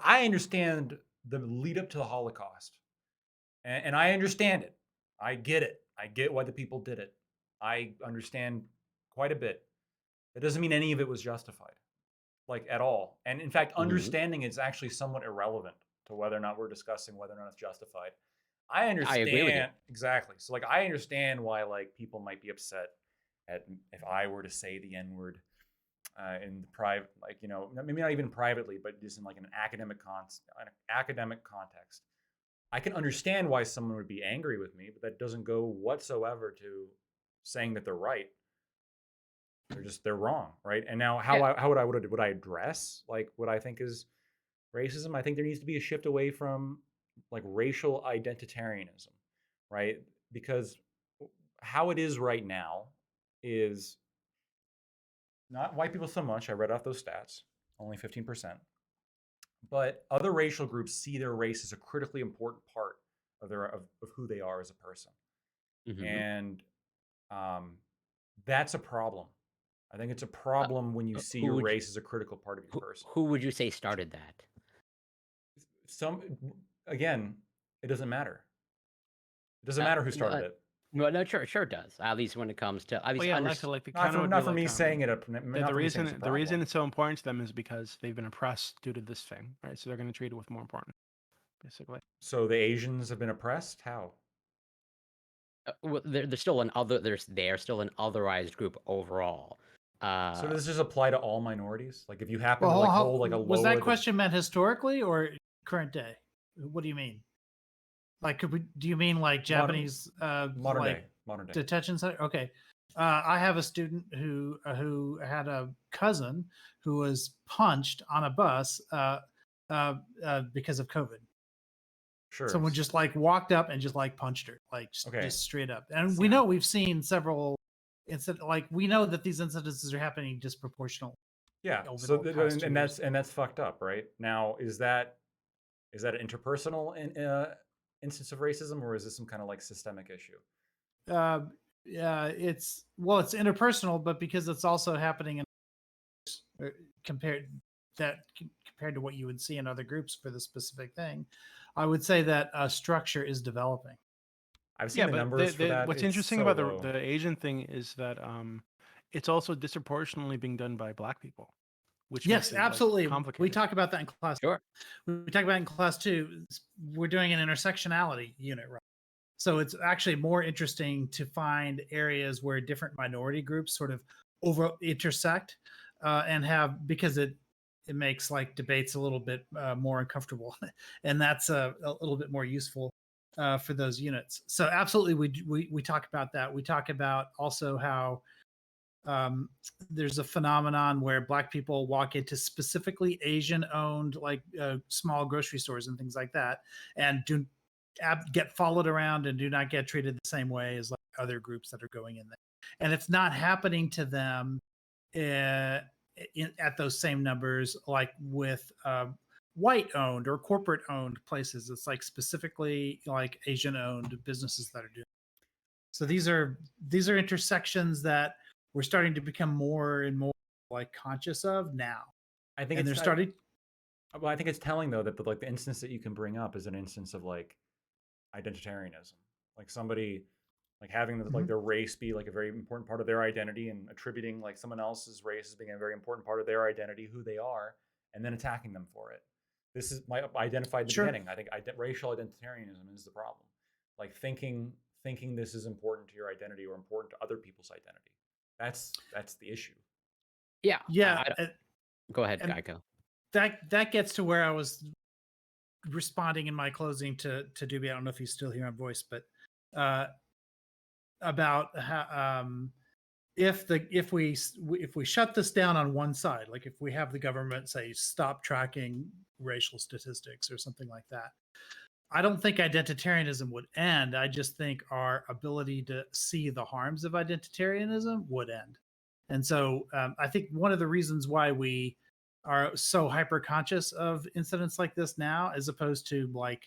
I understand the lead up to the Holocaust, and I understand it. I get it. I get why the people did it. I understand quite a bit. It doesn't mean any of it was justified, like at all. And in fact, understanding is actually somewhat irrelevant to whether or not we're discussing whether or not it's justified. I I agree with you. understand exactly. So like I understand why like people might be upset at if I were to say the N word in the private, like maybe not even privately, but just in like an academic context. I can understand why someone would be angry with me, but that doesn't go whatsoever to saying that they're right. They're wrong, right? And now how would I address like what I think is racism? I think there needs to be a shift away from like racial identitarianism, right? Because how it is right now is not white people so much. I read off those stats, only 15%. But other racial groups see their race as a critically important part of of who they are as a person. And that's a problem. I think it's a problem when you see your race as a critical part of your person. Who would you say started that? Again, it doesn't matter. It doesn't matter who started it. Well, no, sure it does. At least when it comes to at least Not for me saying it. The reason it's so important to them is because they've been oppressed due to this thing, right? So they're going to treat it with more importance, basically. So the Asians have been oppressed? How? Well, they're still an other. They are still an otherized group overall. So does this just apply to all minorities? Like if you happen to Well, like hold like a was lower that question meant historically or current day? What do you mean? Like, do you mean like Japanese modern day detention center? Okay, I have a student who had a cousin who was punched on a bus because of COVID. Sure. Someone just like walked up and just like punched her, like just straight up. And we know we've seen several incidents. Like we know that these incidences are happening disproportionately. Yeah. So and that's fucked up, right? Now is that an interpersonal instance of racism, or is this some kind of like systemic issue? It's interpersonal, but because it's also happening in compared to what you would see in other groups for the specific thing, I would say that a structure is developing. I've seen the numbers for that. What's interesting about the Asian thing is that it's also disproportionately being done by Black people. Which yes, absolutely. Complicated. We talk about that in class. Sure. We talk about it in class too. We're doing an intersectionality unit, right? So it's actually more interesting to find areas where different minority groups sort of intersect and have, because it makes like debates a little bit more uncomfortable, and that's a little bit more useful for those units. So absolutely, we talk about that. We talk about also how there's a phenomenon where Black people walk into specifically Asian-owned like small grocery stores and things like that, and get followed around and do not get treated the same way as like other groups that are going in there, and it's not happening to them uh, at those same numbers like with white owned or corporate owned places. It's like specifically like Asian owned businesses that are doing it. So these are intersections that we're starting to become more and more like conscious of now, I think and they're it's starting. well, I think it's telling though that the instance that you can bring up is an instance of like identitarianism, like somebody like having like Mhm. their race be like a very important part of their identity and attributing like someone else's race as being a very important part of their identity, who they are, and then attacking them for it. This is my identified in the Sure. beginning. I think racial identitarianism is the problem. Like thinking this is important to your identity or important to other people's identity. That's the issue. Yeah. Yeah, Go ahead, and Geico. that gets to where I was responding in my closing to Doobie. I don't know if he's still here on voice, but uh, about how, if we shut this down on one side, like if we have the government say stop tracking racial statistics or something like that, I don't think identitarianism would end. I just think our ability to see the harms of identitarianism would end. And so I think one of the reasons why we are so hyper conscious of incidents like this now, as opposed to like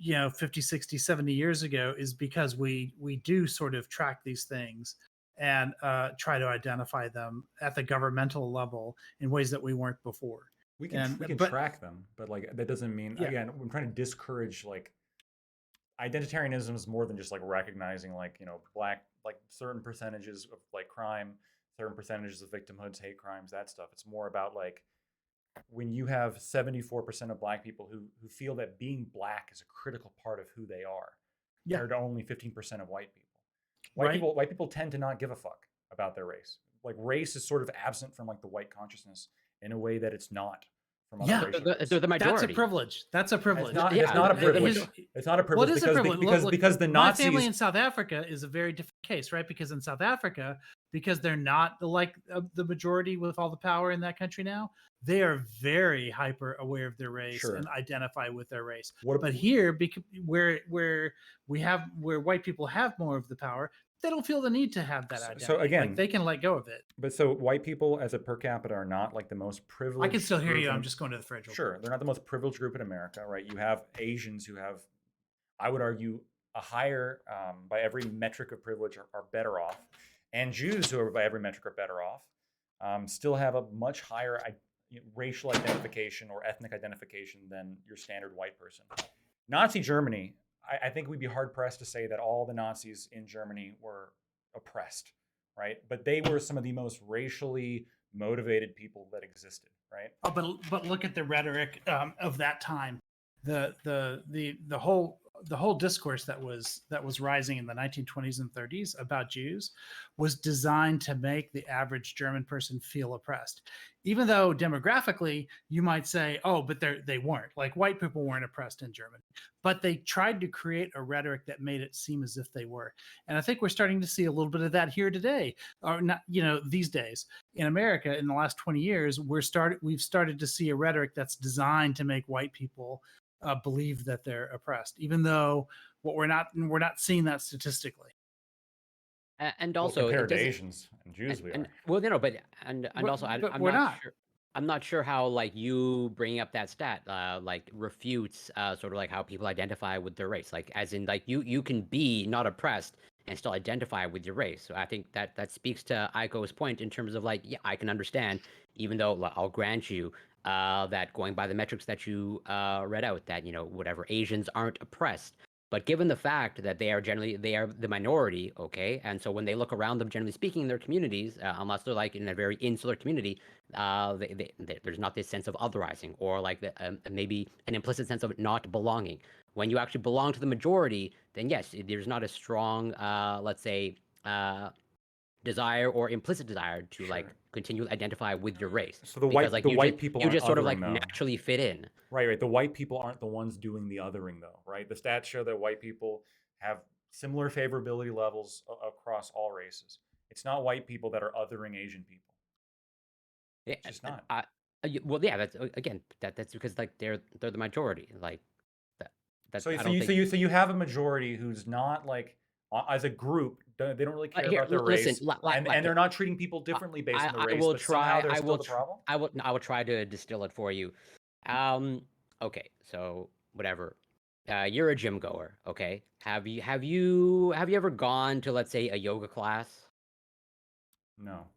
50, 60, 70 years ago, is because we do sort of track these things and try to identify them at the governmental level in ways that we weren't before. We can But track them, but like that doesn't mean, Yeah. again, I'm trying to discourage like identitarianism is more than just like recognizing like black like certain percentages of like crime, certain percentages of victimhoods, hate crimes, that stuff. It's more about like when you have 74% of black people who feel that being black is a critical part of who they are, Yeah. compared to only 15% of white people. Right. White people tend to not give a fuck about their race. Like race is sort of absent from like the white consciousness in a way that it's not from other Yeah. racial They're groups. the majority. That's a privilege. That's a privilege. It's not a Yeah, privilege. His- It's not a What privilege is a privilege? because the my family Nazis. in South Africa is a very different case, right? Because in South Africa, because they're not like the majority with all the power in that country now, they are very hyper aware of their race Sure. and identify with their race. What But here, where white people have more of the power, they don't feel the need to have that identity. So again, like they can let go of it. But so white people as a per capita are not like the most privileged. I can still hear group you. in- I'm just going to the fridge. Sure, they're not the most privileged group in America, right? You have Asians who have, I would argue, a higher, by every metric of privilege, are better off, and Jews who are by every metric are better off, still have a much higher racial identification or ethnic identification than your standard white person. Nazi Germany, I think we'd be hard pressed to say that all the Nazis in Germany were oppressed, right? But they were some of the most racially motivated people that existed, right? Oh, but look at the rhetoric of that time. The whole discourse that was rising in the 1920s and 30s about Jews was designed to make the average German person feel oppressed. Even though demographically you might say, oh, but they weren't. Like white people weren't oppressed in Germany. But they tried to create a rhetoric that made it seem as if they were. And I think we're starting to see a little bit of that here today, or not, these days in America in the last 20 years. We've started to see a rhetoric that's designed to make white people believe that they're oppressed, even though we're not seeing that statistically. And Well, also, compared to Asians and Jews, we are. well, but also, But I'm we're not not. sure. I'm not sure how like you bringing up that stat like refutes sort of like how people identify with their race. Like as in like you can be not oppressed and still identify with your race. So I think that speaks to Aiko's point in terms of like, yeah, I can understand, even though I'll grant you that going by the metrics that you read out, that whatever, Asians aren't oppressed. But given the fact that they are the minority, okay, and so when they look around them, generally speaking, in their communities, unless they're like in a very insular community, there's not this sense of otherizing or like maybe an implicit sense of not belonging. When you actually belong to the majority, then yes, there's not a strong, let's say, desire or implicit desire to like Sure. continue to identify with your race. So the Because like white people you aren't just sort of othering like though. naturally fit in. Right. The white people aren't the ones doing the othering though, right? The stats show that white people have similar favorability levels across all races. It's not white people that are othering Asian people. Yeah, It's just not. well, yeah, that's again that's because like they're the majority. Like that So I don't think. so you have a majority who's not like as a group they don't really care Here, about their listen, race and they're not treating people I, differently based on the I race, will but somehow try. they're still the problem. I will try to distill it for you. Okay, so whatever. You're a gym goer. Okay, have you ever gone to, let's say, a yoga class? No.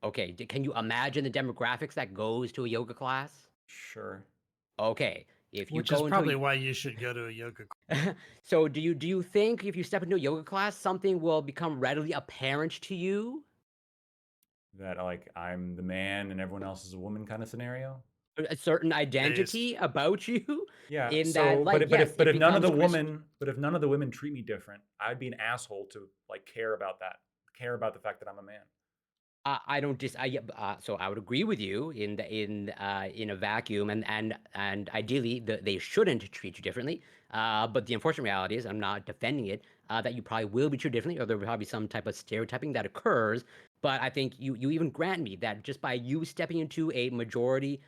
Okay, can you imagine the demographics that goes to a yoga class? Sure. Okay, if you Which is go into probably why you should go to a yoga class. so do you think if you step into a yoga class, something will become readily apparent to you? That like I'm the man and everyone else is a woman kind of scenario. A certain identity about you Yeah. in that, So, like, yes, but it if none of becomes but if none of the women treat me different, I'd be an asshole to like care about that, care about the fact that I'm a man. I don't just I yeah, so I would agree with you in a vacuum, and ideally they shouldn't treat you differently. But the unfortunate reality is, I'm not defending it. That you probably will be treated differently, or there will probably be some type of stereotyping that occurs. But I think you even grant me that just by you stepping into a majority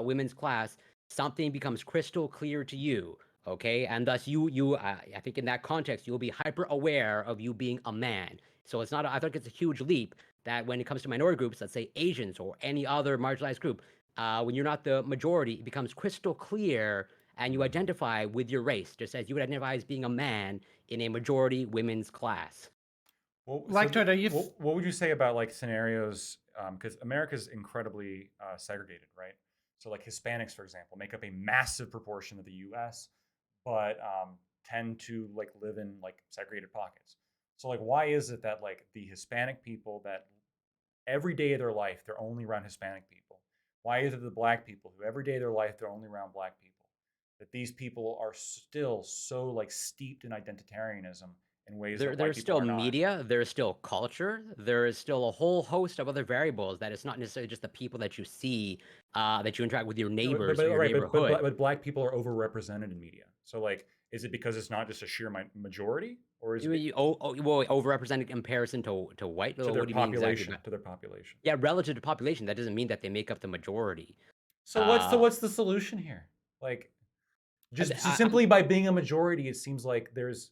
women's class, something becomes crystal clear to you. Okay, and thus I think in that context you'll be hyper aware of you being a man. So it's not. I think it's a huge leap that when it comes to minority groups, let's say Asians or any other marginalized group, when you're not the majority, it becomes crystal clear and you identify with your race, just as you would identify as being a man in a majority women's class. Well, Lactoid, are you? what would you say about like scenarios? Because America's incredibly segregated, right? So like Hispanics, for example, make up a massive proportion of the U.S., but tend to like live in like segregated pockets. So like, why is it that like the Hispanic people that every day of their life they're only around Hispanic people? Why is it the Black people who every day of their life they're only around Black people? That these people are still so like steeped in identitarianism in ways that white There's people still are not. media, there's still culture, there is still a whole host of other variables that it's not necessarily just the people that you see, that you interact with your neighbors or your Right, neighborhood. but Black people are overrepresented in media. So like, is it because it's not just a sheer majority, or is it Well, overrepresented in comparison to white? to Well, their what do you mean exactly? population? To their population. Yeah, relative to population, that doesn't mean that they make up the majority. So what's the solution here? Like, just simply by being a majority, it seems like there's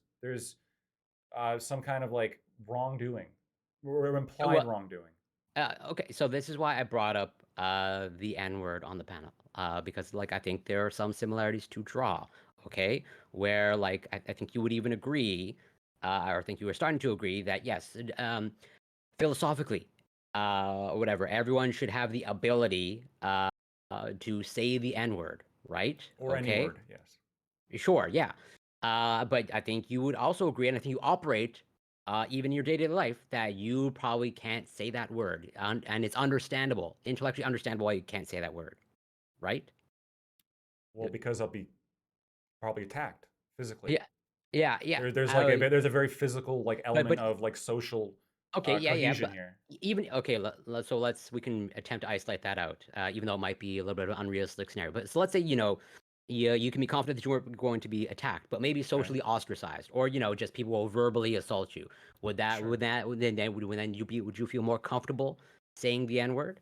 some kind of like wrongdoing or implied wrongdoing. Okay, so this is why I brought up the N word on the panel, because like I think there are some similarities to draw. Okay, where like I think you would even agree, or I think you were starting to agree that yes, philosophically, whatever, everyone should have the ability to say the N word, right? Or any Okay, word, yes. sure, yeah. But I think you would also agree, and I think you operate, even in your day-to-day life, that you probably can't say that word, and it's understandable, intellectually understandable why you can't say that word, right? Well, because I'll be probably attacked physically. Yeah, yeah, yeah. There's a very physical like element but of like social okay, yeah, cohesion but here. even okay, we can attempt to isolate that out, even though it might be a little bit of an unrealistic scenario. But so let's say you can be confident that you weren't going to be attacked, but maybe socially ostracized, or just people will verbally assault you. Would you feel more comfortable saying the N word?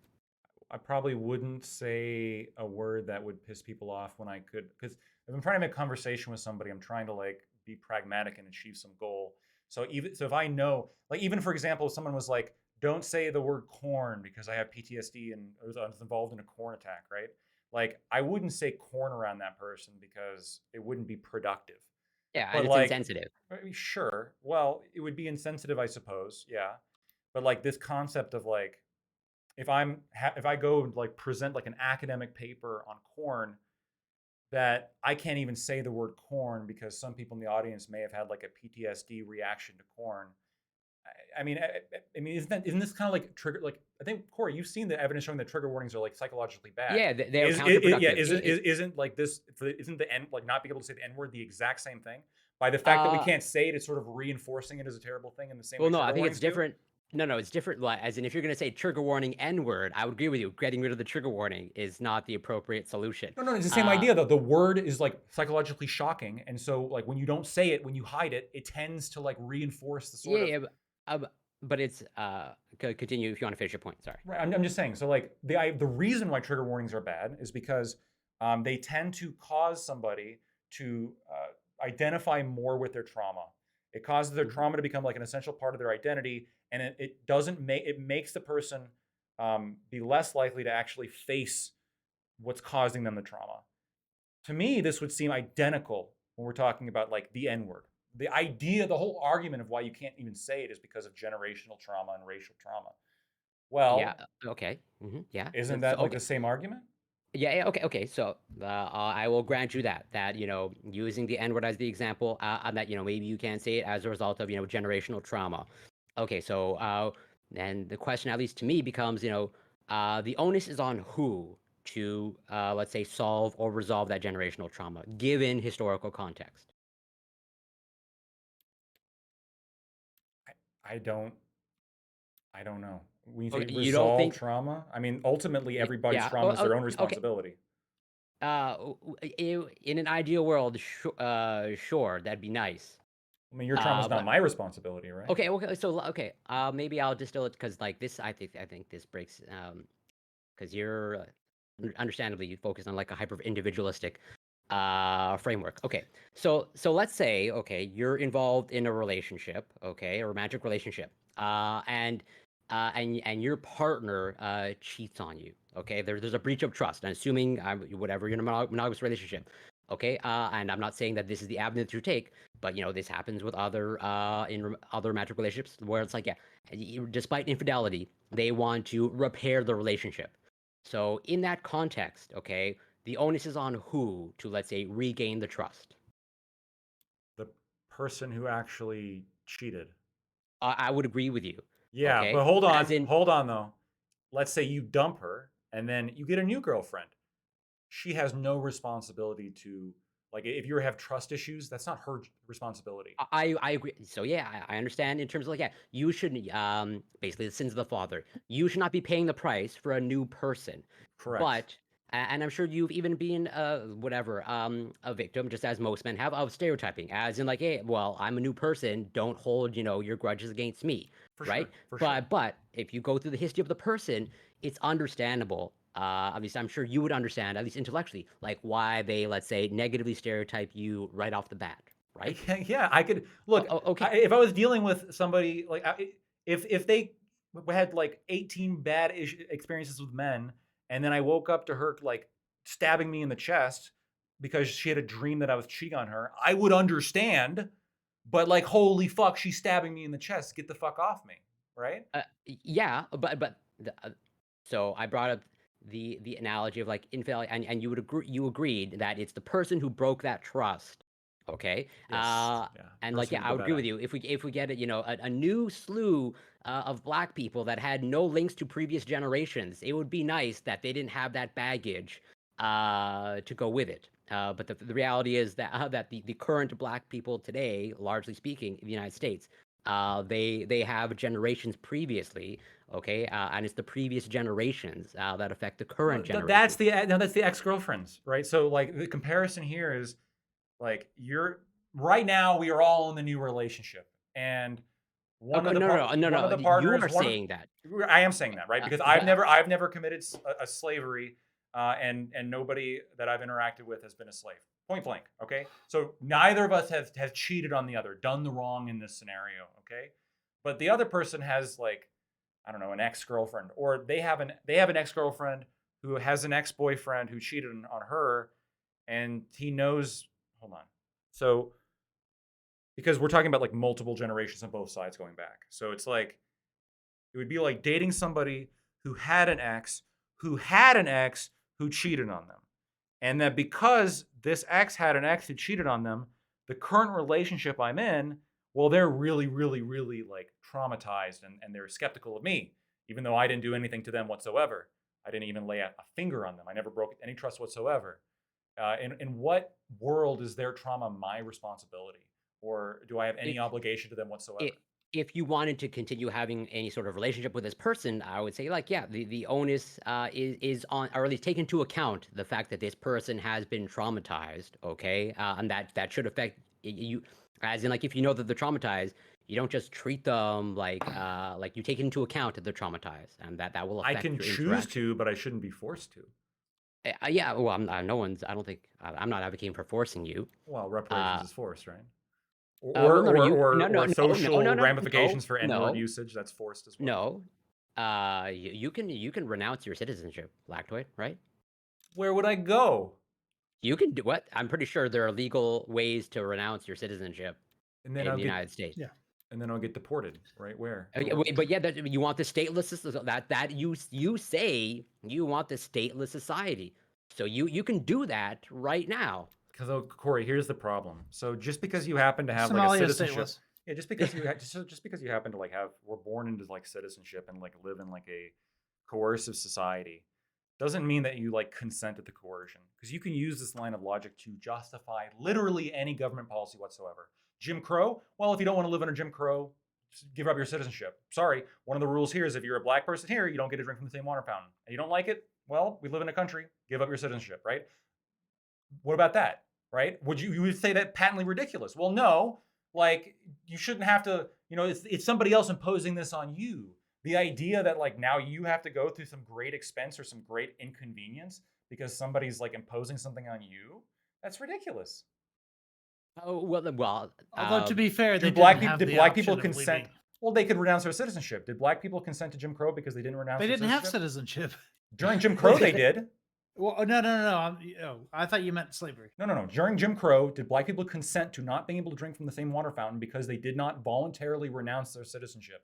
I probably wouldn't say a word that would piss people off when I could, because if I'm trying to make conversation with somebody, I'm trying to like be pragmatic and achieve some goal. So if I know, like even for example, if someone was like, "Don't say the word corn because I have PTSD and I was involved in a corn attack," right? Like I wouldn't say corn around that person because it wouldn't be productive. Yeah, and But it's like, insensitive. sure, well, it would be insensitive, I suppose, yeah. But like this concept of like if I go and like present like an academic paper on corn that I can't even say the word corn because some people in the audience may have had like a PTSD reaction to corn. I mean, isn't this kind of like trigger? Like, I think Corey, you've seen the evidence showing that trigger warnings are like psychologically bad. Yeah, they are counterproductive. Yeah, isn't like this? Isn't the N like not being able to say the N word the exact same thing? By the fact that we can't say it, it's sort of reinforcing it as a terrible thing in the same way. Well, no, I trigger think it's warnings do? different. No, it's different. Like, as in, if you're going to say trigger warning N word, I would agree with you. Getting rid of the trigger warning is not the appropriate solution. No, it's the same idea though. The word is like psychologically shocking, and so like when you don't say it, when you hide it, it tends to like reinforce the sort of. Yeah, but it's continue if you want to finish your point. Sorry. Right. I'm just saying. So like the reason why trigger warnings are bad is because they tend to cause somebody to identify more with their trauma. It causes their trauma to become like an essential part of their identity, and it doesn't make it makes the person be less likely to actually face what's causing them the trauma. To me, this would seem identical when we're talking about like the N word. The idea, the whole argument of why you can't even say it is because of generational trauma and racial trauma. Yeah. Well, Okay. Yeah. isn't So that like okay. the same argument? Yeah. Okay. So I will grant you that using the N word as the example, and that maybe you can say it as a result of generational trauma. Okay. So then the question, at least to me, becomes the onus is on who to let's say solve or resolve that generational trauma, given historical context. I don't. I don't know. When you say Okay, you don't resolve think? trauma, I mean ultimately everybody's Yeah. trauma is their own Okay. responsibility. In an ideal world, sure, that'd be nice. I mean, your trauma is not But my responsibility, right? okay, so okay, maybe I'll distill it because like this, I think this breaks because you're understandably you focus on like a hyper individualistic framework. Okay, so let's say you're involved in a relationship, a romantic relationship, and your partner cheats on you. Okay, there's a breach of trust. And assuming whatever you're in a monogamous relationship. Okay, and I'm not saying that this is the avenue to take, but this happens with other other romantic relationships where it's like, yeah, despite infidelity, they want to repair the relationship. So in that context, the onus is on who to, let's say, regain the trust. The person who actually cheated. I would agree with you. Yeah, Okay, but hold as on, in, hold on though. Let's say you dump her and then you get a new girlfriend. She has no responsibility to like if you have trust issues, that's not her responsibility. I agree. So yeah, I understand in terms of like, yeah, you shouldn't basically the sins of the father. You should not be paying the price for a new person. Correct. But and I'm sure you've even been whatever a victim, just as most men have, of stereotyping, as in like, hey, well, I'm a new person. Don't hold your grudges against me, For right? sure. For sure. But if you go through the history of the person, it's understandable. Obviously, I'm sure you would understand, at least intellectually, like why they, let's say, negatively stereotype you right off the bat, right? Yeah, I could look. Okay. If I was dealing with somebody like if they had like 18 bad experiences with men, and then I woke up to her like stabbing me in the chest because she had a dream that I was cheating on her, I would understand. But like, holy fuck, she's stabbing me in the chest. Get the fuck off me, right? Yeah, so I brought up the analogy of like infidelity, and you agreed that it's the person who broke that trust. Okay. Yes. Yeah. And like, Person yeah, with I the would bad agree with act. you. If we get it, a new slew of black people that had no links to previous generations, it would be nice that they didn't have that baggage to go with it. But the reality is that the current black people today, largely speaking, in the United States, they have generations previously, and it's the previous generations that affect the current That's generation. the ex girlfriends, right? So like the comparison here is like you're right now we are all in the new relationship, and Okay, no, one of no. the You partners are one of, saying that. I am saying that, right? Because But I've never committed a slavery, and nobody that I've interacted with has been a slave. Point blank. Okay, so neither of us has cheated on the other, done the wrong in this scenario. Okay, but the other person has like I don't know an ex girlfriend, or they have an ex girlfriend who has an ex boyfriend who cheated on her, and he knows. Hold on. So because we're talking about like multiple generations on both sides going back, so it's like it would be like dating somebody who had an ex who had an ex who cheated on them. And that because this ex had an ex who cheated on them, the current relationship I'm in, well, they're really, really, really like traumatized and they're skeptical of me, even though I didn't do anything to them whatsoever. I didn't even lay a finger on them. I never broke any trust whatsoever. In what world is their trauma my responsibility? Or do I have any if obligation to them if whatsoever? if you wanted to continue having any sort of relationship with this person, I would say like, yeah, the onus is on, or at least take into account the fact that this person has been traumatized, okay, and that should affect you, as in like if you know that they're traumatized, you don't just treat them like you take into account that they're traumatized, and that will I affect can your choose interaction. to, but I shouldn't be forced to. Yeah, well, no one's. I don't think I'm not advocating for forcing you. Well, reparations Uh, is forced, right? well, no, no, Or social ramifications for N-word no, usage, that's forced as well. no. You can renounce your citizenship, Lactoid, right? Where would I go? You can do what? I'm pretty sure there are legal ways to renounce your citizenship And then in I'll the get United States. Yeah. and then I'll get deported, right? Where? Yeah, wait, but yeah, you want the stateless that you say you want the stateless society, so you can do that right now. Because Corey, here's the problem. So just because you happen to have like a Somalia citizenship, stateless. yeah, just because just because you happen to like we're born into like citizenship and like live in like a coercive society, doesn't mean that you like consent to the coercion. Because you can use this line of logic to justify literally any government policy whatsoever. Jim Crow? Well, if you don't want to live under Jim Crow, just give up your citizenship. Sorry, one of the rules here is if you're a black person here, you don't get to drink from the same water fountain. And you don't like it? Well, we live in a country. Give up your citizenship, right? What about that? Right? You would say that patently ridiculous? Well, no. Like you shouldn't have to. It's somebody else imposing this on you. The idea that like now you have to go through some great expense or some great inconvenience because somebody's like imposing something on you. That's ridiculous. Oh well. Although to be fair, they Do black didn't people have did the black people option of consent? leaving. Well, they could renounce their citizenship. Did black people consent to Jim Crow because they didn't renounce They their didn't have citizenship? citizenship. During Jim Crow, they did. Well, no. I thought you meant slavery. No. During Jim Crow, did black people consent to not being able to drink from the same water fountain because they did not voluntarily renounce their citizenship?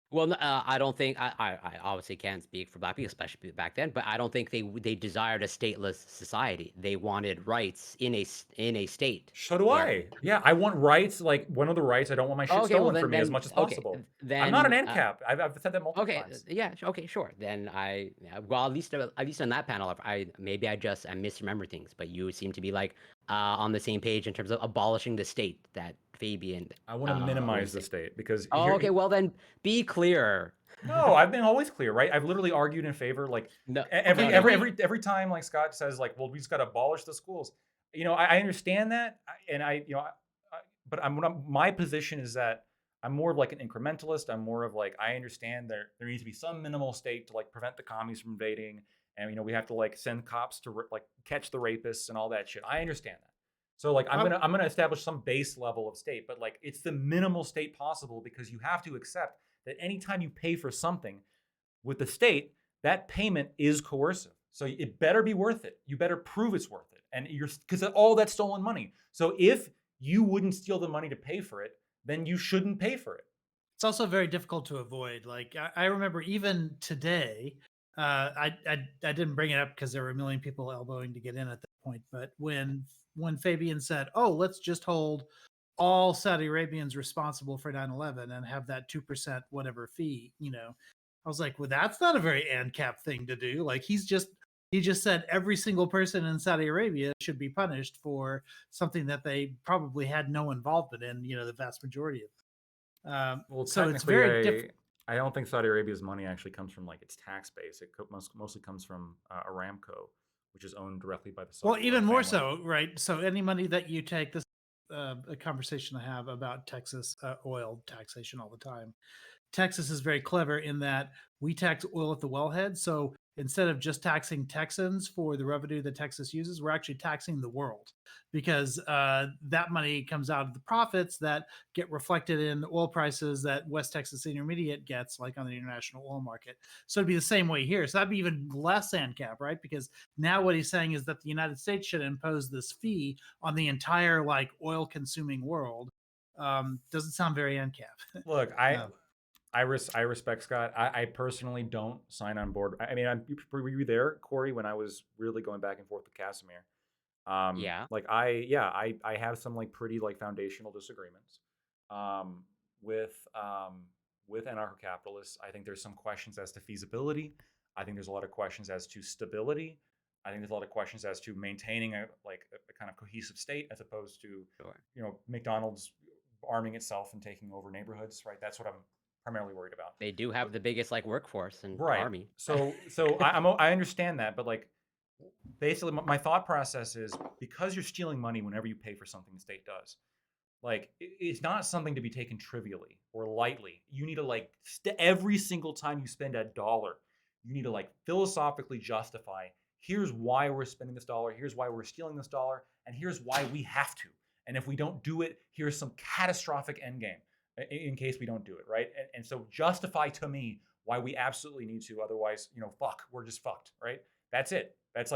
Well, I don't think I obviously can't speak for black people, especially back then. But I don't think they desired a stateless society. They wanted rights in a state. So do Where, I. Yeah, I want rights. Like one of the rights, I don't want my shit okay, well stolen from me as much as possible. I'm not an NCAP. I've said that multiple okay, times. yeah, okay, sure. Then well, at least on that panel, I misremember things, but you seem to be like on the same page in terms of abolishing the state that Fabian. I want to minimize was the state because Oh, okay. Well, then be clear. No, I've been always clear, right? I've literally argued in favor, like No, every time, like Scott says, like, well, we just got to abolish the schools. I understand that, and but my position is that I'm more of like an incrementalist. I'm more of like I understand there needs to be some minimal state to like prevent the commies from invading, and we have to like send cops to like catch the rapists and all that shit. I understand that. So like I'm gonna establish some base level of state, but like it's the minimal state possible because you have to accept that anytime you pay for something with the state, that payment is coercive. So it better be worth it. You better prove it's worth it. And because all that's stolen money. So if you wouldn't steal the money to pay for it, then you shouldn't pay for it. It's also very difficult to avoid. Like I remember even today, I didn't bring it up because there were a million people elbowing to get in at that point. But when Fabian said, "Oh, let's just hold all Saudi Arabians responsible for 9/11 and have that 2% whatever fee," I was like, "Well, that's not a very ANCAP thing to do." Like he just said every single person in Saudi Arabia should be punished for something that they probably had no involvement in. The vast majority of them. Well, So it's technically, very different. I don't think Saudi Arabia's money actually comes from like its tax base. It mostly comes from Aramco, which is owned directly by the Saudi Well, even royal more family. so, right? So any money that you take, this a conversation I have about Texas oil taxation all the time. Texas is very clever in that we tax oil at the wellhead. So instead of just taxing Texans for the revenue that Texas uses, we're actually taxing the world because that money comes out of the profits that get reflected in oil prices that West Texas Intermediate gets, like on the international oil market. So it'd be the same way here. So that'd be even less ANCAP, right? Because now what he's saying is that the United States should impose this fee on the entire like oil consuming world. Doesn't sound very ANCAP. Look, I respect Scott. I personally don't sign on board. I mean, were you there, Corey, when I was really going back and forth with Casimir? Yeah. Like I have some like pretty like foundational disagreements um, with anarcho-capitalists. I think there's some questions as to feasibility. I think there's a lot of questions as to stability. I think there's a lot of questions as to maintaining a kind of cohesive state as opposed to Sure. McDonald's arming itself and taking over neighborhoods, right? That's what I'm primarily worried about. They do have the biggest like workforce and Right. army. So I understand that, but like basically my thought process is because you're stealing money whenever you pay for something the state does. Like it's not something to be taken trivially or lightly. You need to like every single time you spend a dollar, you need to like philosophically justify here's why we're spending this dollar, here's why we're stealing this dollar, and here's why we have to. And if we don't do it, here's some catastrophic end game in case we don't do it, right? And so justify to me why we absolutely need to. Otherwise, fuck, we're just fucked, right? That's it. That's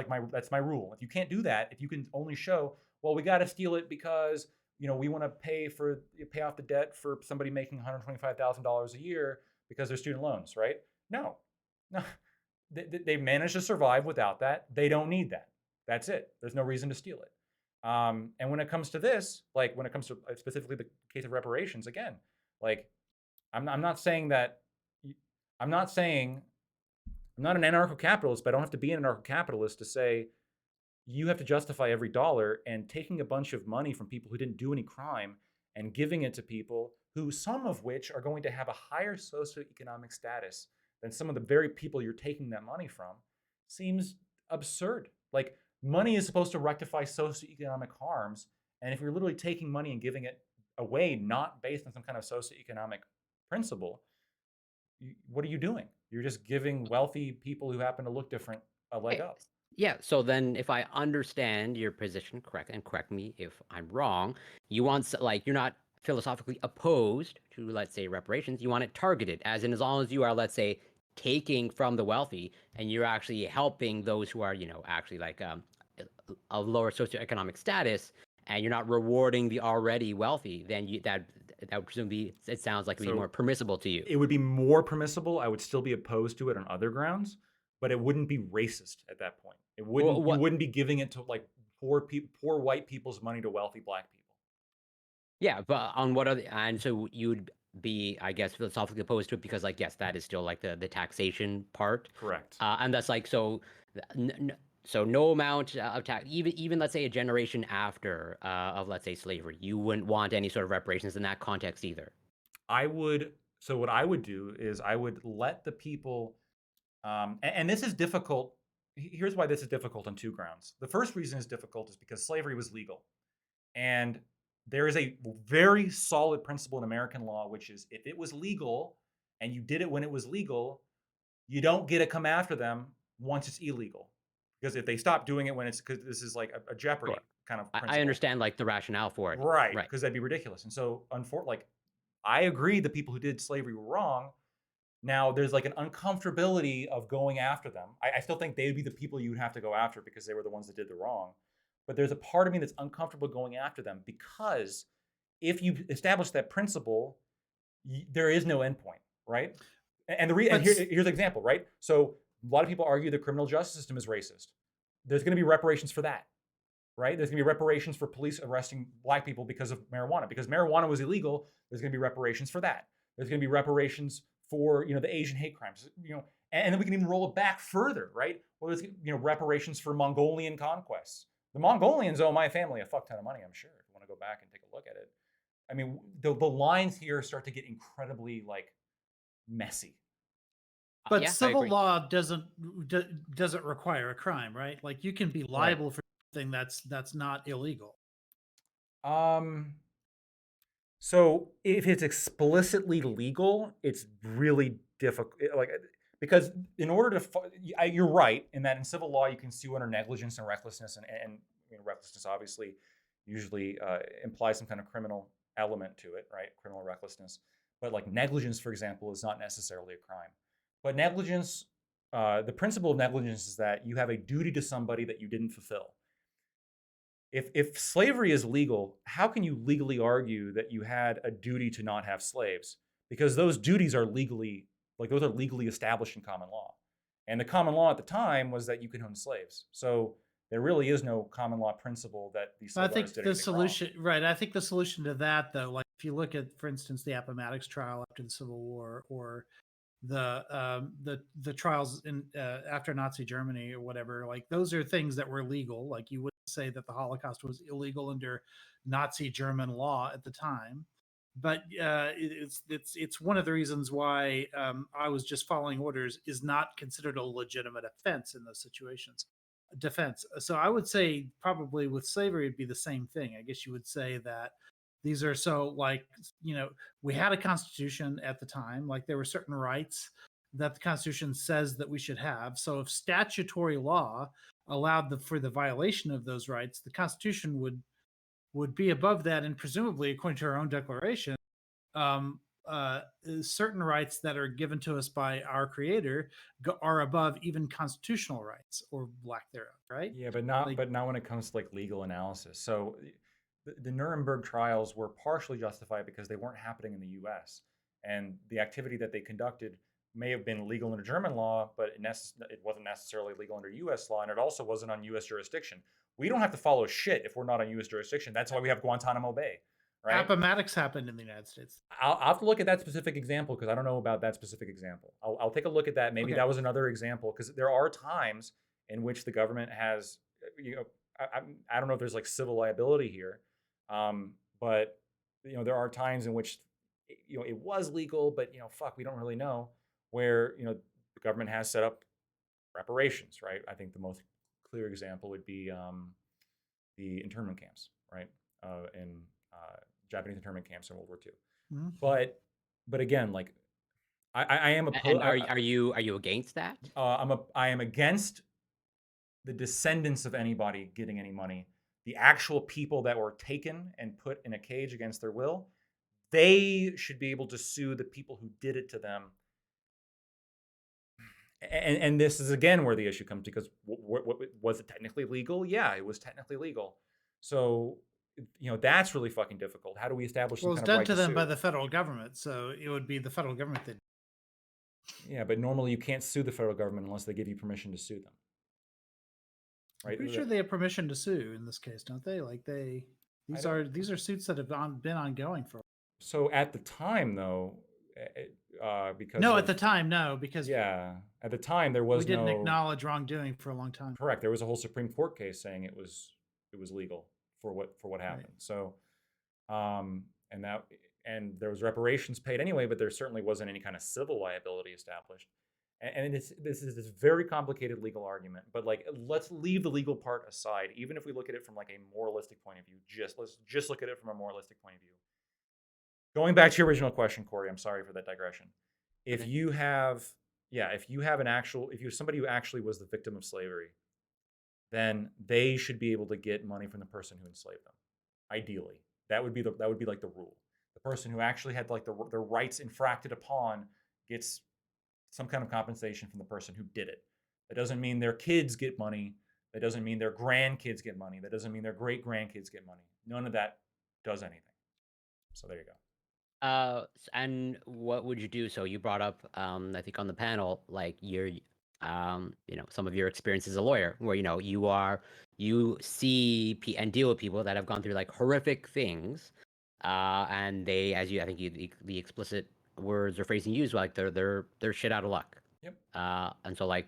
my rule. If you can't do that, if you can only show, well, we got to steal it because we want to pay off the debt for somebody making $125,000 a year because they're student loans, right? No, they managed to survive without that. They don't need that. That's it. There's no reason to steal it. And when it comes to this, like when it comes to specifically the case of reparations, again, like I'm not saying that I'm not saying I'm not an anarcho-capitalist, but I don't have to be an anarcho-capitalist to say you have to justify every dollar, and taking a bunch of money from people who didn't do any crime and giving it to people who some of which are going to have a higher socioeconomic status than some of the very people you're taking that money from seems absurd. Like money is supposed to rectify socioeconomic harms, and if you're literally taking money and giving it away not based on some kind of socioeconomic principle, what are you doing? You're just giving wealthy people who happen to look different a leg Okay. up. Yeah, so then if I understand your position correct, and correct me if I'm wrong, you want like you're not philosophically opposed to, let's say, reparations. You want it targeted, as in as long as you are, let's say, taking from the wealthy and you're actually helping those who are, actually like a lower socioeconomic status, and you're not rewarding the already wealthy, then that would presumably, it sounds like, it would be So more permissible to you. it would be more permissible. I would still be opposed to it on other grounds, but it wouldn't be racist at that point. It wouldn't. You What? wouldn't be giving it to like poor white people's money to wealthy black people. Yeah, but on what other, and so you'd be, I guess, philosophically opposed to it because, like, yes, that is still like the taxation part, Correct. and that's like so. So no amount of tax, even let's say a generation after of, let's say, slavery, you wouldn't want any sort of reparations in that context either. I would. So what I would do is I would let the people, and this is difficult. Here's why this is difficult on two grounds. The first reason it's difficult is because slavery was legal. And there is a very solid principle in American law, which is if it was legal and you did it when it was legal, you don't get to come after them once it's illegal. Because if they stop doing it when it's, because this is like a jeopardy Sure. kind of principle. I understand like the rationale for it. Right. Right. Because that'd be ridiculous. And so, like, I agree the people who did slavery were wrong. Now, there's like an uncomfortability of going after them. I still think they would be the people you would have to go after because they were the ones that did the wrong. But there's a part of me that's uncomfortable going after them because if you establish that principle, there is no endpoint, right? And here's an example, right? So a lot of people argue the criminal justice system is racist. There's going to be reparations for that, right? There's going to be reparations for police arresting black people because of marijuana. Because marijuana was illegal, there's going to be reparations for that. There's going to be reparations for the Asian hate crimes, and then we can even roll it back further, right? Well, there's reparations for Mongolian conquests. The Mongolians owe my family a fuck ton of money, I'm sure. If you want to go back and take a look at it, I mean, the lines here start to get incredibly like messy. But Yeah, I civil agree. law doesn't require a crime, right? Like you can be liable for something that's not illegal. So if it's explicitly legal, it's really difficult. Because in order to, you're right in that in civil law you can sue under negligence and recklessness, and recklessness obviously usually implies some kind of criminal element to it, right? Criminal recklessness. But like negligence, for example, is not necessarily a crime. But negligence, the principle of negligence is that you have a duty to somebody that you didn't fulfill. If slavery is legal, how can you legally argue that you had a duty to not have slaves? Because those duties are legally established in common law. And the common law at the time was that you could own slaves. So there really is no common law principle that these slave owners did anything wrong. I think the solution to that, though, like if you look at, for instance, the Appomattox trial after the Civil War, or the trials in after Nazi Germany or whatever, like those are things that were legal. Like you wouldn't say that the Holocaust was illegal under Nazi German law at the time. but it's one of the reasons why I was just following orders is not considered a legitimate offense in those situations. Defense. So I would say probably with slavery it'd be the same thing. I guess you would say that these are so like we had a constitution at the time, like there were certain rights that the constitution says that we should have. So if statutory law allowed for the violation of those rights, the constitution would be above that, and presumably according to our own declaration, um, uh, certain rights that are given to us by our creator are above even constitutional rights or lack thereof, right? Yeah, but not Like but not when it comes to like legal analysis. So the Nuremberg trials were partially justified because they weren't happening in the U.S. and the activity that they conducted may have been legal under German law, but it wasn't necessarily legal under U.S. law, and it also wasn't on U.S. jurisdiction. We don't have to follow shit if we're not on U.S. jurisdiction. That's why we have Guantanamo Bay, right? Appomattox happened in the United States. I'll have to look at that specific example because I don't know about that specific example. I'll take a look at that. Maybe Okay. that was another example because there are times in which the government has, I don't know if there's like civil liability here, but there are times in which it was legal, but fuck, we don't really know where the government has set up reparations, right? I think the most clear example would be the internment camps, right? In Japanese internment camps in World War II. Mm-hmm. But again, like I am And are you against that? I am against the descendants of anybody getting any money. The actual people that were taken and put in a cage against their will, they should be able to sue the people who did it to them. And this is again where the issue comes because was it technically legal? Yeah, it was technically legal. So that's really fucking difficult. How do we establish Well, some it's kind of done right to them by sue? the federal government, so it would be the federal government that. Yeah, but normally you can't sue the federal government unless they give you permission to sue them. I'm Right? pretty sure they have permission to sue in this case, don't they? Like these are suits that have been ongoing for. So at the time, though, because No, at the time, no, because yeah, at the time there was we didn't no acknowledge wrongdoing for a long time. correct. There was a whole Supreme Court case saying it was legal for what happened. Right. So, and there was reparations paid anyway, but there certainly wasn't any kind of civil liability established. And this is this very complicated legal argument. But like, let's leave the legal part aside. Even if we look at it from like a moralistic point of view, let's just look at it from a moralistic point of view. Going back to your original question, Corey, I'm sorry for that digression. If you have if you're somebody who actually was the victim of slavery, then they should be able to get money from the person who enslaved them. Ideally, that would be like the rule. The person who actually had like their rights infracted upon gets some kind of compensation from the person who did it. That doesn't mean their kids get money. That doesn't mean their grandkids get money. That doesn't mean their great grandkids get money. None of that does anything. So there you go. And what would you do? So you brought up, I think on the panel, like some of your experience as a lawyer, where you see and deal with people that have gone through like horrific things, and they, as you, I think the explicit words or phrasing used, like they're shit out of luck. Yep. And so like,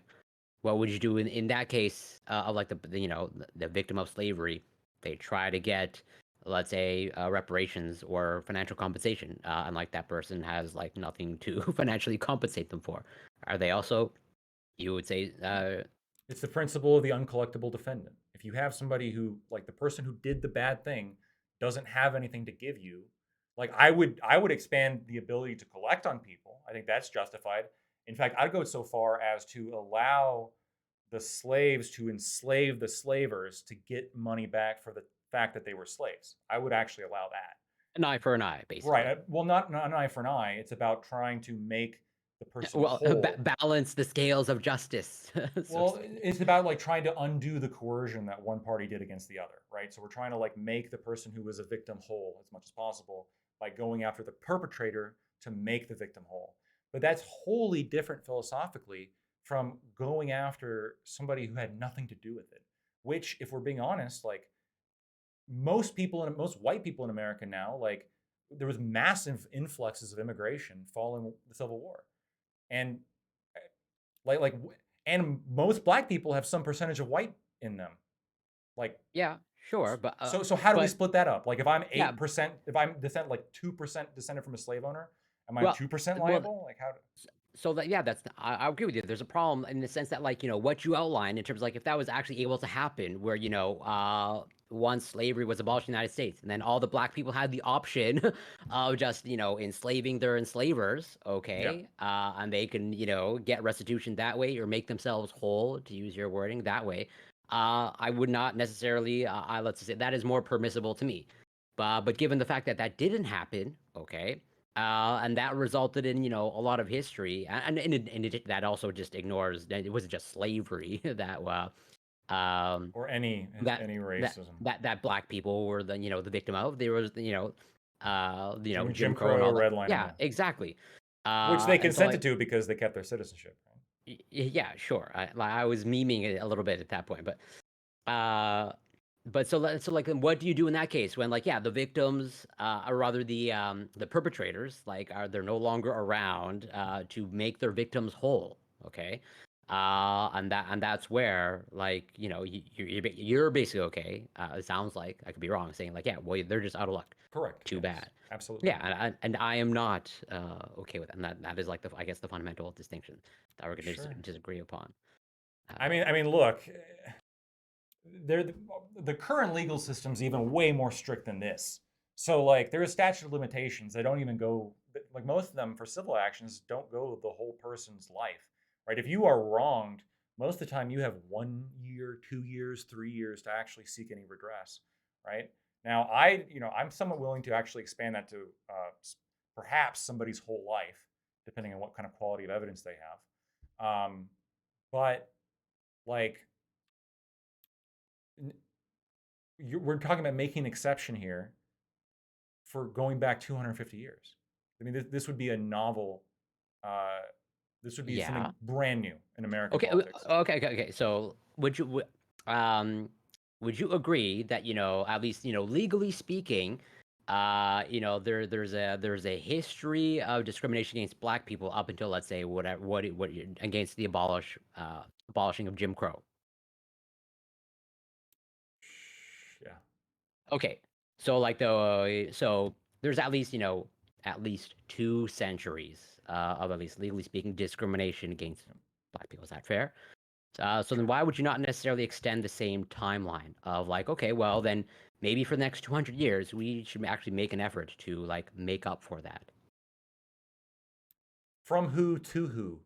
what would you do in that case of like the victim of slavery? They try to get, let's say, reparations or financial compensation, and like that person has like nothing to financially compensate them for. Are they also, you would say, It's the principle of the uncollectible defendant. If you have somebody who, like the person who did the bad thing, doesn't have anything to give you, like I would expand the ability to collect on people. I think that's justified. In fact, I'd go so far as to allow the slaves to enslave the slavers to get money back for the fact that they were slaves. I would actually allow that. an eye for an eye, basically? Right. Well, not an eye for an eye. It's about trying to make the person Well, whole. balance the scales of justice. Well, it's about like trying to undo the coercion that one party did against the other, right? So we're trying to like make the person who was a victim whole as much as possible by going after the perpetrator to make the victim whole. But that's wholly different philosophically from going after somebody who had nothing to do with it. Which, if we're being honest, like most white people in America now, like there was massive influxes of immigration following the Civil War, and and most black people have some percentage of white in them. Like yeah, Sure, but So how do we but split that up? Like if I'm yeah, 8%, if I'm like 2% descended from a slave owner, am I well, 2% well, liable? Like how? so that yeah, that's I agree with you. There's a problem in the sense that like what you outlined in terms of like if that was actually able to happen, where once slavery was abolished in the United States, and then all the black people had the option of just enslaving their enslavers, Yeah. okay, and they can get restitution that way or make themselves whole, to use your wording that way. I would not necessarily. Let's say that is more permissible to me, but given the fact that that didn't happen, okay. And that resulted in a lot of history, that also just ignores that it wasn't just slavery that Or any that racism. that black people were the victim of. There was Jim Jim Crow and all Crow, that. redlining, Yeah, yeah. exactly. Which they And so consented like to because they kept their citizenship. Right? yeah, sure. I was memeing it a little bit at that point, uh, but so like what do you do in that case when like the victims or rather the perpetrators they're no longer around to make their victims whole, okay? And that's where you're basically okay. It sounds like I could be wrong saying like well they're just out of luck. Correct. Too yes, bad. Absolutely. Yeah, and I am not okay with that. And that is like I guess the fundamental distinction that we're going to Sure. disagree upon. I mean, look, the current legal system's even way more strict than this. So like there's statute of limitations. They don't even go like most of them for civil actions don't go the whole person's life, right? If you are wronged, most of the time you have 1 year, 2 years, 3 years to actually seek any redress, right? Now I'm somewhat willing to actually expand that to perhaps somebody's whole life, depending on what kind of quality of evidence they have. But like we're talking about making an exception here for going back 250 years. I mean, this would be a novel. Uh, this would be Yeah. something brand new in American Okay. politics. Okay. So would you agree that at least legally speaking, there's a history of discrimination against black people up until let's say against the abolishing of Jim Crow. Yeah. Okay. So so there's at least at least 2 centuries of at least legally speaking discrimination against black people. Is that fair? So then why would you not necessarily extend the same timeline of like, okay, well then maybe for the next 200 years we should actually make an effort to like make up for that. From who to who?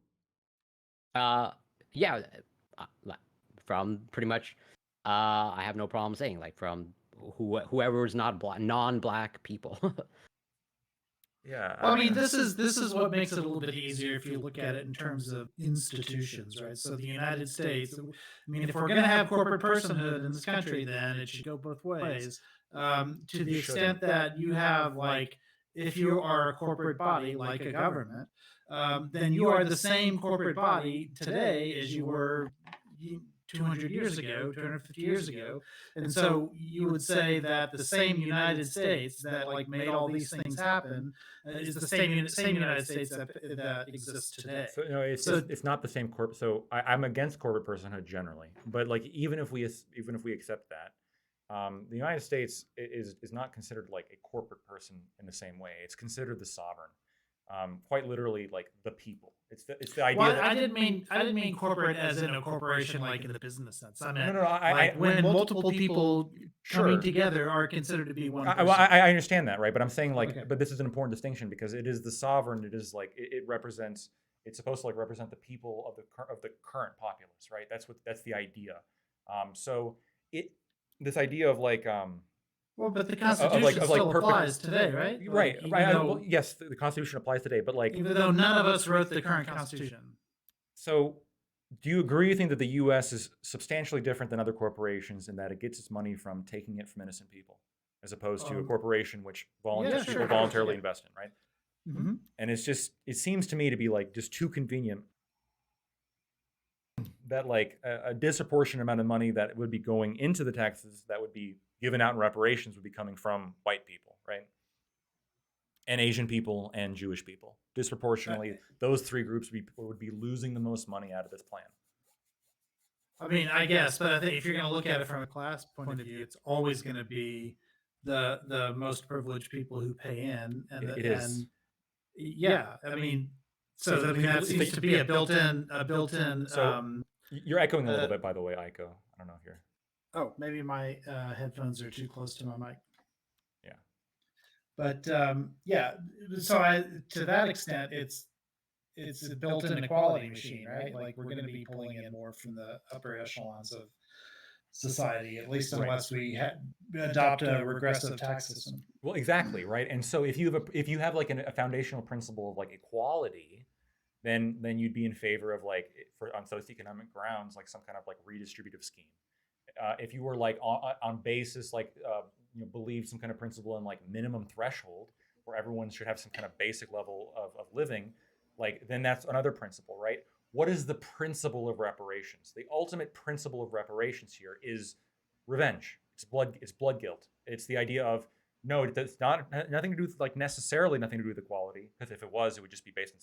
Yeah, from pretty much. I have no problem saying like from whoever is not non-black people. Yeah. Well, I mean, this is what makes it a little bit easier if you look at it in terms of institutions, right? So the United States, I mean, if we're going to have corporate personhood in this country, then it should go both ways. To the extent that you have, like, if you are a corporate body, like a government, then you are the same corporate body today as you were 200 years ago, 250 years ago. And so you would say that the same United States that like made all these things happen is the same United States that exists today. So it's not the same corp. So I'm against corporate personhood generally, but like even if we accept that, the United States is not considered like a corporate person in the same way. It's considered the sovereign, quite literally like the people. It's the idea. Well, that, I didn't mean corporate as in a corporation like in the business sense. I meant no, when multiple people coming Sure. together are considered to be one person. I understand that, right? But I'm saying like, Okay. but this is an important distinction because it is the sovereign. It is like it represents. It's supposed to like represent the people of the current populace, right? That's the idea. So this idea of like Well, but the of Constitution like still applies today, right? right, Like, right. even Well, yes, the Constitution applies today, but like even though none of us wrote the current Constitution. so. Do you agree? You think that the U.S. is substantially different than other corporations in that it gets its money from taking it from innocent people, as opposed to a corporation which yeah, people sure. voluntarily Yeah. invest in, right? Mm-hmm. And it seems to me to be like just too convenient that like a disproportionate amount of money that would be going into the taxes that would be given out in reparations would be coming from white people, right? And Asian people and Jewish people. Disproportionately, those three groups would be losing the most money out of this plan. I mean, I guess, but I think if you're going to look at it from a class point of view, it's always going to be the most privileged people who pay in, and It is. yeah, I mean, so I mean that seems to be a built-in. So you're echoing a little bit, by the way, Aiko. I don't know if you're. Oh, maybe my headphones are too close to my mic. Yeah. But yeah, so to that extent, it's a built-in equality machine, right? Like we're going to be pulling in more from the upper echelons of society, at least unless we adopt a regressive tax system. Well, exactly, right. And so if you have like a foundational principle of like equality, then you'd be in favor of like on socioeconomic grounds like some kind of like redistributive scheme. If you were like on basis like believe some kind of principle in like minimum threshold where everyone should have some kind of basic level of living, like then that's another principle, right? What is the principle of reparations? The ultimate principle of reparations here is revenge. It's blood guilt. It's the idea of no, it's not nothing to do with like necessarily nothing to do with equality, because if it was, it would just be based on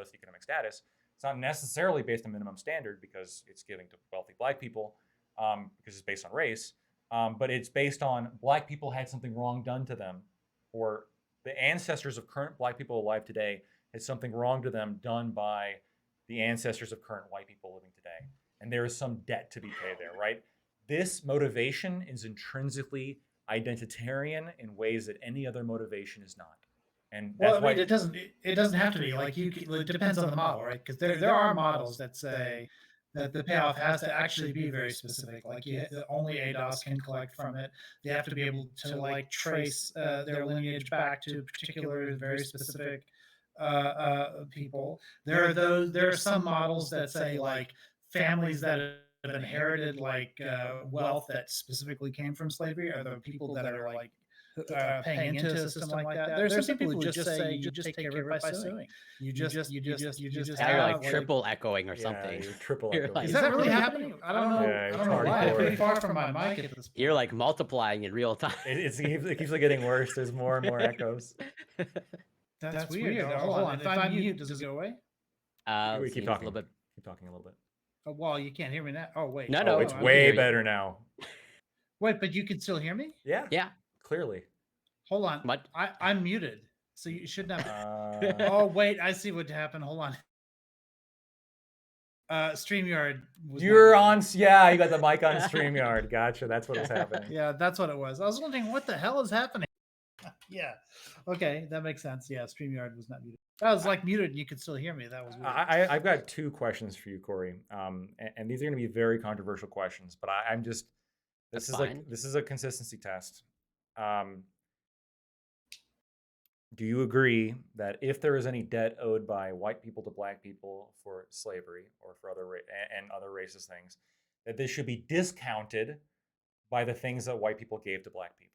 socioeconomic status. It's not necessarily based on minimum standard because it's giving to wealthy Black people, because it's based on race. But it's based on Black people had something wrong done to them, or the ancestors of current Black people alive today had something wrong to them done by the ancestors of current white people living today. And there is some debt to be paid there, right? This motivation is intrinsically identitarian in ways that any other motivation is not. And that's well, I mean, it doesn't have to be like it depends on the model, right? Because there are models that say that the payoff has to actually be very specific. Like only ADOS can collect from it. They have to be able to like trace their lineage back to particular, very specific people. There are some models that say like families that have inherited like wealth that specifically came from slavery are the people that are like paying into a system like that. There's some people who just say you just take care of it by suing. You just Now you're like have, triple echoing or yeah, something. you're triple You're echoing. like- Is that really happening? I don't know. Yeah, I it's don't know why. I'm hardcore. pretty far from my mic at this point. You're like multiplying in real time. It keeps like getting worse. There's more and more echoes. That's weird. Hold on. If I mute, does it go away? We Seems keep a talking. little bit. Keep talking a little bit. Oh, well, you can't hear me now. Oh wait. No, Oh, no, it's I can way hear you. better now. Wait, but you can still hear me? Yeah. Yeah. Clearly. Hold on. What? I'm muted, so you shouldn't have. Uh, Oh wait, I see what happened. Hold on. StreamYard. Was you're not on. muted. Yeah, you got the mic on StreamYard. Gotcha. That's what was happening. Yeah, that's what it was. I was wondering what the hell is happening. Yeah. Okay, that makes sense. Yeah, StreamYard was not muted. I was like muted and you could still hear me. That was weird. I've got two questions for you, Corey. And these are going to be very controversial questions, but I'm just That's fine. this is a consistency test. Do you agree that if there is any debt owed by white people to Black people for slavery or for other and other racist things, that this should be discounted by the things that white people gave to Black people?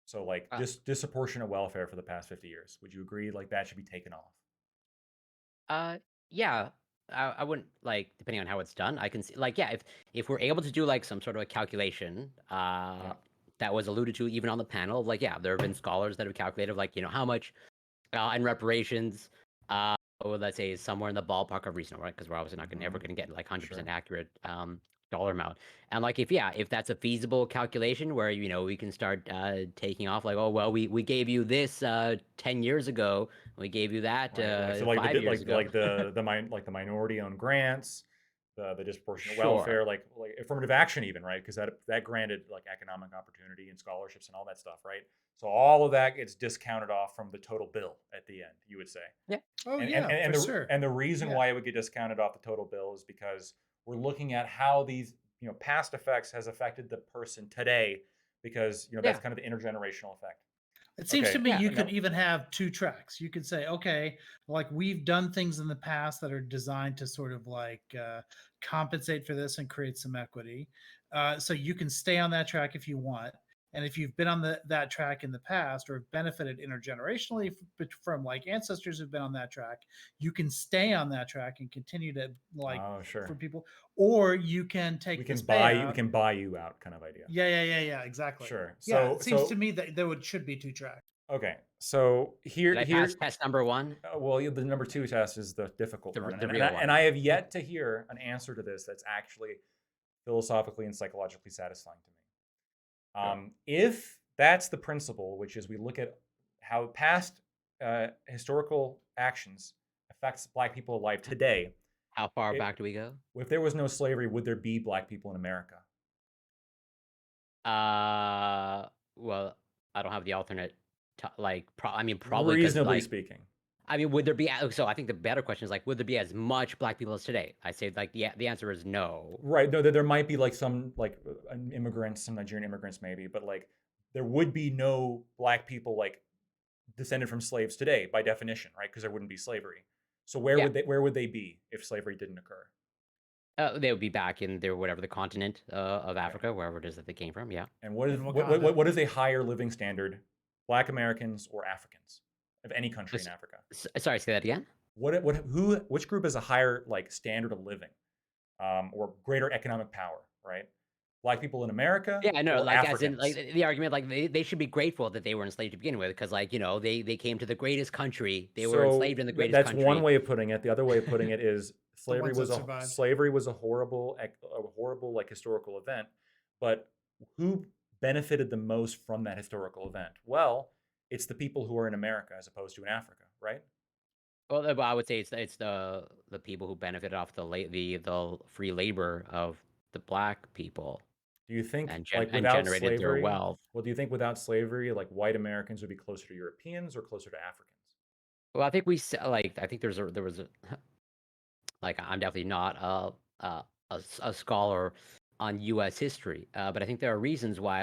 So like disproportionate welfare for the past 50 years. Would you agree like that should be taken off? Yeah. I wouldn't like depending on how it's done. I can see like yeah, if we're able to do like some sort of a calculation, that was alluded to even on the panel. Like yeah, there have been scholars that have calculated like how much in reparations. Let's say somewhere in the ballpark of reasonable, right? Because we're obviously not ever going to get like 100% accurate dollar amount. And like if that's a feasible calculation where we can start taking off like, oh well, we gave you this 10 years ago, we gave you that Right. So like 5 years ago. like the minority owned grants, the disproportionate Sure. welfare, like affirmative action even, right? Because that granted like economic opportunity and scholarships and all that stuff, right? So all of that gets discounted off from the total bill at the end, you would say. Yeah. Oh and, yeah, and, for sure. And the reason Yeah. why it would get discounted off the total bill is because we're looking at how these past effects has affected the person today, because that's kind of the intergenerational effect. It seems to me Yeah, you could even have two tracks. You could say, okay, like we've done things in the past that are designed to sort of like compensate for this and create some equity. So you can stay on that track if you want. And if you've been on that track in the past or benefited intergenerationally from like ancestors who've been on that track, you can stay on that track and continue to like for people. Or you can take we can buy you out kind of idea. Yeah, exactly. Sure. Yeah, So it seems to me that there should be two tracks. Okay, so Did I pass test number 1? well, the number 2 test is the difficult The one, the and, real I, one. and I have yet to hear an answer to this that's actually philosophically and psychologically satisfying to me. Sure. If that's the principle, which is we look at how past historical actions affects Black people alive today. How far back do we go? If there was no slavery, would there be Black people in America? Well, I don't have the alternate. I mean, probably because Reasonably speaking. I mean, would there be? So I think the better question is like, would there be as much Black people as today? I say like, yeah, the answer is no. Right. No, there might be like some like immigrants, some Nigerian immigrants maybe, but like there would be no Black people like descended from slaves today by definition, right? Because there wouldn't be slavery. So Yeah. where would they be if slavery didn't occur? They would be back in their whatever the continent of Africa, wherever it is that they came from. Yeah. And what is In what, Wakanda. what is a higher living standard, Black Americans or Africans of any country in S- Africa? Sorry, say that again. Which group has a higher like standard of living, or greater economic power, right? Black people in America Yeah, I know. or Like, as Africans? in, like the argument, like they should be grateful that they were enslaved to begin with, because like they came to the greatest country. They were enslaved in the greatest that's country. one way of putting it. The other way of putting it is ones that survived. slavery was a horrible like historical event, but who benefited the most from that historical event? Well, it's the people who are in America as opposed to in Africa, right? Well, I would say it's the people who benefited off the free labor of the Black people Do you think and like and without generated their slavery? wealth. Well, do you think without slavery, like white Americans would be closer to Europeans or closer to Africans? Well, I think I think there was a like I'm definitely not a scholar on U.S. history, but I think there are reasons why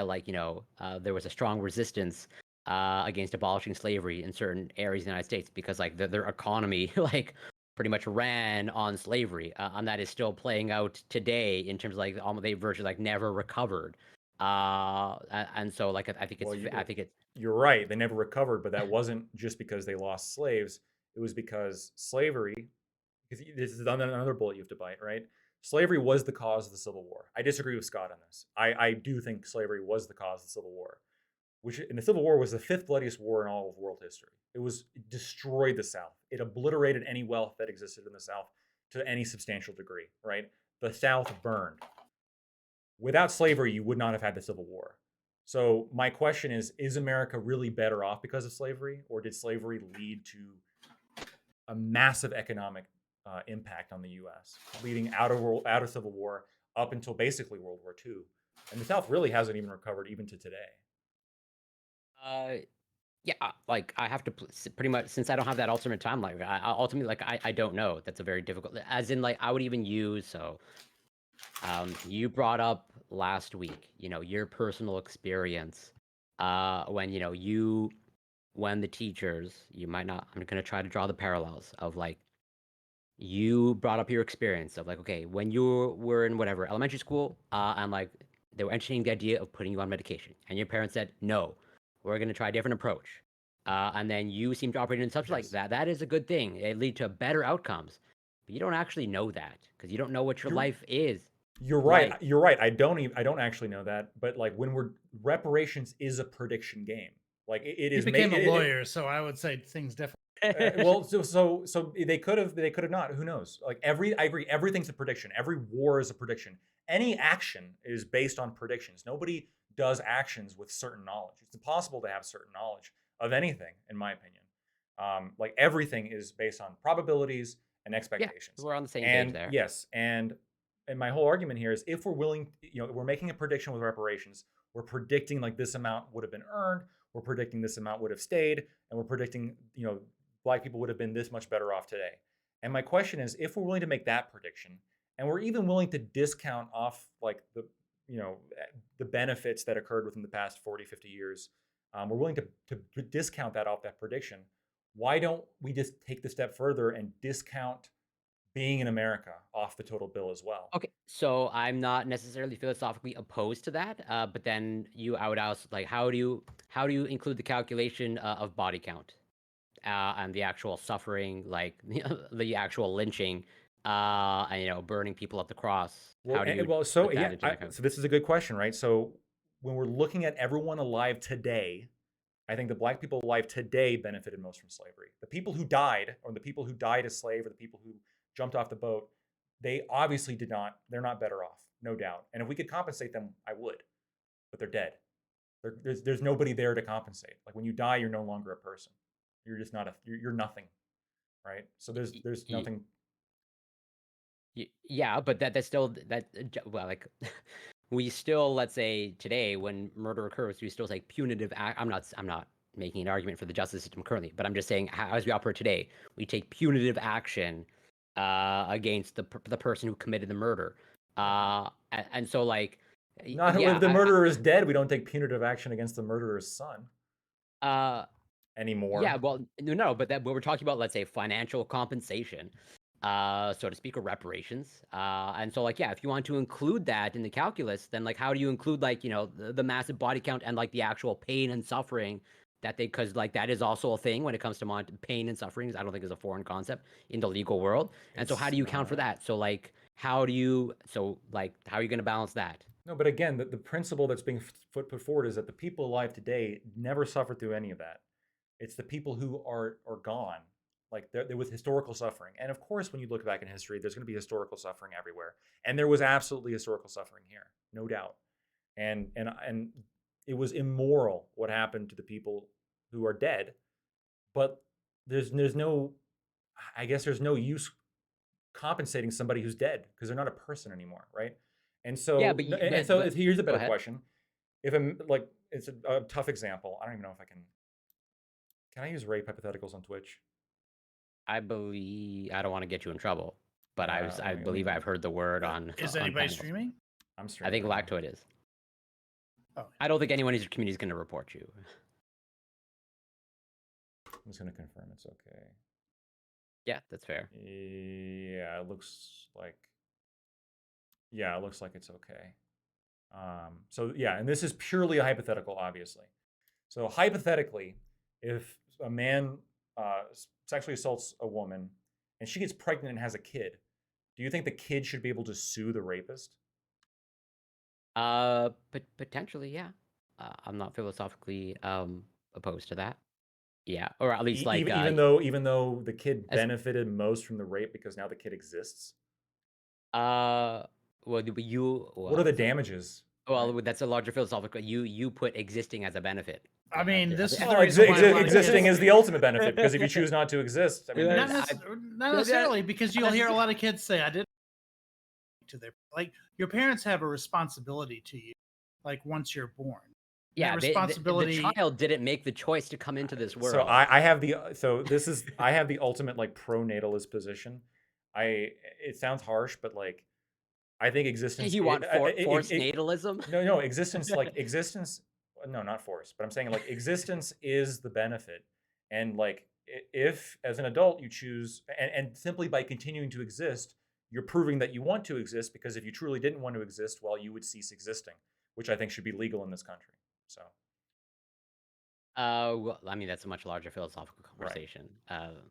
there was a strong resistance against abolishing slavery in certain areas of the United States, because like their economy like pretty much ran on slavery, and that is still playing out today in terms of like almost they virtually like never recovered. And so like I think it's You're right. They never recovered, but that wasn't just because they lost slaves. It was because slavery, because this is another bullet you have to bite, right? Slavery was the cause of the Civil War. I disagree with Scott on this. I do think slavery was the cause of the Civil War, which in the Civil War was the fifth bloodiest war in all of world history. It destroyed the South. It obliterated any wealth that existed in the South to any substantial degree, right? The South burned. Without slavery, you would not have had the Civil War. So my question is America really better off because of slavery, or did slavery lead to a massive economic impact on the U.S., leading out of Civil War up until basically World War II? And the South really hasn't even recovered even to today. Yeah, like I have to pretty much, since I don't have that alternate timeline. Ultimately, like I don't know. That's a very difficult. As in, like I would even use you brought up last week, your personal experience, when when the teachers, you might not. I'm gonna try to draw the parallels of like you brought up your experience of like, okay, when you were in whatever elementary school, and like they were entertaining the idea of putting you on medication, and your parents said, no, we're going to try a different approach. And then you seem to operate in such like Yes. that. That is a good thing. It lead to better outcomes. But you don't actually know that because you don't know what your life is. You're right. Like, You're right. I don't actually know that, but like when reparations is a prediction game. Like it He is. became a lawyer, so I would say things definitely. Well, so they could have not. Who knows? Like I agree. Everything's a prediction. Every war is a prediction. Any action is based on predictions. Nobody does actions with certain knowledge. It's impossible to have certain knowledge of anything, in my opinion. Like everything is based on probabilities and yeah, expectations. we're on the same And page there. yes, and my whole argument here is if we're willing, we're making a prediction with reparations. We're predicting like this amount would have been earned. We're predicting this amount would have stayed, and we're predicting, Black people would have been this much better off today. And my question is, if we're willing to make that prediction, and we're even willing to discount off like the benefits that occurred within the past 40, 50 years, we're willing to discount that off that prediction. Why don't we just take the step further and discount being in America off the total bill as well? Okay, so I'm not necessarily philosophically opposed to that, but then I would ask, like, how do you include the calculation of body count, and the actual suffering, like the actual lynching, and burning people at the cross? Well, How do you so put that yeah, into account? so this is a good question, right? So when we're looking at everyone alive today, I think the black people alive today benefited most from slavery. The people who died, or the people who died as slave, or the people who jumped off the boat, they obviously did not. They're not better off, no doubt. And if we could compensate them, I would. But they're dead. There's nobody there to compensate. Like when you die, you're no longer a person. You're just not a. You're nothing, right? So there's nothing. Yeah, but that's still well, like we still, let's say today when murder occurs, we still say punitive act. I'm not making an argument for the justice system currently, but I'm just saying how, as we operate today, we take punitive action against the person who committed the murder. And so like Not yeah, if the murderer is dead, we don't take punitive action against the murderer's son anymore. yeah, well, no, but that, but we're talking about, let's say, financial compensation, so to speak, or reparations. And so, like, yeah, if you want to include that in the calculus, then like, how do you include like, the massive body count and like the actual pain and suffering that they, because like that is also a thing when it comes to pain and sufferings. I don't think is a foreign concept in the legal world. And so, how It's do you account for not. that? So like, how are you going to balance that? No, but again, the principle that's being put forward is that the people alive today never suffered through any of that. It's the people who are gone, like there was historical suffering. And of course, when you look back in history, there's going to be historical suffering everywhere, and there was absolutely historical suffering here, no doubt. And it was immoral what happened to the people who are dead, but there's no, I guess there's no use compensating somebody who's dead because they're not a person anymore, right? And Yeah, so, but here's a go better ahead. question. If I'm like, it's a tough example. I don't even know if I can. Can I use rape hypotheticals on Twitch? I believe I don't want to get you in trouble, but Yeah, I believe I've heard the word on Is on anybody panels. streaming? I'm I streaming. think right now. Lactoid is. Oh, I don't think anyone in your community is going to report you. I'm just gonna confirm it's okay. Yeah, that's fair. Yeah, it looks like. Yeah, it looks like it's okay. So yeah, and this is purely a hypothetical, obviously. So hypothetically, if a man sexually assaults a woman and she gets pregnant and has a kid, do you think the kid should be able to sue the rapist? Potentially, yeah. I'm not philosophically opposed to that. Yeah, or at least like Even though the kid as benefited most from the rape because now the kid exists. well, you What are the damages? well, that's a larger philosophical. You put existing as a benefit. I mean, this is the Well, reason why a lot of existing kids- is the ultimate benefit because if you choose not to exist, I mean, not, there's, not necessarily, because you'll hear a lot of kids say, "I didn't." To their, like, your parents have a responsibility to you, like once you're born. Yeah, That responsibility. the child didn't make the choice to come into this world. so I have the this is I have the ultimate like pro-natalist position. It sounds harsh, but like I think existence. You want forced natalism? No, existence like existence. No, not force, but I'm saying like existence is the benefit, and like if as an adult you choose, and simply by continuing to exist, you're proving that you want to exist, because if you truly didn't want to exist, well, you would cease existing, which I think should be legal in this country. So. Well, I mean, that's a much larger philosophical conversation.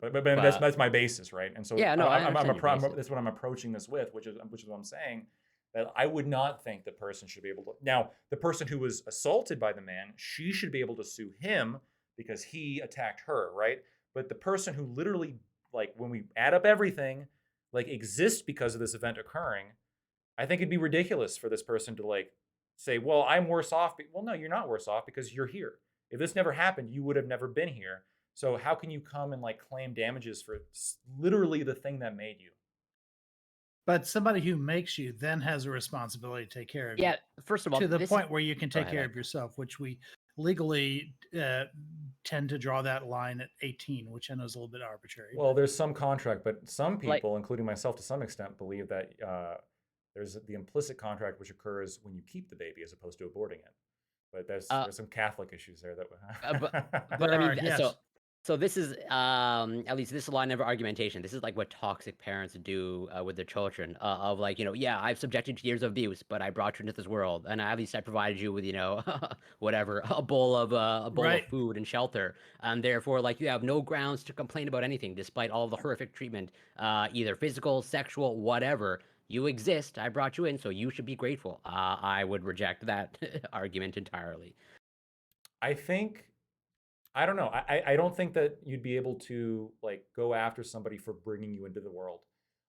But that's my basis, right? And so yeah, no, I I'm understand your basis. that's what I'm approaching this with, which is what I'm saying, that I would not think the person should be able to. Now, the person who was assaulted by the man, she should be able to sue him because he attacked her, right? But the person who literally, like, when we add up everything, like, exists because of this event occurring, I think it'd be ridiculous for this person to like say, "Well, I'm worse off." Well, no, you're not worse off because you're here. If this never happened, you would have never been here. So how can you come and like claim damages for literally the thing that made you? But somebody who makes you then has a responsibility to take care of you. Yeah, first of all, to the point where you can take ahead, care Ed. of yourself, which we legally tend to draw that line at 18, which I know is a little bit arbitrary. Well, there's some contract, but some Like- people, including myself to some extent, believe that there's the implicit contract which occurs when you keep the baby as opposed to aborting it. But there's some Catholic issues there that. But I There mean, are, yes. so this is at least this line of argumentation. This is like what toxic parents do with their children. Of like, yeah, I've subjected you to years of abuse, but I brought you into this world, and at least I provided you with, whatever, a bowl of Right. of food and shelter. And therefore, like, you have no grounds to complain about anything, despite all the horrific treatment, either physical, sexual, whatever. You exist. I brought you in, so you should be grateful. I would reject that argument entirely. I think I don't know. I don't think that you'd be able to like go after somebody for bringing you into the world.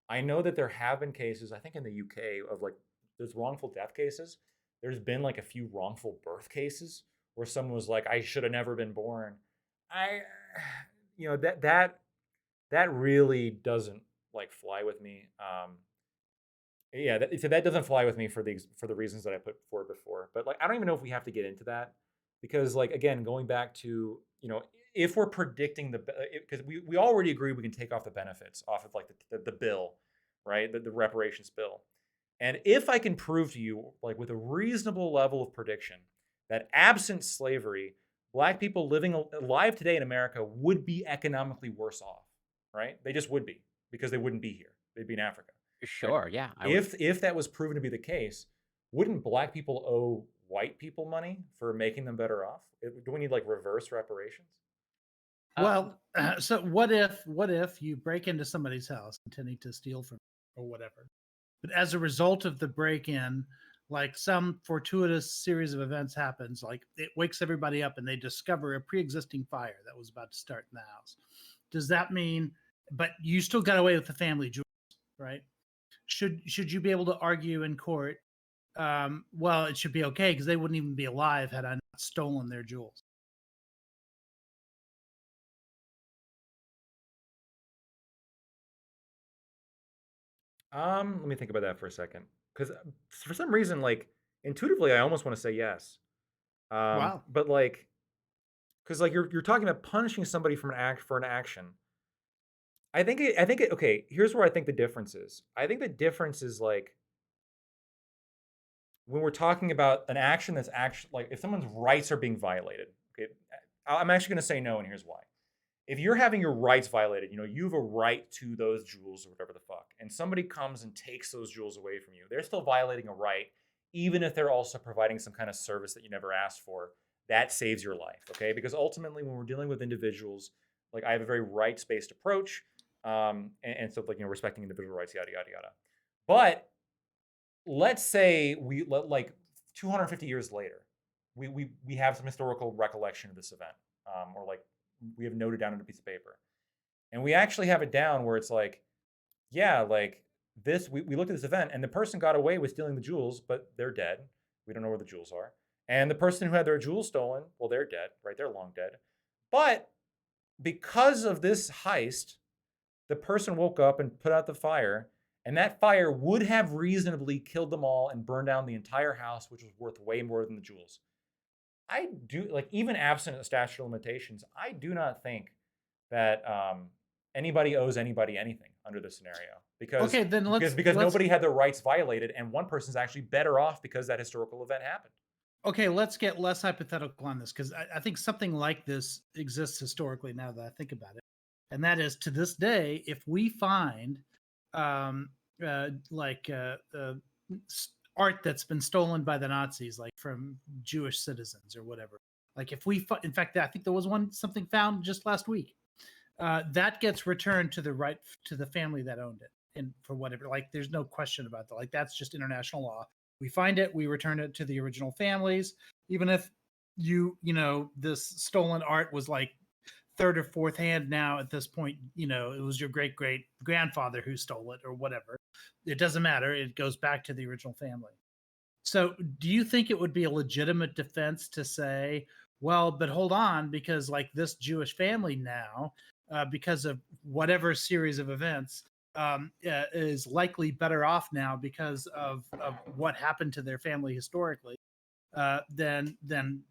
I know that there have been cases, I think in the UK, of like there's wrongful death cases. There's been like a few wrongful birth cases where someone was like, I should have never been born. I, that really doesn't like fly with me. Yeah, so that doesn't fly with me for the reasons that I put forward before. But like, I don't even know if we have to get into that because, like, again, going back to if we're predicting because we already agree we can take off the benefits off of like the bill, right? The reparations bill, and if I can prove to you, like, with a reasonable level of prediction, that absent slavery, Black people living alive today in America would be economically worse off, right? They just would be because they wouldn't be here; they'd be in Africa. Right? Sure, yeah, I would. If that was proven to be the case, wouldn't Black people owe white people money for making them better off? Do we need like reverse reparations? Well, so what if you break into somebody's house intending to steal from or whatever, but as a result of the break-in, like some fortuitous series of events happens, like it wakes everybody up and they discover a pre-existing fire that was about to start in the house. Does that mean? But you still got away with the family jewels, right? Should you be able to argue in court? Well, it should be okay because they wouldn't even be alive had I not stolen their jewels. Let me think about that for a second, because for some reason, like intuitively, I almost want to say yes. Wow. But like, because like you're talking about punishing somebody for an action. Okay, here's where I think the difference is. I think the difference is like when we're talking about an action that's actually like if someone's rights are being violated. Okay, I'm actually going to say no, and here's why. If you're having your rights violated, you have a right to those jewels or whatever the fuck, and somebody comes and takes those jewels away from you, they're still violating a right, even if they're also providing some kind of service that you never asked for. That saves your life, okay? Because ultimately, when we're dealing with individuals, like I have a very rights-based approach, and so like respecting individual rights, yada yada yada. But let's say like 250 years later, we have some historical recollection of this event, or like we have noted down on a piece of paper, and we actually have it down where it's like, yeah, like this, we looked at this event, and the person got away with stealing the jewels, but they're dead. We don't know where the jewels are, and the person who had their jewels stolen, well, they're dead, right? They're long dead, but because of this heist, the person woke up and put out the fire, and that fire would have reasonably killed them all and burned down the entire house, which was worth way more than the jewels. I do like even absent a statute of limitations, I do not think that anybody owes anybody anything under this scenario because Okay, then because let's nobody had their rights violated, and one person's actually better off because that historical event happened. okay, let's get less hypothetical on this because I think something like this exists historically now that I think about it. And that is to this day, if we find um, like art that's been stolen by the Nazis, like from Jewish citizens or whatever, like if in fact, I think there was something found just last week that gets returned to the family that owned it, and for whatever, like there's no question about that. Like that's just international law. We find it, we return it to the original families, even if this stolen art was like third or fourth hand now at this point. It was your great great grandfather who stole it or whatever. It doesn't matter. It goes back to the original family. So, do you think it would be a legitimate defense to say, well, but hold on, because like this Jewish family now, because of whatever series of events, is likely better off now because of what happened to their family historically than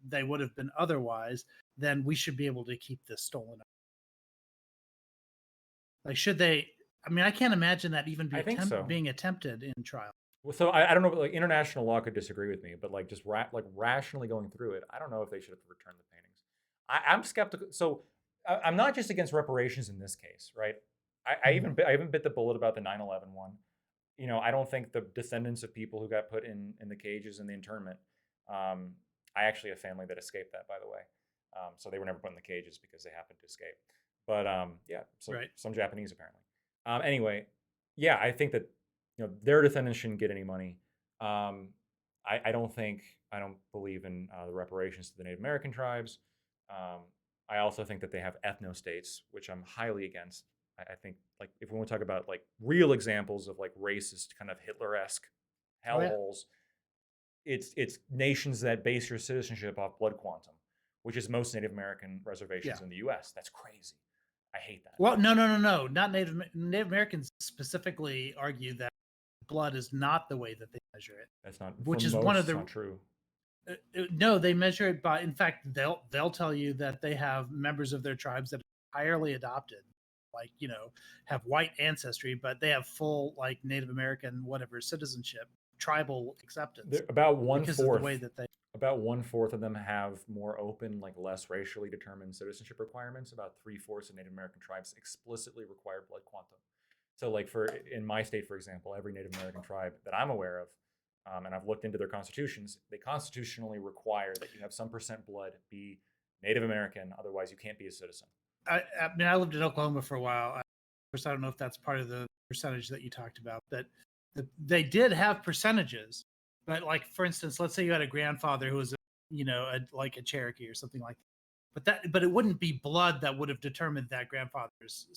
they would have been otherwise? Then we should be able to keep this stolen. Like, should they? I mean, I can't imagine that even I think so. being attempted in trial. Well, so I don't know, like international law could disagree with me, but like just rationally going through it, I don't know if they should have returned the paintings. I'm skeptical. So I'm not just against reparations in this case, right? I even bit the bullet about the 9/11 one. I don't think the descendants of people who got put in the cages in the internment. I actually have family that escaped that, by the way. So they were never put in the cages because they happened to escape. But yeah, so Right. some Japanese apparently. Anyway, yeah, I think that their descendants shouldn't get any money. I don't believe in the reparations to the Native American tribes. I also think that they have ethnostates, which I'm highly against. I think like if we want to talk about like real examples of like racist kind of Hitler-esque Oh, yeah. hellholes, it's nations that base your citizenship off blood quantum, which is most Native American reservations Yeah. in the U.S. That's crazy. I hate that. Well, no. Not Native Americans specifically argue that blood is not the way that they measure it. That's not Which for is most, one of it's the not true. No, they measure it by. In fact, they'll tell you that they have members of their tribes that are entirely adopted, like have white ancestry, but they have full like Native American whatever citizenship, tribal acceptance About because of the way that they. About 1/4 of them have more open, like less racially determined citizenship requirements. About 3/4 of Native American tribes explicitly require blood quantum. So, like in my state, for example, every Native American tribe that I'm aware of, and I've looked into their constitutions, they constitutionally require that you have some percent blood be Native American, otherwise you can't be a citizen. I mean, I lived in Oklahoma for a while. Of course, I don't know if that's part of the percentage that you talked about, but they did have percentages. But like, for instance, let's say you had a grandfather who was, like a Cherokee or something like that. But it wouldn't be blood that would have determined that grandfather's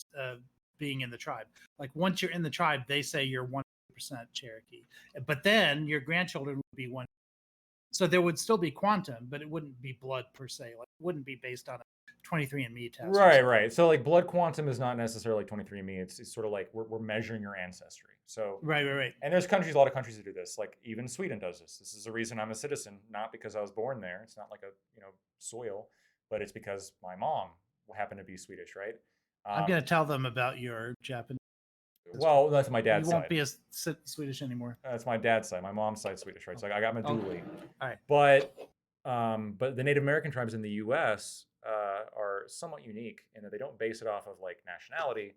being in the tribe. Like once you're in the tribe, they say you're 100% Cherokee. But then your grandchildren would be one. So there would still be quantum, but it wouldn't be blood per se. Like it wouldn't be based on a 23andMe test. Right. So like blood quantum is not necessarily 23andMe. It's sort of like we're measuring your ancestry. So Right. And there's a lot of countries that do this. Like even Sweden does this. This is the reason I'm a citizen, not because I was born there. It's not like a soil, but it's because my mom happened to be Swedish, right? I'm gonna tell them about your Japanese. Well, that's my dad's You won't side. be as Swedish anymore. That's my dad's side. My mom's side Swedish, right? So I got Meduli. All right. But the Native American tribes in the U.S. Are somewhat unique in that they don't base it off of like nationality.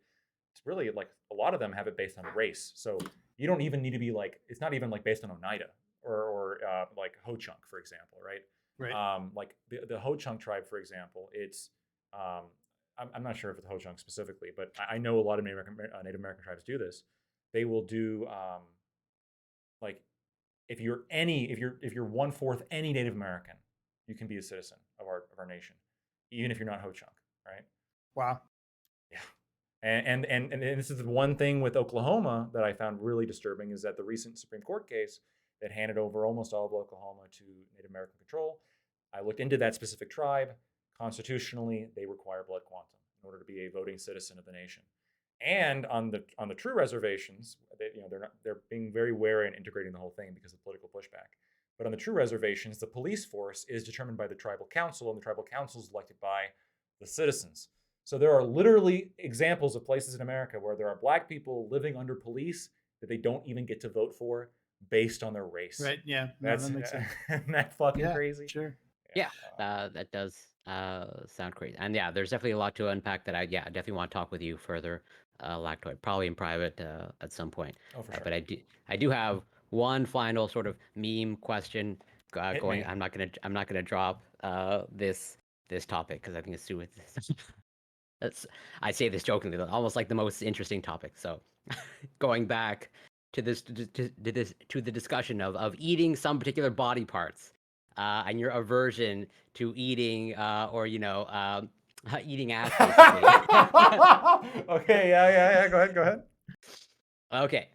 It's really like a lot of them have it based on race. So you don't even need to be like, it's not even like based on Oneida or like Ho-Chunk, for example, right? Right. Like the Ho-Chunk tribe, for example, it's I'm not sure if it's Ho-Chunk specifically, but I know a lot of Native American tribes do this. They will do like if you're 1/4 any Native American, you can be a citizen of our nation, even if you're not Ho-Chunk, right? Wow. Yeah. And this is the one thing with Oklahoma that I found really disturbing is that the recent Supreme Court case that handed over almost all of Oklahoma to Native American control, I looked into that specific tribe. Constitutionally, they require blood quantum in order to be a voting citizen of the nation. And on the true reservations, they're being very wary and integrating the whole thing because of political pushback. But on the true reservations, the police force is determined by the tribal council, and the tribal council is elected by the citizens. So there are literally examples of places in America where there are black people living under police that they don't even get to vote for based on their race. Right. Yeah. That makes sense. Isn't that fucking crazy? Sure. Yeah, that does sound crazy. And yeah, there's definitely a lot to unpack that I definitely want to talk with you further, Lactoid, probably in private at some point. Oh, for sure. But I do have one final sort of meme question going. Me. I'm not gonna drop this topic because I think it's too. I say this jokingly, almost like the most interesting topic. So, going back to the discussion of eating some particular body parts, and your aversion to eating eating ass. Basically. Okay, yeah. Go ahead. Okay,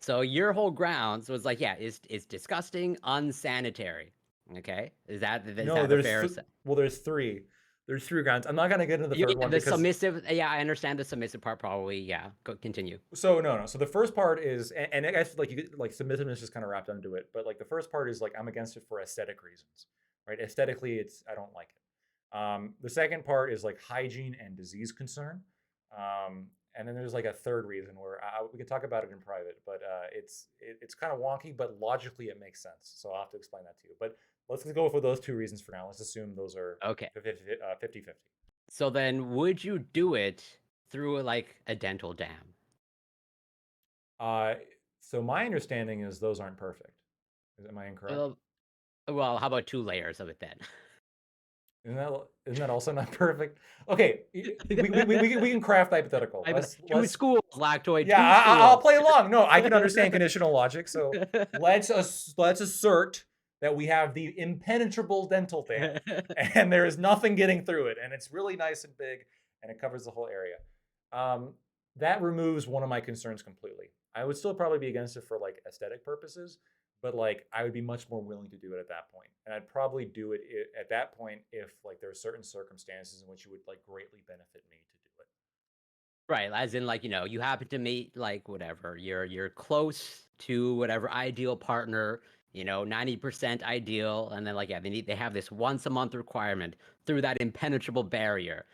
so your whole grounds was like, it's disgusting, unsanitary. Okay, is that a fair? Well, there's three. There's 3 grounds. I'm not gonna get into the third one. The submissive. Yeah, I understand the submissive part. Probably. Yeah. Continue. So no. So the first part is, and I guess like submissiveness is kind of wrapped into it. But like the first part is like I'm against it for aesthetic reasons, right? Aesthetically, I don't like it. The second part is like hygiene and disease concern. And then there's like a third reason where we can talk about it in private, but it's kind of wonky, but logically it makes sense. So I'll have to explain that to you. But let's go for those 2 reasons for now. Let's assume those are okay. 50-50. So then, would you do it through like a dental dam? So my understanding is those aren't perfect. Am I incorrect? Well, how about 2 layers of it then? Isn't that also not perfect? Okay, we can craft hypothetical. Two schools, Lactoid. Yeah, two schools. I'll play along. No, I can understand conditional logic. So let's assert that we have the impenetrable dental dam, and there is nothing getting through it, and it's really nice and big, and it covers the whole area. That removes one of my concerns completely. I would still probably be against it for like aesthetic purposes, but like I would be much more willing to do it at that point, and I'd probably do it at that point if like there are certain circumstances in which it would like greatly benefit me to do it. Right, as in like, you happen to meet like whatever, you're close to whatever ideal partner, 90% ideal, and then like yeah, they have this once a month requirement through that impenetrable barrier,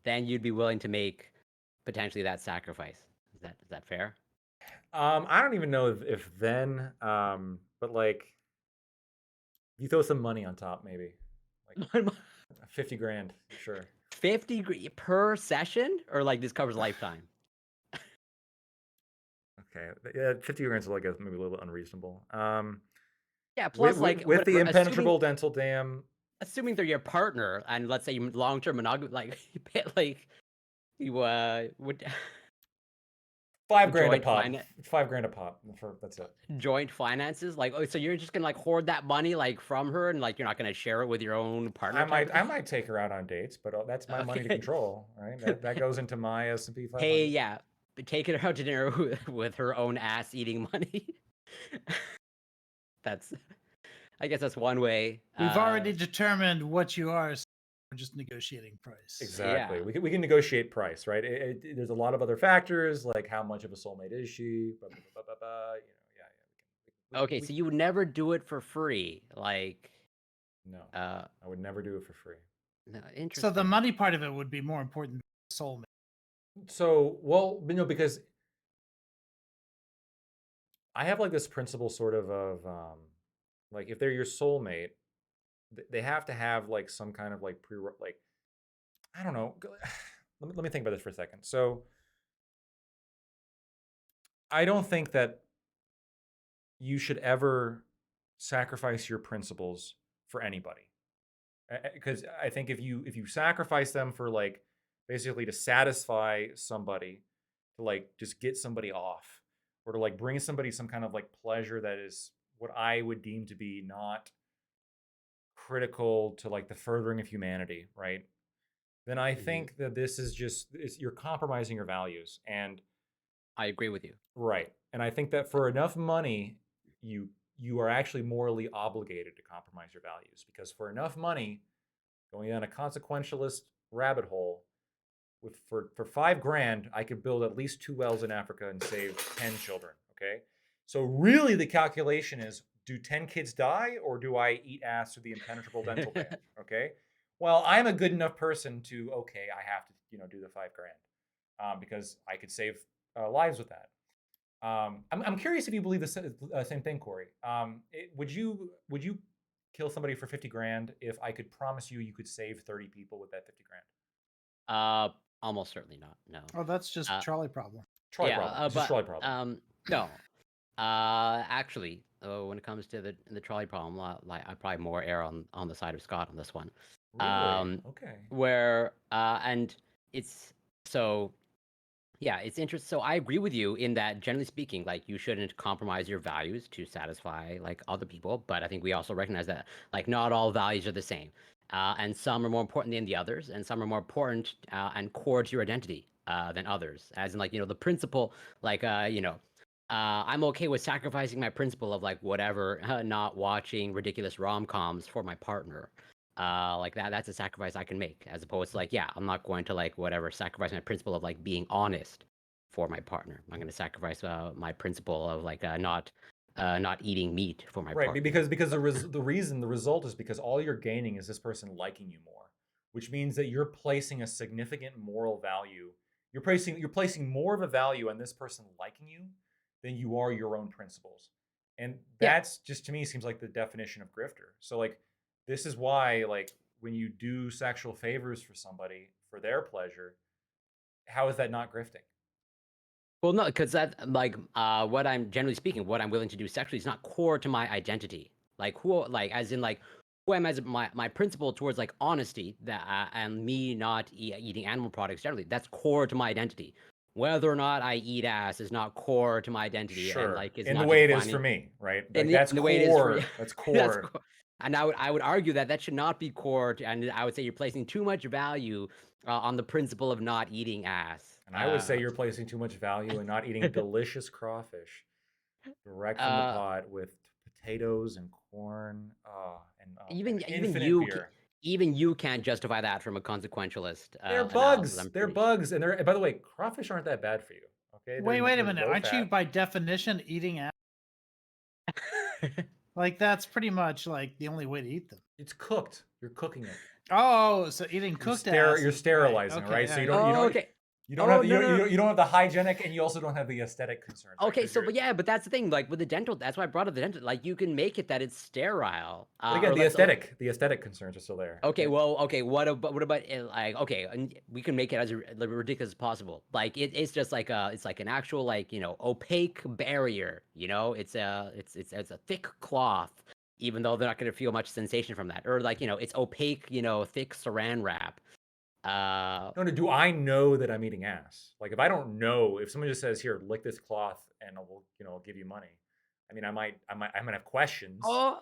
then you'd be willing to make potentially that sacrifice. Is that fair? I don't even know if then, but like you throw some money on top, maybe like 50 grand, sure. 50 per session, or like this covers lifetime? Okay, yeah, 50 grand is like maybe a little bit unreasonable. Yeah, plus like with the whatever, impenetrable dental dam, assuming they're your partner, and let's say you long-term monogamy, like you pay, like you would 5 grand a joint pop. finan- 5 grand a pop. That's it. joint finances, like, oh, so you're just gonna like hoard that money like from her, and like you're not gonna share it with your own partner? I might take her out on dates, but that's my money to Okay. control, right? That goes into my S&P 500. Hey, yeah, but taking her out to dinner with her own ass eating money. That's, I guess that's one way. We've already determined what you are. So we're just negotiating price. Exactly. Yeah. We can negotiate price, right? There's a lot of other factors, like how much of a soulmate is she? Blah, blah, blah, blah, blah, yeah. Okay, so you would never do it for free, like? No, I would never do it for free. No, interesting. So the money part of it would be more important than the soulmate. So, well, because I have like this principle sort of like if they're your soulmate, they have to have like some kind of like like I don't know. Let me think about this for a second. So I don't think that you should ever sacrifice your principles for anybody. Because I think if you sacrifice them for like basically to satisfy somebody, to like just get somebody off, or to like bring somebody some kind of like pleasure that is what I would deem to be not critical to like the furthering of humanity, right? Then I think that this is just you're compromising your values. And I agree with you. right. And I think that for enough money, you are actually morally obligated to compromise your values, because for enough money, going down a consequentialist rabbit hole, for 5 grand, I could build at least 2 wells in Africa and save 10 children. Okay. So really the calculation is, do 10 kids die, or do I eat ass through the impenetrable dental dam? Okay. Well, I'm a good enough person to, okay, I have to, do the 5 grand because I could save lives with that. I'm curious if you believe the same thing, Corey. Would you kill somebody for 50 grand if I could promise you could save 30 people with that 50 grand? Almost certainly not. No. Oh, that's just trolley problem. Trolley problem. It's just trolley problem. No. Actually, when it comes to the trolley problem, like I probably more err on the side of Scott on this one. Really? Okay. Where and it's so. Yeah, it's interesting. So I agree with you in that, generally speaking, like you shouldn't compromise your values to satisfy like other people. But I think we also recognize that like not all values are the same, and some are more important than the others, and some are more important and core to your identity than others. As in, like the principle, like I'm okay with sacrificing my principle of like whatever, not watching ridiculous rom-coms for my partner. Like that's a sacrifice I can make, as opposed to like, yeah, I'm not going to like whatever sacrifice my principle of like being honest for my partner. I'm going to sacrifice my principle of like not eating meat for my partner. Right, because the result is because all you're gaining is this person liking you more, which means that you're placing a significant moral value. You're placing more of a value on this person liking you than you are your own principles. And that's just, to me, seems like the definition of grifter. So like this is why, like, when you do sexual favors for somebody for their pleasure, how is that not grifting? Well, no, because that like what I'm generally speaking, what I'm willing to do sexually is not core to my identity. Like as in like who am as my principle towards like honesty that and me not eating animal products generally, that's core to my identity. Whether or not I eat ass is not core to my identity. Sure. And like in the way it is for me, right? Like, that's core. That's core. And I would argue that that should not be core, and I would say you're placing too much value on the principle of not eating ass. And I would say you're placing too much value in not eating delicious crawfish direct from the uh, pot with potatoes and corn and even infinite beer. even you can't justify that from a consequentialist They're analysis. bugs. I'm They're pretty bugs. And by the way, crawfish aren't that bad for you. Okay. Wait a they're minute. low Aren't you fat. by definition eating ass? sure. Like that's pretty much like the only way to eat them. It's cooked. You're cooking it. Oh, so eating cooked ass. You're sterilizing, okay, right? So you yeah, don't Oh, okay. you don't Oh, have no, no, no. you don't have the hygienic, and you also don't have the aesthetic concerns. Right? Okay, 'Cause so you're- but yeah, but that's the thing. Like with the dental, that's why I brought up the dental. Like you can make it that it's sterile. but again, or let's- the aesthetic concerns are still there. Okay, well, okay. What about like okay, and we can make it as ridiculous as possible. Like it's just like it's like an actual like opaque barrier. It's it's a thick cloth, even though they're not going to feel much sensation from that. Or like it's opaque, thick Saran wrap. No, do I know that I'm eating ass? Like if I don't know, if someone just says, "Here, lick this cloth, and I'll give you money." I mean, I might have questions. Oh,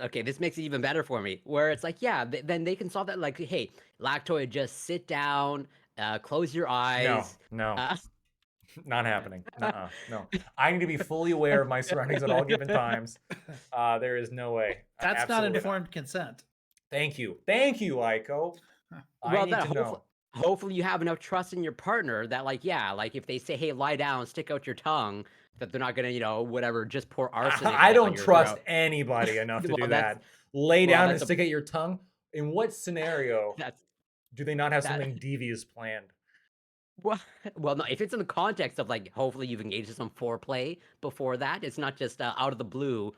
okay. This makes it even better for me. Where it's like, yeah, then they can solve that. Like, hey, Lactoid, just sit down, close your eyes. No. Uh, Not happening. No. I need to be fully aware of my surroundings at all given times. There is no way. That's not Absolutely informed consent. Thank you, Aiko. I well, need then to know. hopefully you have enough trust in your partner that, like, yeah, like if they say, hey, lie down, stick out your tongue, that they're not gonna, whatever, just pour arsenic. I on don't your trust throat. anybody enough to Well, do that's- that. Lay down and that's a- stick at your tongue. In what scenario That's do they not have that- something devious planned? well, no. If it's in the context of like, hopefully you've engaged in some foreplay before that. It's not just out of the blue.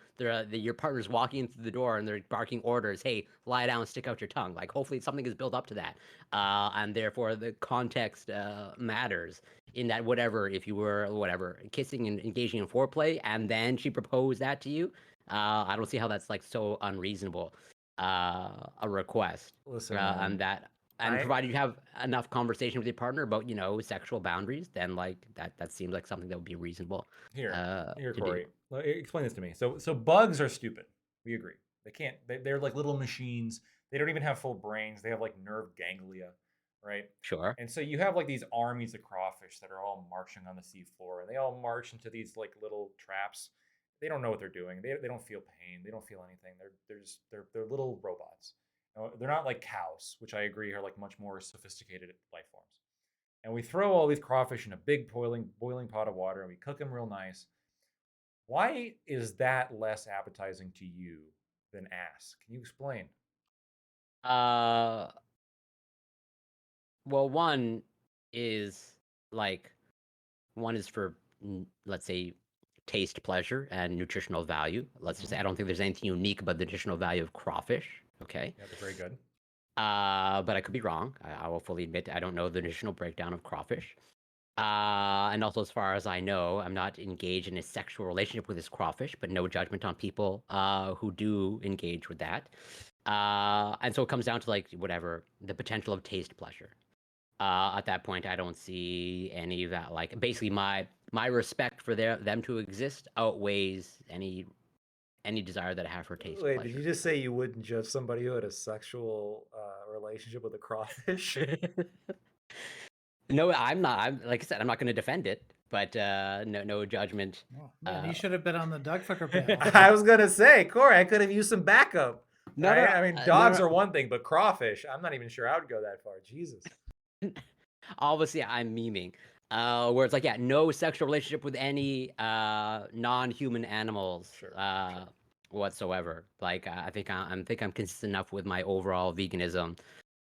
Your partner's walking in through the door and they're barking orders. Hey, lie down, stick out your tongue. Like, hopefully something is built up to that, and therefore the context matters. In that, whatever, if you were kissing and engaging in foreplay, and then she proposed that to you, I don't see how that's like so unreasonable. A request, Listen, and that. And provided you have enough conversation with your partner about, sexual boundaries, then like that seems like something that would be reasonable. Here, to do. Corey. Explain this to me. So bugs are stupid. We agree. They can't. They're like little machines. They don't even have full brains. They have like nerve ganglia, right? Sure. And so you have like these armies of crawfish that are all marching on the seafloor, and they all march into these like little traps. They don't know what they're doing. They don't feel pain. They don't feel anything. They're little robots. They're not like cows, which I agree are like much more sophisticated life forms. And we throw all these crawfish in a big boiling pot of water, and we cook them real nice. Why is that less appetizing to you than ass? Can you explain? Well, one is like for let's say taste pleasure and nutritional value. Let's just say I don't think there's anything unique about the nutritional value of crawfish. Okay. Yeah, they're very good. But I could be wrong. I will fully admit I don't know the nutritional breakdown of crawfish. And also, as far as I know, I'm not engaged in a sexual relationship with this crawfish, but no judgment on people who do engage with that. And so it comes down to like whatever the potential of taste pleasure. At that point, I don't see any of that. Like basically, my respect for them to exist outweighs any desire that I have for taste Wait, pleasure. did you just say you wouldn't judge somebody who had a sexual relationship with a crawfish? No, I'm not. I'm like I said, I'm not going to defend it, but no judgment. Oh, man, you should have been on the Doug Fucker panel. I was gonna say, Corey, I could have used some backup. No, right? no, I mean, no, dogs no. are one thing, but crawfish, I'm not even sure I would go that far. Jesus. Obviously, I'm memeing. Where it's like, yeah, no sexual relationship with any non-human animals Sure. whatsoever. Like, I think I'm consistent enough with my overall veganism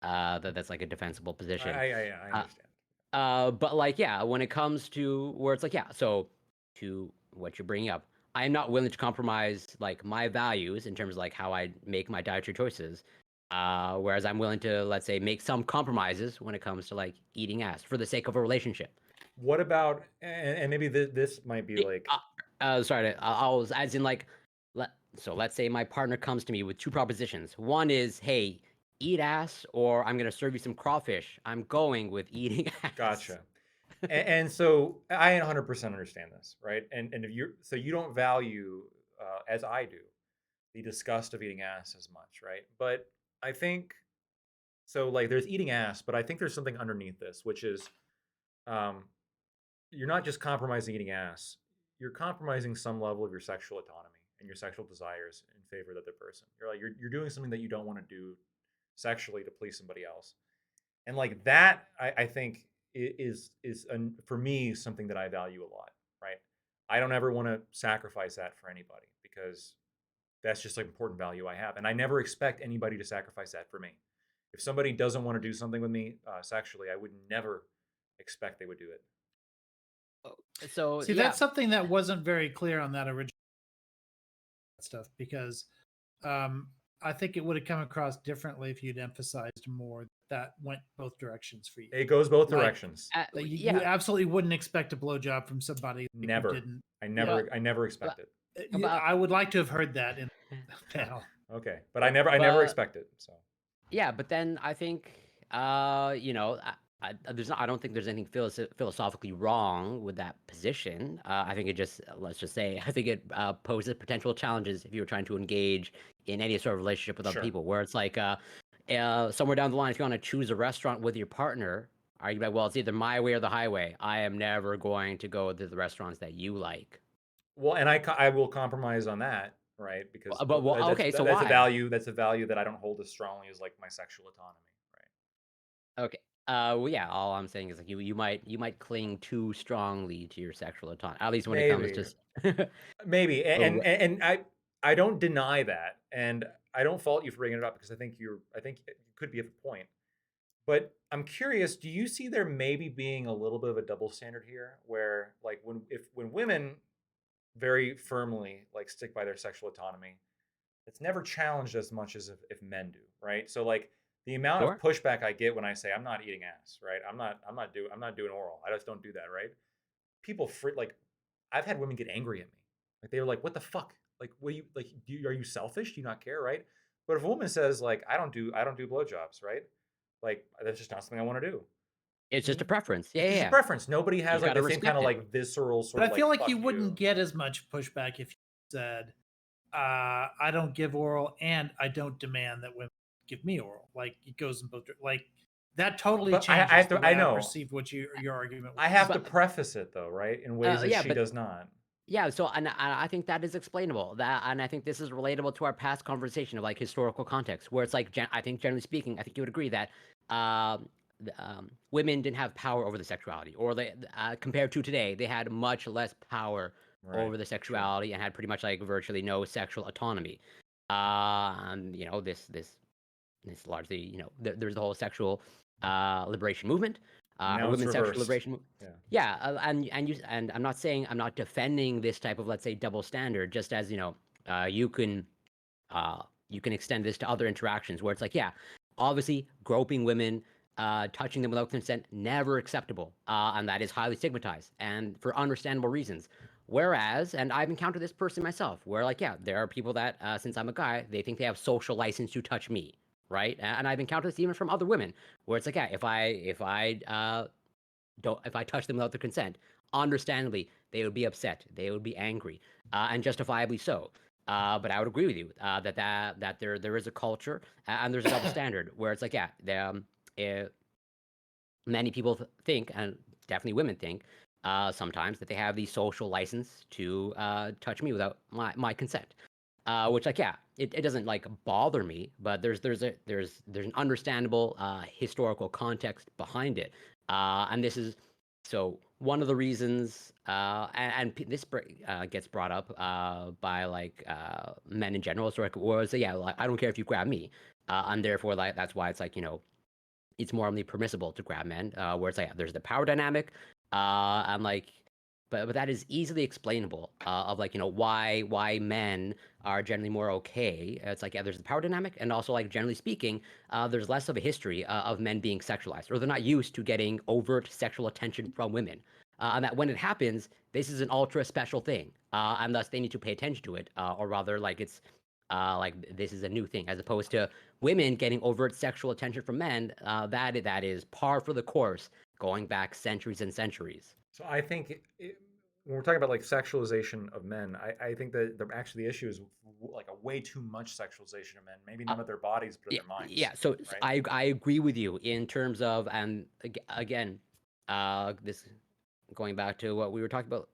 that's like a defensible position. I understand. But like, yeah, when it comes to where it's like, yeah, so to what you're bringing up, I am not willing to compromise like my values in terms of like how I make my dietary choices. Whereas I'm willing to, let's say, make some compromises when it comes to like eating ass for the sake of a relationship. What about, and maybe this might be like, Sorry, I'll as in like, so let's say my partner comes to me with two propositions. One is, hey, eat ass, or I'm gonna serve you some crawfish. I'm going with eating ass. gotcha. And so I 100% understand this, right? And if you don't value, as I do, the disgust of eating ass as much, right? But I think so. Like, there's eating ass, but I think there's something underneath this, which is um, you're not just compromising eating ass. You're compromising some level of your sexual autonomy and your sexual desires in favor of the other person. You're doing something that you don't want to do sexually to please somebody else, and like that, I think for me something that I value a lot. Right? I don't ever want to sacrifice that for anybody because that's just an important value I have, and I never expect anybody to sacrifice that for me. If somebody doesn't want to do something with me sexually, I would never expect they would do it. So See, yeah, that's something that wasn't very clear on that original stuff because um, I think it would have come across differently if you'd emphasized more that went both directions for you. It goes both Like, directions. That you yeah, absolutely wouldn't expect a blowjob from somebody that Never. you didn't. I never expect it. But- I would like to have heard that in the panel. Okay, but I never expect it. So yeah, but then I think you know, I don't think there's anything philosophically wrong with that position. I think it just, let's just say, I think it poses potential challenges if you're trying to engage in any sort of relationship with other Sure. people, where it's like somewhere down the line, if you want to choose a restaurant with your partner, are you like, well, it's either my way or the highway. I am never going to go to the restaurants that you like. well, and I will compromise on that, right? Because Well, okay, so that's a why? value. That's a value that I don't hold as strongly as like my sexual autonomy, right? Okay. Well, yeah. All I'm saying is like you might cling too strongly to your sexual autonomy, at least when it comes Maybe, to. maybe, But and I don't deny that, and I don't fault you for bringing it up because I think you could be at the point. But I'm curious, do you see there maybe being a little bit of a double standard here where like when women very firmly like stick by their sexual autonomy, it's never challenged as much as if men do, right? So like the amount of sure. pushback I get when I say I'm not eating ass, right? I'm not doing oral. I just don't do that, right? People like I've had women get angry at me. Like they were like, "What the fuck? Like what are you selfish? Do you not care, right?" But if a woman says like I don't do blowjobs, right? Like that's just not something I want to do. It's just a preference. Yeah, It's yeah, just a yeah. preference. Nobody You has just like gotta the same kind respect of it. like visceral sort But of I feel like fuck you wouldn't get as much pushback if you said, "I don't give oral, and I don't demand that women give me oral." Like it goes in both. Like that totally But changes have the to, way I I know. perceived what your argument was. I have to But preface it though, right? In ways that yeah, she but does not. yeah. So and I think that is explainable. And I think this is relatable to our past conversation of like historical context, where it's like I think generally speaking, I think you would agree that women didn't have power over the sexuality, or they compared to today, they had much less power Right. over the Sure. sexuality and had pretty much like virtually no sexual autonomy. And you know this largely, you know, there's the whole sexual liberation movement, Now it's women's sexual reversed. liberation. Yeah. Yeah, and I'm not saying, I'm not defending this type of, let's say, double standard. Just as you know, you can extend this to other interactions where it's like, yeah, obviously groping women, touching them without consent, never acceptable, and that is highly stigmatized, and for understandable reasons. Whereas, and I've encountered this person myself, where like, yeah, there are people that, since I'm a guy, they think they have social license to touch me, right? And I've encountered this even from other women, where it's like, yeah, if I touch them without their consent, understandably, they would be upset, they would be angry, and justifiably so. But I would agree with you that there is a culture, and there's a double standard where it's like, yeah, many people think, and definitely women think, sometimes that they have the social license to touch me without my consent. Which, like, yeah, it doesn't like bother me, but there's an understandable historical context behind it, and this is so one of the reasons, this gets brought up by like men in general. So like, was yeah, like, I don't care if you grab me, and therefore like that's why it's like, you know, it's morally permissible to grab men, where it's like, yeah, there's the power dynamic, and like, but that is easily explainable, of like, you know, why men are generally more okay. It's like, yeah, there's the power dynamic, and also like generally speaking, there's less of a history of men being sexualized, or they're not used to getting overt sexual attention from women, and that when it happens, this is an ultra special thing, and thus they need to pay attention to it, or rather like it's like this is a new thing, as opposed to women getting overt sexual attention from men. That is par for the course, going back centuries and centuries. So I think when we're talking about like sexualization of men, I think that actually the issue is like a way too much sexualization of men. Maybe Uh, not of their bodies, but of yeah, their minds. yeah. So Right? I agree with you in terms of, and again, this going back to what we were talking about,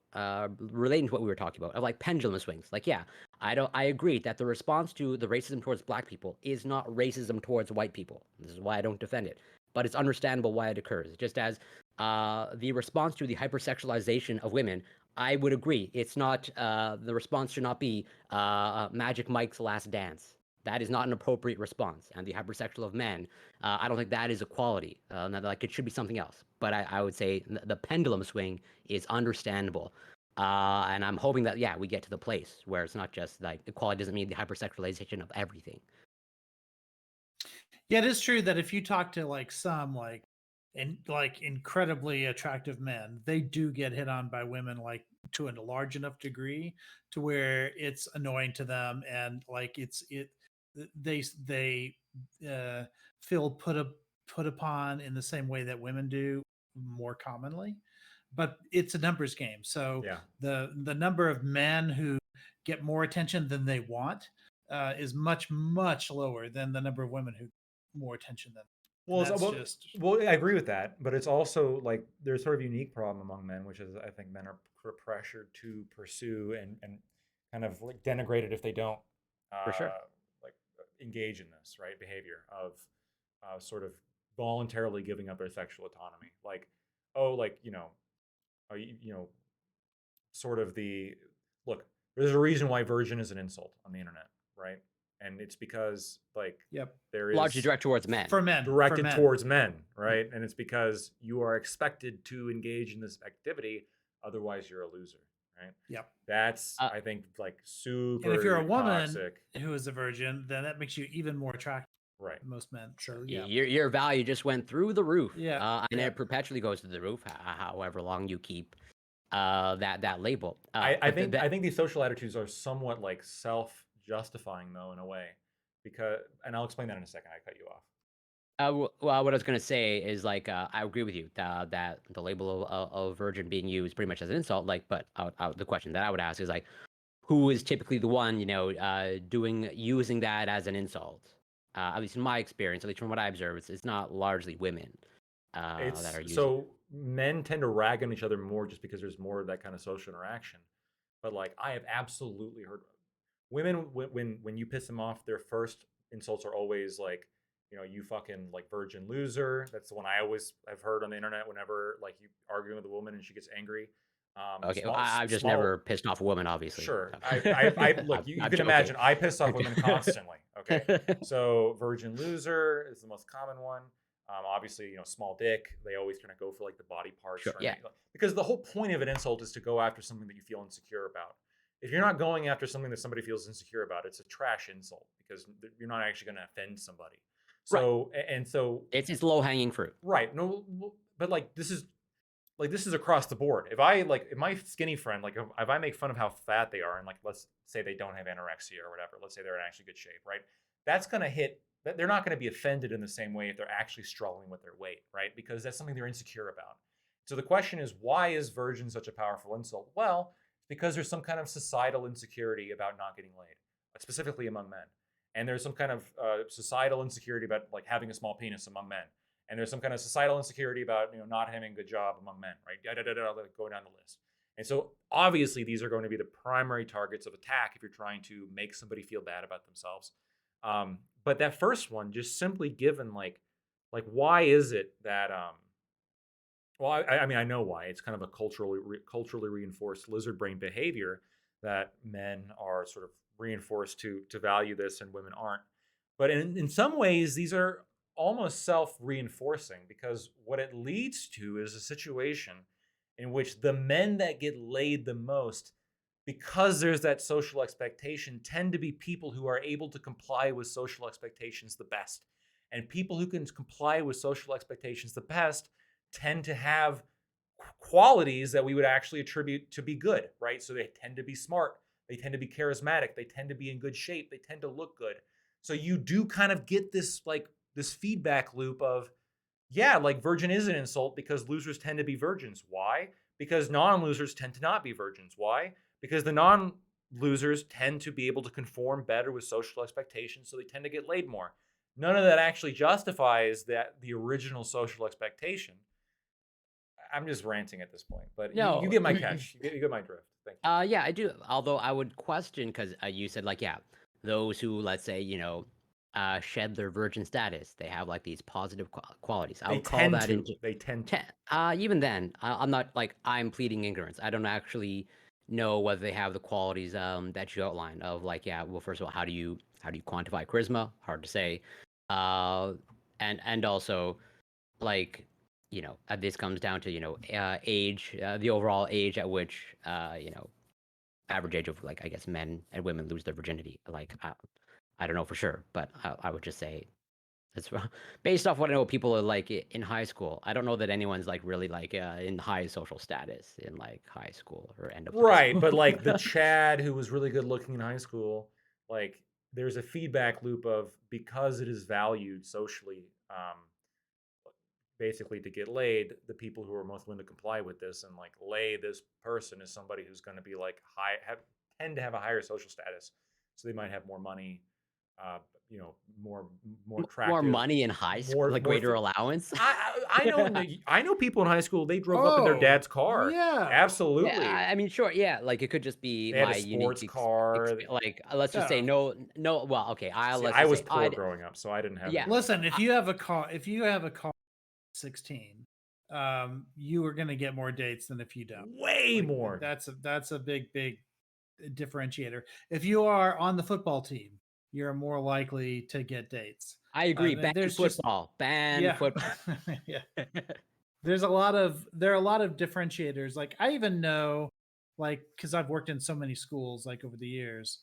relating to what we were talking about, of like pendulum swings. Like, yeah, I agree that the response to the racism towards black people is not racism towards white people. This is why I don't defend it, but it's understandable why it occurs. Just as the response to the hypersexualization of women, I would agree. It's not, the response should not be Magic Mike's Last Dance. That is not an appropriate response. And the hypersexual of men, I don't think that is equality. Like, it should be something else. But I would say the pendulum swing is understandable. And I'm hoping that, yeah, we get to the place where it's not just like equality doesn't mean the hypersexualization of everything. Yeah, it is true that if you talk to like some like incredibly attractive men, they do get hit on by women like to a large enough degree to where it's annoying to them, and like they uh, feel put upon in the same way that women do more commonly. But it's a numbers game, so Yeah. the number of men who get more attention than they want is much lower than the number of women who more attention than. Well, That's just well, I agree with that, but it's also like there's sort of a unique problem among men, which is I think men are pressured to pursue and kind of like denigrated if they don't For sure. like engage in this right behavior of sort of voluntarily giving up their sexual autonomy. Like, oh, like you know, sort of the look. There's a reason why virgin is an insult on the internet, right? And it's because like yep there Largely is direct towards men. for men directed towards men, right? And it's because you are expected to engage in this activity, otherwise you're a loser, right? Yep. That's Uh, I think like super And if you're a woman toxic, who is a virgin, then that makes you even more attractive right? to most men. Sure. So yeah, your value just went through the roof. Yeah, And yeah. it perpetually goes to the roof, however long you keep that label. I think these social attitudes are somewhat like self-justifying though in a way, because and I'll explain that in a second. I cut you off. Well, what I was gonna say is like I agree with you that the label of virgin being used pretty much as an insult. Like, but the question that I would ask is like, who is typically the one using that as an insult? At least in my experience, at least from what I observe, it's not largely women that It's are using. so men tend to rag on each other more just because there's more of that kind of social interaction. But like I have absolutely heard women when you piss them off, their first insults are always like, you fucking like virgin loser. That's the one I always have heard on the internet whenever like you arguing with a woman and she gets angry. Okay, well, Small, I've just small. never pissed off a woman, obviously. Sure. So. I look. You I'm can joking. imagine. I piss off women constantly. Okay. So virgin loser is the most common one. Obviously, small dick. They always kind of go for like the body parts. Sure, yeah. Because the whole point of an insult is to go after something that you feel insecure about. If you're not going after something that somebody feels insecure about, it's a trash insult because you're not actually going to offend somebody. So and so it's low hanging fruit. Right. No, but like this is across the board. If my skinny friend, like if I make fun of how fat they are and like let's say they don't have anorexia or whatever, let's say they're in actually good shape, right? That's gonna hit. They're not gonna be offended in the same way if they're actually struggling with their weight, right? Because that's something they're insecure about. So the question is, why is virgin such a powerful insult? Well, because there's some kind of societal insecurity about not getting laid, specifically among men, and there's some kind of societal insecurity about like having a small penis among men. And there's some kind of societal insecurity about not having a good job among men, right? Go down the list. And so obviously these are going to be the primary targets of attack if you're trying to make somebody feel bad about themselves. But that first one, just simply given like why is it that well, I mean, I know why. It's kind of a culturally reinforced lizard brain behavior that men are sort of reinforced to value this and women aren't. But in some ways, these are almost self-reinforcing because what it leads to is a situation in which the men that get laid the most, because there's that social expectation, tend to be people who are able to comply with social expectations the best. And people who can comply with social expectations the best tend to have qualities that we would actually attribute to be good, right? So they tend to be smart, they tend to be charismatic, they tend to be in good shape, they tend to look good. So you do kind of get this this feedback loop of, yeah, like virgin is an insult because losers tend to be virgins. Why? Because non-losers tend to not be virgins. Why? Because the losers tend to be able to conform better with social expectations, so they tend to get laid more. None of that actually justifies the original social expectation. I'm just ranting at this point, but you No. get my catch. You get my drift. Thank you. Yeah, I do. Although I would question because you said like, yeah, those who let's say shed their virgin status, they have like these positive qualities. I They would call tend that to. into. They tend to. Even then, I'm not like I'm pleading ignorance. I don't actually know whether they have the qualities that you outlined of like, yeah, well, first of all, how do you quantify charisma? Hard to say. Uh, and also like this comes down to age, the overall age at which average age of like I guess men and women lose their virginity. Like I don't know for sure, but I would just say it's based off what I know people are like in high school. I don't know that anyone's like really like in high social status in like high school or end of high Right, school. but like the Chad who was really good looking in high school, like there's a feedback loop of because it is valued socially, basically to get laid, the people who are most willing to comply with this and like lay this person is somebody who's going to be like tend to have a higher social status, so they might have more money, uh, more More attractive, money in high school, like greater allowance. I know I know people in high school they drove up in their dad's car. Yeah. Absolutely. Yeah, I mean, sure, yeah, like it could just be They had a my unique sports car. like let's just say Yeah. no. Well, okay, See, let's I just was say poor growing up, so I didn't have Yeah. any. Listen, if you have a car, at 16, you are going to get more dates than if you don't. Way Like, more. That's a big differentiator. If you are on the football team, you're more likely to get dates. I agree. And Ban there's football. Ban football. yeah. There are a lot of differentiators. Like I even know, like, because I've worked in so many schools, like over the years,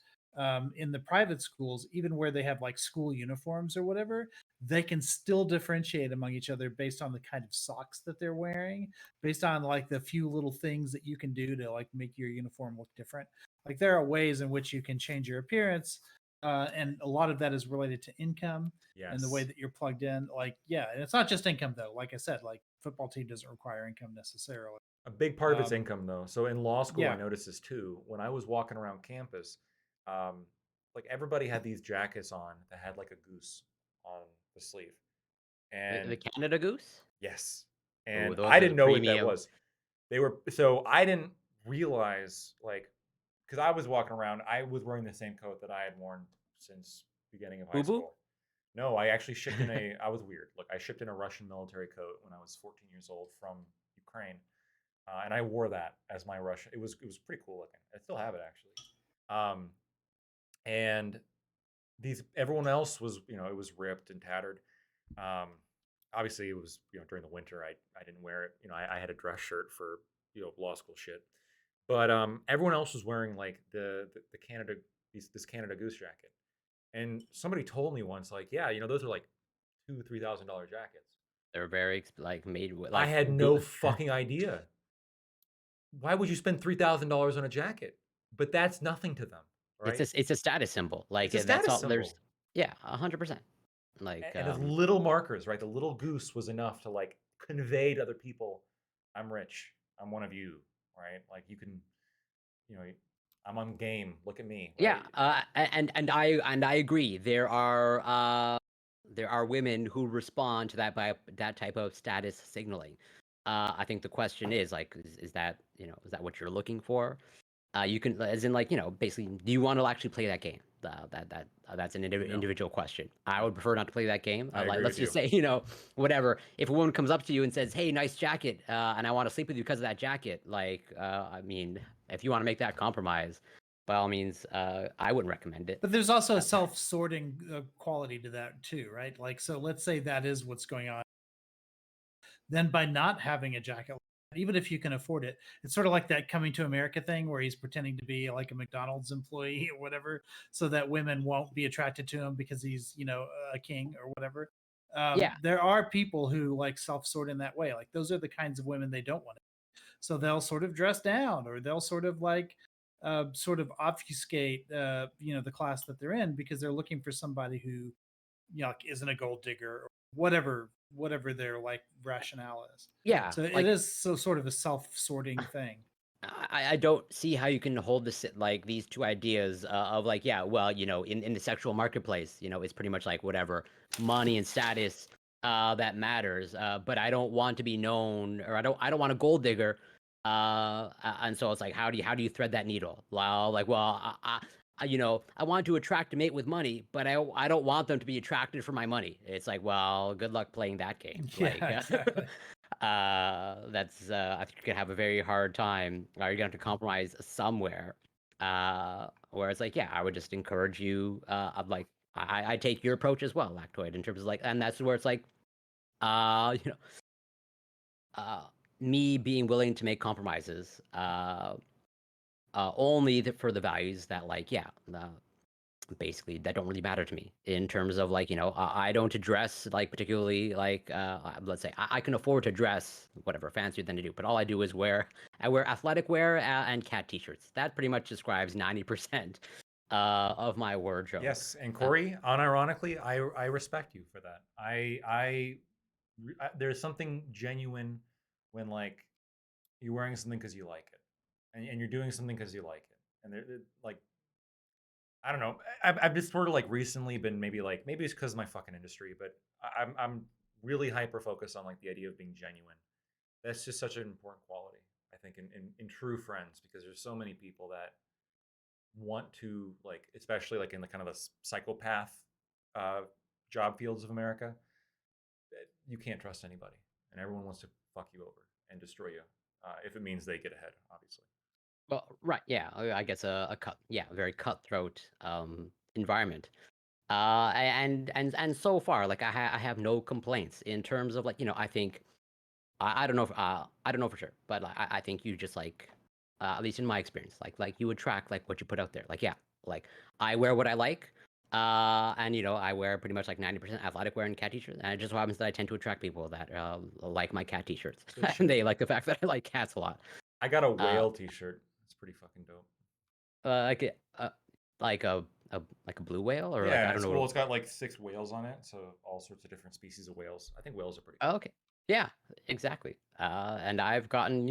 in the private schools, even where they have like school uniforms or whatever, they can still differentiate among each other based on the kind of socks that they're wearing, based on like the few little things that you can do to like make your uniform look different. Like there are ways in which you can change your appearance, and a lot of that is related to income and the way Yes. that you're plugged in. Like, yeah, and it's not just income though. Like I said, like football team doesn't require income necessarily. A big part of it's Um, income, though. So in law school, I yeah, noticed this too. When I was walking around campus, um, like everybody had these jackets on that had like a goose on the sleeve, The and Canada Goose. yes, Oh, and those I are the didn't know what that premium. was. They were so I didn't realize like because I was walking around, I was wearing the same coat that I had worn since beginning of high Boo school. No, I actually shipped in a. I was weird. Look, I shipped in a Russian military coat when I was 14 years old from Ukraine, and I wore that as my Russian. It was pretty cool looking. I still have it actually. Um, and these everyone else was it was ripped and tattered. Um, obviously it was during the winter. I didn't wear it. I had a dress shirt for law school shit. But everyone else was wearing like the Canada this Canada Goose jacket. And somebody told me once, like, yeah, those are like $2,000-$3,000 jackets. They're very like made with I like had no fucking idea. Why would you spend $3,000 on a jacket? But that's nothing to them, right? It's a status symbol. Like It's a that's status all. There's symbol. 100%. Like And the little markers, right? The little goose was enough to like convey to other people, I'm rich. I'm one of you, right? Like you can, you know, I'm on game. Look at me, yeah, right? and I agree. There are women who respond to that by that type of status signaling. I think the question is like, is that is that what you're looking for? You can, as in like basically, do you want to actually play that game? That's an No, individual question. I no. would prefer not to play that game. I Like agree let's with just you. say whatever. If a woman comes up to you and says, "Hey, nice jacket," and I want to sleep with you because of that jacket, like I mean, if you want to make that compromise, by all means, I wouldn't recommend it. but there's also a self-sorting quality to that too, right? Like, so let's say that is what's going on. Then by not having a jacket, even if you can afford it, it's sort of like that Coming to America thing where he's pretending to be like a McDonald's employee or whatever, so that women won't be attracted to him because he's a king or whatever. Yeah, There are people who like self-sort in that way. Like those are the kinds of women they don't want. So they'll sort of dress down, or they'll sort of like sort of obfuscate the class that they're in, because they're looking for somebody who like isn't a gold digger or whatever their like rationale is. yeah, So it like is so sort of a self-sorting thing. I don't see how you can hold this like these two ideas of like, yeah, well, in the sexual marketplace, it's pretty much like whatever money and status that matters. But I don't want to be known, or I don't want a gold digger. And so it's like, how do you thread that needle? Well, like, well, I want to attract a mate with money, but I don't want them to be attracted for my money. It's like, well, good luck playing that game. Yeah, Like, exactly. that's I think you're gonna have a very hard time, or you're gonna have to compromise somewhere. Where it's like, yeah, I would just encourage you. I'm like, I take your approach as well, Lactoid, in terms of like, and that's where it's like, uh, you know, uh, me being willing to make compromises, only for the values that, like, yeah, basically that don't really matter to me in terms of like, I don't address like particularly like, let's say I can afford to dress whatever fancier than I do, but all I do is I wear athletic wear and cat t-shirts. That pretty much describes 90% of my wardrobe. Yes, and Corey, unironically, I respect you for that. There's something genuine when like you're wearing something because you like it, and you're doing something because you like it, and like I don't know. I've just sort of like recently been maybe it's because of my fucking industry, but I'm really hyper focused on like the idea of being genuine. That's just such an important quality, I think, in true friends, because there's so many people that want to like, especially like in the kind of the psychopath uh, job fields of America, you can't trust anybody, and everyone wants to fuck you over and destroy you if it means they get ahead, obviously. Well, right, yeah, I guess a very cutthroat environment. And so far, like I have no complaints in terms of like, I think I don't know if I don't know for sure, but like, I think you just like, at least in my experience, like you would track like what you put out there. Like, yeah, like I wear what I like, and I wear pretty much like 90% athletic wear and cat t-shirts, and it just so happens that I tend to attract people that like my cat t-shirts, and they like the fact that I like cats a lot. I got a whale T-shirt. It's pretty fucking dope. Like like a blue whale, or like Yeah, I don't know. well, it's got like 6 whales on it, so all sorts of different species of whales. I think whales are pretty. Oh, okay. Yeah, exactly. And I've gotten,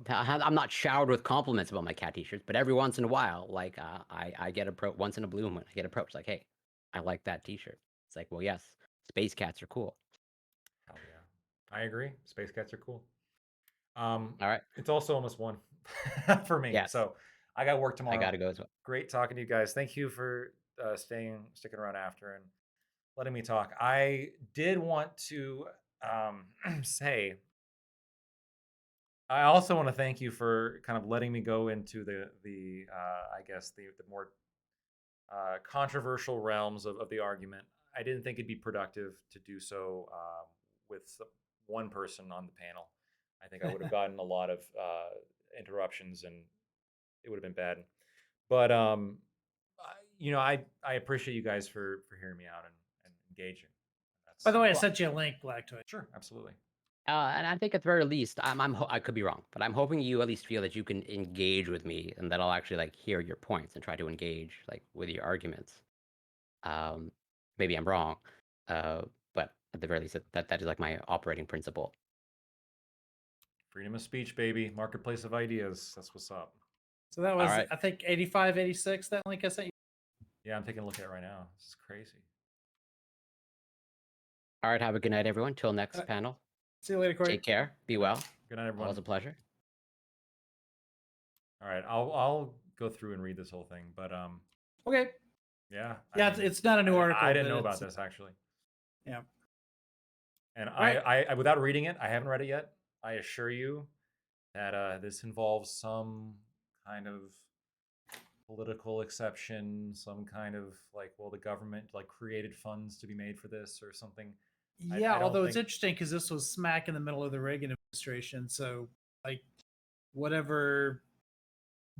I'm not showered with compliments about my cat t-shirts, but every once in a while, like, I get approached once in a blue moon. I get approached like, "Hey, I like that t-shirt." It's like, well, yes, space cats are cool. Hell yeah, I agree. Space cats are cool. All right. It's also almost 1 for me, Yes, so I got work I tomorrow. gotta go as well. Great talking to you guys. Thank you for sticking around after and letting me talk. I did want to say I also want to thank you for kind of letting me go into the I guess the more controversial realms of the argument. I didn't think it'd be productive to do so with one person on the panel. I think I would have gotten a lot of interruptions, and it would have been bad. But I appreciate you guys for hearing me out and engaging. By the way, I Well, sent you a link, Blacktoid. Sure, absolutely. and I think at the very least, I could be wrong, but I'm hoping you at least feel that you can engage with me, and that I'll actually like hear your points and try to engage like with your arguments. Um, Maybe I'm wrong, but at the very least, that is like my operating principle. Freedom of speech, baby. Marketplace of ideas. That's what's up. So that All was, right. I think, 85, 86, that link I sent you. Yeah, I'm taking a look at it right now. This is crazy. All right. Have a good night, everyone. Till next panel. See you later, Corey. Take care. Be well. Good night, everyone. Always a pleasure. All right, I'll go through and read this whole thing, but Okay. yeah, Yeah, it's not a new article. I didn't but know about it's- this actually. Yeah. And right. I without reading it, I haven't read it yet. I assure you that this involves some kind of political exception, some kind of like, well, the government like created funds to be made for this or something. Yeah, I don't although it's think- interesting because this was smack in the middle of the Reagan administration. So, like, whatever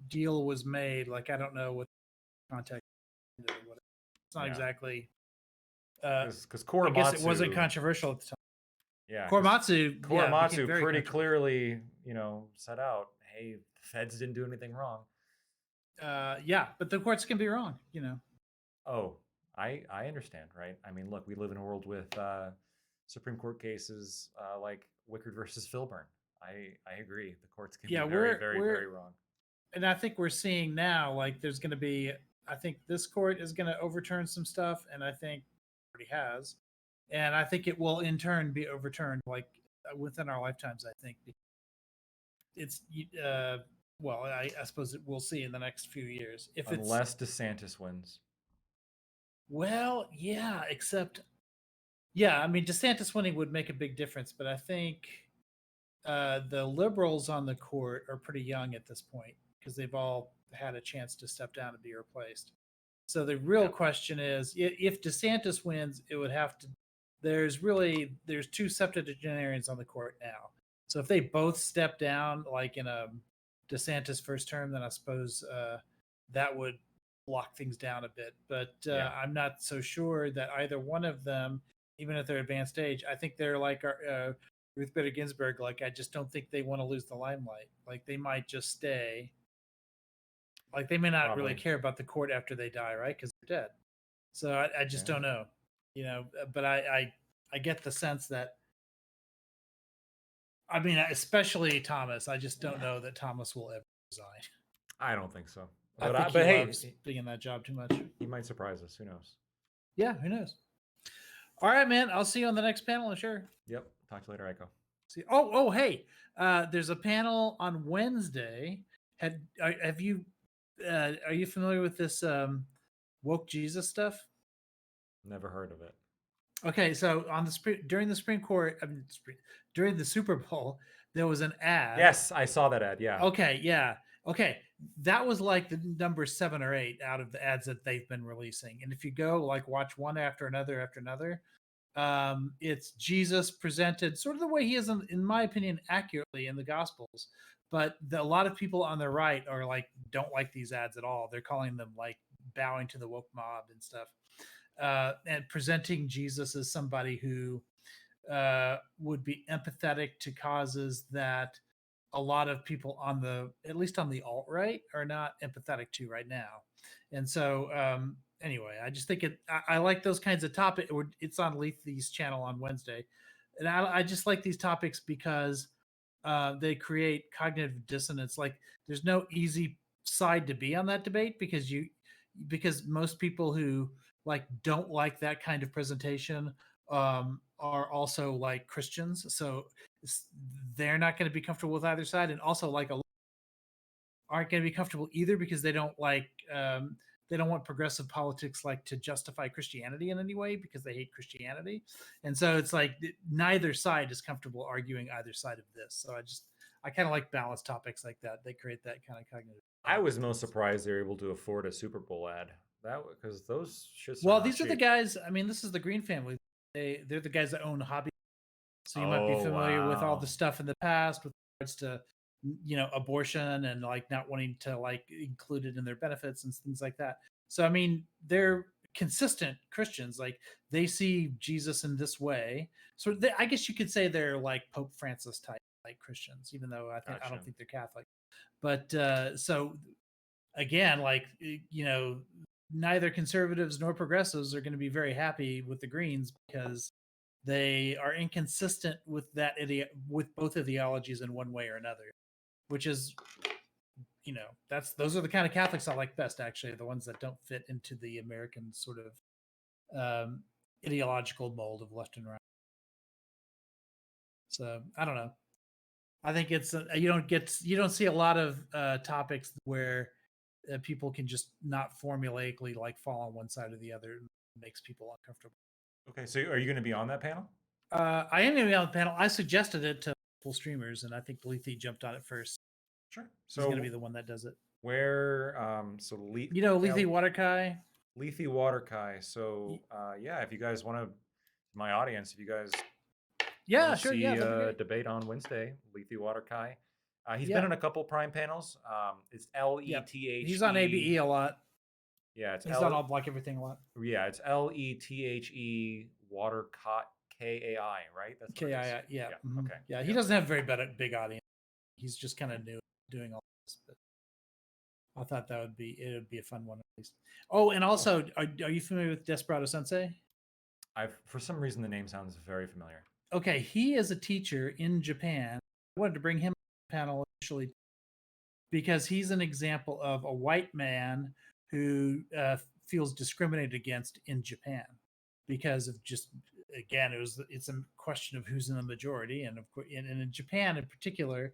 deal was made, like, I don't know what context. It's not Yeah. exactly. Because I guess it Korematsu wasn't controversial at the time. Yeah, 'cause Korematsu. Korematsu became very pretty controversial. clearly, set out, hey, the feds didn't do anything wrong. Yeah, but the courts can be wrong. Oh, I understand, right? I mean, look, we live in a world with Supreme Court cases like Wickard versus Filburn. I agree. The courts can Yeah, be very, we're- very, we're- very wrong. and I think we're seeing now, like, there's going to be, I think this court is going to overturn some stuff, and I think it already has, and I think it will in turn be overturned, like, within our lifetimes. I think it's, well, I suppose we'll see in the next few years if it's, Unless DeSantis wins. well, yeah, except, yeah, I mean, DeSantis winning would make a big difference, but I think the liberals on the court are pretty young at this point because they've all had a chance to step down and be replaced. So the real question is, if DeSantis wins, it would have to. There's two septuagenarians on the court now. So if they both step down, like in a DeSantis first term, then I suppose that would lock things down a bit. But I'm not so sure that either one of them, even at their advanced age, I think they're like our, Ruth Bader Ginsburg. Like, I just don't think they want to lose the limelight. Like, they might just stay. Like, they may not really care about the court after they die, right? Because they're dead. So I just don't know, But I get the sense that, I mean, especially Thomas. I just don't know that Thomas will ever resign. I don't think so. I But, think but he hey, loves being in that job too much. he might surprise us. Who knows? Yeah, who knows? All right, man. I'll see you on the next panel. Sure. Yep. Talk to you later, Echo. See. Hey. There's a panel on Wednesday. Have you? Are you familiar with this woke Jesus stuff? Never heard of it. Okay, so during the Supreme Court, during the Super Bowl, there was an ad. Yes, I saw that ad. Yeah. Okay, yeah. Okay, that was like the number 7 or 8 out of the ads that they've been releasing. And if you go like watch one after another, it's Jesus presented sort of the way he is, in my opinion, accurately in the Gospels. But a lot of people on the right are like, don't like these ads at all. They're calling them like bowing to the woke mob and stuff. And presenting Jesus as somebody who would be empathetic to causes that a lot of people at least on the alt right, are not empathetic to right now. And so, anyway, I just think I like those kinds of topics. It's on Leafy's channel on Wednesday, and I just like these topics because they create cognitive dissonance. Like, there's no easy side to be on that debate because most people who like don't like that kind of presentation are also like Christians, so they're not going to be comfortable with either side, and also like aren't going to be comfortable either because they don't like they don't want progressive politics like to justify Christianity in any way because they hate Christianity, and so it's like neither side is comfortable arguing either side of this. So I kind of like balanced topics like that. They create that kind of cognitive. I was most surprised they're able to afford a Super Bowl ad. Because those shits. Well, these are the guys. I mean, this is the Green family. They're the guys that own Hobby. So you might be familiar with all the stuff in the past with regards to, abortion and like not wanting to like include it in their benefits and things like that. So I mean, they're consistent Christians. Like, they see Jesus in this way. So I guess you could say they're like Pope Francis type like Christians, even though I don't think they're Catholic. But so again, like, neither conservatives nor progressives are going to be very happy with the Greens because they are inconsistent with with both ideologies in one way or another, which is, those are the kind of Catholics I like best, actually, the ones that don't fit into the American sort of ideological mold of left and right. So I don't know. I think it's you don't see a lot of topics where people can just not formulaically like fall on one side or the other. It makes people uncomfortable. Okay, so are you going to be on that panel? I am going to be on the panel. I suggested it to full streamers, and I think Lethe jumped on it first. Sure. So he's going to be the one that does it. Where? Lethe Waterkai. Lethe Waterkai. So yeah, if you guys want to, my audience, if you guys sure, see a debate on Wednesday, Lethe Waterkai. He's been in a couple Prime panels. It's LETH. He's on ABE a lot. Yeah, he's on All Black Everything a lot. Yeah, it's LETHE Waterkai, KAI, right? That's KAI. Yeah. Mm-hmm. Okay. Yeah, he doesn't have a very big audience. He's just kind of new doing all this, but I thought it would be a fun one at least. Oh, and also, are you familiar with Desperado Sensei? For some reason the name sounds very familiar. Okay, he is a teacher in Japan. I wanted to bring him on the panel initially because he's an example of a white man who feels discriminated against in Japan because of just, again, it's a question of who's in the majority, and of course, and in Japan in particular,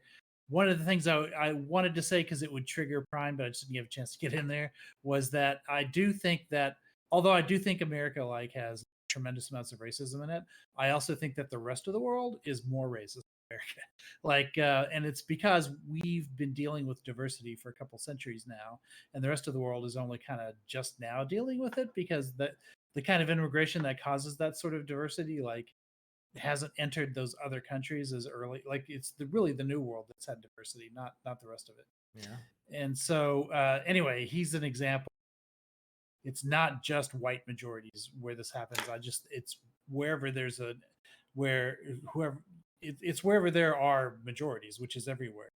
one of the things I wanted to say, because it would trigger Prime, but I just didn't have a chance to get in there, was that I do think that, although I do think America like has tremendous amounts of racism in it, I also think that the rest of the world is more racist than America. Like, and it's because we've been dealing with diversity for a couple centuries now, and the rest of the world is only kind of just now dealing with it, because the kind of immigration that causes that sort of diversity, like, hasn't entered those other countries as early. Like, it's really the new world that's had diversity, not the rest of it. Yeah. And so anyway, he's an example. It's not just white majorities where this happens. It's wherever there's a where whoever it's wherever there are majorities, which is everywhere.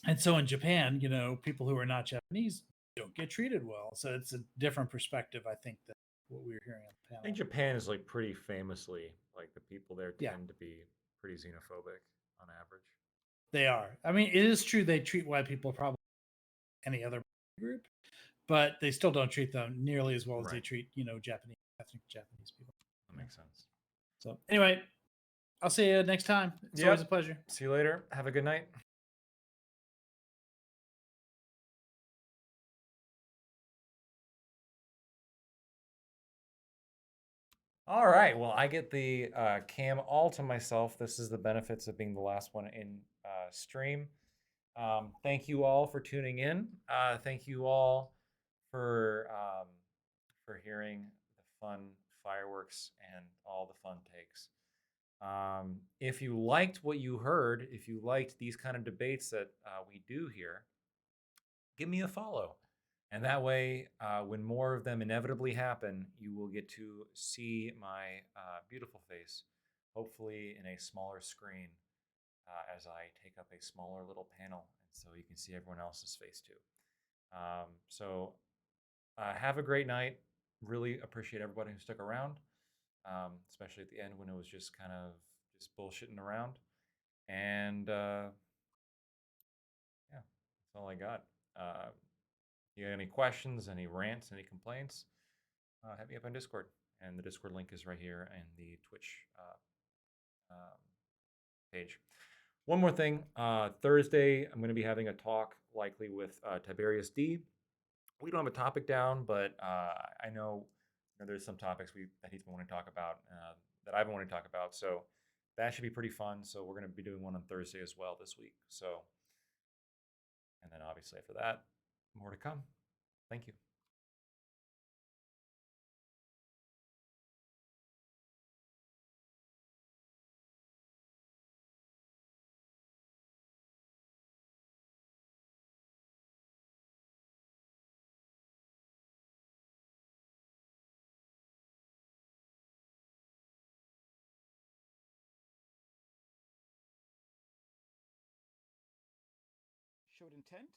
And so in Japan, people who are not Japanese don't get treated well. So it's a different perspective, I think, than what we were hearing on the I think panel. Japan is like pretty famously, like, the people there Yeah. tend to be pretty xenophobic on average. They are. I mean, it is true they treat white people probably any other group, but they still don't treat them nearly as well as they Right. treat, Japanese, ethnic Japanese people. That makes sense. So anyway, I'll see you next time. It's always a Yep. pleasure. See you later. Have a good night. All right. Well, I get the cam all to myself. This is the benefits of being the last one in stream. Thank you all for tuning in. Thank you all for hearing the fun fireworks and all the fun takes. If you liked what you heard, if you liked these kind of debates that we do here, give me a follow. And that way, when more of them inevitably happen, you will get to see my beautiful face, hopefully in a smaller screen, as I take up a smaller little panel, and so you can see everyone else's face too. Have a great night. Really appreciate everybody who stuck around, especially at the end when it was just kind of just bullshitting around. And yeah, that's all I got. You got any questions, any rants, any complaints? Hit me up on Discord, and the Discord link is right here in the Twitch page. One more thing. Thursday, I'm going to be having a talk, likely with Tiberius D. We don't have a topic down, but I know, there's some topics that he's been wanting to talk about, that I've been wanting to talk about. So that should be pretty fun. So we're going to be doing one on Thursday as well this week. So, and then obviously after that, more to come. Thank you. Showed intent.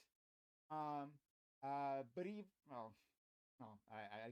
But even well, no, I